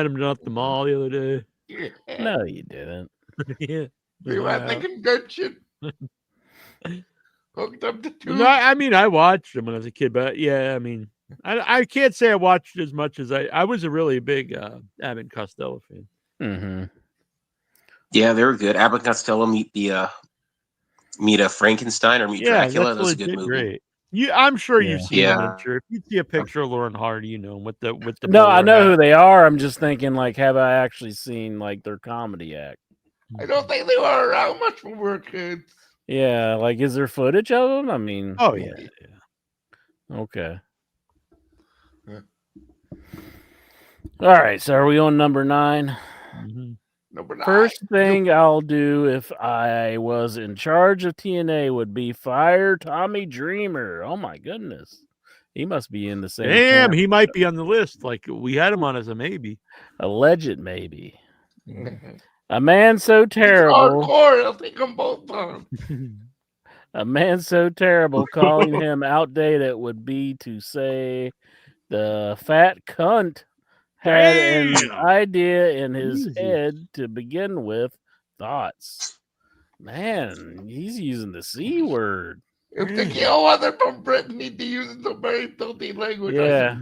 him at the mall the other day. Yeah. No, you didn't. Yeah. We were at the convention. Hooked up to two. No, I mean, I watched him when I was a kid, but yeah, I mean, I can't say I watched as much as I was a really big Abbott and Costello fan. Mm-hmm. Yeah, they were good. Abbott and Costello meet the Meet a Frankenstein or Meet Dracula. That was a good movie. Great. I'm sure you've seen Yeah. them. I'm sure if you see a picture of Lauren Hardy, you know with the No, I bowler know hat. who they are. I'm just thinking, like, have I actually seen like their comedy act? I don't think they were around much when we were kids. Yeah, like, is there footage of them? I mean, Oh yeah. okay. Yeah. All right, so are we on number 9? Mm-hmm. Number 9. First thing I'll do if I was in charge of TNA would be fire Tommy Dreamer. Oh my goodness. He must be in the same Damn, camp. he might be on the list. Like we had him on as a maybe. Alleged maybe. A man so terrible. Hardcore, I'll take them both on. A man so terrible calling him outdated would be to say the fat cunt had an idea in his head to begin with. Thoughts. Man, he's using the C word. If the kill other from Britain need to use some very filthy language. Yeah.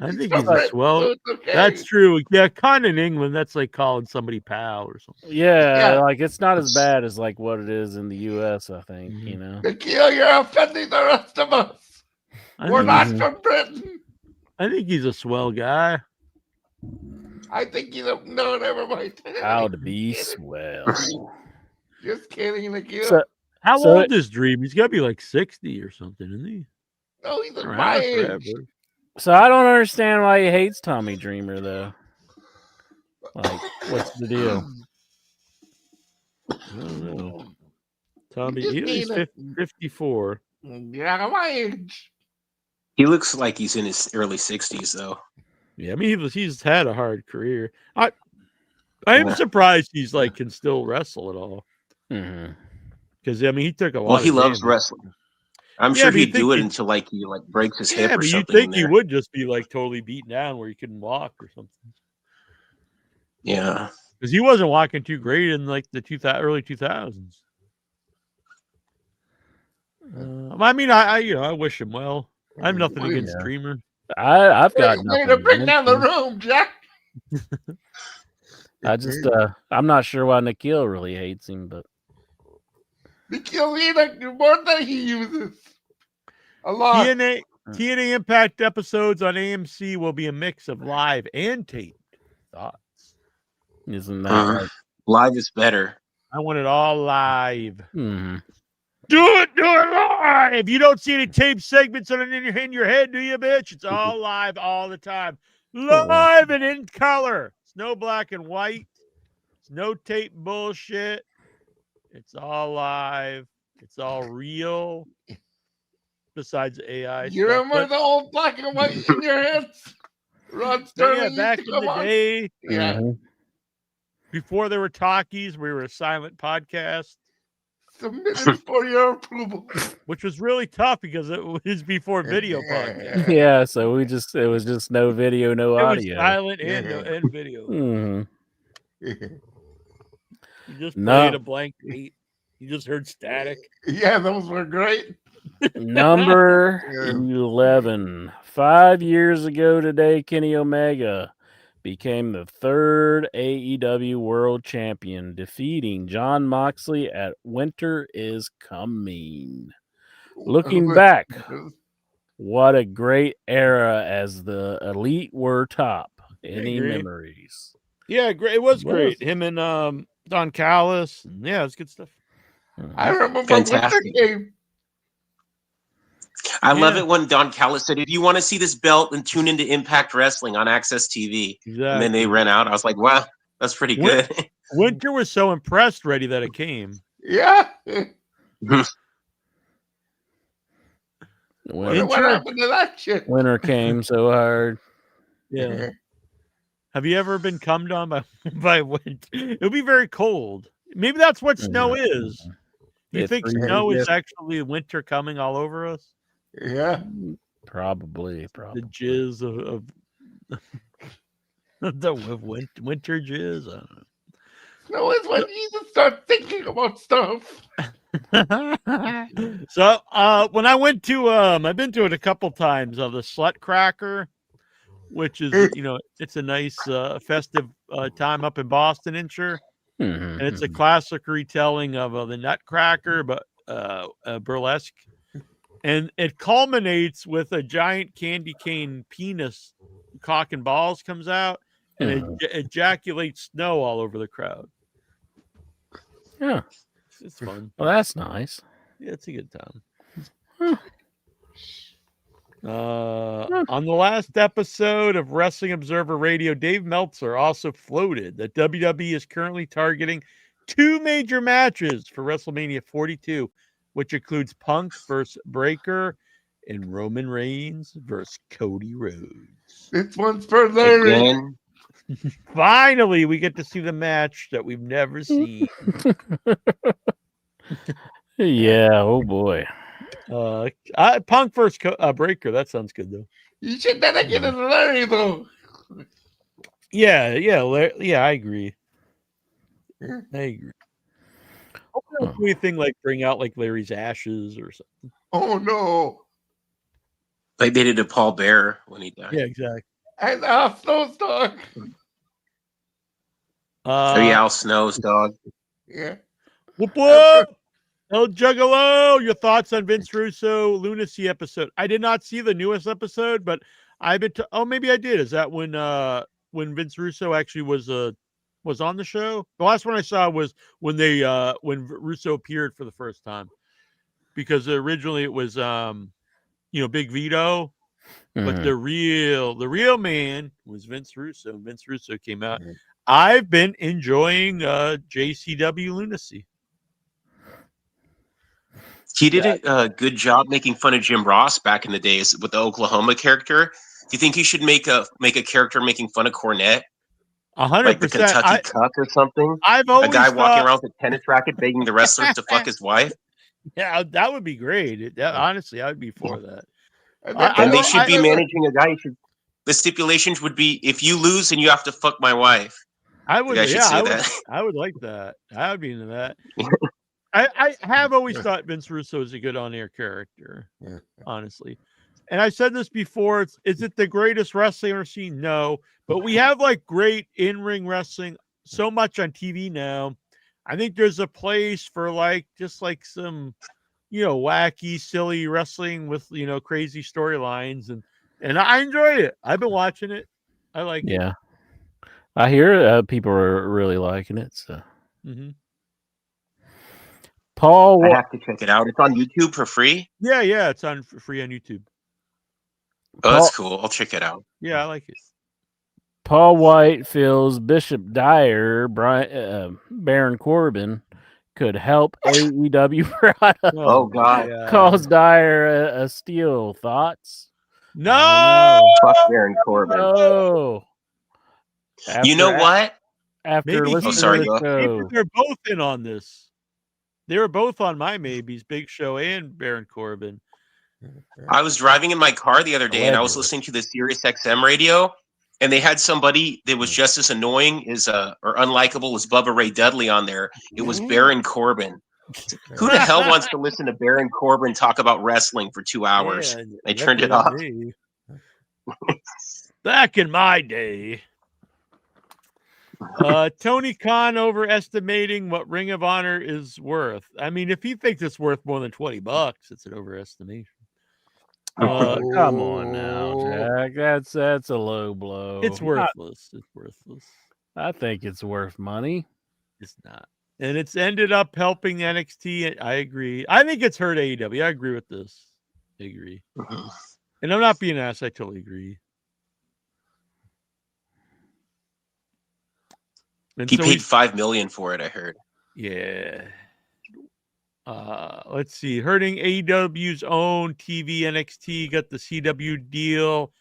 I think from he's a Britain, swell. so it's okay. That's true. Yeah, kind in England, that's like calling somebody pal or something. Yeah, like it's not as bad as like what it is in the US, I think, you know. The kill, you're offending the rest of us. We're not from Britain. I think he's a swell guy. I think he's a no, never mind. How to be swell. Just kidding, the kill. So, How So old is Dream? He's got to be like 60 or something, isn't he? No, he's like Around my forever. age. So I don't understand why he hates Tommy Dreamer though. Like, what's the deal? I don't know. Tommy, Just he's need 54. Yeah, my age. He looks like he's in his early 60s, though. Yeah, I mean he's had a hard career. I am surprised he's like can still wrestle at all. Because I mean he took a lot. Well, he of loves damage. wrestling. I'm Yeah, sure but you he'd think do it he- until like he like breaks his hip Yeah, or but you something. think in he there. would just be like totally beaten down where he couldn't walk or something? Yeah. Because he wasn't walking too great in like the early 2000s. I mean, I wish him well. I have nothing against Yeah. Dreamer. I've got Way nothing to bring against down the him. room, Jack. I just I'm not sure why Nikhil really hates him, but The kill me like more than he uses. A lot. TNA Impact episodes on AMC will be a mix of live and taped. Thoughts? isn't that like Live is better. I want it all live. hmm. Do it live. You don't see any tape segments in your head, do you, bitch? It's all live all the time. Live and in color. It's no black and white. It's no tape bullshit. It's all live. It's all real. Besides AI You stuff. remember the old black and white in your heads? Rod Sterling back used to in come the on. day, Yeah. before there were talkies, we were a silent podcast. Submitted for your approval. Which was really tough because it was before video podcast. Yeah, so it was just no video, no It was audio. silent and video. Mhm. You just No. played a blank tape. You just heard static. Yeah, those were great. Number 11. 5 years ago today, Kenny Omega became the third AEW World Champion, defeating Jon Moxley at Winter is Coming. Looking back, what a great era as the Elite were top. Any great. memories? Yeah, great. It was great. Him and Don Callis. Yeah, it's good stuff. I remember Fantastic. Winter came. I love it when Don Callis said, if you want to see this belt, then tune into Impact Wrestling on Access TV. Exactly. And then they ran out. I was like, wow, that's pretty good. Winter was so impressed ready that it came. Yeah. What happened to that shit? Winter came so hard. Yeah. Have you ever been cummed on by wind? It'll be very cold. Maybe that's what snow is. You think snow is actually winter coming all over us? Yeah. Probably. The jizz of winter jizz. I don't know. Snow is when you start thinking about stuff. So when I went to I've been to it a couple times of the Slut Cracker, which is it's a nice festive time up in Boston, and it's a classic retelling of the Nutcracker, but burlesque, and it culminates with a giant candy cane penis, cock and balls comes out, and it ejaculates snow all over the crowd. Yeah, it's fun. Well, that's nice. Yeah, it's a good time. On the last episode of Wrestling Observer Radio, Dave Meltzer also floated that WWE is currently targeting 2 major matches for WrestleMania 42, which includes Punk versus Breaker and Roman Reigns versus Cody Rhodes. This one's for Larry. Again. Finally, we get to see the match that we've never seen. Yeah, oh boy. Punk versus Breaker. That sounds good though. You should dedicate it to Larry though. Yeah, I agree. I agree. Hopefully do anything like bring out like Larry's ashes or something. Oh no! Like they did to Paul Bear when he died. Yeah, exactly. And Al Snow's dog. Oh yeah, Al Snow's dog. Yeah. Whoop whoop! El Juggalo, your thoughts on Vince Russo Lunacy episode? I did not see the newest episode, but I've been. Maybe I did. Is that when Vince Russo actually was on the show? The last one I saw was when when Russo appeared for the first time, because originally it was Big Vito, but the real man was Vince Russo. Vince Russo came out. I've been enjoying JCW Lunacy. He did a good job making fun of Jim Ross back in the days with the Oklahoma character. Do you think he should make a character making fun of Cornette? 100%. Like the Kentucky Cuck or something? I've always a guy walking around with a tennis racket begging the wrestlers to fuck his wife? Yeah, that would be great. Honestly, I would be for that. And they should be managing a guy. The stipulations would be, if you lose and you have to fuck my wife. I would. I would like that. I would be into that. I have always thought Vince Russo is a good on-air character, honestly. And I said this before. Is it the greatest wrestling I've seen? No. But we have like great in-ring wrestling so much on TV now. I think there's a place for just some, wacky, silly wrestling with, crazy storylines. And I enjoy it. I've been watching it. I like it. Yeah. I hear people are really liking it. So. Mm-hmm. Paul, I have to check it out. It's on YouTube for free. Yeah, it's on free on YouTube. Oh, that's cool. I'll check it out. Yeah, I like it. Paul White feels Bishop Dyer, Baron Corbin could help AEW product. Oh God! Calls Dyer a steal. Thoughts? No. Fuck Baron Corbin. No. You know what? After listening to the show, maybe they're both in on this. They were both on my maybes, Big Show and Baron Corbin. I was driving in my car the other day, and I was listening to the Sirius XM radio, and they had somebody that was just as annoying or unlikable as Bubba Ray Dudley on there. It was Baron Corbin. Who the hell wants to listen to Baron Corbin talk about wrestling for 2 hours? Yeah, I turned it off. Back in my day. Tony Khan overestimating what Ring of Honor is worth. I mean, if he thinks it's worth more than $20, it's an overestimation. Come on now, Jack. That's a low blow. It's worthless. It's worthless. I think it's worth money. It's not. And it's ended up helping NXT. I agree. I think it's hurt AEW. I agree with this. I agree. And I'm not being an ass. I totally agree. And he paid $5 million for it, I heard. Yeah. Let's see. Hurting AEW's own TV NXT got the CW deal.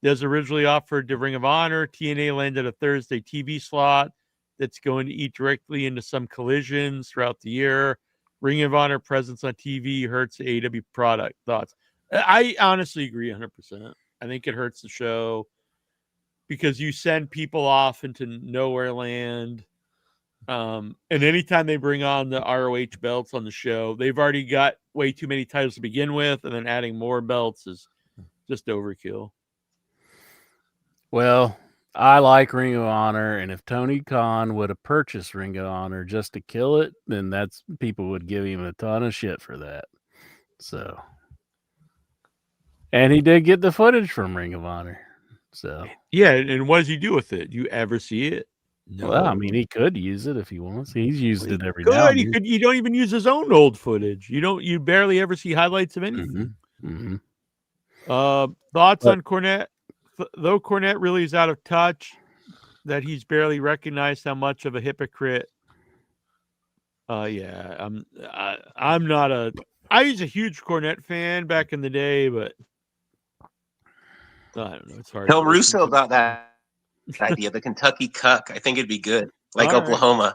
That was originally offered to Ring of Honor. TNA landed a Thursday TV slot that's going to eat directly into some collisions throughout the year. Ring of Honor presence on TV hurts the AEW product. Thoughts? I honestly agree 100%. I think it hurts the show because you send people off into nowhere land. And anytime they bring on the ROH belts on the show, they've already got way too many titles to begin with, and then adding more belts is just overkill. Well, I like Ring of Honor, and if Tony Khan would have purchased Ring of Honor just to kill it, then people would give him a ton of shit for that. So, and he did get the footage from Ring of Honor. So yeah, and what does he do with it? You ever see it? No. Well, I mean, he could use it if he wants. He's used it every now Good. and He then. could. You don't even use his own old footage. You barely ever see highlights of anything. Mm-hmm. Thoughts on Cornette? Though Cornette really is out of touch, that he's barely recognized how much of a hypocrite. Yeah, I'm not a. I was a huge Cornette fan back in the day, but I don't know. It's hard. Tell Russo about that idea, the Kentucky Cuck. I think it'd be good, like All right. Oklahoma.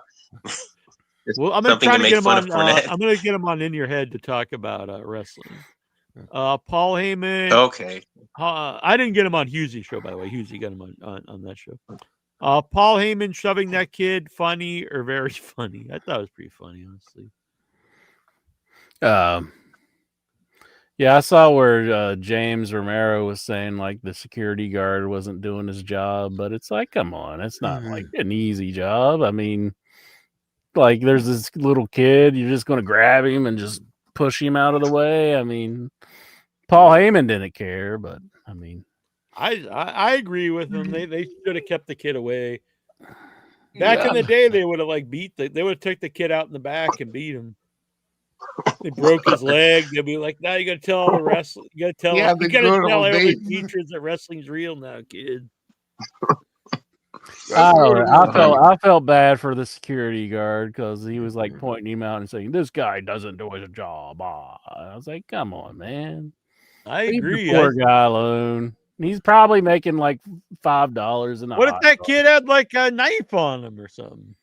Well, I'm going to try to make get him fun on. of Cornette. I'm going to get him on In Your Head to talk about wrestling. Paul Heyman. Okay. I didn't get him on Hughes' show, by the way. Hughes got him on that show. Paul Heyman shoving that kid, funny or very funny? I thought it was pretty funny, honestly. Yeah, I saw where James Romero was saying like the security guard wasn't doing his job, but it's like, come on, it's not like an easy job. I mean, like there's this little kid, you're just going to grab him and just push him out of the way. I mean, Paul Heyman didn't care, but I mean, I agree with them. They should have kept the kid away. Back in the day, they would have like they would have took the kid out in the back and beat him. They broke his leg. They'd be like, "Now you got to tell all the wrestlers. You got to tell. Yeah, you the got to good tell old every days. teachers that wrestling's real now, kid." I felt bad for the security guard because he was like pointing him out and saying, "This guy doesn't do his job." I was like, "Come on, man." I Leave agree. the poor guy alone. He's probably making like $5 an hour. What if that kid had like a knife on him or something?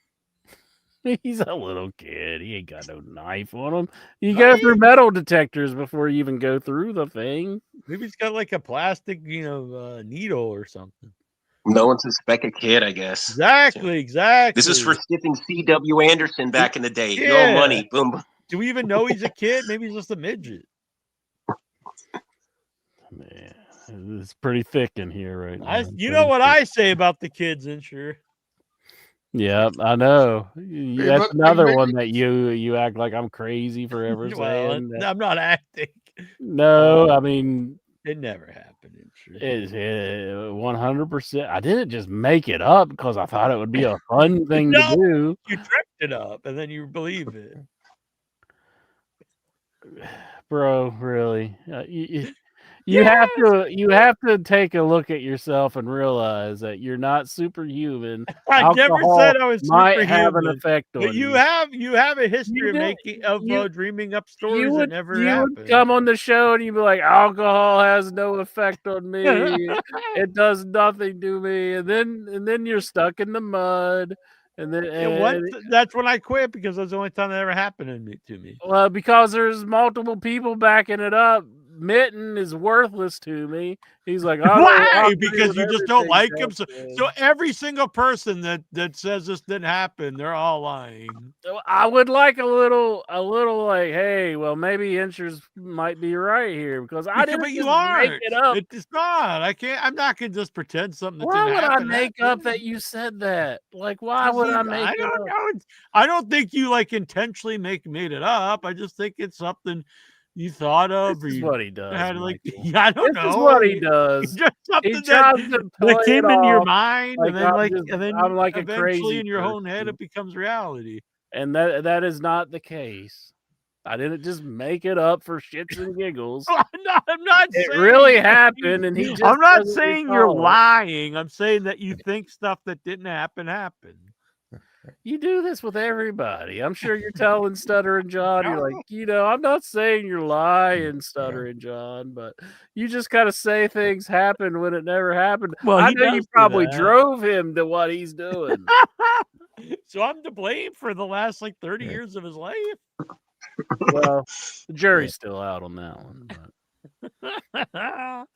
He's a little kid. He ain't got no knife on him. You go through metal detectors before you even go through the thing. Maybe he's got like a plastic, needle or something. No one suspect a kid, I guess. Exactly. This is for stiffing C.W. Anderson back in the day. Yeah. Your money, boom. Do we even know he's a kid? Maybe he's just a midget. Man, it's pretty thick in here right now. You know what I say about the kids, Insure. Yeah, I know. That's another one that you act like I'm crazy for ever saying. I'm not acting. No, I mean it never happened. It's 100%. I didn't just make it up because I thought it would be a fun thing to do. You tripped it up, and then you believe it, bro. Really, you have to take a look at yourself and realize that you're not superhuman. I never said I was might superhuman, have an effect on but you have a history of dreaming up stories that never happened. You would come on the show and you'd be like, alcohol has no effect on me. It does nothing to me, and then you're stuck in the mud. And then that's when I quit because that's the only time that ever happened to me. Well, because there's multiple people backing it up. Mitten is worthless to me. He's like, why? Because you just don't like him. So every single person that says this didn't happen, they're all lying. I would like a little like, hey, well, maybe Insur's might be right here because I didn't make it up. It's not. I can't. I'm not gonna just pretend something. Why would I make up that you said that? Like, why would I make it up? I don't think you like intentionally made it up. I just think it's something you thought of. This is what he does. I don't know. This is what he does. Just something that came in your mind, like and then I'm like eventually a crazy in your person. own head it becomes reality. And that is not the case. I didn't just make it up for shits and giggles. I'm not. It really happened, and he just. I'm not saying you're lying. I'm saying that you think stuff that didn't happen happened. You do this with everybody. I'm sure you're telling Stuttering John, you're like, I'm not saying you're lying, Stuttering John, but you just kind of say things happen when it never happened. Well, I know you probably drove him to what he's doing. So I'm to blame for the last 30 years of his life. Well, the jury's still out on that one. But.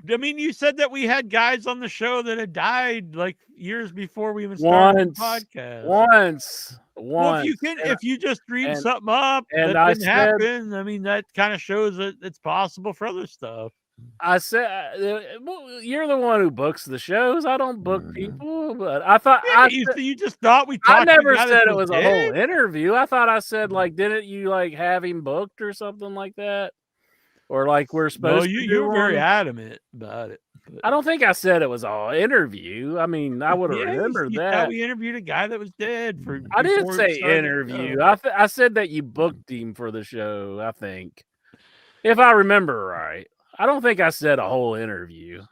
I mean, you said that we had guys on the show that had died years before we even started the podcast. Once. Well, if you just read something up that didn't happen, I mean, that kind of shows that it's possible for other stuff. I said, well, you're the one who books the shows. I don't book people, but I thought Yeah, but you just thought we I talked to the never guy said that it was a whole dead? interview. I thought I said like, didn't you like have him booked or something like that, or like we're No, supposed to you do were very one? adamant about it. But I don't think I said it was all interview. I mean, I would have yeah, remembered you thought that. we interviewed a guy that was dead I didn't before we say started the interview. show. I said that you booked him for the show. I think, if I remember right, I don't think I said a whole interview.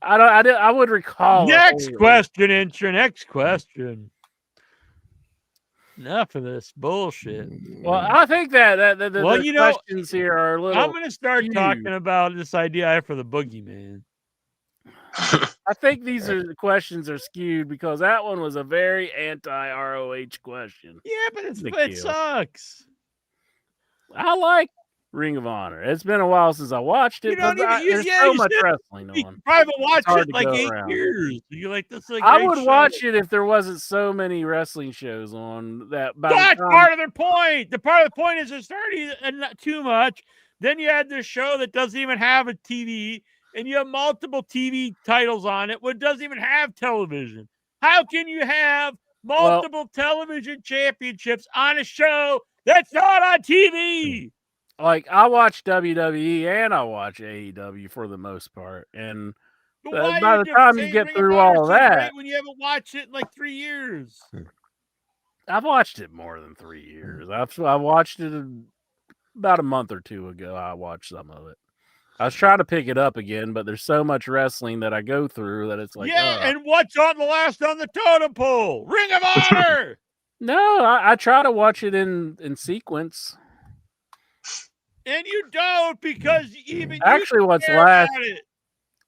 I don't. I did. I would recall. Next question, intro. Next question. Enough of this bullshit. Well, I think that the Well, you know, questions here are a little. I'm going to start skewed. talking about this idea I have for the boogeyman. I think the questions are skewed because that one was a very anti-ROH question. Yeah, but it sucks. I like Ring of Honor. It's been a while since I watched it, but there's so much wrestling you on. probably watched hard it to like go 8 around. years. You like this? Is a I great would show. watch it if there wasn't so many wrestling shows on that. That's part of their point. The part of the point is it's already not too much. Then you had this show that doesn't even have a TV, and you have multiple TV titles on it, which doesn't even have television. How can you have multiple television championships on a show that's not on TV? Like, I watch WWE and I watch AEW for the most part, and by the time you get through all of that, when you haven't watched it in like 3 years. I've watched it more than 3 years. I watched it about a month or two ago. I watched some of it. I was trying to pick it up again, but there's so much wrestling that I go through that it's like, and what's on the last on the totem pole? Ring of Honor. No, I try to watch it in sequence. And you don't, because even actually, you what's care last? about it.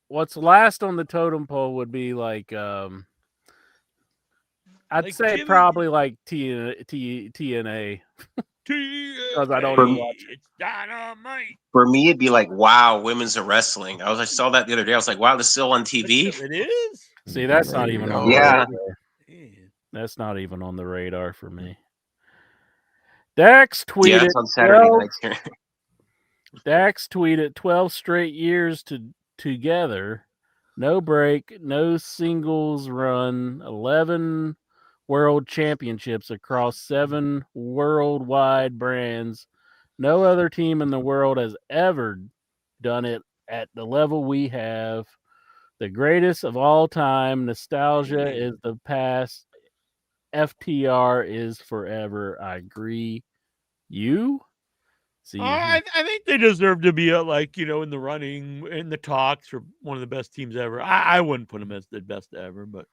What's last on the totem pole would be like, I'd Like say Jimmy- probably like TNA. Because I don't even watch it. It's dynamite. For me, it'd be like, wow, women's wrestling. I saw that the other day. I was like, wow, this is still on TV. It is. See, that's not even on. Yeah. That's not even on the radar for me. Dax tweeted. Yeah, it's on Saturday nights here. Dax tweeted 12 straight years together, no break, no singles run, 11 world championships across 7 worldwide brands. No other team in the world has ever done it at the level we have. The greatest of all time. Nostalgia is the past. FTR is forever. I agree. You? See, I think they deserve to be in the running, in the talks for one of the best teams ever. I wouldn't put them as the best ever, but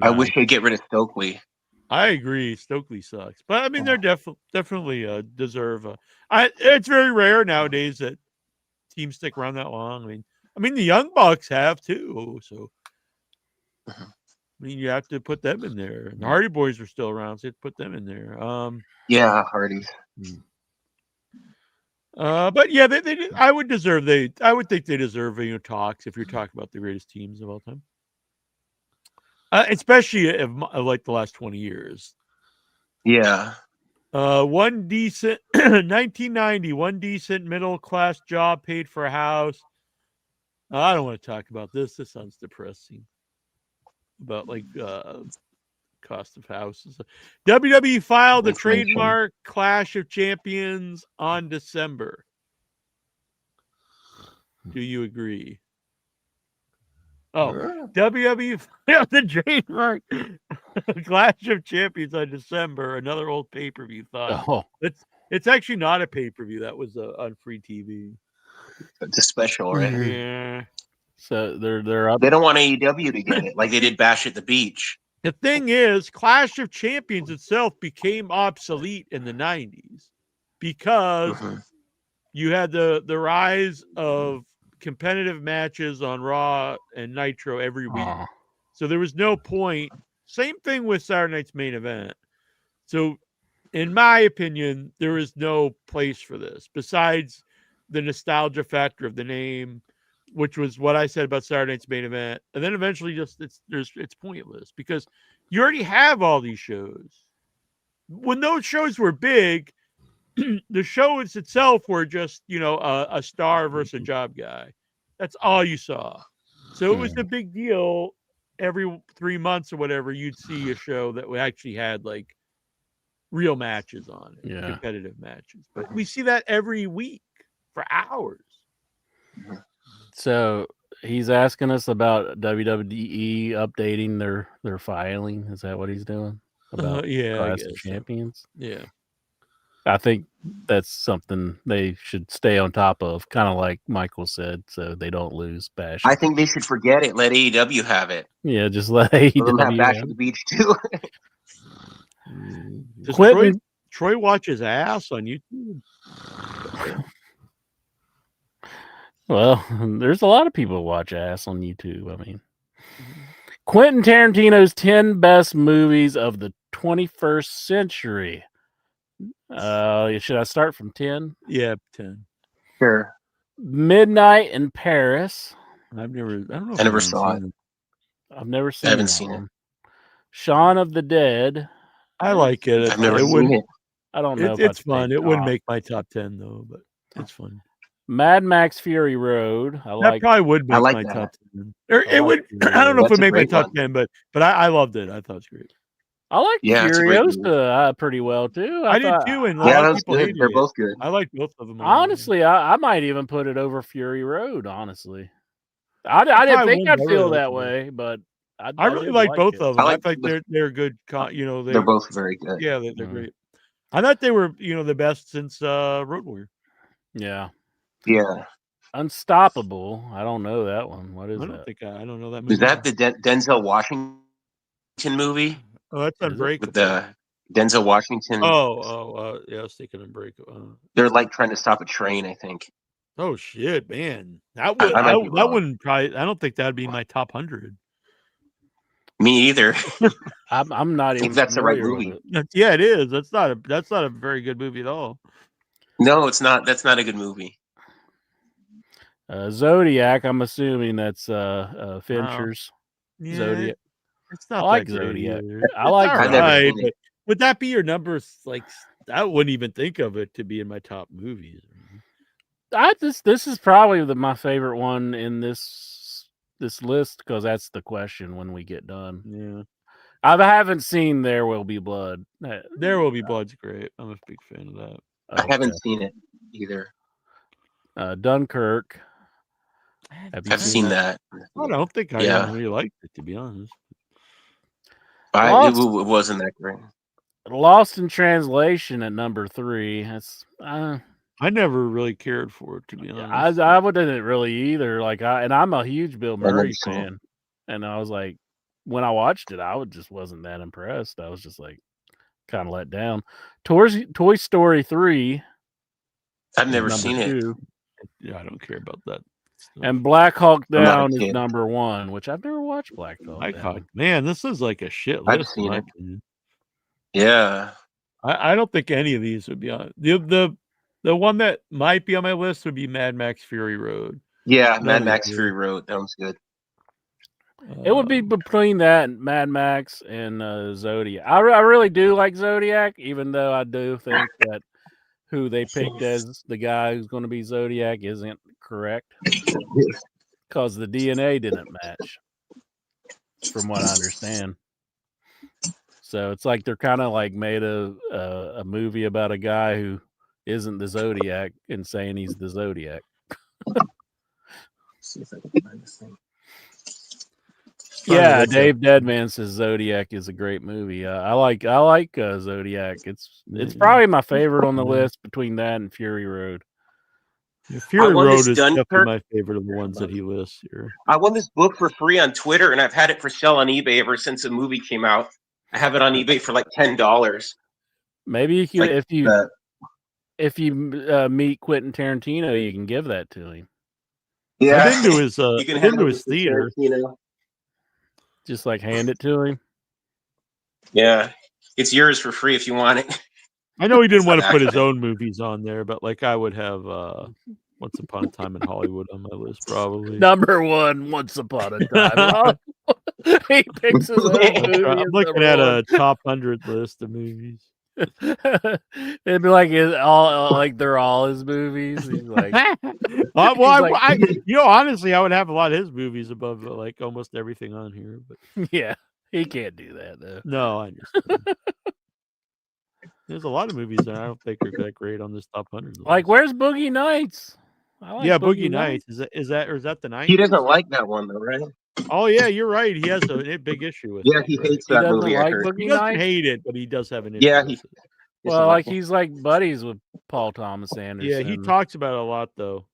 I wish they'd get rid of Stokely. I agree. Stokely sucks, but I mean they're definitely deserve. It's very rare nowadays that teams stick around that long. I mean the Young Bucks have too. So I mean you have to put them in there. And the Hardy Boys are still around, so you have to put them in there. Yeah, Hardys. But yeah, they I would think they deserve talks if you're talking about the greatest teams of all time. Especially if like the last 20 years. Yeah. One decent 1990, one decent middle class job, paid for a house. I don't want to talk about this. This sounds depressing. About cost of houses. WWE filed the trademark Clash of Champions on December. Do you agree? Oh, WWE filed the trademark Clash of Champions on December. Another old pay-per-view thought. Oh. It's actually not a pay-per-view. That was on free TV. It's a special, right? Yeah. So they're up. They don't want AEW to get it like they did Bash at the Beach. The thing is, Clash of Champions itself became obsolete in the 90s because you had the rise of competitive matches on Raw and Nitro every week. So there was no point. Same thing with Saturday Night's Main Event. So in my opinion, there is no place for this besides the nostalgia factor of the name, which was what I said about Saturday Night's Main Event. And then eventually it's pointless because you already have all these shows. When those shows were big, the shows itself were just, a star versus a job guy. That's all you saw. So it was a big deal. Every 3 months or whatever, you'd see a show that actually had like real matches on it, Yeah. competitive matches. But we see that every week for hours. So he's asking us about WWE updating their filing. Is that what he's doing? About Yeah, I Clash guess of so. Champions? Yeah. I think that's something they should stay on top of, kind of like Michael said, so they don't lose Bash. I think they should forget it. Let AEW have it. Yeah, just let Let them have AEW Bash have at the it. Beach too. Does Quentin, Troy watches ass on YouTube? well, there's a lot of people who watch ass on YouTube. I mean, Quentin Tarantino's 10 best movies of the 21st century. Should I start from 10? Yeah, 10. Sure. Midnight in Paris. I don't know. I never saw it. I've never seen I haven't that seen one. Shaun of the Dead. I like it. I've never seen it. I don't know. It's fun. It wouldn't make my top 10 though, but it's fun. Mad Max Fury Road. That probably would make my top 10. Or it would. I don't know if it would make my top 10, but I loved it. I thought it was great. I like Furiosa pretty well too. I did too, and a lot of people hated They're it. both good. I like both of them. Honestly, I might even put it over Fury Road. Honestly, I didn't think I'd feel that way, but I really like both of them. I think they're good. They're both very good. Yeah, they're great. I thought they were the best since Road Warrior. Yeah. Yeah. Unstoppable. I don't know that one. What is that? I don't know that movie. Is that the Denzel Washington movie? Oh, that's Unbreakable. With the Denzel Washington. Yeah, I was thinking Unbreakable. They're like trying to stop a train, I think. Oh shit, man! That wouldn't probably. I don't think that'd be my top 100. Me either. I'm not even. If that's the right movie. Yeah, it is. That's not a very good movie at all. No, it's not. That's not a good movie. Zodiac. I'm assuming that's Fincher's. Yeah, Zodiac. It's not. I like that great Zodiac. either. I like. All Zodiac. right, but would that be your number? Like, I wouldn't even think of it to be in my top movies. This is probably my favorite one in this list because that's the question when we get done. Yeah, I haven't seen There Will Be Blood. There Will Be Blood's great. I'm a big fan of that. I haven't seen it either. Dunkirk. I've seen that. I don't think I really liked it, to be honest. It wasn't that great. Lost in Translation at number 3. That's I never really cared for it, to be honest. I wouldn't really either. I'm a huge Bill Murray fan, and I was like, when I watched it, I just wasn't that impressed. I was just like, kind of let down. Toy Story 3. I've never seen it. Yeah, I don't care about that. And Black Hawk Down is number 1, which I've never watched. Black Hawk. Man, this is like a shit list. I've seen it. Yeah, I don't think any of these would be on the one that might be on my list would be Mad Max Fury Road. Yeah, Mad Max Fury Road. That one's good. It would be between that and Mad Max and Zodiac. I really do like Zodiac, even though I do think that who they picked as the guy who's going to be Zodiac isn't correct because the DNA didn't match, from what I understand. So it's like they're kind of like made a movie about a guy who isn't the Zodiac and saying he's the Zodiac. See if I can find this thing. Yeah, Dave Deadman says Zodiac is a great movie. I like Zodiac. It's probably my favorite on the list between that and Fury Road. Yeah, Fury Road is definitely my favorite of the ones that he lists here. I won this book for free on Twitter, and I've had it for sale on eBay ever since the movie came out. I have it on eBay for like $10. Maybe if you meet Quentin Tarantino, you can give that to him. Yeah, I've been to his theater. Just like hand it to him. Yeah, it's yours for free if you want it. I know he didn't want to put his own movies on there, but like I would have Once Upon a Time in Hollywood on my list, probably. Number 1, Once Upon a Time. He picks his own movie. I'm looking at a top 100 list of movies. It'd be like they're all his movies. He's like, honestly, I would have a lot of his movies above like almost everything on here. But yeah, he can't do that though. no, I understand. There's a lot of movies that I don't think are that great on this top 100 list. Like, where's Boogie Nights? I like Boogie Nights. Is that the 90s? He doesn't like that one though, right? Oh yeah, you're right. He has a big issue with it. Yeah, he hates that movie. I heard. He doesn't hate it, but he does have an issue. Yeah, with it. Well, like he's like buddies with Paul Thomas Anderson. Yeah, he talks about it a lot though.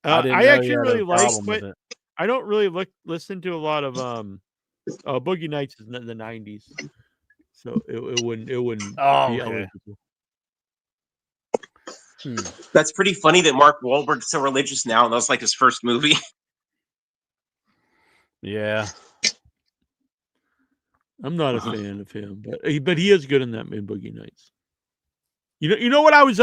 I actually really like it. I don't really listen to a lot of Boogie Nights is in the 90s. So it wouldn't be eligible. That's pretty funny that Mark Wahlberg's so religious now, and that was like his first movie. Yeah. I'm not a fan of him, but he is good in Boogie Nights. You know what I was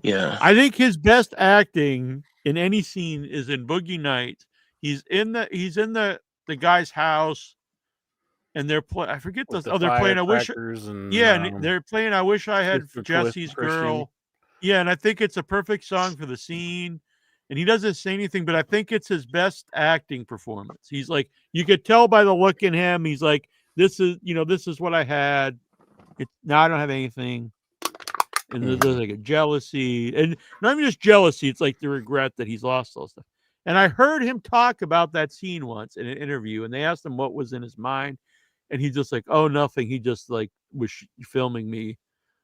yeah. I think his best acting in any scene is in Boogie Nights. He's in the guy's house, and they're playing. I forget they're playing. I wish. And they're playing. I wish I had Jesse's Girl. Yeah, and I think it's a perfect song for the scene. And he doesn't say anything, but I think it's his best acting performance. He's like, you could tell by the look in him. He's like, this is what I had. Now I don't have anything. And there's like a jealousy, and not even just jealousy. It's like the regret that he's lost all stuff. And I heard him talk about that scene once in an interview, and they asked him what was in his mind, and he's just like, "Oh, nothing." He just like was filming me.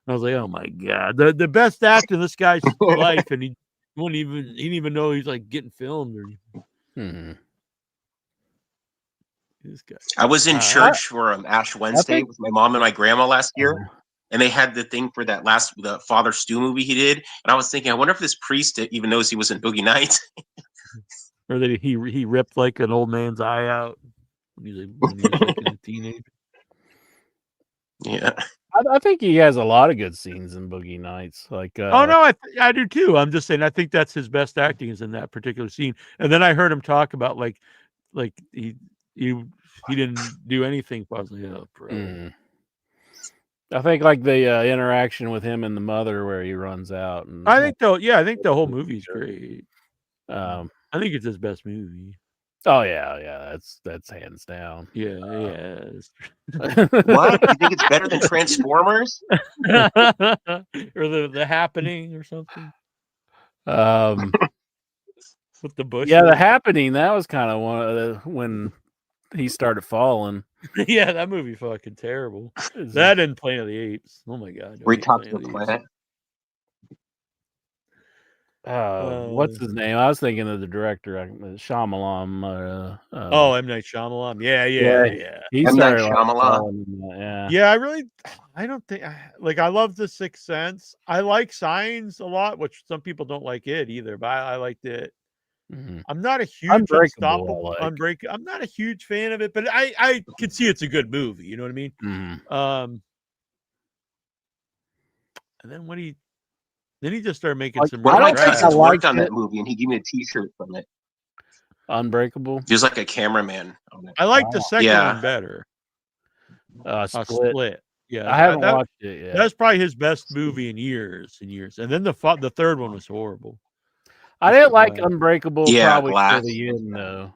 And I was like, "Oh my god, the best actor in this guy's life," and he didn't even know he's like getting filmed or anything. This guy. I was in church for Ash Wednesday with my mom and my grandma last year. And they had the thing for the Father Stu movie he did. And I was thinking, I wonder if this priest even knows he was in Boogie Nights. Or that he ripped like an old man's eye out when he was like a teenager. Yeah. I think he has a lot of good scenes in Boogie Nights. Like, oh no, I do too. I'm just saying, I think that's his best acting is in that particular scene. And then I heard him talk about like he didn't do anything. I was like, oh, bro. I think like the interaction with him and the mother where he runs out. And I think the whole movie's great. I think it's his best movie. Oh yeah, that's hands down. Yeah. What? You think it's better than Transformers? Or the Happening or something? With the bush. Yeah, The Happening. That was kind of one of the when he started falling. Yeah, that movie fucking terrible. That and Planet of the Apes. Oh my god. Where he talks to the planet. What's his name? I was thinking of the director, Shyamalan. M. Night Shyamalan. Yeah. He M. Night started Shyamalan. Yeah, I don't think I love The Sixth Sense. I like Signs a lot, which some people don't like it either, but I liked it. I'm not a huge Unbreakable. I'm not a huge fan of it, but I could see it's a good movie. You know what I mean? And then then he just started making some. One of my cousins worked on that movie, and he gave me a T-shirt from it. Unbreakable. He was like a cameraman on it. I like the second one better. Split. Yeah, I haven't watched it yet. That's probably his best movie in years. And then the third one was horrible. I didn't like Unbreakable. Yeah, probably to the end though.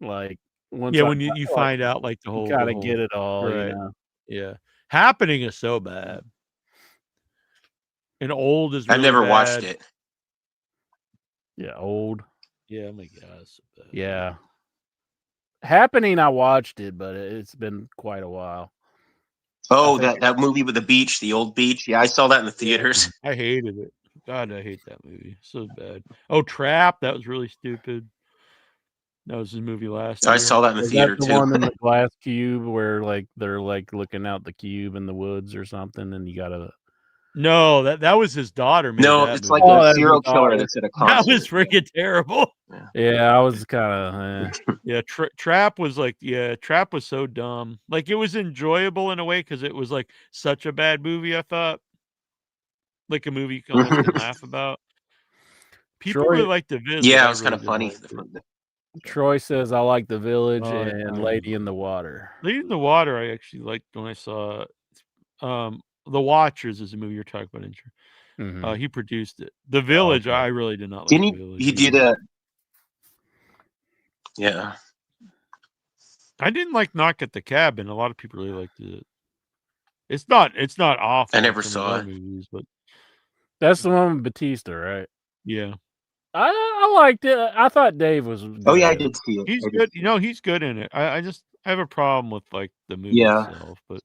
Like once when you find out like the whole, gotta get it all. Right. You know? Yeah, Happening is so bad. And Old is. Really I've never bad. watched it. Yeah, Old. Yeah, oh my God. So bad. Yeah. Happening, I watched it, but it's been quite a while. Oh, that movie with the beach, the old beach. Yeah, I saw that in the theaters. I hated it. God, I hate that movie. So bad. Oh, Trap. That was really stupid. That was his movie last year. I saw that in the theater too. One in the glass cube where like they're like looking out the cube in the woods or something, and you gotta. No, that was his daughter. No, it's like a serial killer that's at a concert. That was freaking terrible. Yeah, I was kind of. Yeah, Trap was like, Trap was so dumb. Like it was enjoyable in a way because it was like such a bad movie. I thought, like a movie you almost can laugh about. People really like The Visit. Yeah, it was kind of funny. Troy says, "I like The Village and Lady in the Water." Lady in the Water, I actually liked when I saw it. The Watchers is the movie you're talking about, Incher. Mhm. He produced it. The Village, okay. I really did not like Didn't The he? Village. He did either. a. Yeah. I didn't like Knock at the Cabin. A lot of people really liked it. It's not awful. I never some saw of it. their movies, but That's the one with Batista, right? yeah, I liked it. I thought Dave was good. Oh yeah, I in it. did see it. he's I did good. see You know, he's good in it. I have a problem with like the movie Yeah. itself, but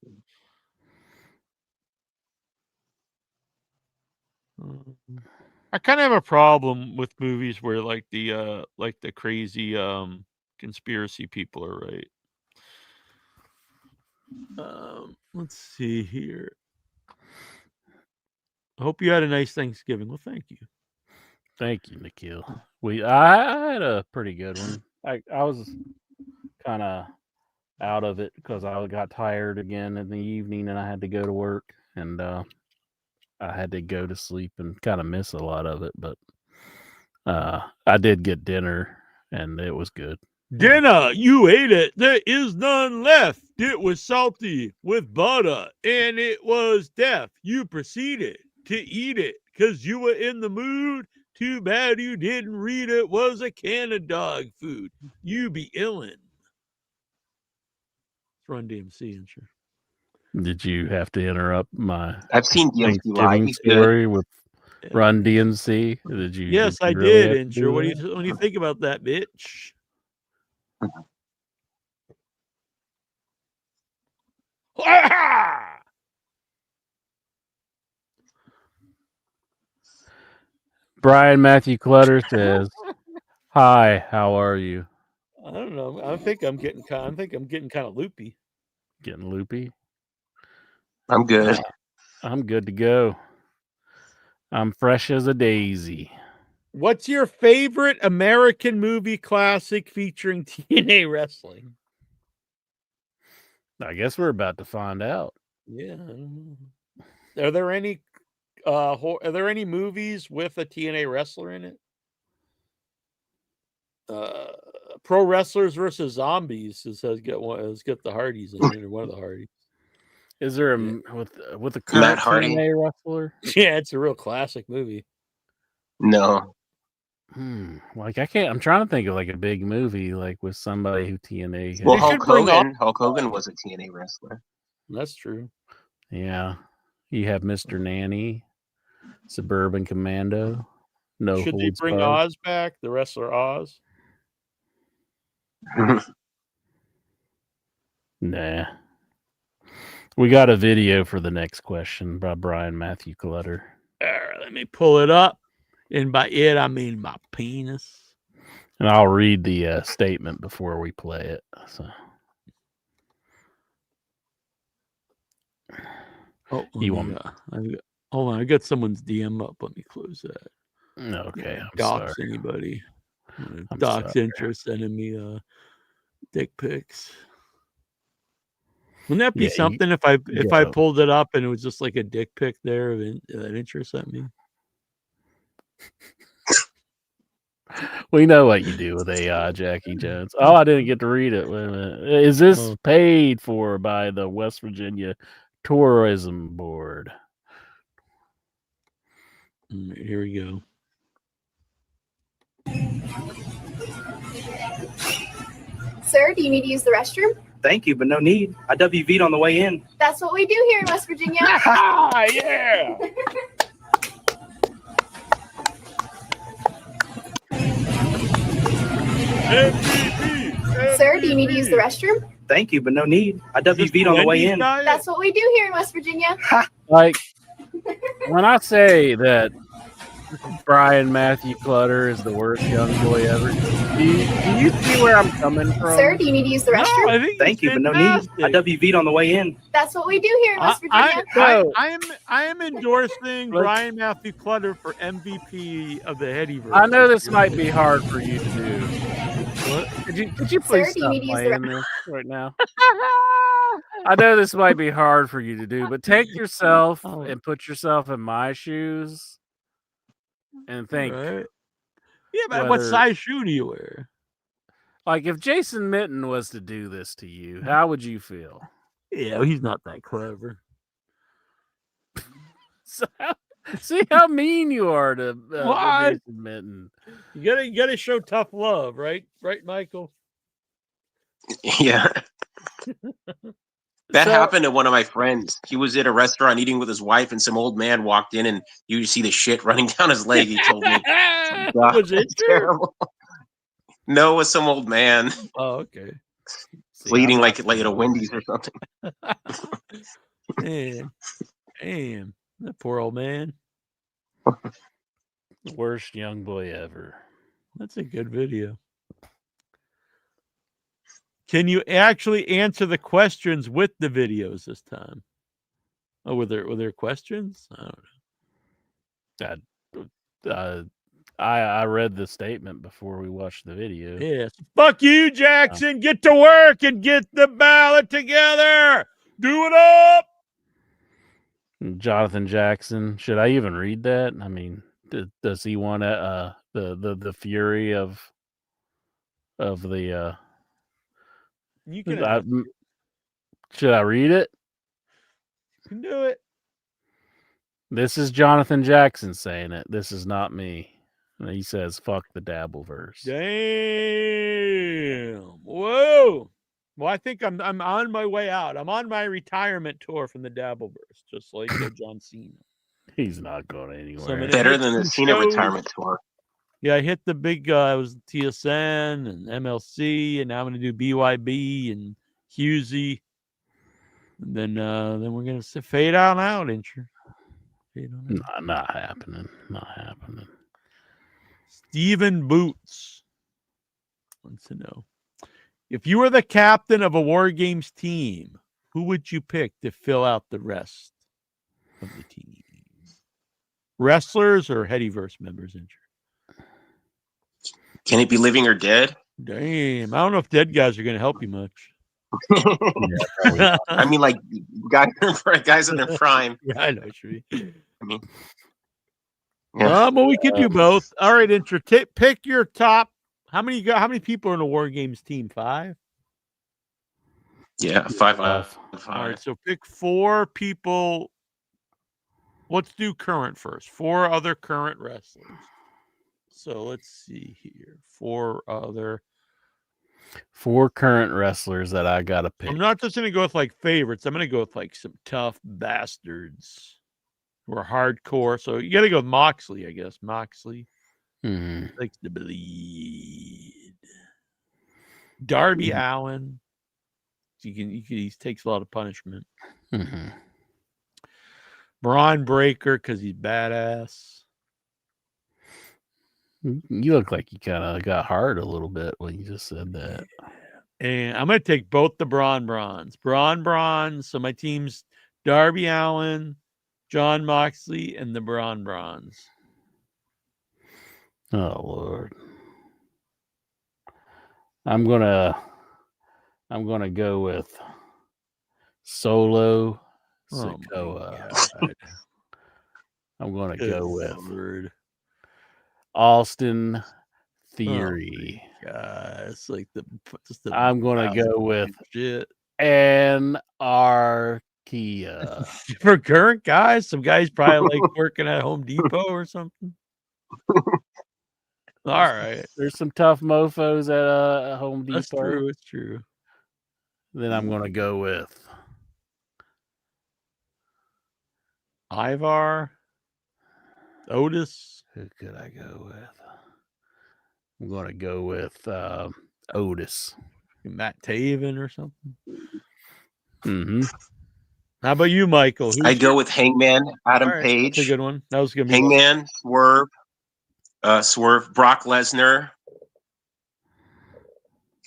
I kind of have a problem with movies where like the crazy conspiracy people are right. Let's see here. I hope you had a nice Thanksgiving. Well, thank you. Thank you, Nikhil. I had a pretty good one. I was kind of out of it because I got tired again in the evening and I had to go to work and I had to go to sleep and kind of miss a lot of it. But I did get dinner and it was good. Dinner, you ate it. There is none left. It was salty with butter, and it was deaf. You proceeded to eat it because you were in the mood. Too bad you didn't read it was a can of dog food. You be illin'. It's Run DMC, and sure. Did you have to interrupt my I've seen DMC live. Thanksgiving He's good. story with Run DMC? Did you? Yes, did I you really did, have to and do sure. What do that? you think about that, bitch? Brian Matthew Clutter says, "Hi, how are you?" I don't know. I think I'm getting kind of loopy. Getting loopy. I'm good. I'm good to go. I'm fresh as a daisy. What's your favorite American movie classic featuring TNA wrestling? I guess we're about to find out. Yeah. Are there any movies with a TNA wrestler in it? Pro Wrestlers versus Zombies has got the Hardys in it, or one of the Hardys. Is there with a current Matt Hardy? TNA wrestler? Yeah, it's a real classic movie. No. Like I can't. I'm trying to think of like a big movie like with somebody who TNA. Well, They Hulk should bring Hogan. Hulk Hogan was a TNA wrestler. That's true. Yeah, you have Mr. Nanny, Suburban Commando. No Should they holds bring barred. Oz back? The wrestler Oz? Nah. We got a video for the next question by Brian Matthew Clutter. All right, let me pull it up. And by it, I mean my penis. And I'll read the statement before we play it. So, hold on, I got someone's DM up. Let me close that. Okay, I'm dox sorry. anybody. I'm Dox sorry. interest sending me dick pics. Wouldn't that be Yeah, something if I go. pulled it up and it was just like a dick pic there of that interest sent me? We know what you do with AI, Jackie Jones. Oh, I didn't get to read it. Wait a minute. Is this paid for by the West Virginia Tourism Board? Here we go. Sir, do you need to use the restroom? Thank you, but no need. I WV'd on the way in. That's what we do here in West Virginia. Yeah. MVP. Sir, do you need to use the restroom? Thank you, but no need. I WV'd on the way in. That's what we do here in West Virginia. Like, when I say that Brian Matthew Clutter is the worst young boy ever, do you see where I'm coming from? Sir, do you need to use the restroom? Thank you, but no need. I WV'd on the way in. That's what we do here in West Virginia. I am endorsing Brian Matthew Clutter for MVP of the Headyverse. I know this might be hard for you to do. What? Could you please Sir, do you stop need to use the playing this right now? I know this might be hard for you to do, but take yourself and put yourself in my shoes and think. Right. Yeah, but what size shoe do you wear? Like if Jason Mitten was to do this to you, how would you feel? Yeah, he's not that clever. See how mean you are to What? Mason Minton. You gotta show tough love, right? Right, Michael? Yeah. That happened to one of my friends. He was at a restaurant eating with his wife, and some old man walked in, and you see the shit running down his leg. He told me, God, Was it terrible? No, it was some old man. Oh, okay. Bleeding like at a Wendy's or something. Man, damn, that poor old man. Worst young boy ever. That's a good video. Can you actually answer the questions with the videos this time? Oh, were there questions? I don't know. I read the statement before we watched the video. Yes. Fuck you, Jackson. Get to work and get the ballot together. Do it up. Jonathan Jackson. Should I even read that? I mean, does he want the fury of the? You can. Should I read it? You can do it. This is Jonathan Jackson saying it. This is not me. And he says, "Fuck the Dabbleverse." Damn. Whoa. Well, I think I'm on my way out. I'm on my retirement tour from the Dabbleverse, just like John Cena. He's not going anywhere. So better than the Cena retirement tour. Yeah, I hit the big. I was TSN and MLC, and now I'm going to do BYB and Husey, and then we're going to fade on out, ain't you? Not happening. Not happening. Steven Boots wants to know, if you were the captain of a War Games team, who would you pick to fill out the rest of the team? Wrestlers or Headyverse members, ain't you? Can it be living or dead? Damn, I don't know if dead guys are going to help you much. I mean, like guys in their prime. Yeah, I know what you mean. I mean, yeah. Well, we can do both. All right, Intro. Pick your top. How many people are in a War Games team? 5. Yeah, 5 out of 5. All right, so pick 4 people. Let's do current first. 4 other current wrestlers. So let's see here. 4 current wrestlers that I gotta pick. I'm not just gonna go with like favorites. I'm gonna go with like some tough bastards who are hardcore. So you gotta go with Moxley, I guess. Moxley likes to bleed. Darby Allin. He takes a lot of punishment. Braun Breaker because he's badass. You look like you kind of got hard a little bit when you just said that. And I'm going to take both the Braun Brons. So my team's Darby Allin, John Moxley, and the Braun Brons. Oh, Lord. I'm gonna go with Solo Sikoa. I'm gonna go with Austin Theory. Oh God, it's like I'm gonna go with Anarchia. For current guys, some guys probably like working at Home Depot or something. All right, there's some tough mofos at Home Depot. That's true. It's true. Then I'm gonna go with Ivar, Otis. Who could I go with? I'm going to go with Otis. Matt Taven or something. How about you, Michael? I go with Hangman, Adam Page. That's a good one. That was going to be Hangman, Swerve, Brock Lesnar.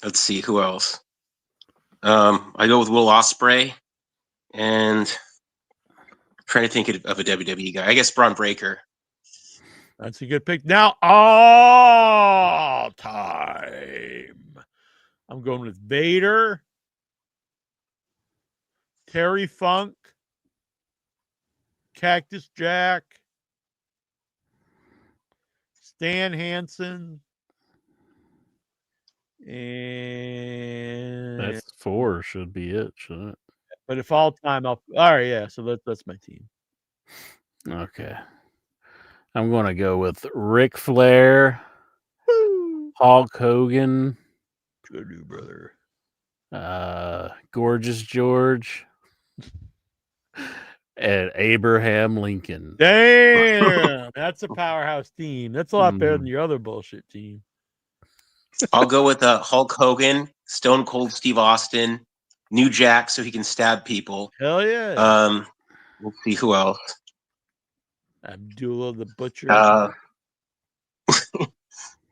Let's see, who else? I go with Will Ospreay, and I'm trying to think of a WWE guy. I guess Braun Breaker. That's a good pick. Now, all time. I'm going with Vader, Terry Funk, Cactus Jack, Stan Hansen, and that's 4 should be it, shouldn't it? But if all time, all right, yeah. So that's my team. Okay. I'm going to go with Ric Flair, Hulk Hogan, Good new brother. Gorgeous George, and Abraham Lincoln. Damn, that's a powerhouse team. That's a lot better than your other bullshit team. I'll go with Hulk Hogan, Stone Cold Steve Austin, New Jack, so he can stab people. Hell yeah. Let's see who else. Abdullah the Butcher.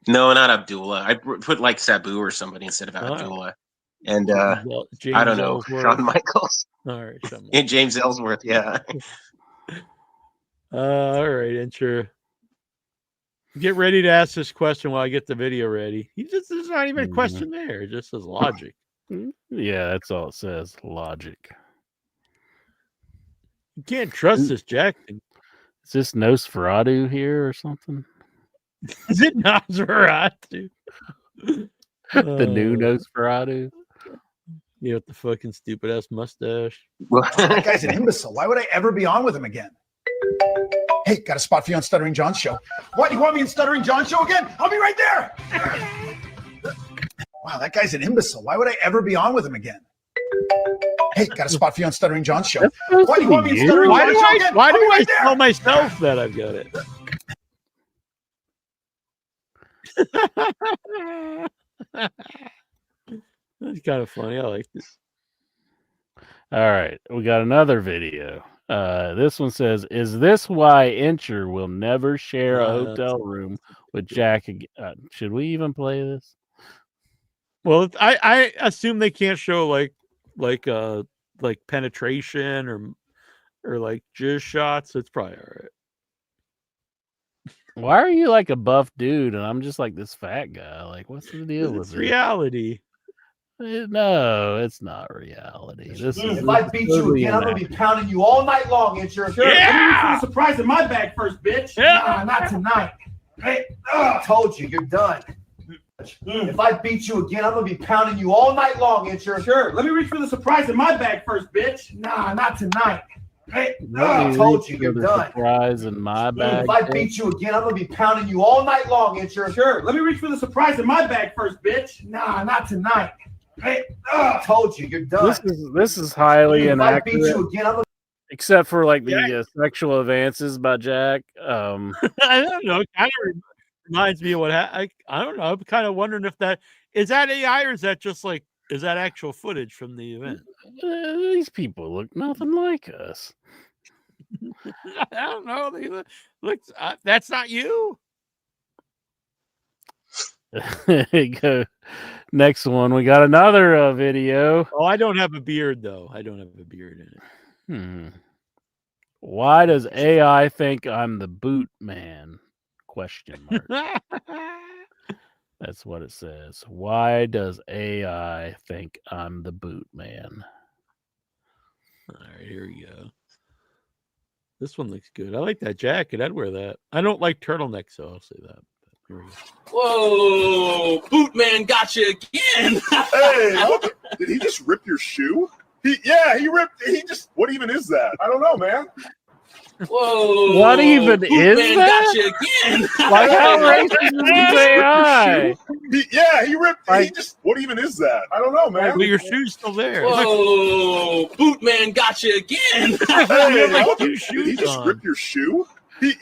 No, not Abdullah. I put like Sabu or somebody instead of Abdullah. And James I don't know, Ellsworth. Shawn Michaels. All right, Shawn Yeah, James Ellsworth. Yeah. All right, Incher. Get ready to ask this question while I get the video ready. There's not even a question there. It just says logic. Yeah, that's all it says. Logic. You can't trust this Jackson. Is this Nosferatu here or something? Is it Nosferatu? The new Nosferatu? Yeah, with the fucking stupid ass mustache. That guy's an imbecile. Why would I ever be on with him again? Hey, got a spot for you on Stuttering John's show. What, you want me in Stuttering John's show again? I'll be right there. Wow, that guy's an imbecile. Why would I ever be on with him again? Hey, got a spot for you on Stuttering John's show. What, you want me in Stuttering John's show again? Why do I right tell myself that I've got it? That's kind of funny. I like this. All right, we got another video. This one says, "Is this why Incher will never share a hotel room with Jack again?" Should we even play this? Well, I assume they can't show like penetration or like jizz shots. So it's probably all right. Why are you like a buff dude and I'm just like this fat guy? Like, what's the deal with It's it? reality. No, it's not reality. If I beat you again, I'm gonna be pounding you all night long, Incher. Sure. Yeah! Let me reach for the surprise in my bag first, bitch. Yeah. Nah, not tonight. Hey, I told you, you're done. If I beat you again, I'm gonna be pounding you all night long, Incher. Sure. Let me reach for the surprise in my bag first, bitch. Nah, not tonight. Hey, I told you, you're done. Surprise in my bag. If I beat you again, I'm gonna be pounding you all night long, Incher. Sure. Let me reach for the surprise in my bag first, bitch. Nah, not tonight. Hey, I told you, you're done. This is highly If I beat inaccurate. you again, I'm gonna Except for like the sexual advances by Jack. I don't know. It kind of reminds me of what I don't know. I'm kind of wondering if that is that AI or is that just like is that actual footage from the event? These people look nothing like us. I don't know. They look that's not you. Go. Next one, we got another video. Oh, I don't have a beard though. I don't have a beard in it. Why does AI think I'm the boot man? Question mark. That's what it says. Why does AI think I'm the boot man? All right, here we go. This one looks good. I like that jacket. I'd wear that. I don't like turtlenecks, so I'll say that. Here we go. Whoa, Bootman got you again. Hey, did he just rip your shoe? He ripped. What even is that? I don't know, man. Whoa, What even is Bootman that? got you again. Like how racist is AI? He ripped. What even is that? I don't know, man. Well, your shoe's still there. Whoa, Bootman got you again. You have like two Did he shoes just on. rip your shoe? He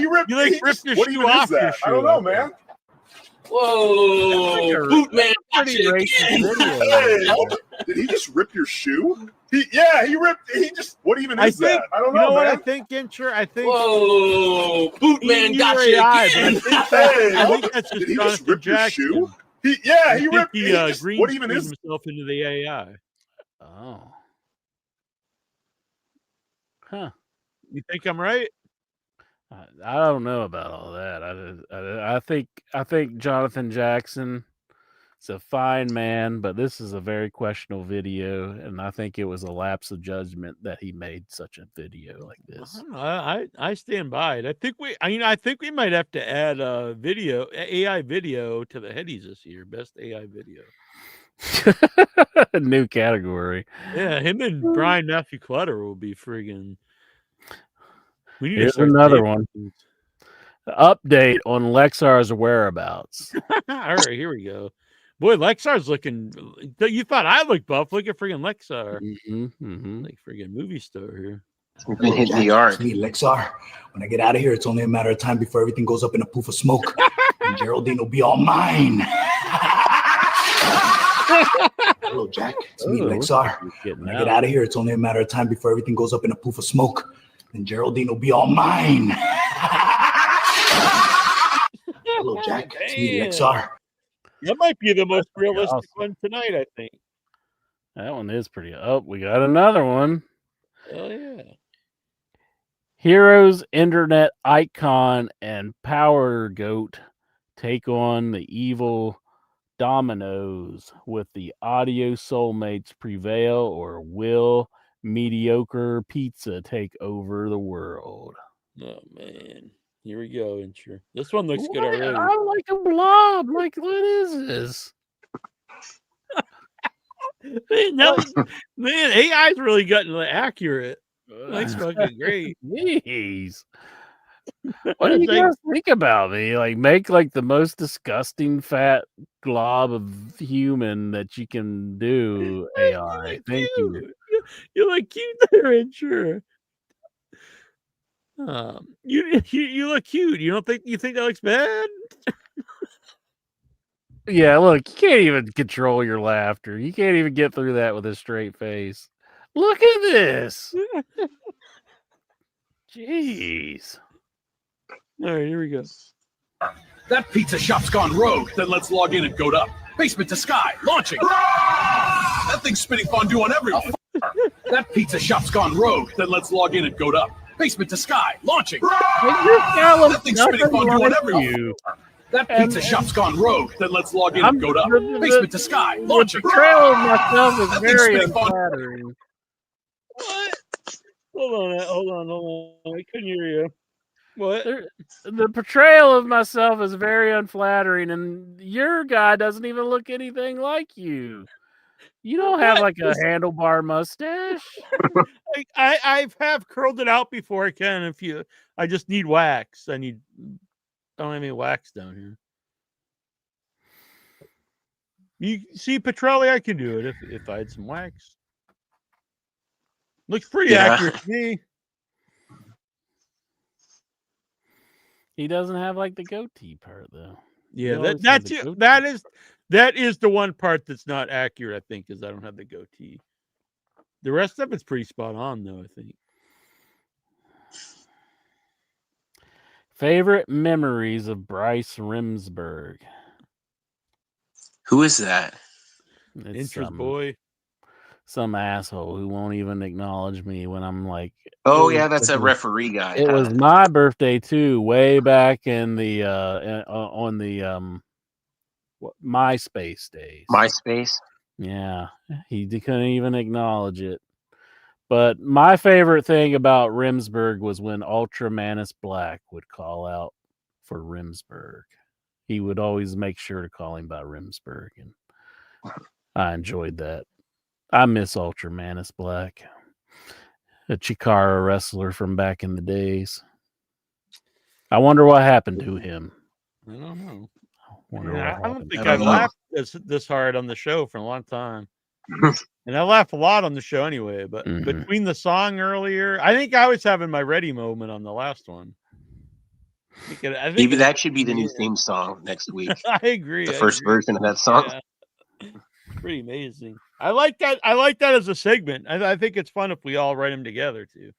ripped. You like ripped your what shoe even off is that? your I don't shoe. know, man. Whoa, Bootman got you again. Hey, did he just rip your shoe? He ripped. What even is that? I don't know, You know what man. I think, Incher? I think. Whoa, Bootman got you AI, again. but I think that's just Did he just Jonathan rip your Jackson. shoe? He I think ripped. he green what even screened is? himself into the AI. Oh. Huh. You think I'm right? I don't know about all that. I think Jonathan Jackson is a fine man, but this is a very questionable video, and I think it was a lapse of judgment that he made such a video like this. I stand by it. I think we might have to add AI video to the headies this year. Best AI video. New category. Yeah, him and Brian Matthew Clutter will be friggin'. We need to Here's start another saving one. these. Update on Lexar's whereabouts. All right, here we go. Boy, Lexar's looking. You thought I looked buff. Look at freaking Lexar. Like freaking movie star here. We've been hitting the Jack, yard. It's me, Lexar. When I get out of here, it's only a matter of time before everything goes up in a poof of smoke. And Geraldine will be all mine. Hello, Jack. It's me, Lexar. When I get out of here, it's only a matter of time before everything goes up in a poof of smoke. And Geraldine will be all mine. Hello, Jack. It's me, Lexar. That might be the most realistic one tonight, I think. That one is pretty. Oh, we got another one. Oh, yeah. Heroes, internet icon, and power goat take on the evil dominoes. With the audio soulmates prevail, or will mediocre pizza take over the world? Oh, man. Here we go, intro. This one looks good What? already. I'm like a blob. Like, what is this? Man, AI's really gotten accurate. That's fucking great. Jeez. What do you guys think about me? Like, make like the most disgusting fat glob of human that you can do. AI. Thank you. You look cute there, intro. You look cute. You think that looks bad? Yeah, look, you can't even control your laughter. You can't even get through that with a straight face. Look at this. Jeez. All right, here we go. That pizza shop's gone rogue. Then let's log in and goat up. Basement to sky, launching. That thing's spitting fondue on everyone. That pizza shop's gone rogue. Then let's log in and goat up. Basement to sky, launching. That thing's spitting fondue on everyone. That pizza shop's gone rogue. Then let's log in and goat up. Basement to sky, launching. The portrayal of myself is That thing's very spitting fondue. unflattering. What? Hold on. I couldn't hear you. What? The portrayal of myself is very unflattering, and your guy doesn't even look anything like you. You don't have like a handlebar mustache. I have curled it out before, Ken. I just need wax. I don't have any wax down here. You see, Petrelli, I can do it if I had some wax. Looks pretty accurate to me. He doesn't have like the goatee part though. Yeah, that is the one part that's not accurate, I think, is I don't have the goatee. The rest of it's pretty spot on though, I think. Favorite memories of Bryce Remsburg. Who is that? Interest boy. Some asshole who won't even acknowledge me when I'm like, oh yeah, that's a referee guy. It was my birthday too, way back in the on the MySpace days. MySpace? Yeah, he couldn't even acknowledge it. But my favorite thing about Remsburg was when Ultra Manus Black would call out for Remsburg. He would always make sure to call him by Remsburg, and I enjoyed that. I miss Ultra Manus Black, a Chikara wrestler from back in the days. I wonder what happened to him. I don't know. I don't think I've laughed this hard on the show for a long time. And I laugh a lot on the show anyway, but between the song earlier, I think I was having my ready moment on the last one. I think Maybe that should be the new theme song next week. I agree. The first version of that song. Yeah. Pretty amazing. I like that. I like that as a segment. I think it's fun if we all write them together too.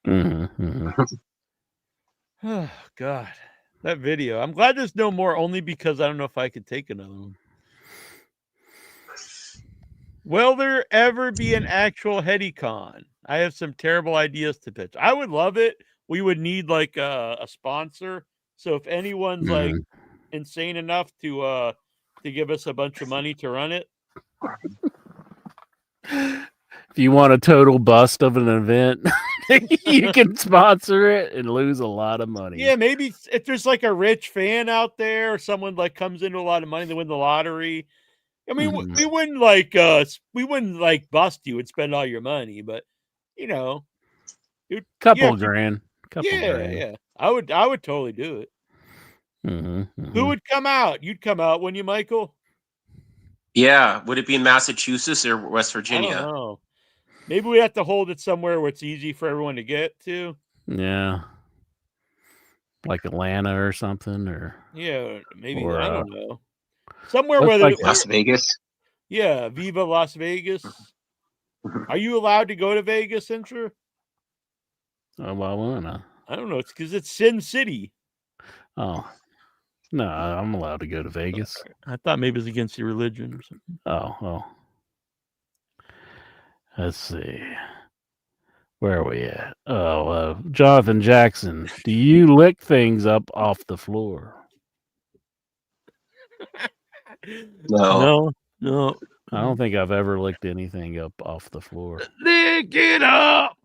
Oh God, that video. I'm glad there's no more. Only because I don't know if I could take another one. Will there ever be an actual HeadyCon? I have some terrible ideas to pitch. I would love it. We would need like a sponsor. So if anyone's like insane enough to give us a bunch of money to run it. If you want a total bust of an event, you can sponsor it and lose a lot of money. Yeah, maybe if there's like a rich fan out there, or someone like comes into a lot of money, they win the lottery. I mean, we wouldn't like bust you and spend all your money, but you know, couple grand. Couple grand. Yeah. I would totally do it. Who would come out? You'd come out, wouldn't you, Michael? Yeah. Would it be in Massachusetts or West I Virginia? don't know. Maybe we have to hold it somewhere where it's easy for everyone to get to. Yeah. Like Atlanta or something, or Yeah, maybe. or, I don't know. Somewhere looks where like Las Vegas. Yeah, Viva Las Vegas. Are you allowed to go to Vegas, Intra? Oh, why wouldn't I? I don't know. It's because it's Sin City. Oh, no, I'm allowed to go to Vegas. I thought maybe it was against your religion or something. Oh. Let's see. Where are we at? Oh, Jonathan Jackson. Do you lick things up off the floor? No. No. I don't think I've ever licked anything up off the floor. Lick it up.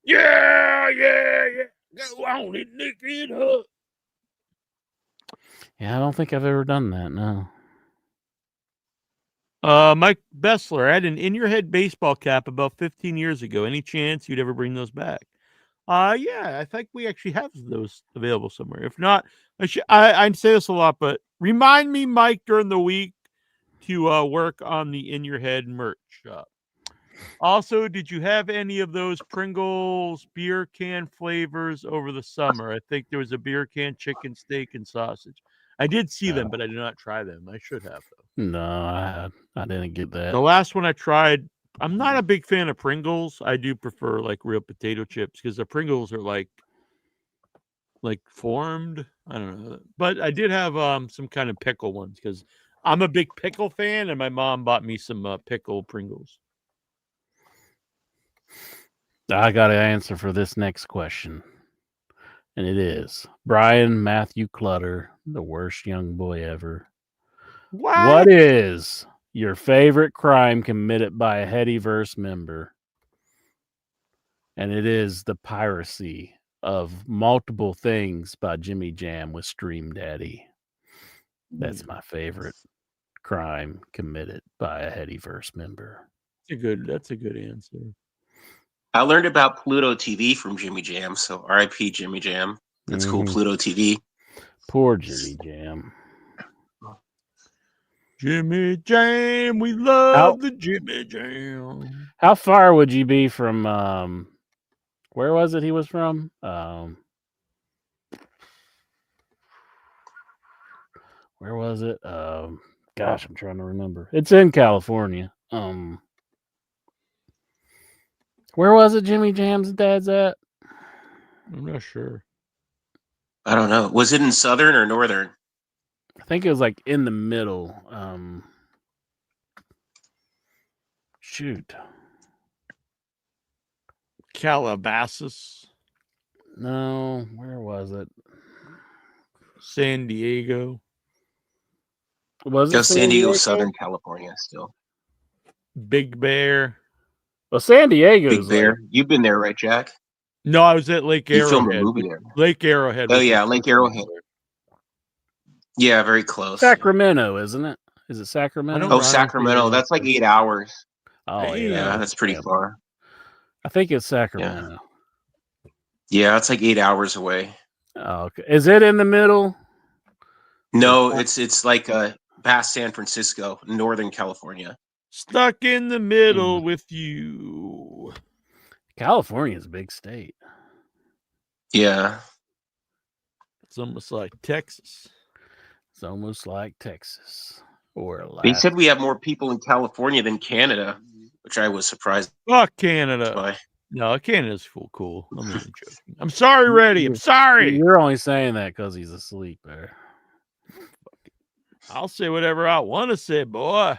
Yeah. Go on and lick it up. Yeah, I don't think I've ever done that, no. Mike Bessler, I had an in-your-head baseball cap about 15 years ago. Any chance you'd ever bring those back? Yeah, I think we actually have those available somewhere. If not, I say this a lot, but remind me, Mike, during the week to work on the in-your-head merch shop. Also, did you have any of those Pringles beer can flavors over the summer? I think there was a beer can, chicken, steak, and sausage. I did see them, but I did not try them. I should have, though. No, I didn't get that. The last one I tried, I'm not a big fan of Pringles. I do prefer like real potato chips because the Pringles are like formed. I don't know, but I did have some kind of pickle ones because I'm a big pickle fan, and my mom bought me some pickle Pringles. I got an answer for this next question. And it is Brian Matthew Clutter, the worst young boy ever. What is your favorite crime committed by a Headyverse member? And it is the piracy of multiple things by Jimmy Jam with Stream Daddy. That's my favorite crime committed by a Headyverse member. That's a good answer. I learned about Pluto TV from Jimmy Jam, so R.I.P. Jimmy Jam. That's cool, Pluto TV. Poor Jimmy Jam. Jimmy Jam, we love the Jimmy Jam. How far would you be from, where was it he was from? Where was it? Gosh, I'm trying to remember. It's in California. Where was it Jimmy Jam's dad's at? I'm not sure. I don't know. Was it in Southern or Northern? I think it was like in the middle. Shoot. Calabasas. No, where was it? San Diego. Was it San Diego, Southern California still. Big Bear. Well, San Diego. Big Bear. You've been there, right, Jack? No, I was at Lake Arrowhead. You filmed a movie there. Lake Arrowhead. Oh, yeah, Lake Arrowhead. Yeah, very close. Sacramento, isn't it? Is it Sacramento? Oh, Sacramento. That's like 8 hours. Oh, yeah, that's pretty far. I think it's Sacramento. Yeah, it's like 8 hours away. Oh, okay. Is it in the middle? No, it's like past San Francisco, Northern California. Stuck in the middle with you. California is a big state. Yeah. It's almost like Texas. It's almost like Texas. Or Alaska. They said we have more people in California than Canada, which I was surprised. Fuck Canada. By. No, Canada's cool. I'm not joking. I'm sorry, Reddy. I'm sorry. You're only saying that because he's asleep there. I'll say whatever I want to say, boy.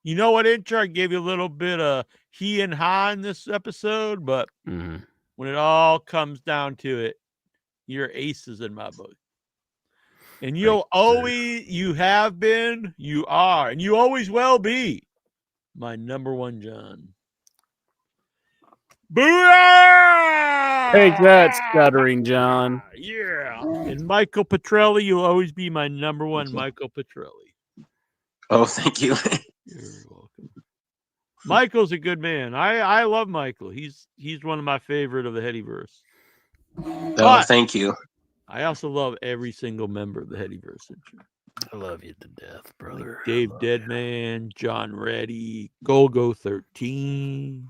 You know what, Intro? I gave you a little bit of he and ha in this episode, but when it all comes down to it, you're aces in my book. And you have been, you are, and you always will be my number one John. Booyah! Take that, Stuttering John. Yeah. And Michael Petrelli, you'll always be my number one Michael Petrelli. Oh, thank you. You're welcome. Michael's a good man. I love Michael. He's one of my favorite of the Headyverse. Oh, thank you. I also love every single member of the Headyverse. I love you to death, brother. Dave Deadman, John Reddy, Golgo 13,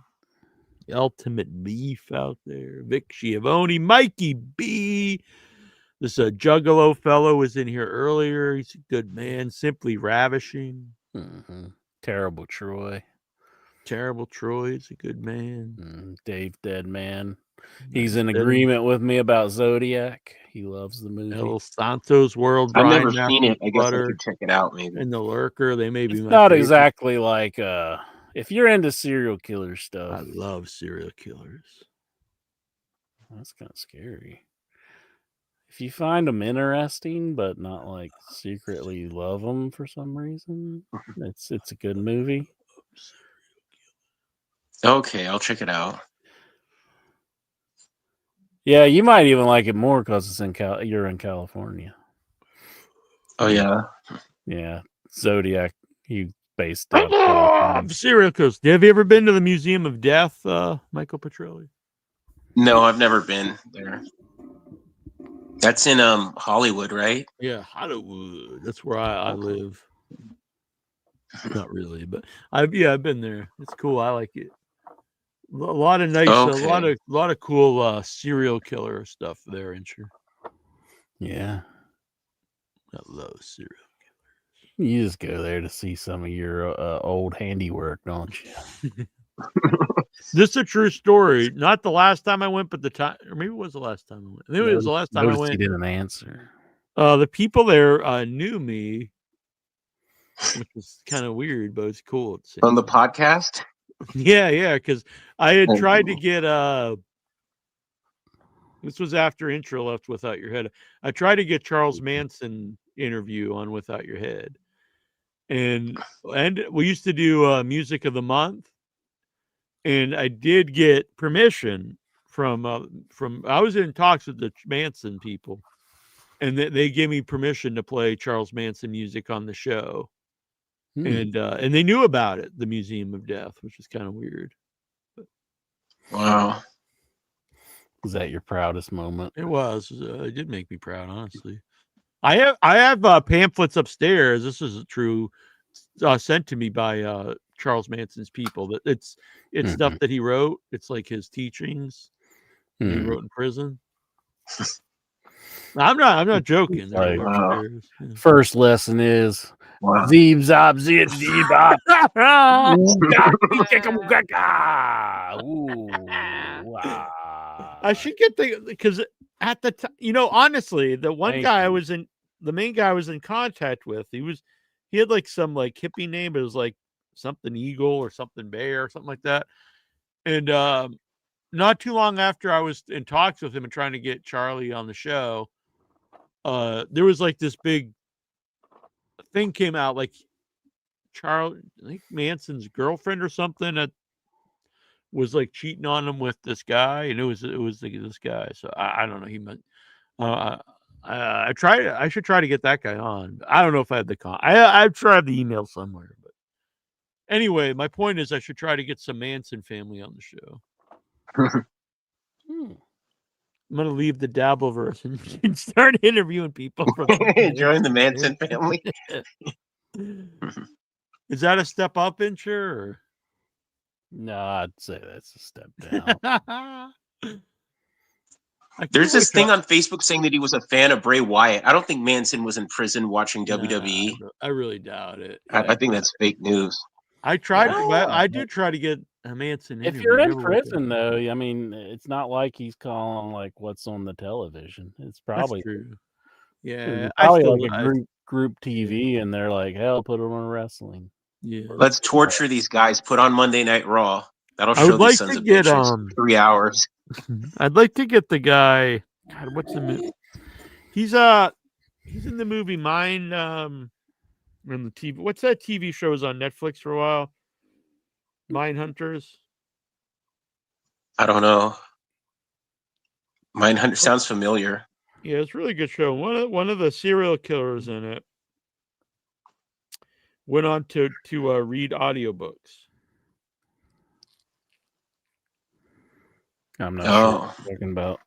the Ultimate Beef out there, Vic Schiavone, Mikey B. This Juggalo fellow was in here earlier. He's a good man. Simply Ravishing. Mm-hmm. Terrible Troy. Terrible Troy is a good man. Dave Deadman. He's in agreement with me about Zodiac. He loves the movie. El Santos World. I've Brian never seen it. I guess I Butter, should check it out, maybe. and the Lurker. They may be It's my not favorite. exactly like if you're into serial killer stuff. I love serial killers. That's kind of scary. If you find them interesting, but not like secretly love them for some reason, it's a good movie. Okay, I'll check it out. Yeah, you might even like it more because it's you're in California. Oh yeah, yeah. Zodiac, you based I love serial killers. Have you ever been to the Museum of Death, Michael Petrelli? No, I've never been there. That's in Hollywood, right? Yeah, Hollywood. That's where I live. Not really, but I've been there. It's cool. I like it. A lot of nice, Okay. a lot of cool serial killer stuff there, ain't you? Yeah. I love serial killers. You just go there to see some of your old handiwork, don't you? This is a true story. Not the last time I went, but the time, or maybe it was the last time I went. Maybe it was the last time I went. You didn't answer. The people there knew me, which was kind of weird, but it's cool. On the podcast? Yeah, because I had tried to get this was after Intro left Without Your Head. I tried to get Charles Manson interview on Without Your Head. And we used to do Music of the Month. And I did get permission from I was in talks with the Manson people, and they gave me permission to play Charles Manson music on the show. And they knew about it, the Museum of Death, which is kind of weird. Wow. Was that your proudest moment? It was. It did make me proud, honestly. I have pamphlets upstairs. This is true, sent to me by Charles Manson's people. That it's stuff that he wrote. It's like his teachings that he wrote in prison. I'm not joking. Like, upstairs. First lesson is zeeb zob zib zeeb bop. I should get because at the time, honestly, the main guy I was in contact with, he had like some like hippie name, but it was like something Eagle or something Bear or something like that. And not too long after I was in talks with him and trying to get Charlie on the show, there was like this big thing came out, like Charlie, I think Manson's girlfriend or something, that was like cheating on him with this guy, and it was like this guy. So I don't know. He meant I should try to get that guy on. I don't know if I have the I've tried the email somewhere, but anyway, my point is I should try to get some Manson family on the show. I'm gonna leave the Dabbleverse and start interviewing people from join the Manson family. Is that a step up, Incher? Or? No, I'd say that's a step down. There's this thing on Facebook saying that he was a fan of Bray Wyatt. I don't think Manson was in prison watching WWE. I really doubt it. I think that's fake news. I tried. I do try to get a Manson. If you're in prison, though, I mean, it's not like he's calling like what's on the television. It's probably true. Yeah, probably like a group TV, and they're like, "Hell, put it on wrestling." Yeah, let's torture these guys. Put on Monday Night Raw. That'll show these sons of bitches 3 hours. I'd like to get the guy. God, what's the movie? He's in the movie Mine. On the TV. What's that TV show was on Netflix for a while? Mindhunters. I don't know. Mindhunter sounds familiar. Yeah, it's a really good show. One of the serial killers in it went on to read audiobooks. I'm not sure what you're talking about.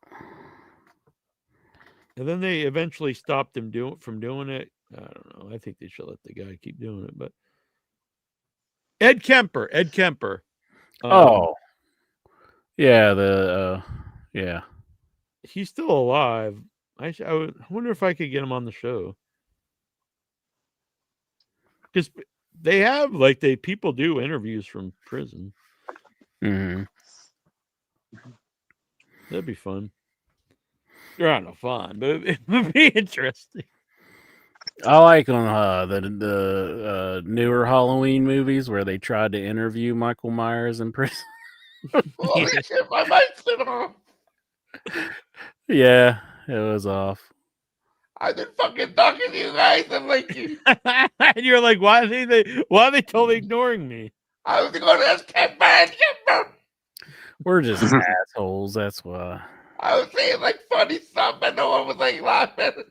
And then they eventually stopped him from doing it. I don't know. I think they should let the guy keep doing it. But Ed Kemper. Oh, yeah. Yeah. He's still alive. I wonder if I could get him on the show. Because they have people do interviews from prison. Mm-hmm. That'd be fun. They're not fun, but it would be interesting. I like on the newer Halloween movies where they tried to interview Michael Myers in prison. Holy shit, my mic's been off. Yeah, it was off. I've been fucking talking to you guys. I'm like, and you're like, why are they totally ignoring me? I was going to ask Kemper. We're just assholes. That's why. I was saying like funny stuff, and no one was like laughing.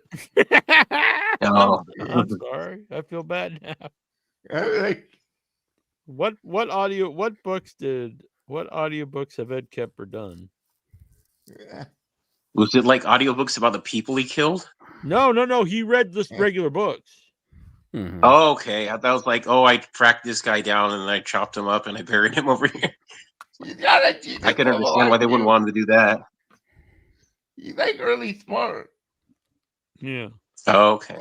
Oh. I'm sorry. I feel bad now. What audiobooks have Ed Kemper done? Was it like audiobooks about the people he killed? No. He read the regular books. Mm-hmm. Oh, okay. I thought it was like, I tracked this guy down and I chopped him up and I buried him over here. I could understand why they wouldn't want him to do that. He's like really smart. Yeah. Oh, okay.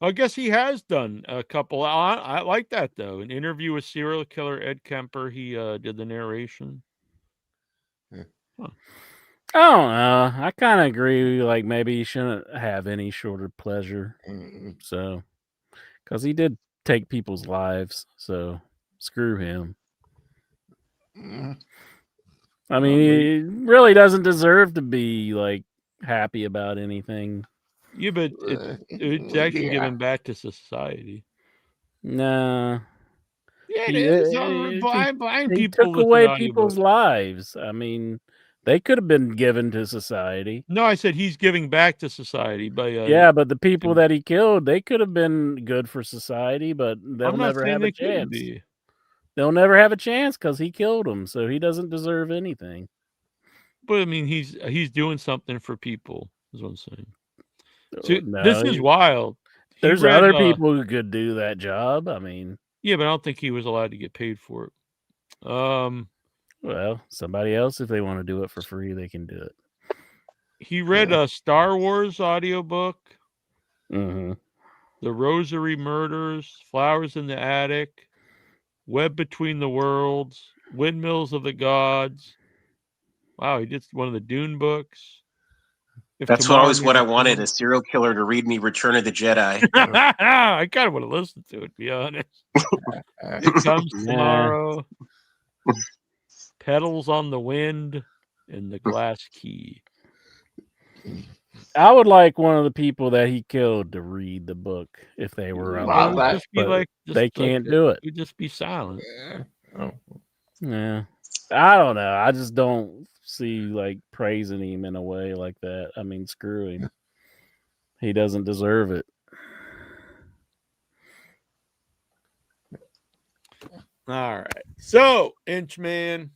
I guess he has done a couple. I like that though. An interview with serial killer Ed Kemper. He did the narration. Huh. I don't know. I kind of agree. Like maybe he shouldn't have any shorter pleasure. So, because he did take people's lives. So screw him. I mean, he really doesn't deserve to be like happy about anything. Yeah, but it's actually giving back to society. Nah. Yeah, it is. Blind he people took listen away to people's audiobooks. lives. I mean, they could have been given to society. No, I said he's giving back to society by. Yeah, but the people that he killed, they could have been good for society, but they'll I'm not never saying have they a couldn't chance. be. They'll never have a chance because he killed them, so he doesn't deserve anything. But I mean, he's doing something for people. Is what I'm saying. See, No, this is wild. There's other people who could do that job. I mean, yeah, but I don't think he was allowed to get paid for it. Well, somebody else, if they want to do it for free, they can do it. He read a Star Wars audiobook. Mm-hmm. The Rosary Murders, Flowers in the Attic, Web Between the Worlds, Windmills of the Gods. Wow, he did one of the Dune books. That's always what I wanted, a serial killer to read me Return of the Jedi. I kind of want to listen to it, to be honest. It Comes Tomorrow, Petals on the Wind, and The Glass Key. I would like one of the people that he killed to read the book if they were out there. But they can't do it. You just be silent. Yeah. I don't know. I just don't see like praising him in a way like that. I mean, screw him. He doesn't deserve it. All right. So, Inchman.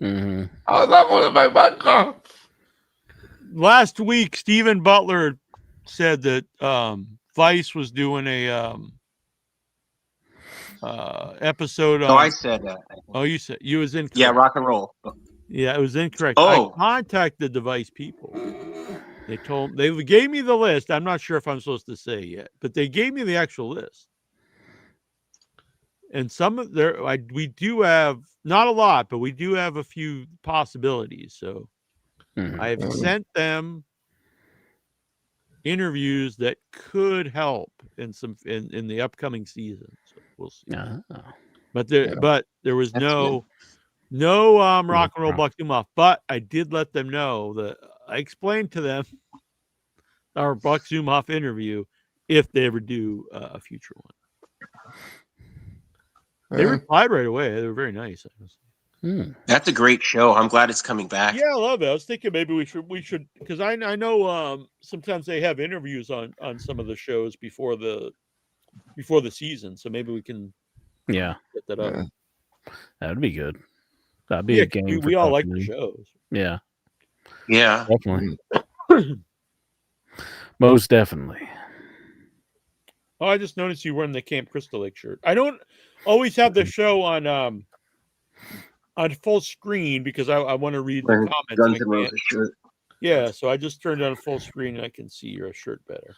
Mm-hmm. I was not one of my butt. Last week, Stephen Butler said that Vice was doing a episode. I said that. Oh, you was incorrect. Yeah, rock and roll. Yeah, it was incorrect. Oh. I contacted the Vice people. They gave me the list. I'm not sure if I'm supposed to say yet, but they gave me the actual list. And some of we do have not a lot, but we do have a few possibilities. So I have sent them interviews that could help in the upcoming season. So we'll see. But there was no rock and roll Buck Zumhofe. But I did let them know that I explained to them our Buck Zumhofe interview if they ever do a future one. They replied right away. They were very nice. That's a great show. I'm glad it's coming back. Yeah, I love it. I was thinking maybe we should because I know sometimes they have interviews on some of the shows before the season, so maybe we can get that up. That'd be good. That'd be a game. We all like the shows. Yeah. Yeah. Definitely. Most definitely. Oh, I just noticed you wearing the Camp Crystal Lake shirt. I don't always have the show on full screen because I want to read the Wearing comments. Guns And N' I can't. Roses shirt. Yeah, so I just turned on full screen and I can see your shirt better.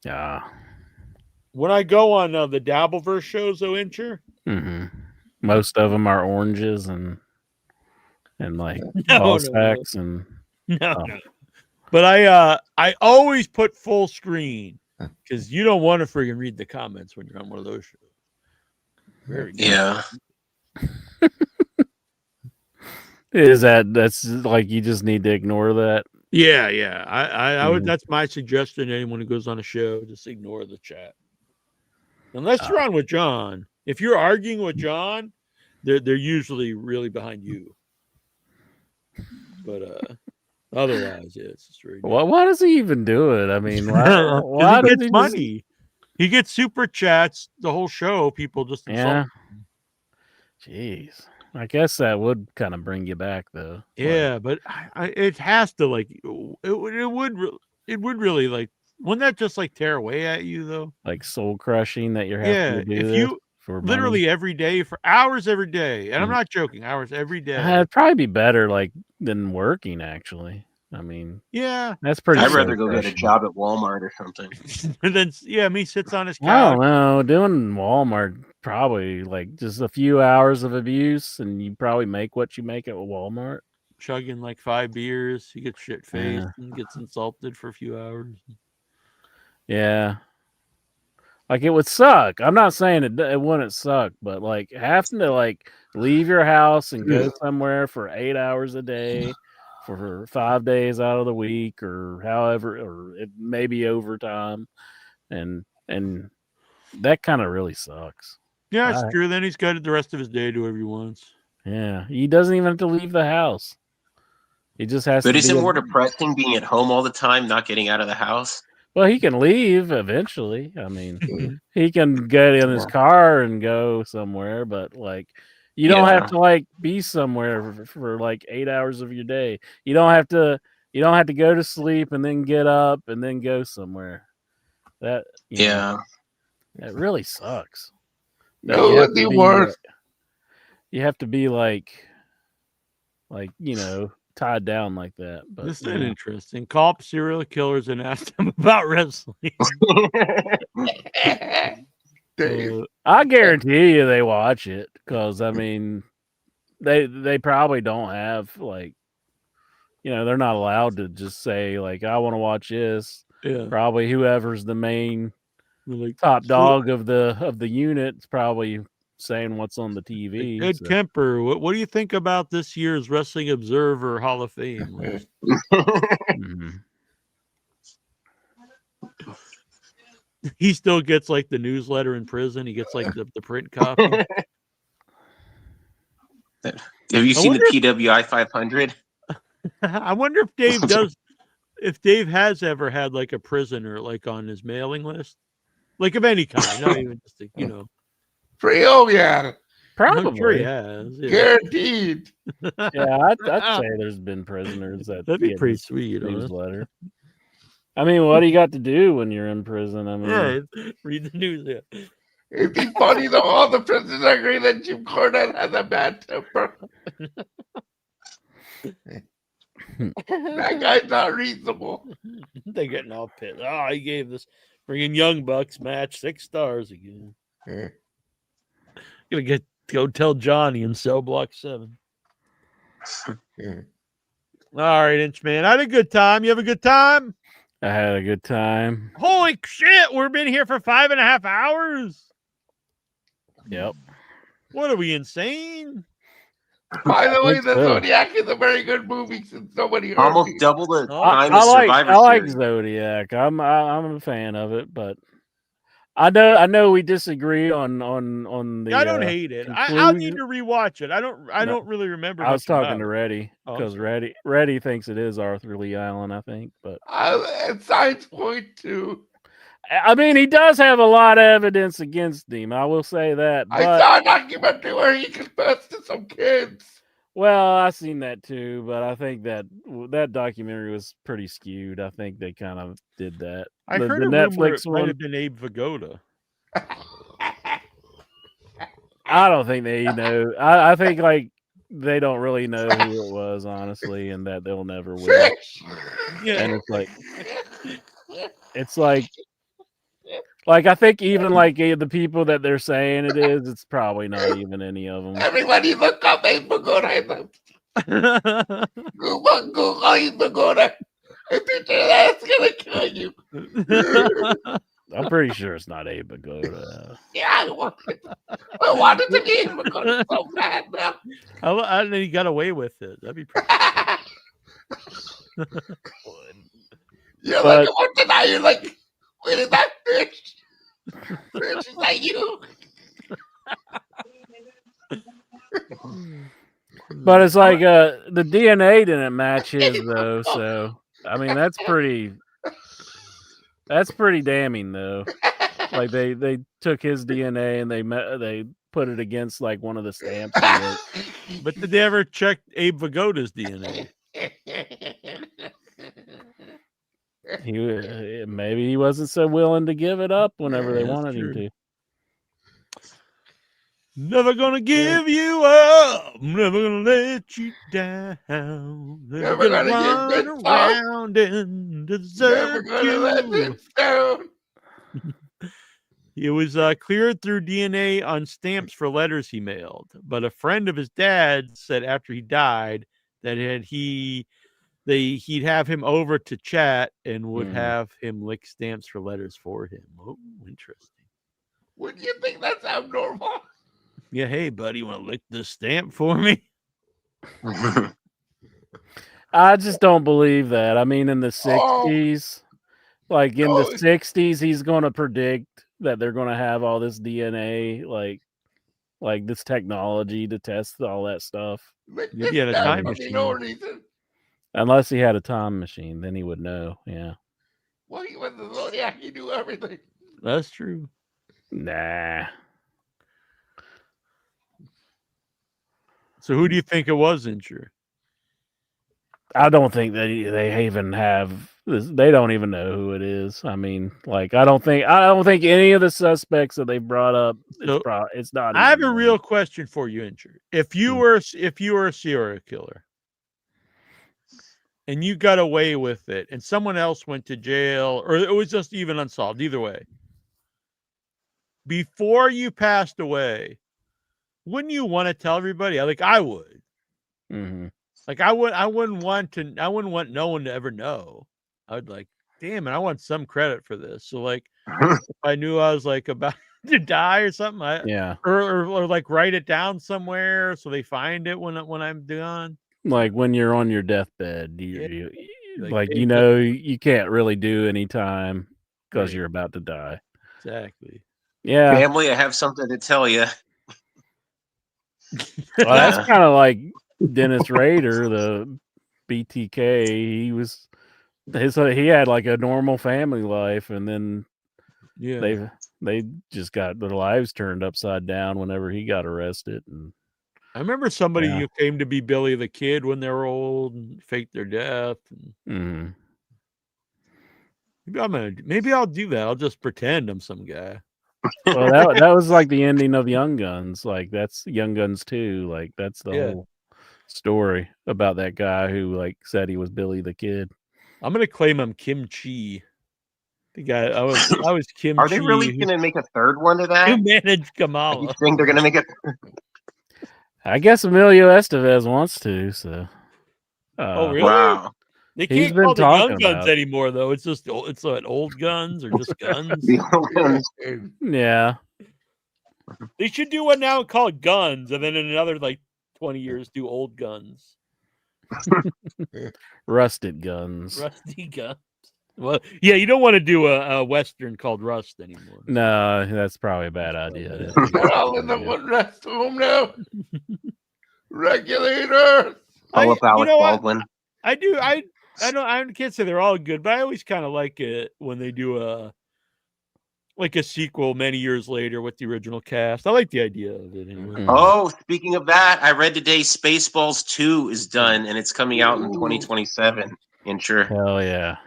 Yeah. When I go on the Dabbleverse shows, though, Incher, most of them are oranges and like No, ball no, sacks and no. But I always put full screen because you don't want to friggin' read the comments when you're on one of those shows. Very good. Yeah. That's like you just need to ignore that? Yeah, yeah. I would. That's my suggestion to anyone who goes on a show. Just ignore the chat, unless you're on with John. If you're arguing with John, they're usually really behind you. But otherwise, yeah, it's just very. Why does he even do it? I mean, why he does gets he money. He gets super chats the whole show. People just Yeah. Jeez. I guess that would kind of bring you back, though. Yeah, but it has to like it would really like wouldn't that just like tear away at you though? Like soul crushing that you're having Yeah, to do if this you for literally money. every day for hours every day, and I'm Mhm. not joking, hours every day. It'd probably be better like than working. Actually, I mean, Yeah, that's pretty. I'd rather go get a soul-crushing. job at Walmart or something. And then me sits on his I couch. don't know. Doing Walmart probably like just a few hours of abuse, and you probably make what you make at Walmart. Chugging like 5 beers, he gets shit faced Yeah. and gets insulted for a few hours. Yeah. Like it would suck. I'm not saying it wouldn't suck, but like having to like leave your house and go somewhere for 8 hours a day for 5 days out of the week or however, or it may be overtime, and that kind of really sucks. Yeah, it's true. Then he's got the rest of his day to do whatever he wants. Yeah, he doesn't even have to leave the house. He just has But to. is it more depressing being at home all the time, not getting out of the house? Well, he can leave eventually. I mean, he can get in his car and go somewhere, but like, you don't have to like be somewhere for like 8 hours of your day. You don't have to go to sleep and then get up and then go somewhere. That that really sucks. No, You have it to didn't be, work. You have to be like tied down like that. But This is interesting. Call up serial killers and ask them about wrestling. I guarantee you they watch it because I mean, they probably don't have like, they're not allowed to just say like I want to watch this. Yeah. Probably whoever's the main top dog of the unit is probably saying what's on the TV. Ed Kemper, what do you think about this year's Wrestling Observer Hall of Fame list? He still gets like the newsletter in prison. He gets like the print copy. Have you seen the PWI 500? I wonder if Dave if Dave has ever had like a prisoner like on his mailing list, like of any kind, not even just yeah. Probably. I'm sure he has. Yeah. Guaranteed. Yeah, I'd say there's been prisoners that'd be pretty sweet. Newsletter. I mean, what do you got to do when you're in prison? I mean, read the news. Yeah. It'd be funny though. All the prisoners agree that Jim Cornette has a bad temper. That guy's not reasonable. They're getting all pissed. Oh, he gave this freaking Young Bucks match 6 stars again. Gonna go tell Johnny in cell block 7. All right, Inchman. I had a good time. You have a good time? I had a good time. Holy shit, we've been here for 5.5 hours. Yep. What are we, insane? By the way, the Zodiac is a very good movie since nobody heard Almost me. double the time as Survivor I like Series. Zodiac. I'm a fan of it, but I know we disagree on the. I don't hate it. I'll need to rewatch it. I don't really remember. I was much talking about to it. Reddy Oh, because Reddy thinks it is Arthur Lee Allen, I think, but At Science Point too. I mean, he does have a lot of evidence against him. I will say that. I But, saw a documentary where he confessed to some kids. Well, I seen that too, but I think that documentary was pretty skewed. I think they kind of did that. I The heard a rumor it Netflix might one. have been Abe Vigoda. I don't think they know. I think like they don't really know who it was, honestly, and that they'll never will. Yeah. And it's like I think even like the people that they're saying it is, it's probably not even any of them. Everybody look up Abe Vigoda. Google Abe Vigoda. I think that's gonna kill you. I'm pretty sure it's not Abe Vigoda. Yeah, I want it to be Abe Vigoda so bad now. I think he got away with it. That'd be pretty. You're like, I won't deny. You're like, wait, is that fish? Fish, is that you? But it's like the DNA didn't match his though, so I mean that's pretty damning though. Like they took his DNA and they put it against like one of the stamps. But did they ever check Abe Vigoda's DNA? Maybe he wasn't so willing to give it up whenever they wanted him to. Never gonna give you up. Never gonna let you down. Never gonna run around and desert you. It was cleared through DNA on stamps for letters he mailed, but a friend of his dad said after he died that he'd have him over to chat and would have him lick stamps for letters for him. Oh, interesting. Would you think that's abnormal? Yeah, hey, buddy, you want to lick this stamp for me? I just don't believe that. I mean, in the 60s, like in the 60s, he's going to predict that they're going to have all this DNA, like this technology to test all that stuff. If he had a time machine. No reason. Unless he had a time machine, then he would know. Yeah. Well, he was the Zodiac. He knew everything. That's true. Nah. So who do you think it was, Incher? I don't think they even have this. They don't even know who it is. I mean, like I don't think any of the suspects that they brought up. It's not. I have a real question for you, Incher. If you were a serial killer and you got away with it, and someone else went to jail, or it was just even unsolved, either way, before you passed away, wouldn't you want to tell everybody? I would. Mm-hmm. Like I wouldn't want no one to ever know. I would like, damn it, I want some credit for this. So like, if I knew I was like about to die or something, or like write it down somewhere so they find it when I'm done. Like when you're on your deathbed, you can't really do any time because you're about to die. Exactly. Yeah. Family, I have something to tell you. Well, that's kind of like Dennis Rader, the BTK. He had like a normal family life, and then they just got their lives turned upside down whenever he got arrested. And I remember somebody who came to be Billy the Kid when they were old and faked their death. Maybe I'll do that. I'll just pretend I'm some guy. Well, that was like the ending of Young Guns. Like that's Young Guns 2. Like that's the whole story about that guy who like said he was Billy the Kid. I'm gonna claim I'm Kim Chi. The guy I was Kim. Are they really gonna make a third one to that? Who managed Kamala? You think they're gonna make it? I guess Emilio Estevez wants to. So. Oh really? Wow. They can't call the Young Guns anymore, though. It's just old guns or just guns. Yeah. They should do one now and call it Guns, and then in another 20 years do Old Guns. Rusted Guns. Rusty Guns. Well, yeah, you don't want to do a Western called Rust anymore. No, that's probably a bad idea. We're all in the one restroom now. Regulators. Alec Baldwin. I do. I can't say they're all good, but I always kind of like it when they do like a sequel many years later with the original cast. I like the idea of it anyway. Oh, speaking of that, I read today Spaceballs 2 is done and it's coming out in 2027. Incher. Hell yeah.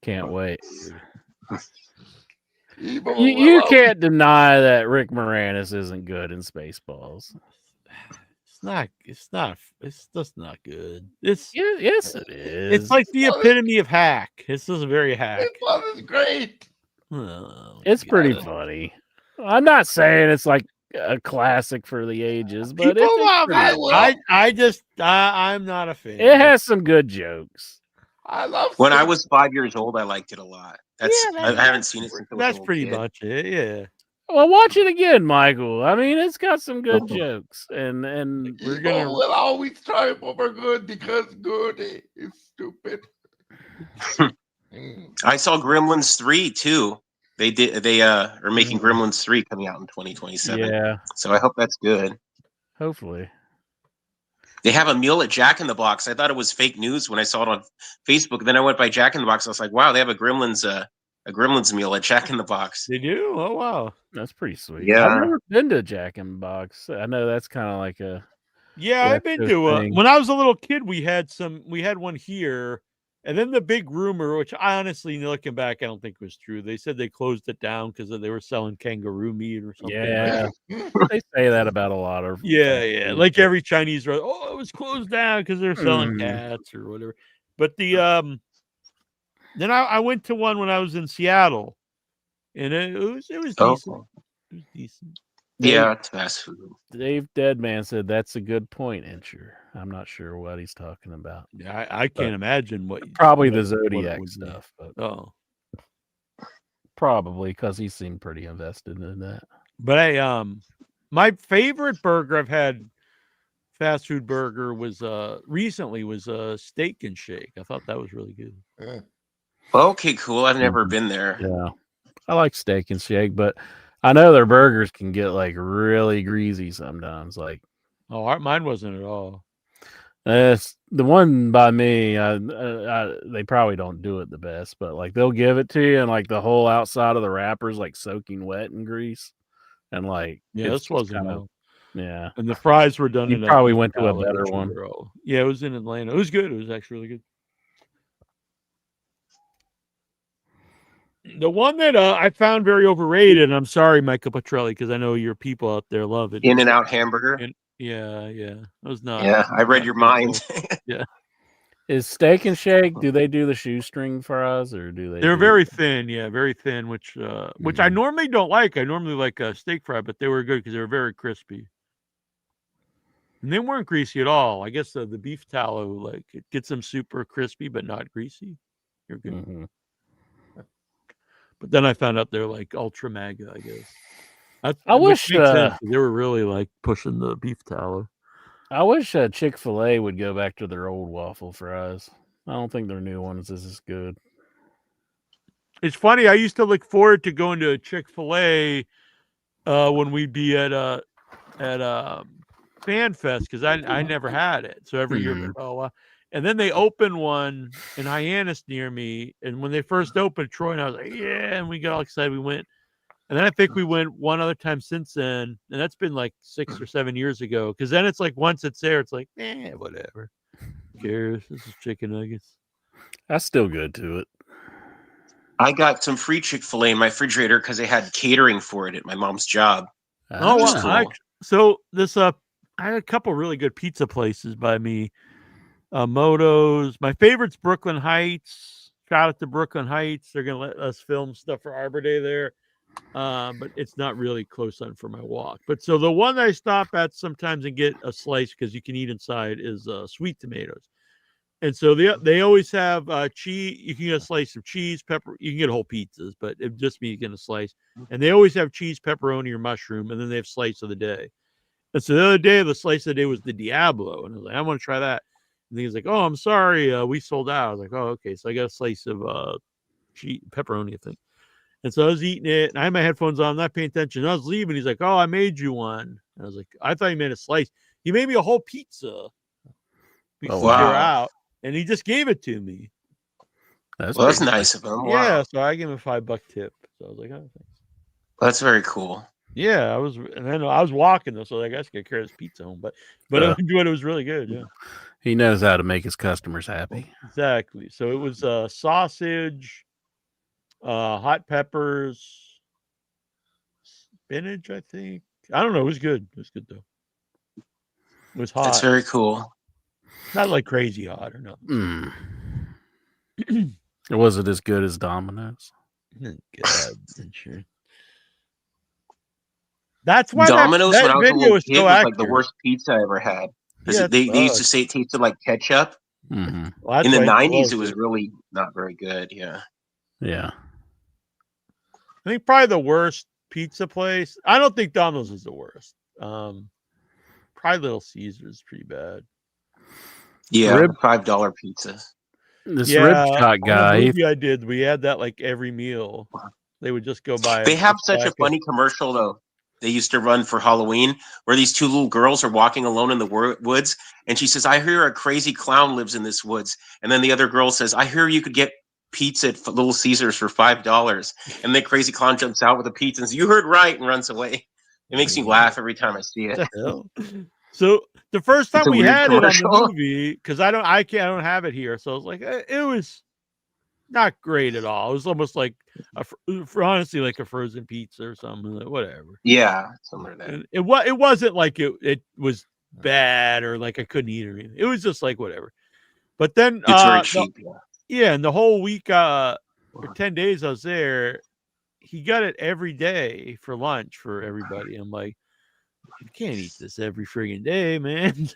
Can't wait. Evil You Willow. can't deny that Rick Moranis isn't good in Spaceballs. It's just not good. It's yes, it is. It's like the epitome of hack. This is very hack. This one is great. It's pretty funny. I'm not saying it's like a classic for the ages, but People it's love pretty it. I'm not a fan. It has some good jokes. I love. When I was 5 years old, I liked it a lot. I haven't seen it since I was That's a little pretty kid. much it. Yeah. Well, watch it again, Michael. I mean, it's got some good jokes, and we're Evil gonna. will always triumph over good because good is stupid. I saw Gremlins 3 too. They are making Gremlins 3 coming out in 2027. Yeah. So I hope that's good. Hopefully. They have a meal at Jack in the Box. I thought it was fake news when I saw it on Facebook. Then I went by Jack in the Box. I was like, wow, they have a Gremlins meal at Jack in the Box. They do? Oh wow. That's pretty sweet. Yeah. I've never been to Jack in the Box. I know that's kind of like a I've been to thing. when I was a little kid. We had one here, and then the big rumor, which I honestly, looking back, I don't think was true. They said they closed it down because they were selling kangaroo meat or something. Yeah, they say that about a lot of yeah. Like every Chinese restaurant, it was closed down because they're selling cats or whatever. But the then I went to one when I was in Seattle, and it was decent. It was decent. Yeah, it's fast food. Dave Deadman said that's a good point, Incher. I'm not sure what he's talking about. Yeah, I can't imagine what. Probably what- the what it Zodiac would be. stuff, but probably because he seemed pretty invested in that. But my favorite burger I've had, fast food burger, was recently was Steak and Shake. I thought that was really good. Okay, cool. I've never been there. Yeah, I like Steak and Shake, but I know their burgers can get like really greasy sometimes. Like, mine wasn't at all. the one by me. They probably don't do it the best, but like they'll give it to you, and like the whole outside of the wrapper's like soaking wet in grease, and like This wasn't kind well. yeah. And the fries were done. You in probably went to a Atlanta, better which one. were yeah, it was in Atlanta. It was good. It was actually really good. The one that I found very overrated, and I'm sorry, Michael Petrelli, because I know your people out there love it. In-N-Out hamburger. Yeah. It was not. Yeah, I read your mind. Yeah. Is Steak and Shake? Do they do the shoestring fries, or do they? They're very thin, very thin, which I normally don't like. I normally like a steak fry, but they were good because they were very crispy. And they weren't greasy at all. I guess the beef tallow, like, it gets them super crispy, but not greasy. You're good. Mm-hmm. But then I found out they're like ultra mega, I guess. I wish they were really like pushing the beef tallow. I wish Chick-fil-A would go back to their old waffle fries. I don't think their new ones is as good. It's funny. I used to look forward to going to a Chick-fil-A when we'd be at Fan Fest because I never had it. So every year, and then they opened one in Hyannis near me. And when they first opened, Troy and I was like, yeah, and we got all excited. We went. And then I think we went one other time since then. And that's been like 6 or 7 years ago. Because then it's like once it's there, it's like, whatever. Who cares? This is chicken nuggets. That's still good to it. I got some free Chick-fil-A in my refrigerator because they had catering for it at my mom's job. Oh, wow. So this I had a couple really good pizza places by me. Moto's. My favorite's Brooklyn Heights. Shout out to Brooklyn Heights. They're gonna let us film stuff for Arbor Day there. But it's not really close on for my walk. But so the one that I stop at sometimes and get a slice because you can eat inside is sweet tomatoes. And so they always have cheese. You can get a slice of cheese, pepper. You can get whole pizzas, but it just means you get a slice. And they always have cheese, pepperoni, or mushroom, and then they have slice of the day. And so the other day, the slice of the day was the Diablo, and I was like, I want to try that. And he's like, oh, I'm sorry, we sold out. I was like, oh, okay. So I got a slice of cheese, pepperoni, I think. And so I was eating it, and I had my headphones on, not paying attention. I was leaving. He's like, oh, I made you one. And I was like, I thought he made a slice. He made me a whole pizza because they were out, and he just gave it to me. That's nice of him. Yeah, so I gave him a $5 tip. So I was like, oh, thanks. That's very cool. Yeah, I was walking though, so I guess I could carry this pizza home. But it was really good. Yeah, He knows how to make his customers happy. exactly. So it was sausage, hot peppers, spinach. I think I don't know. It was good. It was good though. It was hot. That's very cool. Not like crazy hot or nothing. Was it as good as Domino's? God, sure. That's why Domino's that when I was a video little is kid so was accurate. like the worst pizza I ever had. Yeah, they used to say it tasted like ketchup. Mm-hmm. Well, in the 90s, it was really not very good. Yeah. Yeah. I think probably the worst pizza place. I don't think Domino's is the worst. Probably Little Caesars is pretty bad. Yeah, $5 pizzas. This rib shot guy. The movie I did, we had that like every meal. They would just go by. They have such a funny commercial though. They used to run for Halloween where these two little girls are walking alone in the woods, and she says, "I hear a crazy clown lives in this woods." And then the other girl says, "I hear you could get pizza at Little Caesars for $5." And the crazy clown jumps out with a pizza and says, "You heard right," and runs away. It makes me laugh every time I see it. So the first time we had it on commercial. the movie, because I don't have it here, so I was like, it was not great at all. It was almost like honestly like a frozen pizza or something, like, whatever. Yeah, something like that. It wasn't like it was bad or like I couldn't eat or anything. It was just like whatever. But then it's very cheap. And the whole week or 10 days I was there, he got it every day for lunch for everybody. I'm like, I can't eat this every friggin' day, man.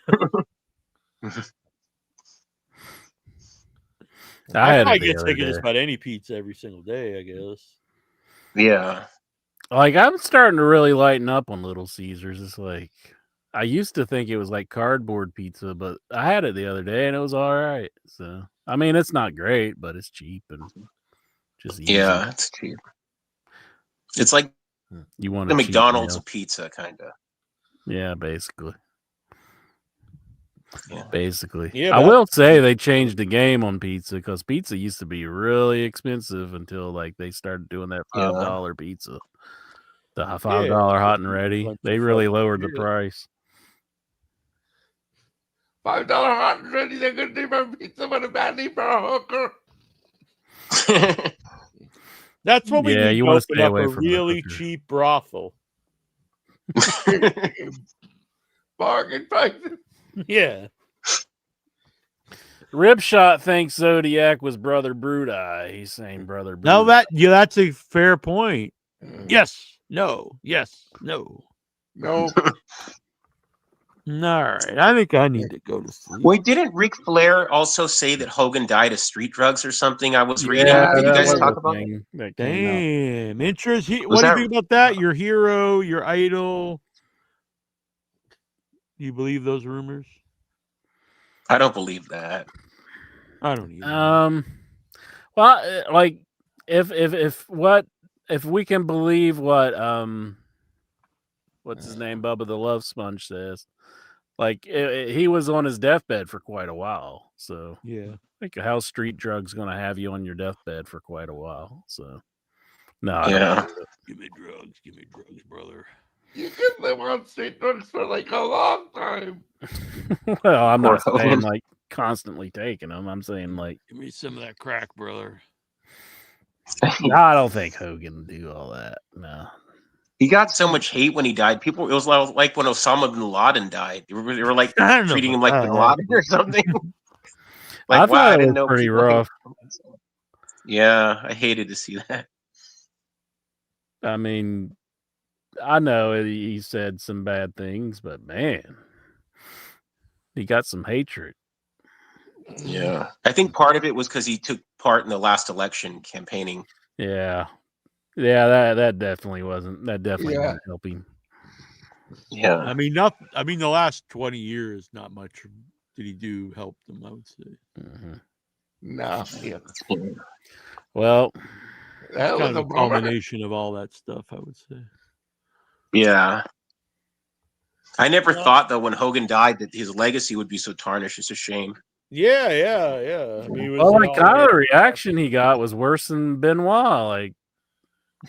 I get sick of just about any pizza every single day, I guess. Yeah. Like, I'm starting to really lighten up on Little Caesars. It's like, I used to think it was like cardboard pizza, but I had it the other day and it was all right. So, I mean, it's not great, but it's cheap and just easy. Yeah, it's cheap. It's like you want the McDonald's of pizza, kind of. Yeah, basically. Yeah. Basically. Yeah, I will say they changed the game on pizza because pizza used to be really expensive until like they started doing that $5 pizza. The $5 hot and ready. They really lowered the price. $5 hot and ready. They're good to for pizza, but a bad need for a hooker. That's what we need you to want to open stay up away a from really cheap brothel. Bargain prices. Yeah. Ribshot thinks Zodiac was Brother Brudai. He's saying Brother Brudai. No, that's a fair point. Yes. No. Yes. No. No. All right. I think I need to go to sleep. Wait, didn't Ric Flair also say that Hogan died of street drugs or something? I was reading. Did you guys talk about that? Damn. Interest. What do you think about that? Your hero, your idol. Do you believe those rumors? I don't believe that. I don't either. Well, like if we can believe what what's his name, Bubba the Love Sponge says, like he was on his deathbed for quite a while. So yeah, think how street drugs going to have you on your deathbed for quite a while. So no, yeah. Give me drugs, brother. You can live on street drugs for like a long time. Well, I'm not saying like constantly taking them. I'm saying like give me some of that crack, brother. I don't think Hogan would do all that. No. He got so much hate when he died. It was like when Osama bin Laden died. They were like treating him like bin Laden or something. Like, wow, I didn't know. Pretty rough. Yeah, I hated to see that. I mean, I know he said some bad things, but man, he got some hatred. Yeah, I think part of it was because he took part in the last election campaigning. Yeah, that definitely wasn't. That definitely wasn't helping. Yeah, I mean, the last 20 years, not much did he do help them. I would say. Mm-hmm. No. Yeah. Well, that was a culmination of all that stuff, I would say. Yeah. I never thought though when Hogan died that his legacy would be so tarnished. It's a shame. Yeah. I mean, kind of the reaction he got was worse than Benoit. Like,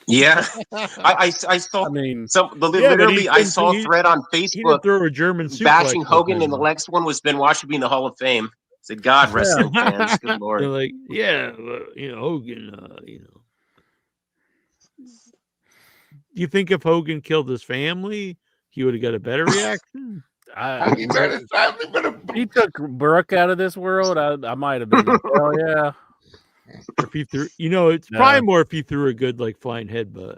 Yeah, I saw. I mean, literally, I saw a thread on He didn't Facebook throw a German bashing suplex Hogan, like and the next one was Benoit should be in the Hall of Fame. I said, God, wrestling fans, good They're lord. like, yeah, Hogan, Do you think if Hogan killed his family, he would have got a better reaction? He took Brooke out of this world. I might have been like, hell yeah. Or if he threw, it's probably more if he threw a good like flying headbutt.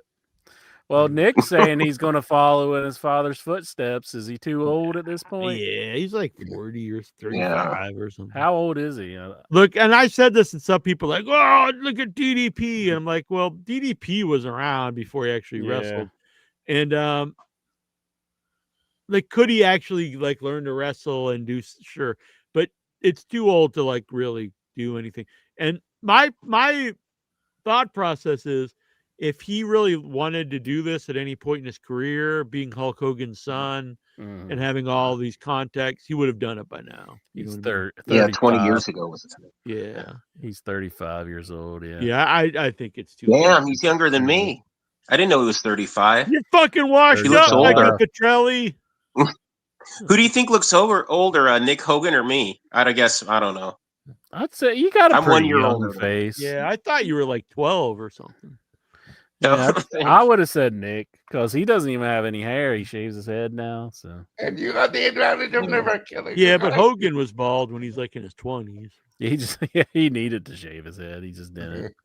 Well, Nick's saying he's going to follow in his father's footsteps. Is he too old at this point? Yeah, he's like 40 or 35 or something. How old is he? Look, and I said this, and some people are like, oh, look at DDP. And I'm like, well, DDP was around before he actually wrestled. And like, could he actually like learn to wrestle and do? Sure, but it's too old to like really do anything. And my thought process is, if he really wanted to do this at any point in his career, being Hulk Hogan's son and having all these contacts, he would have done it by now. He's 20 years ago was the time. Yeah, he's 35 years old. Yeah, yeah. I think it's too. Damn, he's younger than me. I didn't know he was 35. You're fucking washed He looks up, older. Petrelli. Who do you think looks older, Nick Hogan or me? I guess I don't know. I'd say you got a I'm 1 pretty year young older. face. Yeah, I thought you were like 12 or something. Yeah, I would have said Nick because he doesn't even have any hair. He shaves his head now. So And you got the advantage of never killing. Yeah, the but guy. Hogan was bald when he's like in his 20s. He needed to shave his head. He just didn't.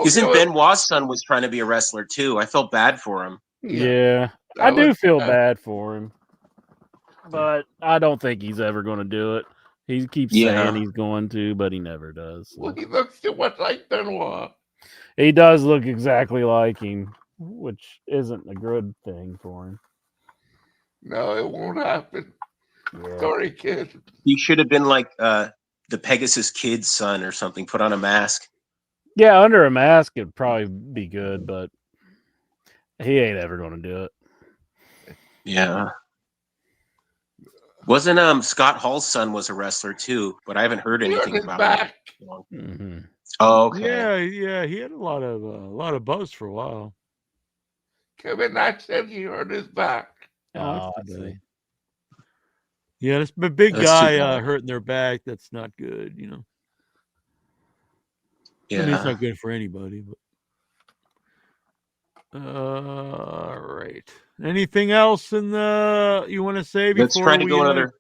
Isn't Benoit's son was trying to be a wrestler too? I felt bad for him. Yeah, I do feel bad for him, but I don't think he's ever going to do it. He keeps saying he's going to, but he never does. So. Well, he looks too much like Benoit. He does look exactly like him, which isn't a good thing for him. No, it won't happen. Yeah. Sorry, kid. He should have been like the Pegasus Kid's son or something. Put on a mask. Yeah, under a mask it'd probably be good, but he ain't ever going to do it. Yeah. Wasn't Scott Hall's son was a wrestler too, but I haven't heard anything about it. Mm-hmm. Oh, okay. Yeah, he had a lot of buzz for a while. Kevin Nash said he hurt his back. Oh, I see. Yeah, it's a big That's guy too bad. hurting their back. That's not good, Yeah. I mean, it's not good for anybody. But all right. Anything else you want to say before Let's try to go another.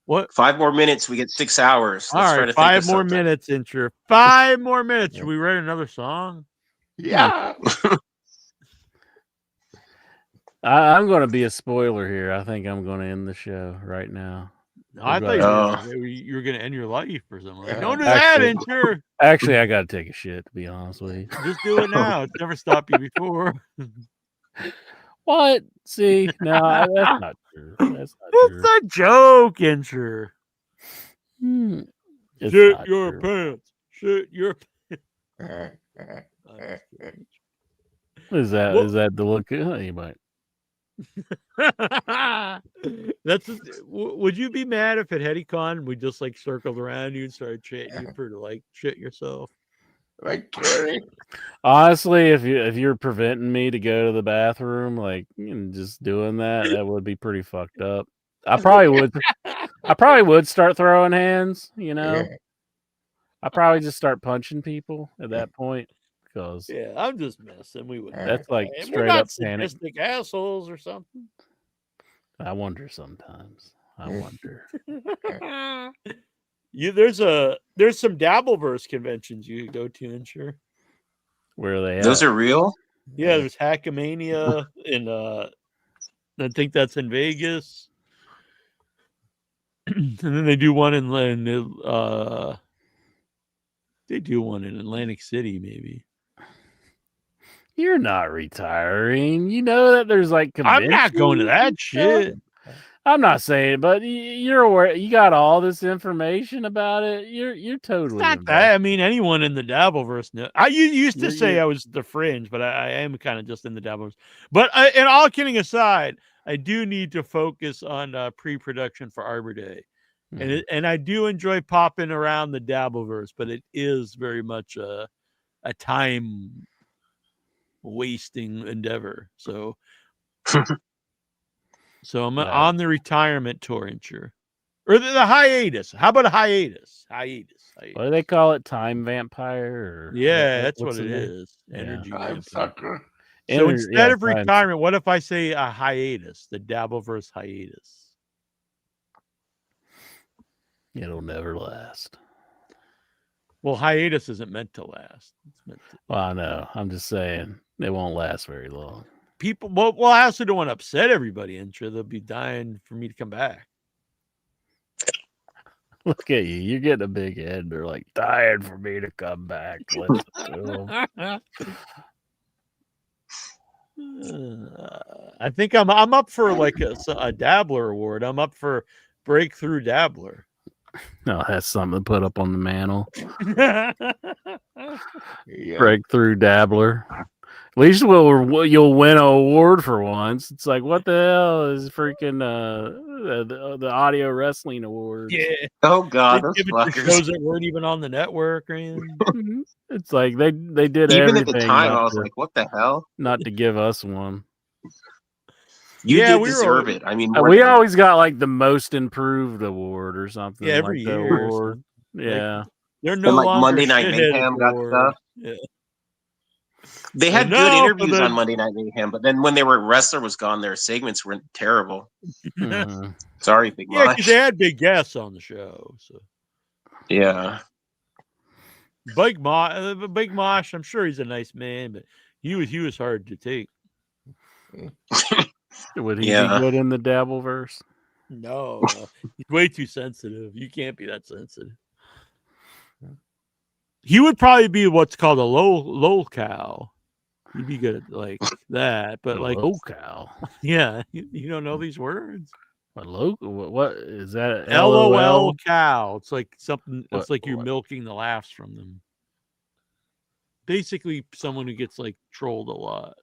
What? 5 more minutes. We get 6 hours. Let's All try right, to 5 think of more something. minutes, Incher. 5 more minutes. Should we write another song? Yeah. I'm going to be a spoiler here. I think I'm going to end the show right now. I thought you were going to end your life or something. Like, don't do that, Incher. Actually, I got to take a shit, to be honest with you. Just do it now. It's never stopped you before. What? See, no, that's not true. That's not true. It's a joke, Incher. It's Shit not your true. pants. Shit your pants. Is that the look? You might. Would you be mad if at HeadyCon we just like circled around you and started chanting you for to like shit yourself? Like Carrie. Honestly, if you're preventing me to go to the bathroom, like just doing that would be pretty fucked up. I probably would start throwing hands. I probably just start punching people at that point because Yeah, I'm just messing. We would. that's like We're straight not up panic. sadistic assholes or something. I wonder sometimes. I wonder. There's some Dabbleverse conventions you could go to, Incher. Where are they at? Those are real? Yeah, there's Hackamania in I think that's in Vegas. And then they do one in Atlantic City, maybe. You're not retiring. You know that there's like I'm not going to that shit. I'm not saying, but you're aware. You got all this information about it. You're totally. It's not that. I mean, anyone in the Dabbleverse knows. You used to say I was the fringe, but I am kind of just in the Dabbleverse. But and all kidding aside, I do need to focus on pre-production for Arbor Day. And I do enjoy popping around the Dabbleverse, but it is very much a time wasting endeavor. So I'm on the retirement tour, Incher. Or the hiatus. How about a hiatus? Hiatus. What do they call it? Time vampire? Or Yeah, that's what's what the it name? is. Yeah. Energy Time vampire. sucker. So instead of time- retirement, what if I say a hiatus? The Dabbleverse hiatus. It'll never last. Well, hiatus isn't meant to last. It's meant to. Well, I know. I'm just saying it won't last very long. People, well, I also don't want to upset everybody. Intra, they'll be dying for me to come back. Look at you. You're getting a big head. They're like, dying for me to come back. Listen to them. I think I'm up for like a Dabbler award. I'm up for Breakthrough Dabbler. No, that's something to put up on the mantle. Yeah. Breakthrough Dabbler. At least you'll win an award for once. It's like, what the hell is freaking the Audio Wrestling Awards? Yeah. Oh God, They those give it to fuckers. shows that weren't even on the network, man. It's like they did Even everything. at the time, not I was to- like, "What the hell?" Not to give us one. You Yeah, did we were deserve all- it. I mean, We always got like the most improved award or something. Yeah, every like the year. or award. something. Yeah. They're no And, like, longer Monday Night shithead Mayhem got award. stuff. Yeah. They had No, good but interviews then- on Monday Night Mayhem, but then when they were Wrestler was gone, their segments were terrible. Mhm. Sorry, Big Yeah, Mosh. because they had big guests on the show. So Yeah. Big Mosh, I'm sure he's a nice man, but he was hard to take. Would he Yeah. be good in the Dabbleverse? No, he's way too sensitive. You can't be that sensitive. He would probably be what's called a low cow. He'd be good at like that, but like local. Yeah, you don't know these words. What is that? LOL cow. It's like something. It's What- like you're what? milking the laughs from them. Basically, someone who gets like trolled a lot,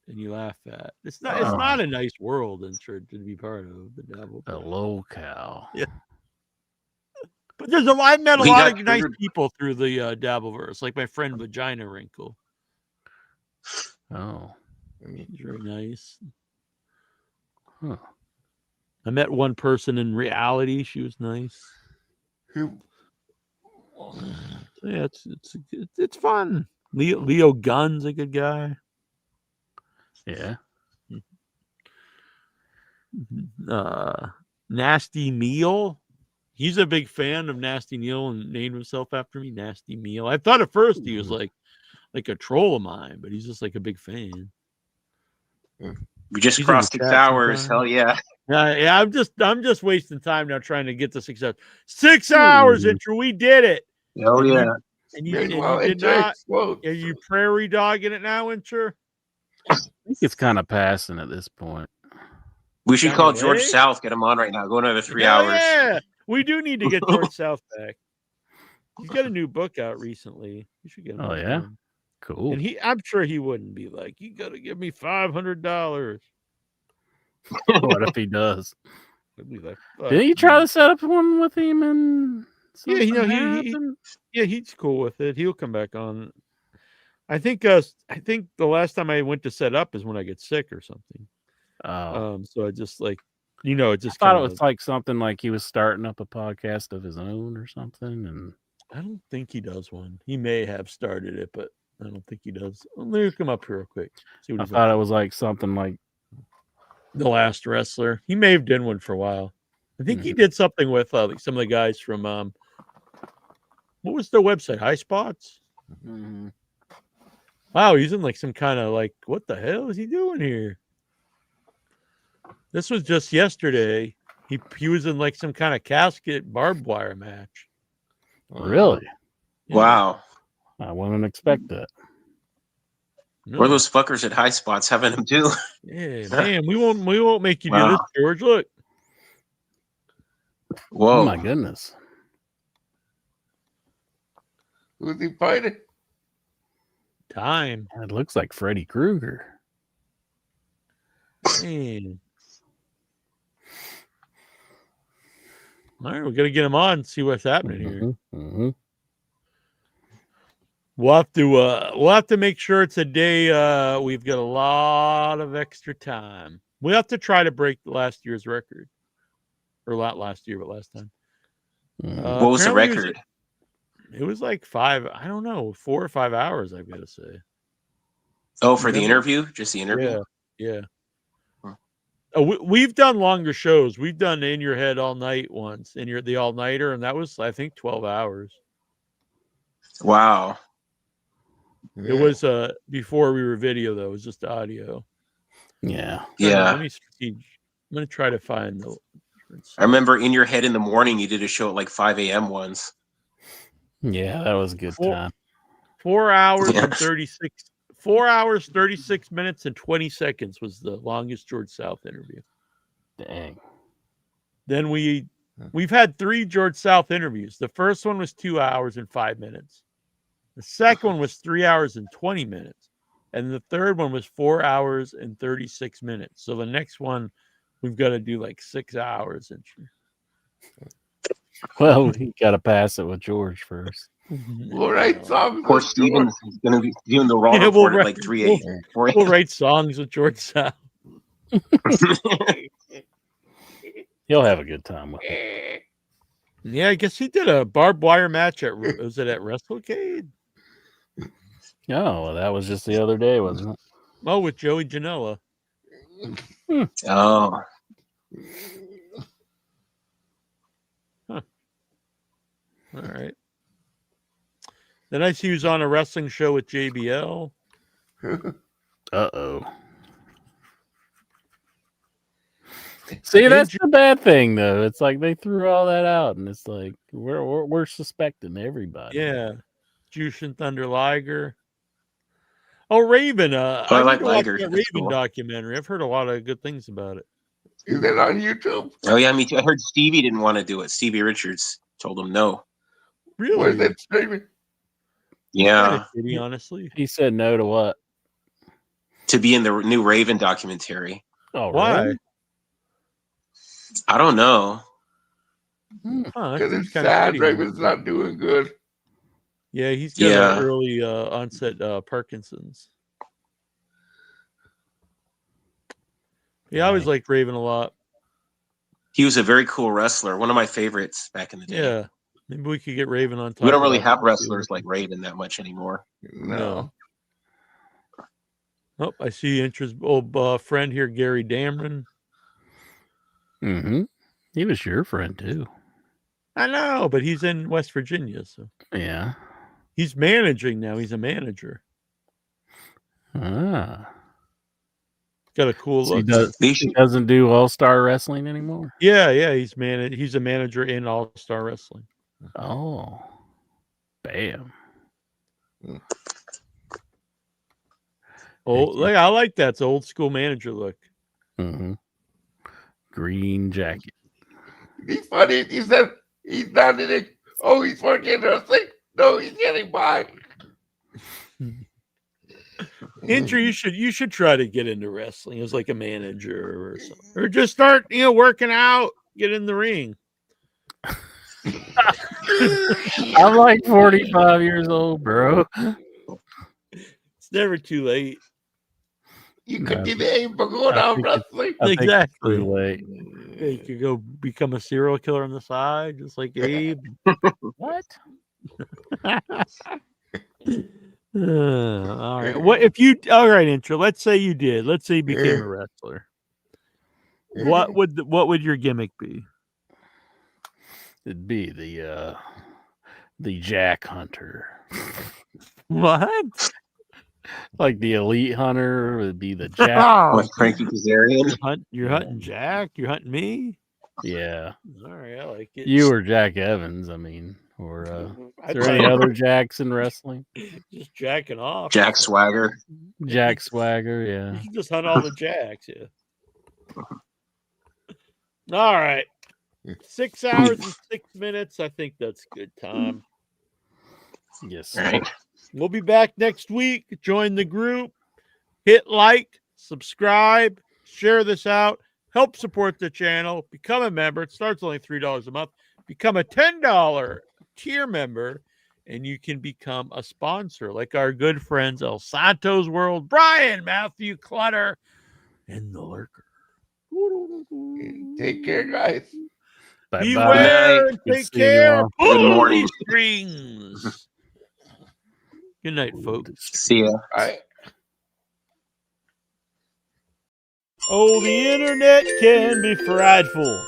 and you laugh at. It's not. It's not a nice world, to be part of the devil. A local. Yeah. But I met a We lot got of nice triggered. people through the Dabbleverse, like my friend Vagina Wrinkle. Oh. He's very nice. Huh. I met one person in reality. She was nice. Who? Yeah, it's fun. Leo Gunn's a good guy. Yeah. Nasty Neil. He's a big fan of Nasty Neil and named himself after me, Nasty Neil. I thought at first he was like a troll of mine, but he's just like a big fan. We just He's in crossed the 6 chat hours. sometime. Hell yeah. Yeah. I'm just wasting time now trying to get to success. 6 hours, intro. We did it. Oh And yeah. You did not. Are you prairie dogging it now, intro? I think it's kind of passing at this point. We should Johnny call George Lake? South, get him on right now. Go another 3 Hell hours. Yeah, we do need to get George South back. He's got a new book out recently. You should get him. Oh on yeah. board. Cool. And I'm sure he wouldn't be like, you got to give me $500. What if he does? I'd be like, Didn't you try to set up one with him and Yeah, you know, something he happened? he's cool with it. He'll come back on. I think the last time I went to set up is when I get sick or something. So I just like, it just I thought kinda, it was like something like he was starting up a podcast of his own or something, and I don't think he does one. He may have started it, but I don't think he does. Let me come up here real quick. See what I he's thought up it to. was like something like The Last Wrestler. He may have done one for a while. I think Hmm. he did something with like some of the guys from what was their website? High Spots. Wow, he's in like some kind of like, what the hell is he doing here? This was just yesterday. He was in like some kind of casket barbed wire match. really. Yeah. Wow. I wouldn't expect that. What are those fuckers at High Spots having him do? Yeah, man, we won't make you do Wow. this, George. Look. Whoa. Oh my goodness. Who's he fighting? Time. It looks like Freddy Krueger. Man. All right, we're gonna get him on and see what's happening here. Mhm. We'll have to make sure it's a day we've got a lot of extra time. We'll have to try to break last year's record. Or not last year, but last time. What was the record? It was like 4 or 5 hours, I've got to say. Oh, for the interview? Just the interview? Yeah. We've done longer shows. We've done In Your Head All Night once, the all-nighter, and that was, I think, 12 hours. Wow. It was before we were video, though. It was just audio. Yeah. Yeah. I'm going to try to find the... I remember In Your Head in the Morning, you did a show at like 5 a.m. once. Yeah, that was a good time. 4 hours and 36. 4 hours, 36 minutes, and 20 seconds was the longest George South interview. Dang. Then we've had 3 George South interviews. The first one was 2 hours and 5 minutes. The second one was 3 hours and 20 minutes. And the third one was 4 hours and 36 minutes. So the next one, we've got to do like 6 hours. Well, we got to pass it with George first. We'll write songs. Of course, Steven's going to be doing the raw report at like 3 a.m. We'll write songs with George South. He'll have a good time with it. Yeah, I guess he did a barbed wire match at WrestleCade? Oh, well, that was just the other day, wasn't it? Oh, with Joey Janela. Oh. Huh. All right. Then I see he was on a wrestling show with JBL. Uh-oh. See, that's the bad thing, though. It's like they threw all that out, and it's like we're suspecting everybody. Yeah. Jushin Thunder Liger. Oh, Raven. I like Liger. That Raven documentary. I've heard a lot of good things about it. Is it on YouTube? Oh, yeah, me too. I heard Stevie didn't want to do it. Stevie Richards told him no. Really? Where's that streaming? Yeah. Pity, honestly. He said no to what? To be in the new Raven documentary. Oh, why? really? I don't know. Because it's sad. Raven's not doing good. Yeah, he's got an early onset Parkinson's. Yeah, I always liked Raven a lot. He was a very cool wrestler. One of my favorites back in the day. Yeah. Maybe we could get Raven on top. We don't really have wrestlers like Raven that much anymore. No. Oh, I see old friend here, Gary Dameron. Mm-hmm. He was your friend, too. I know, but he's in West Virginia, so. Yeah. He's managing now. He's a manager. Ah. Got a cool look. He doesn't do All-Star Wrestling anymore? Yeah. He's a manager in All-Star Wrestling. Oh. Bam. Oh, I like that. It's old school manager look. Mm-hmm. Green jacket. He's funny. He said he's not in it. Oh, he's working wrestling. No, he's getting by. Andrew, you should try to get into wrestling as like a manager or something, or just start working out. Get in the ring. I'm like 45 years old, bro. It's never too late. You could be the aim for going out wrestling. Exactly. Too late. You could go become a serial killer on the side, just like Abe. What? All right. What if you? All right, intro. Let's say you did. Let's say you became a wrestler. What would your gimmick be? It'd be the Jack Hunter. What? Like the Elite Hunter would be the Jack. With Frankie Kazarian. You're hunting Jack. You're hunting me. Yeah. All right, I like it. You or Jack Evans, I mean, or is there any other Jacks in wrestling? Just jacking off. Jack Swagger. Jack Swagger, yeah. You can just hunt all the Jacks, yeah. All right. 6 hours and 6 minutes. I think that's good time. Yes. All right. We'll be back next week. Join the group. Hit like, subscribe, share this out. Help support the channel. Become a member. It starts only $3 a month. Become a $10 tier member. and you can become a sponsor, like our good friends El Santos World, Brian, Matthew, Clutter, and the Lurker. Take care, guys. Beware and Good take seeing you care. all. Good Pull morning. these strings. Good night, folks. See ya. Oh, the internet can be frightful,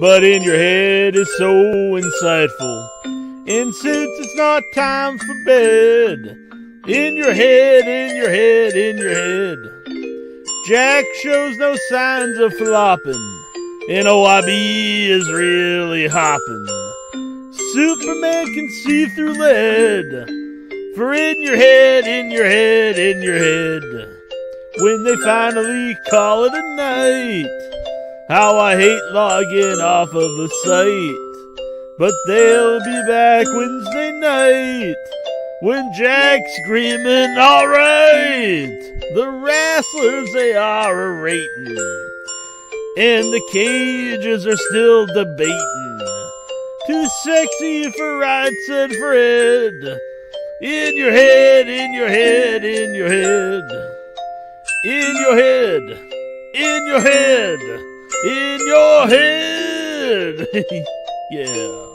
but in your head is so insightful. And since it's not time for bed, in your head, in your head, in your head, Jack shows no signs of flopping, and OIB is really hopping. Superman can see through lead, for in your head, in your head, in your head, when they finally call it a night, how I hate logging off of the site. But they'll be back Wednesday night when Jack's screaming, all right, the wrestlers, they are a rating, and the cages are still debating. Too sexy for right, said Fred. In your head, in your head, in your head. In your head, in your head, in your head. Yeah.